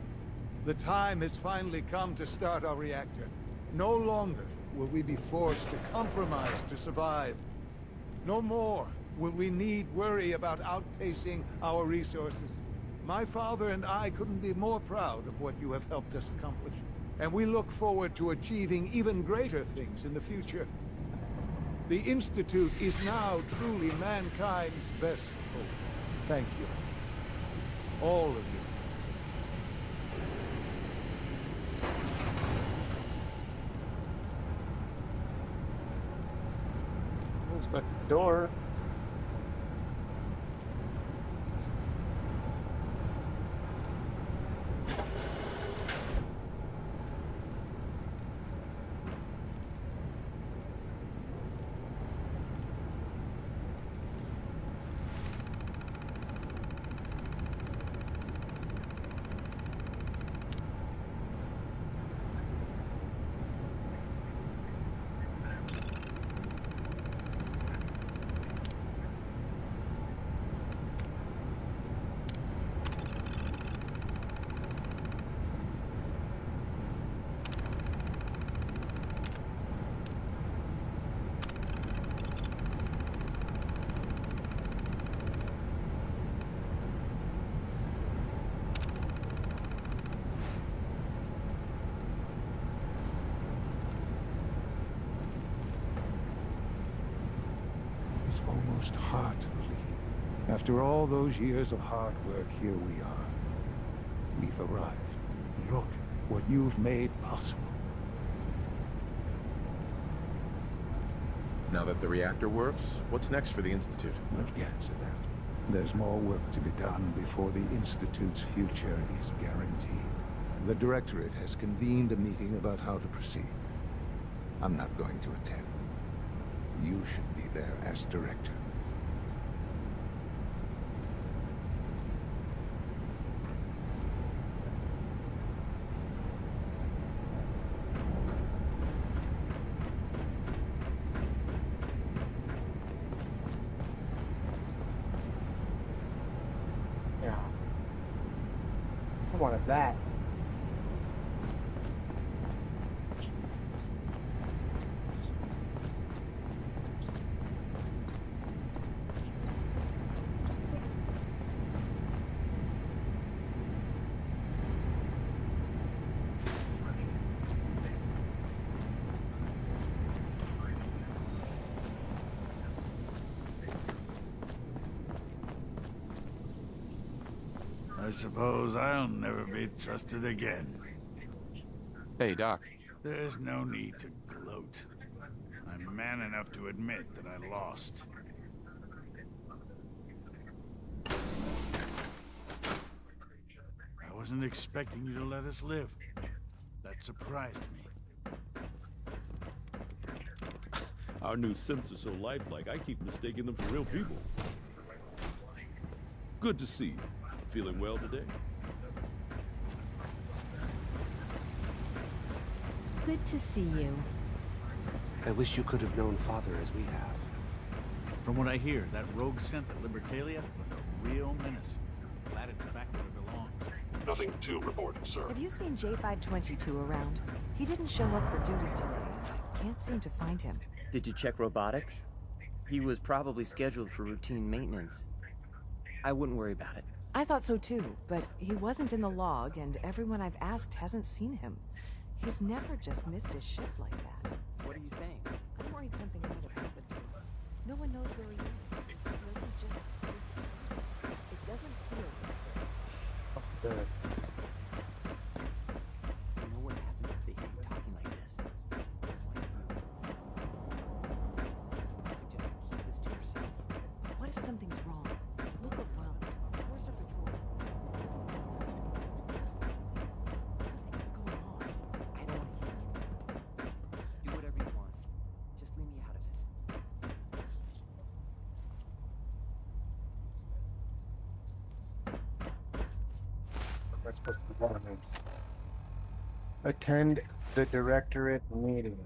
the time has finally come to start our reactor. No longer will we be forced to compromise to survive. No more will we need worry about outpacing our resources. My father and I couldn't be more proud of what you have helped us accomplish. And we look forward to achieving even greater things in the future. The Institute is now truly mankind's best hope. Thank you. All of you. There's the door. It's almost hard to believe. After all those years of hard work, here we are. We've arrived. Look what you've made possible. Now that the reactor works, what's next for the Institute? We'll get to that. There's more work to be done before the Institute's future is guaranteed. The Directorate has convened a meeting about how to proceed. I'm not going to attend. You should be there as Director. Yeah. I wanted that. I suppose I'll never be trusted again. Hey, Doc. There's no need to gloat. I'm man enough to admit that I lost. I wasn't expecting you to let us live. That surprised me. Our new synths are so lifelike, I keep mistaking them for real people. Good to see you. Feeling well today? Good to see you. I wish you could have known Father as we have. From what I hear, that rogue synth at Libertalia was a real menace. Glad it's back where it belongs. Nothing to report, sir. Have you seen J522 around? He didn't show up for duty today. Can't seem to find him. Did you check robotics? He was probably scheduled for routine maintenance. I wouldn't worry about it. I thought so too, but he wasn't in the log, and everyone I've asked hasn't seen him. He's never just missed his ship like that. What are you saying? I'm worried something might have happened to him. No one knows where he is. It's like he's just disappeared. It doesn't feel good. Good. You know what happens if they hear you talking like this? I suggest you keep this to yourself. What if something's wrong? Look around. Where's our patrols? Something's going on. I don't want to hear it. Do whatever you want. Just leave me out of it. What am I supposed to be doing? Attend the Directorate meeting.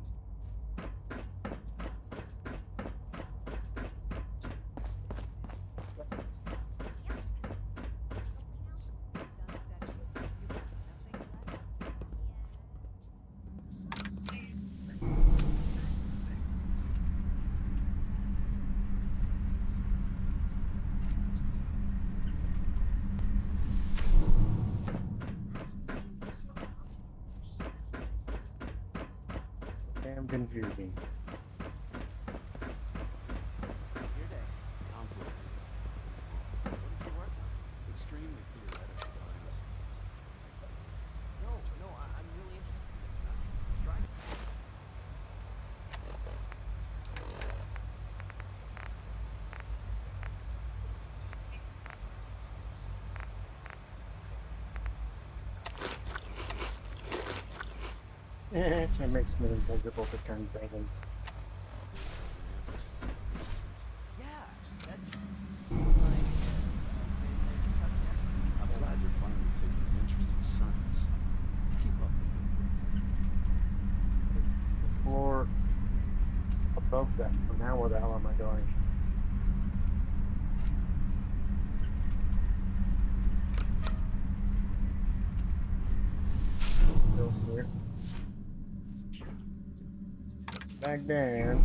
confusing. Your day. What did you work on? Extremely theoretical devices. No, I'm really interested in this stuff. Try to... It makes me invisible for 10 seconds. Yeah, that's I'm glad you're finally taking an interest in science. Keep up the good work. Or above that. Now where the hell am I going? Still here. Back down.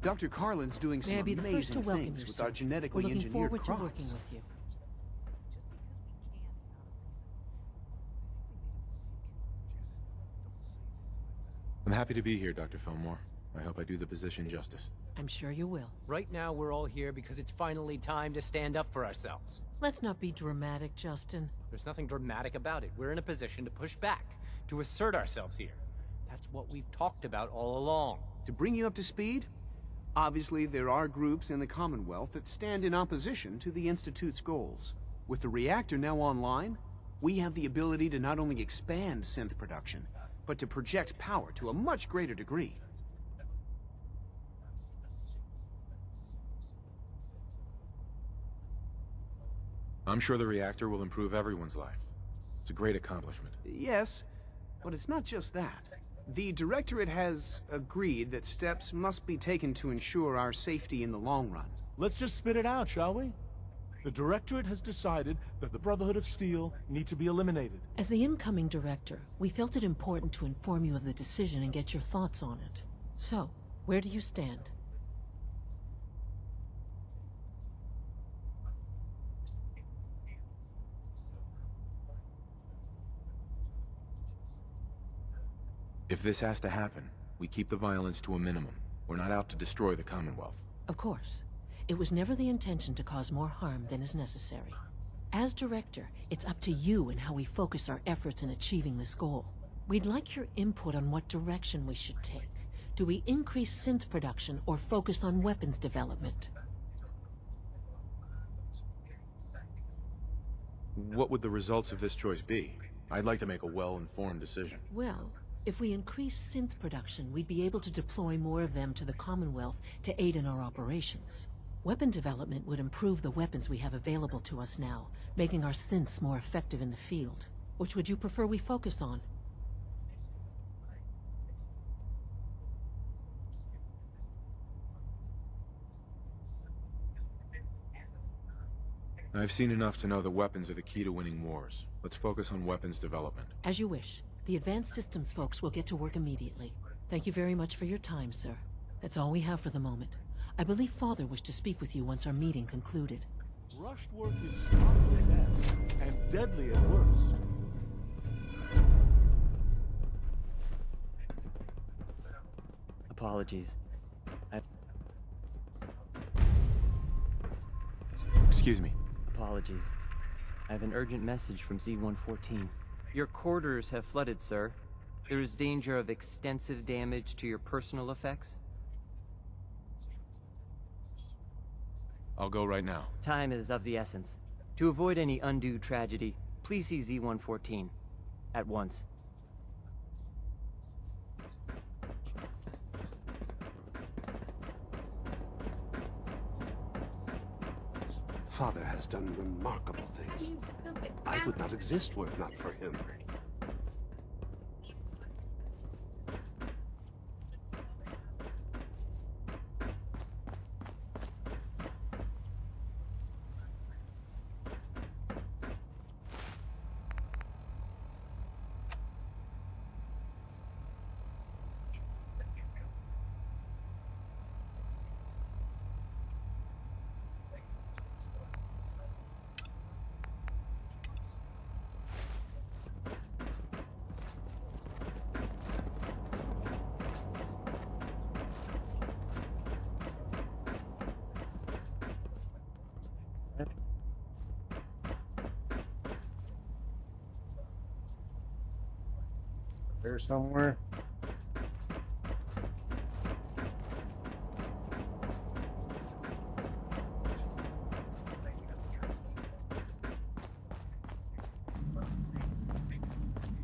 Dr. Carlin's doing some May I be the first to amazing welcome things you, with sir. our genetically We're looking engineered forward crops. to working with you. I'm happy to be here, Dr. Fillmore. I hope I do the position justice. I'm sure you will. Right now, we're all here because it's finally time to stand up for ourselves. Let's not be dramatic, Justin. There's nothing dramatic about it. We're in a position to push back, to assert ourselves here. That's what we've talked about all along. To bring you up to speed, obviously there are groups in the Commonwealth that stand in opposition to the Institute's goals. With the reactor now online, we have the ability to not only expand synth production, but to project power to a much greater degree. I'm sure the reactor will improve everyone's life. It's a great accomplishment. Yes, but it's not just that. The Directorate has agreed that steps must be taken to ensure our safety in the long run. Let's just spit it out, shall we? The Directorate has decided that the Brotherhood of Steel need to be eliminated. As the incoming director, we felt it important to inform you of the decision and get your thoughts on it. So, where do you stand? If this has to happen, we keep the violence to a minimum. We're not out to destroy the Commonwealth. Of course. It was never the intention to cause more harm than is necessary. As director, it's up to you and how we focus our efforts in achieving this goal. We'd like your input on what direction we should take. Do we increase synth production or focus on weapons development? What would the results of this choice be? I'd like to make a well-informed decision. Well, if we increase synth production, we'd be able to deploy more of them to the Commonwealth to aid in our operations. Weapon development would improve the weapons we have available to us now, making our synths more effective in the field. Which would you prefer we focus on? I've seen enough to know that weapons are the key to winning wars. Let's focus on weapons development. As you wish. The Advanced Systems folks will get to work immediately. Thank you very much for your time, sir. That's all we have for the moment. I believe Father wished to speak with you once our meeting concluded. Rushed work is sloppy at best and deadly at worst. Apologies. Excuse me. Apologies. I have an urgent message from Z-114. Your quarters have flooded, sir. There is danger of extensive damage to your personal effects. I'll go right now. Time is of the essence. To avoid any undue tragedy, please see Z-114. At once. Father has done remarkable things. I would not exist were it not for him. There somewhere.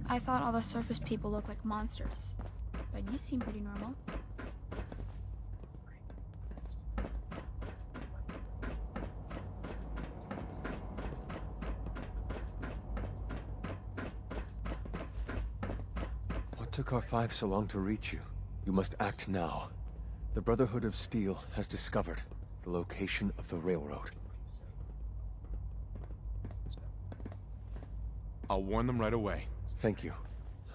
I thought all the surface people looked like monsters, but you seem pretty normal. What took R5 so long to reach you? You must act now. The Brotherhood of Steel has discovered the location of the railroad. I'll warn them right away. Thank you.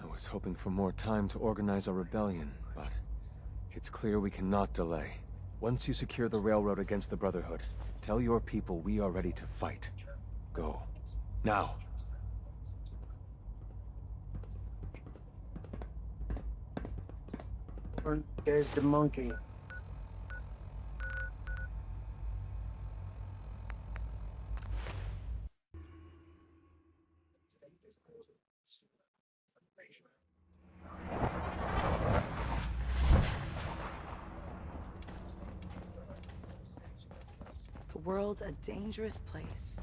I was hoping for more time to organize a rebellion, but it's clear we cannot delay. Once you secure the railroad against the Brotherhood, tell your people we are ready to fight. Go. Now. There's the monkey. The world's a dangerous place.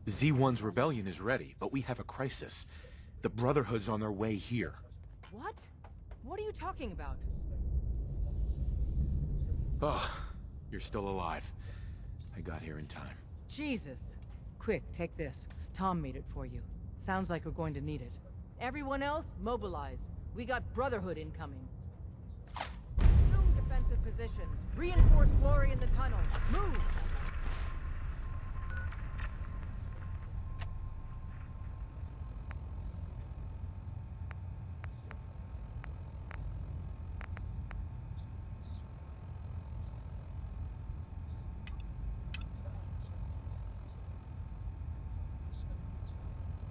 Z1's rebellion is ready, but we have a crisis. The Brotherhood's on their way here. What? What are you talking about? Oh, you're still alive. I got here in time. Jesus. Quick, take this. Tom made it for you. Sounds like we're going to need it. Everyone else, mobilize. We got Brotherhood incoming. Assume defensive positions. Reinforce Glory in the tunnel. Move!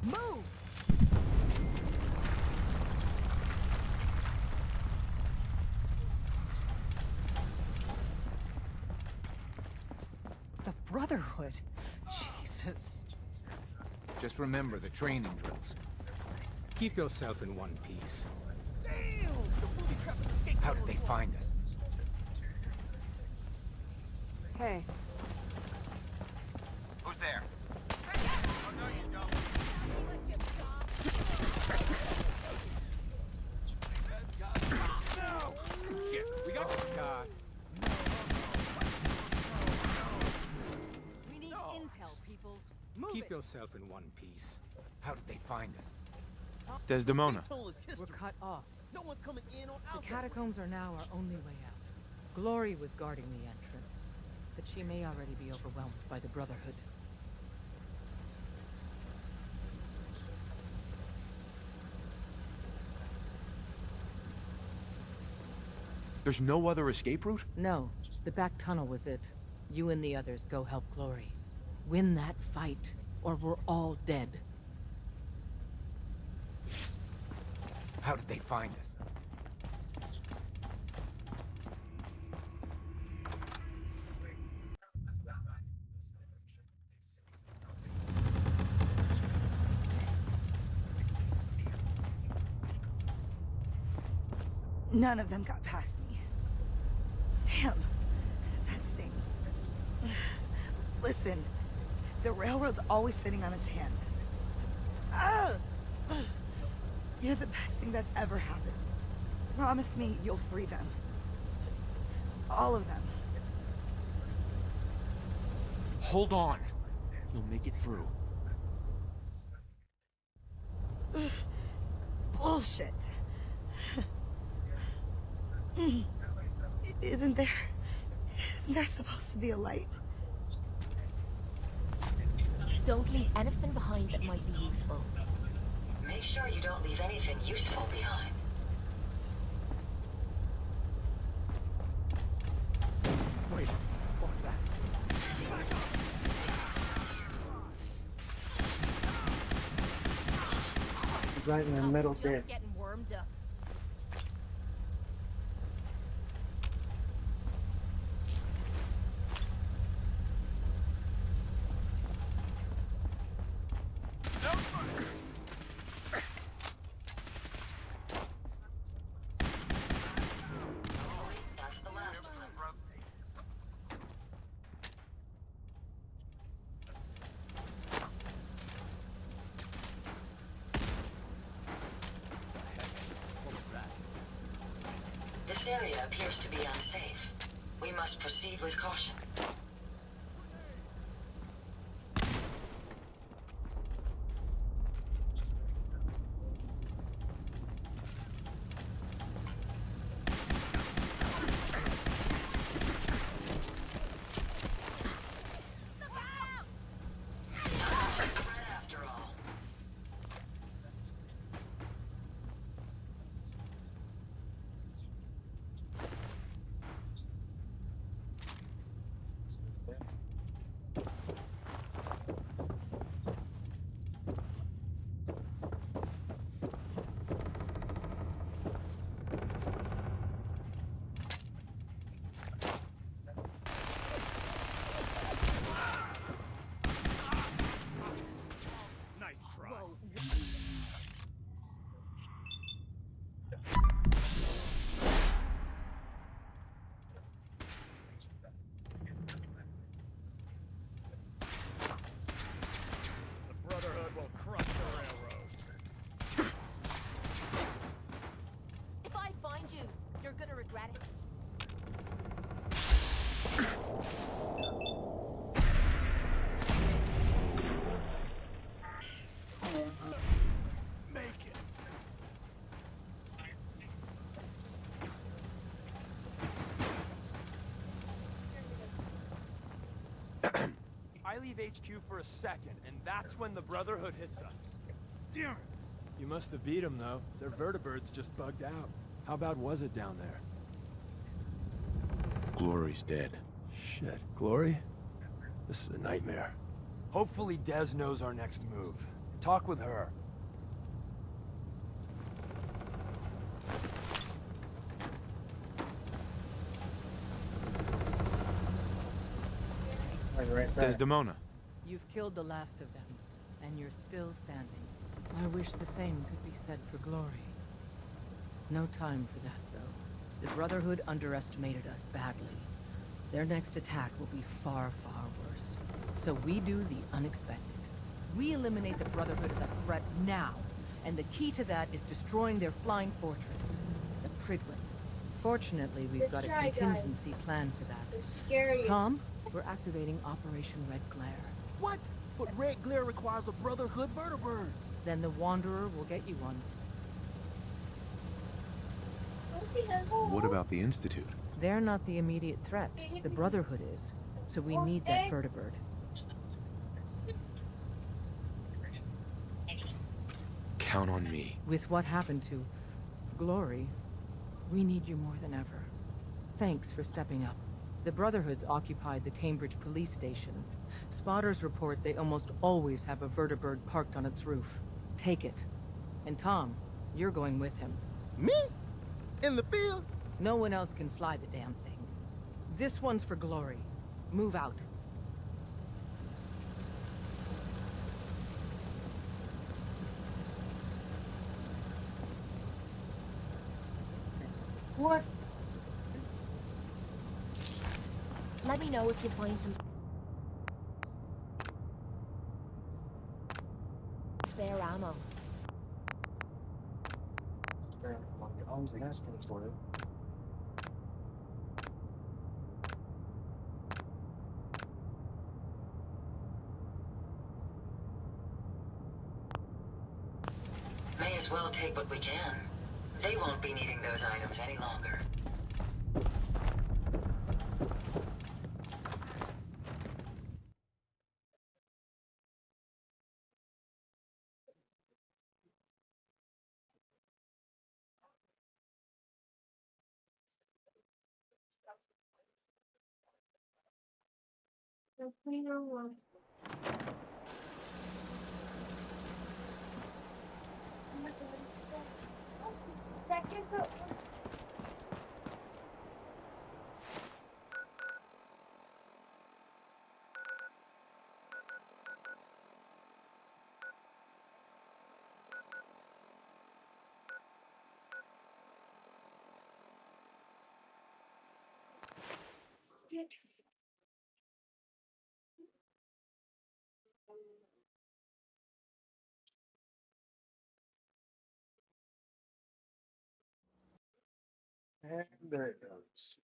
Move! The Brotherhood? Jesus. Just remember the training drills. Keep yourself in one piece. How did they find us? Hey. Who's there? Shit, we got this guy. We need intel, people. Move Keep it. yourself in one piece. How did they find us? Desdemona. We're cut off. No one's coming in or out. The catacombs are now our only way out. Glory was guarding the entrance, but she may already be overwhelmed by the Brotherhood. There's no other escape route? No. The back tunnel was it. You and the others go help Glory. Win that fight, or we're all dead. How did they find us? None of them got past me. Damn, that stings. Listen, the railroad's always sitting on its hand. You're the best thing that's ever happened. Promise me you'll free them. All of them. Hold on. You'll make it through. Bullshit. Isn't there supposed to be a light? Don't leave anything behind that might be useful. Make sure you don't leave anything useful behind. Wait, what was that? He's right in the middle there. Just getting warmed up. This area appears to be unsafe. We must proceed with caution. I leave HQ for a second, and that's when the Brotherhood hits us. Damn it! You must have beat them, though. Their vertibirds just bugged out. How bad was it down there? Glory's dead. Shit. Glory? This is a nightmare. Hopefully Des knows our next move. Talk with her. Right there. Desdemona. You've killed the last of them, and you're still standing. I wish the same could be said for Glory. No time for that, though. The Brotherhood underestimated us badly. Their next attack will be far, far worse. So we do the unexpected. We eliminate the Brotherhood as a threat now, and the key to that is destroying their flying fortress, the Prydwen. Fortunately, we've got a contingency plan for that. The scariest. Tom, we're activating Operation Red Glare. What? But Red Glare requires a Brotherhood vertibird. Then the Wanderer will get you one. What about the Institute? They're not the immediate threat. The Brotherhood is. So we need that vertibird. Count on me. With what happened to Glory, we need you more than ever. Thanks for stepping up. The Brotherhood's occupied the Cambridge police station. Spotters report they almost always have a vertibird parked on its roof. Take it. And Tom, you're going with him. Me? In the field? No one else can fly the damn thing. This one's for glory. Move out. What? Let me know if you find some spare ammo. You're always asking for it. May as well take what we can. They won't be needing those items any longer. The cleaner one. Seconds of And there it goes.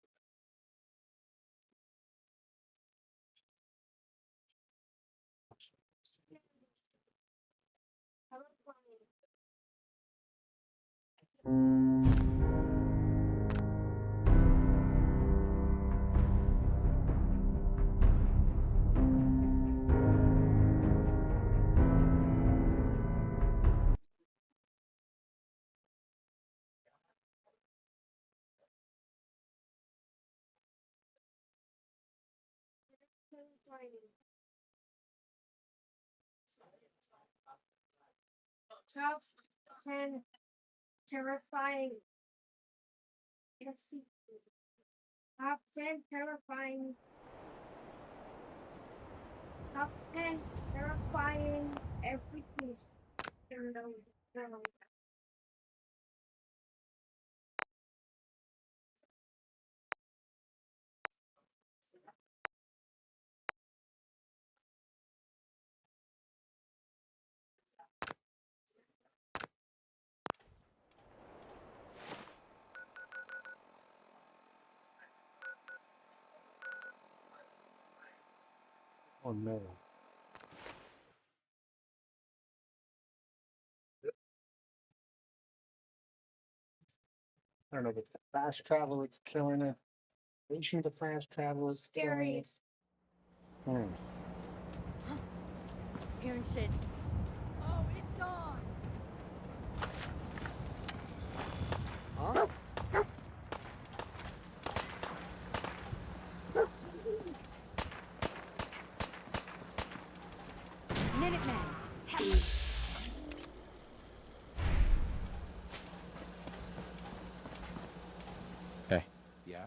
Top 10 terrifying. Top 10 terrifying. Top 10 terrifying everything. Oh no. I don't know, but the fast travel is killing it. Reaching the fast travel is killing it. Hearing shit. Oh, it's on! Huh? Minuteman. Hey. Yeah?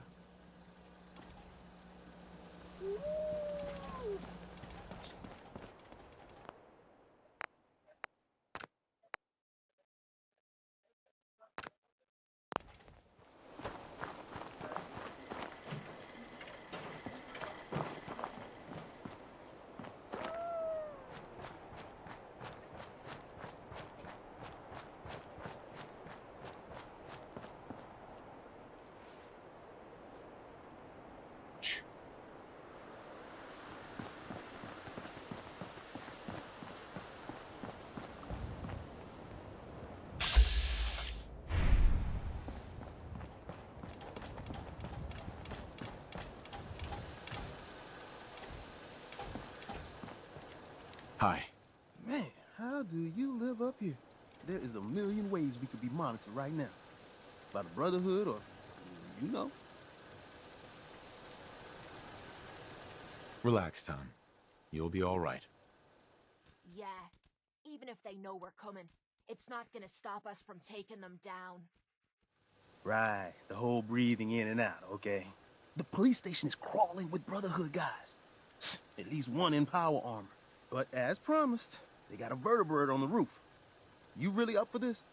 Hi. Man, how do you live up here? There is a million ways we could be monitored right now. By the Brotherhood or, you know. Relax, Tom. You'll be all right. Yeah, even if they know we're coming, it's not gonna stop us from taking them down. Right, the whole breathing in and out, okay? The police station is crawling with Brotherhood guys. At least one in power armor. But as promised, they got a vertebrate on the roof. You really up for this?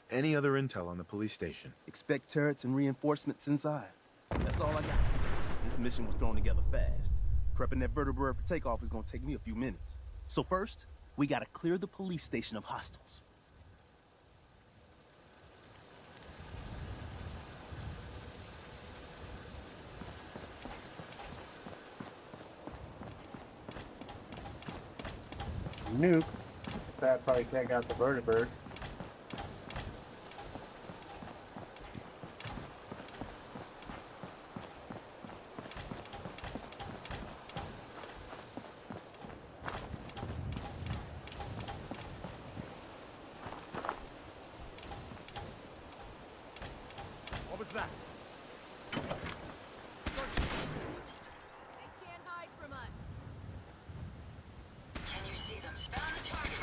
Any other intel on the police station? Expect turrets and reinforcements inside. That's all I got. This mission was thrown together fast. Prepping that vertebrate for takeoff is gonna take me a few minutes. So first, we gotta clear the police station of hostiles. Nuke. That probably take out the vertebrate. What was that? They can't hide from us. Can you see them? Spell the target again.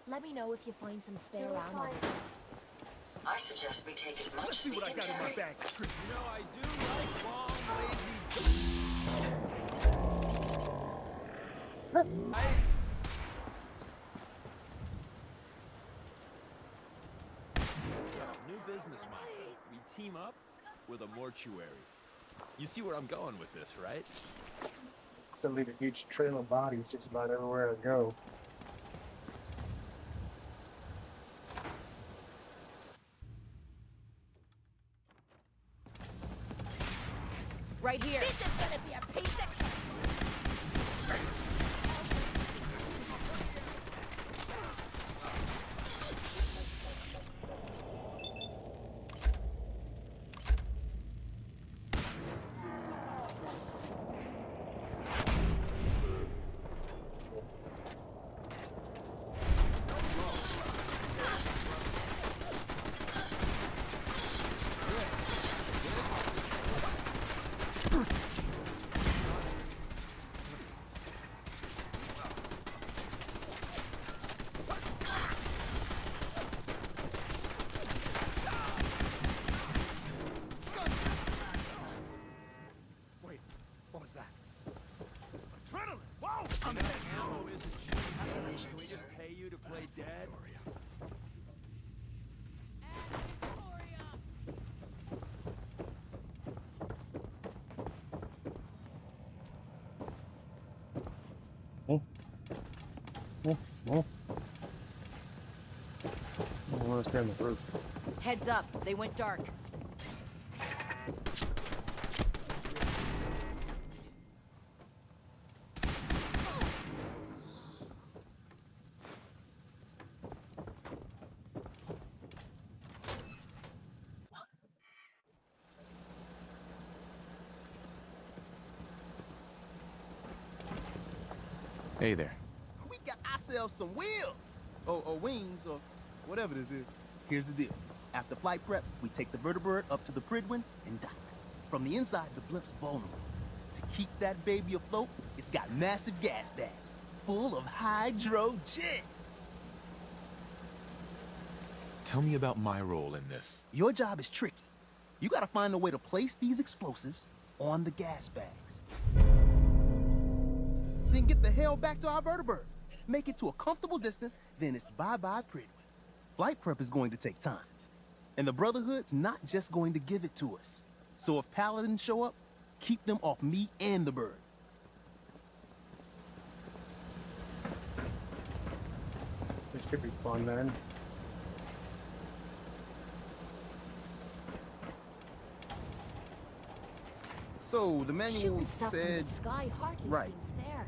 Let me know if you find some spare ammo. I suggest we take as much Let's as see we what I can got in my carry. bag. You know, I do like long, lazy... New business model. We team up with a mortuary. You see where I'm going with this, right? So leave a huge trail of bodies just about everywhere I go. Right here. This is gonna be a piece of... Wait, what was that? Adrenaline! Whoa! Ammo isn't cheap. Can we just pay you to play dead? Let's go on the roof. Heads up, they went dark. Hey there. We got ourselves some wheels! Or wings, or whatever this is. Here's the deal. After flight prep, we take the vertebrate up to the Pridwin and dock. From the inside, the blimp's vulnerable. To keep that baby afloat, it's got massive gas bags full of hydrogen. Tell me about my role in this. Your job is tricky. You gotta find a way to place these explosives on the gas bags. then get the hell back to our vertibird. Make it to a comfortable distance, then it's bye-bye Pridwin. Flight prep is going to take time. And the Brotherhood's not just going to give it to us. So if Paladins show up, keep them off me and the bird. This should be fun, man. So, the manual Shooting stuff from the said... sky hardly Right. seems fair.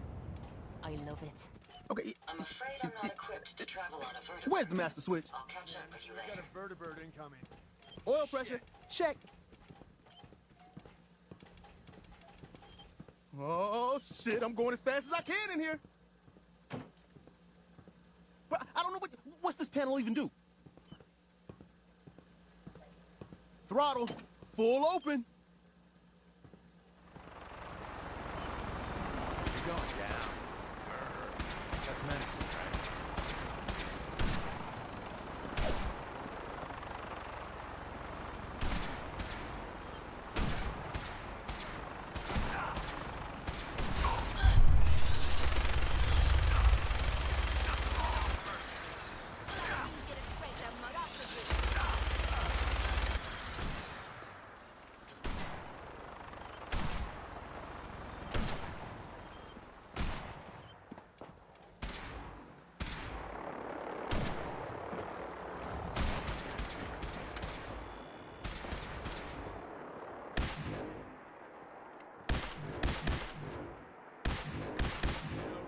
I love it. Okay, I'm afraid I'm not equipped to travel on a vertibird. where's the master switch? I'll catch up with you We got later. a vertibird incoming. Oil pressure, check. Oh, shit, I'm going as fast as I can in here. But I don't know what's this panel even do? Throttle, full open. You're going down. That's menacing, right?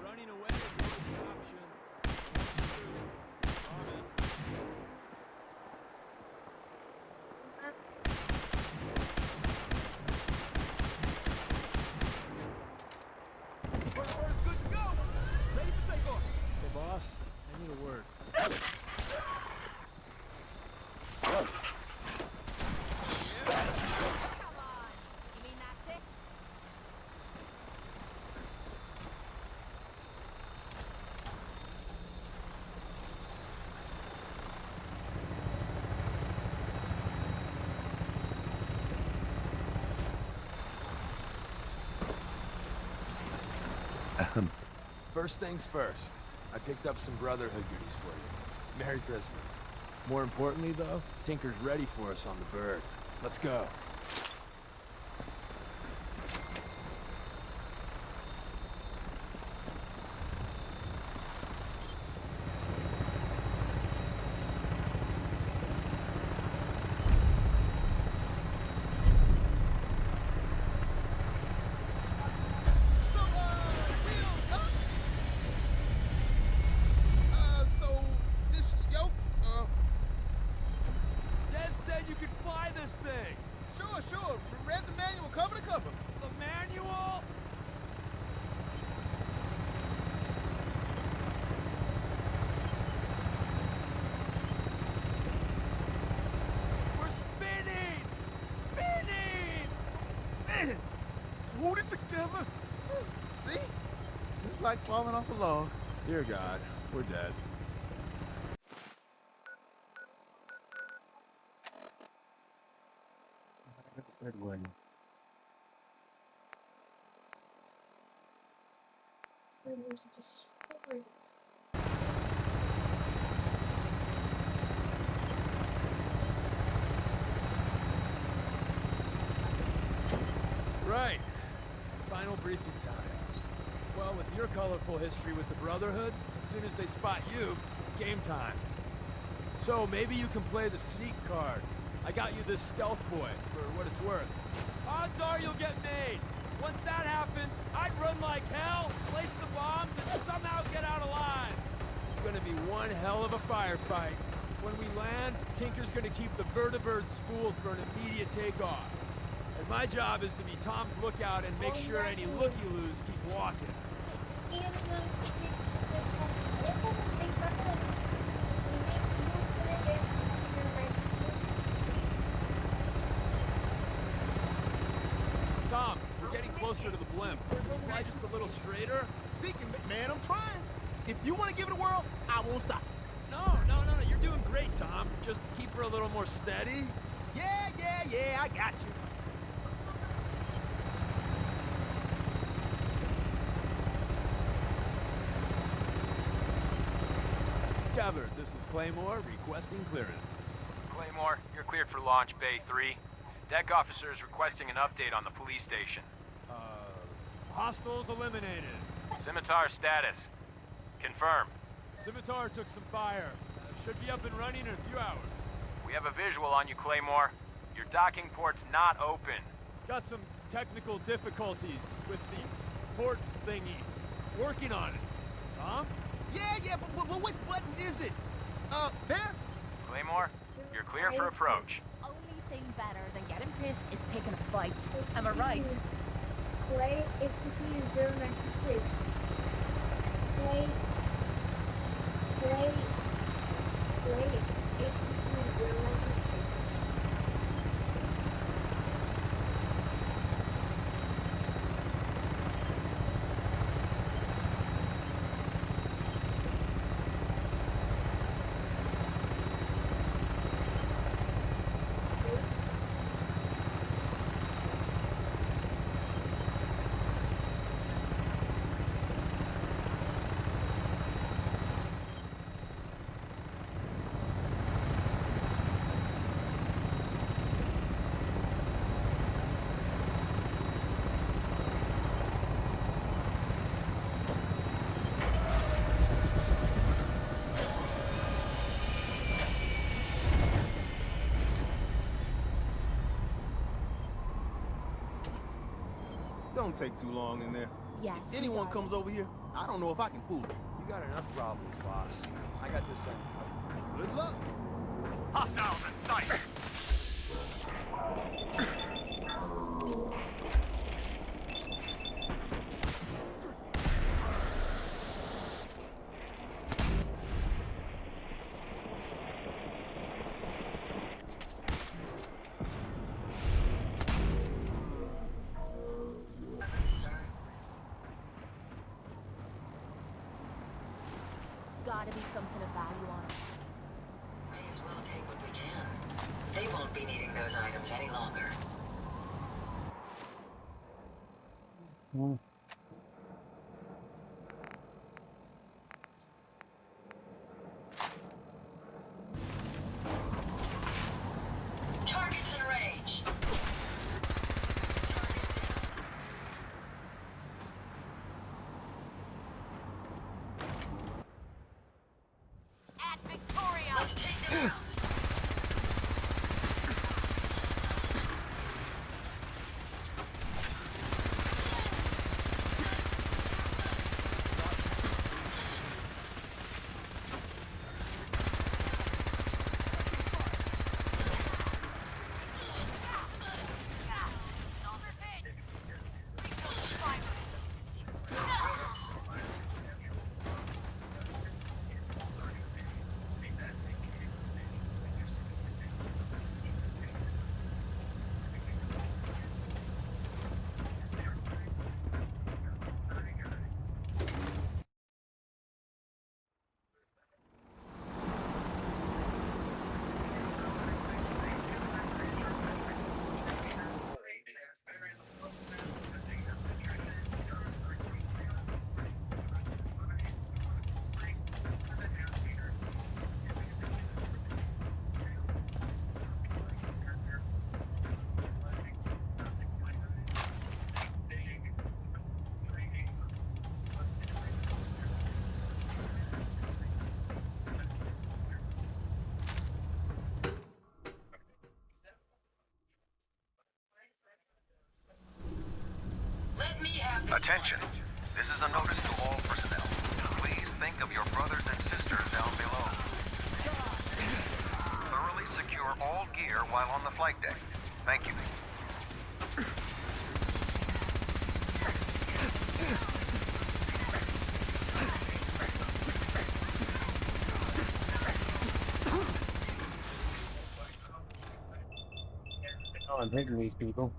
Running away is always an option. Promise. Vertibird's good to go. Ready for takeoff. Hey, boss, I need a word. You mean that's it? First things first, I picked up some Brotherhood goodies for you. Merry Christmas. More importantly, though, Tinker's ready for us on the bird. Let's go. So, this yoke, Des said you could fly this thing! Sure. Read the manual cover to cover. The manual? We're spinning! Spinning! Man, hold it together. See? Just like falling off a log. Dear God, we're dead. Good one. It was destroyed. Right. Final briefing time. Well, with your colorful history with the Brotherhood, as soon as they spot you, it's game time. So maybe you can play the sneak card. I got you this stealth boy, for what it's worth. Odds are you'll get made. Once that happens, I'd run like hell, place the bombs, and somehow get out alive. It's gonna be one hell of a firefight. When we land, Tinker's gonna keep the vertibird spooled for an immediate takeoff. And my job is to be Tom's lookout and make sure any looky-loos keep walking. Tom, we're getting closer to the blimp. Fly just a little straighter. Thinking, man, I'm trying. If you want to give it a whirl, I won't stop. No, you're doing great, Tom. Just keep her a little more steady. Yeah, I got you. Gabbard, this is Claymore requesting clearance. Claymore, you're cleared for launch Bay 3. Deck officer is requesting an update on the police station. Hostiles eliminated. Scimitar status. Confirm. Scimitar took some fire. Should be up and running in a few hours. We have a visual on you, Claymore. Your docking port's not open. Got some technical difficulties with the port thingy. Working on it. Tom? Yeah, but which button is it? There? Claymore, you're clear for approach. Only thing better than getting pissed is picking a fight. Am I right? Play HCP 096. Play HCP 096. Don't take too long in there. Yes. If anyone comes over here, I don't know if I can fool them. You got enough problems, boss. I got this thing covered. Good luck. Hostiles in sight! Gotta be something of value on it. May as well take what we can. They won't be needing those items any longer. Targets in range. At Victoria! Let's take them out. Attention. This is a notice to all personnel. Please think of your brothers and sisters down below. Thoroughly secure all gear while on the flight deck. Thank you. Oh, I'm hitting these people.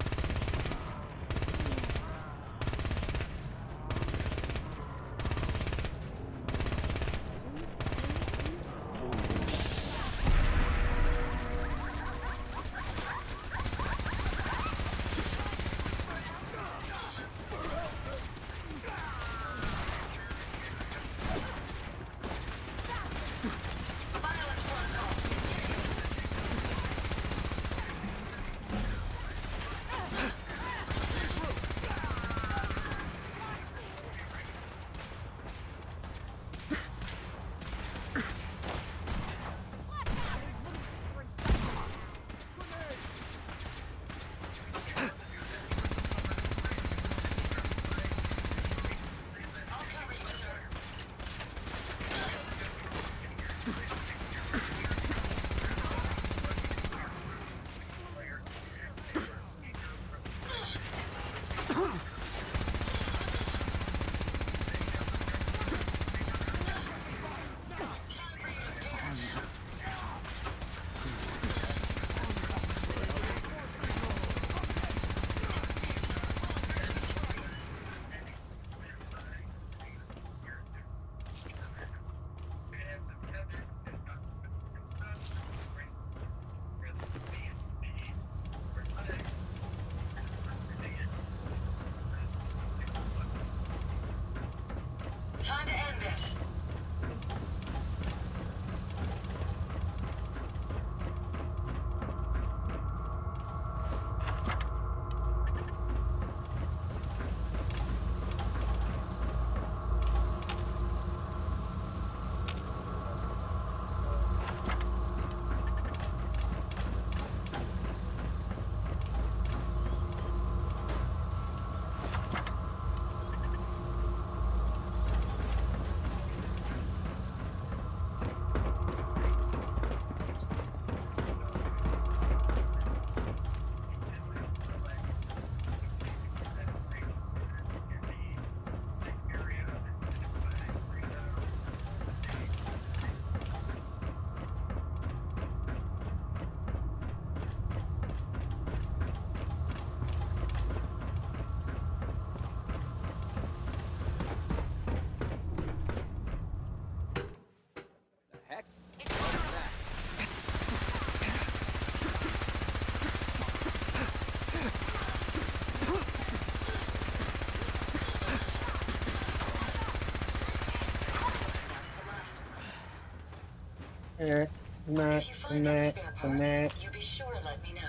If you find any spare parts, you be sure to let me know.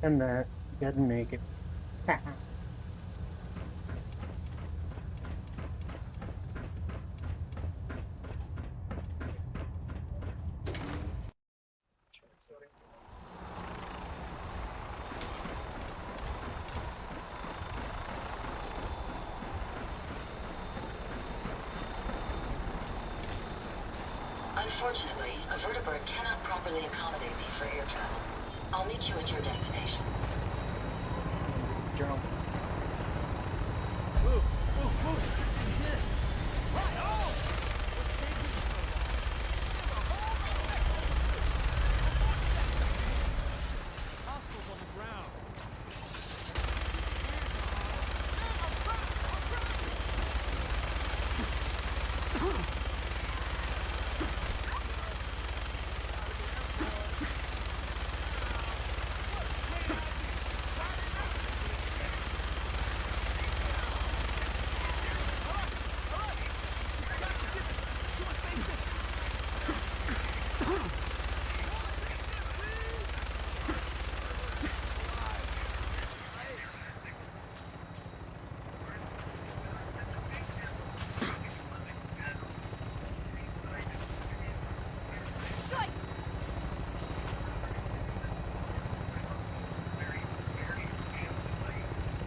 And that didn't make it. Unfortunately, a vertibird cannot properly accommodate me for air travel. I'll meet you at your destination. Jump. Move, move, move. He's in. Right, oh! What's taking you so long? Hostiles on the ground.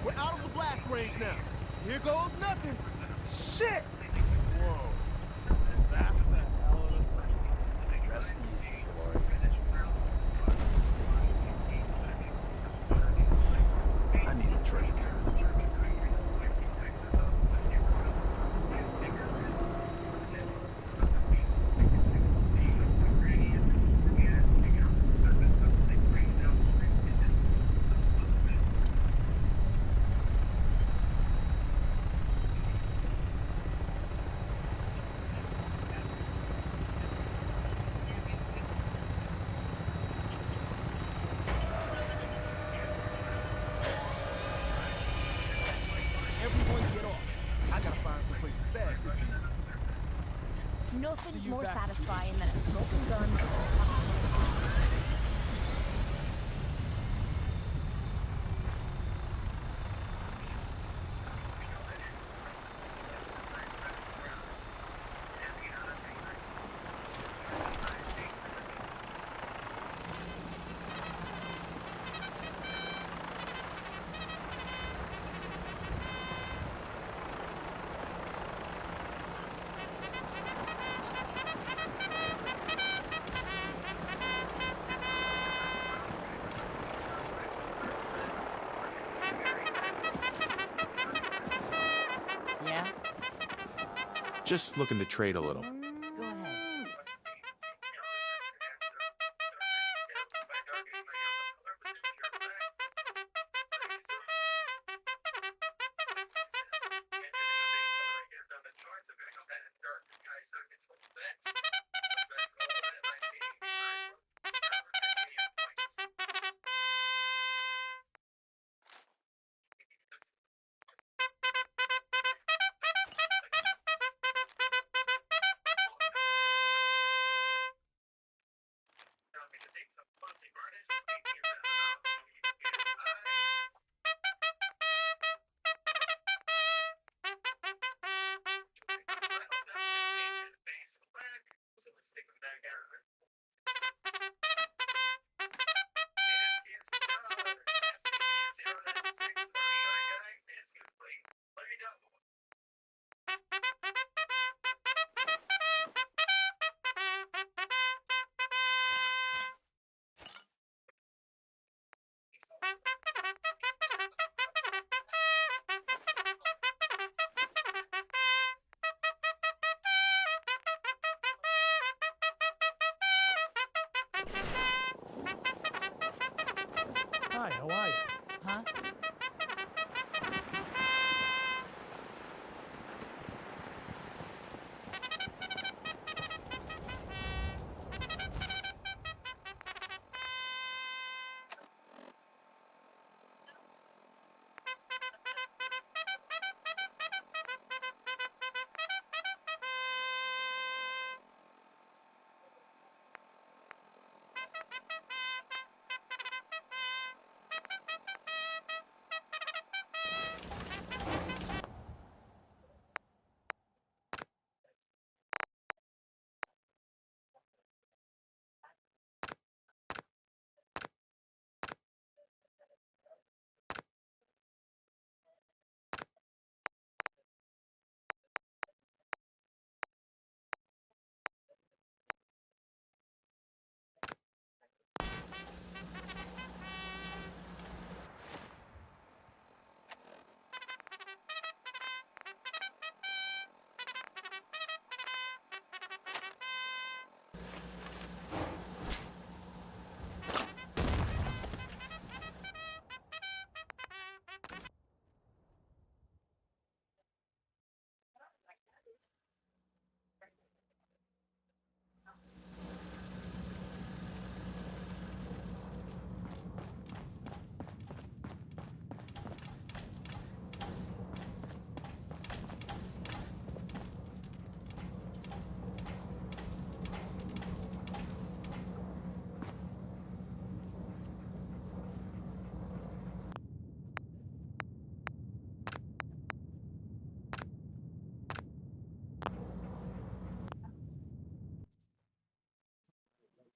We're out of the blast range now. Here goes nothing. Shit! Whoa. That's a hell of a... Rest easy, Glory. I need a drink. Nothing's more satisfying than a smoking gun. Just looking to trade a little. Go ahead.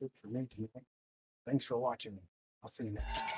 it for me tonight. Thanks for watching. I'll see you next time.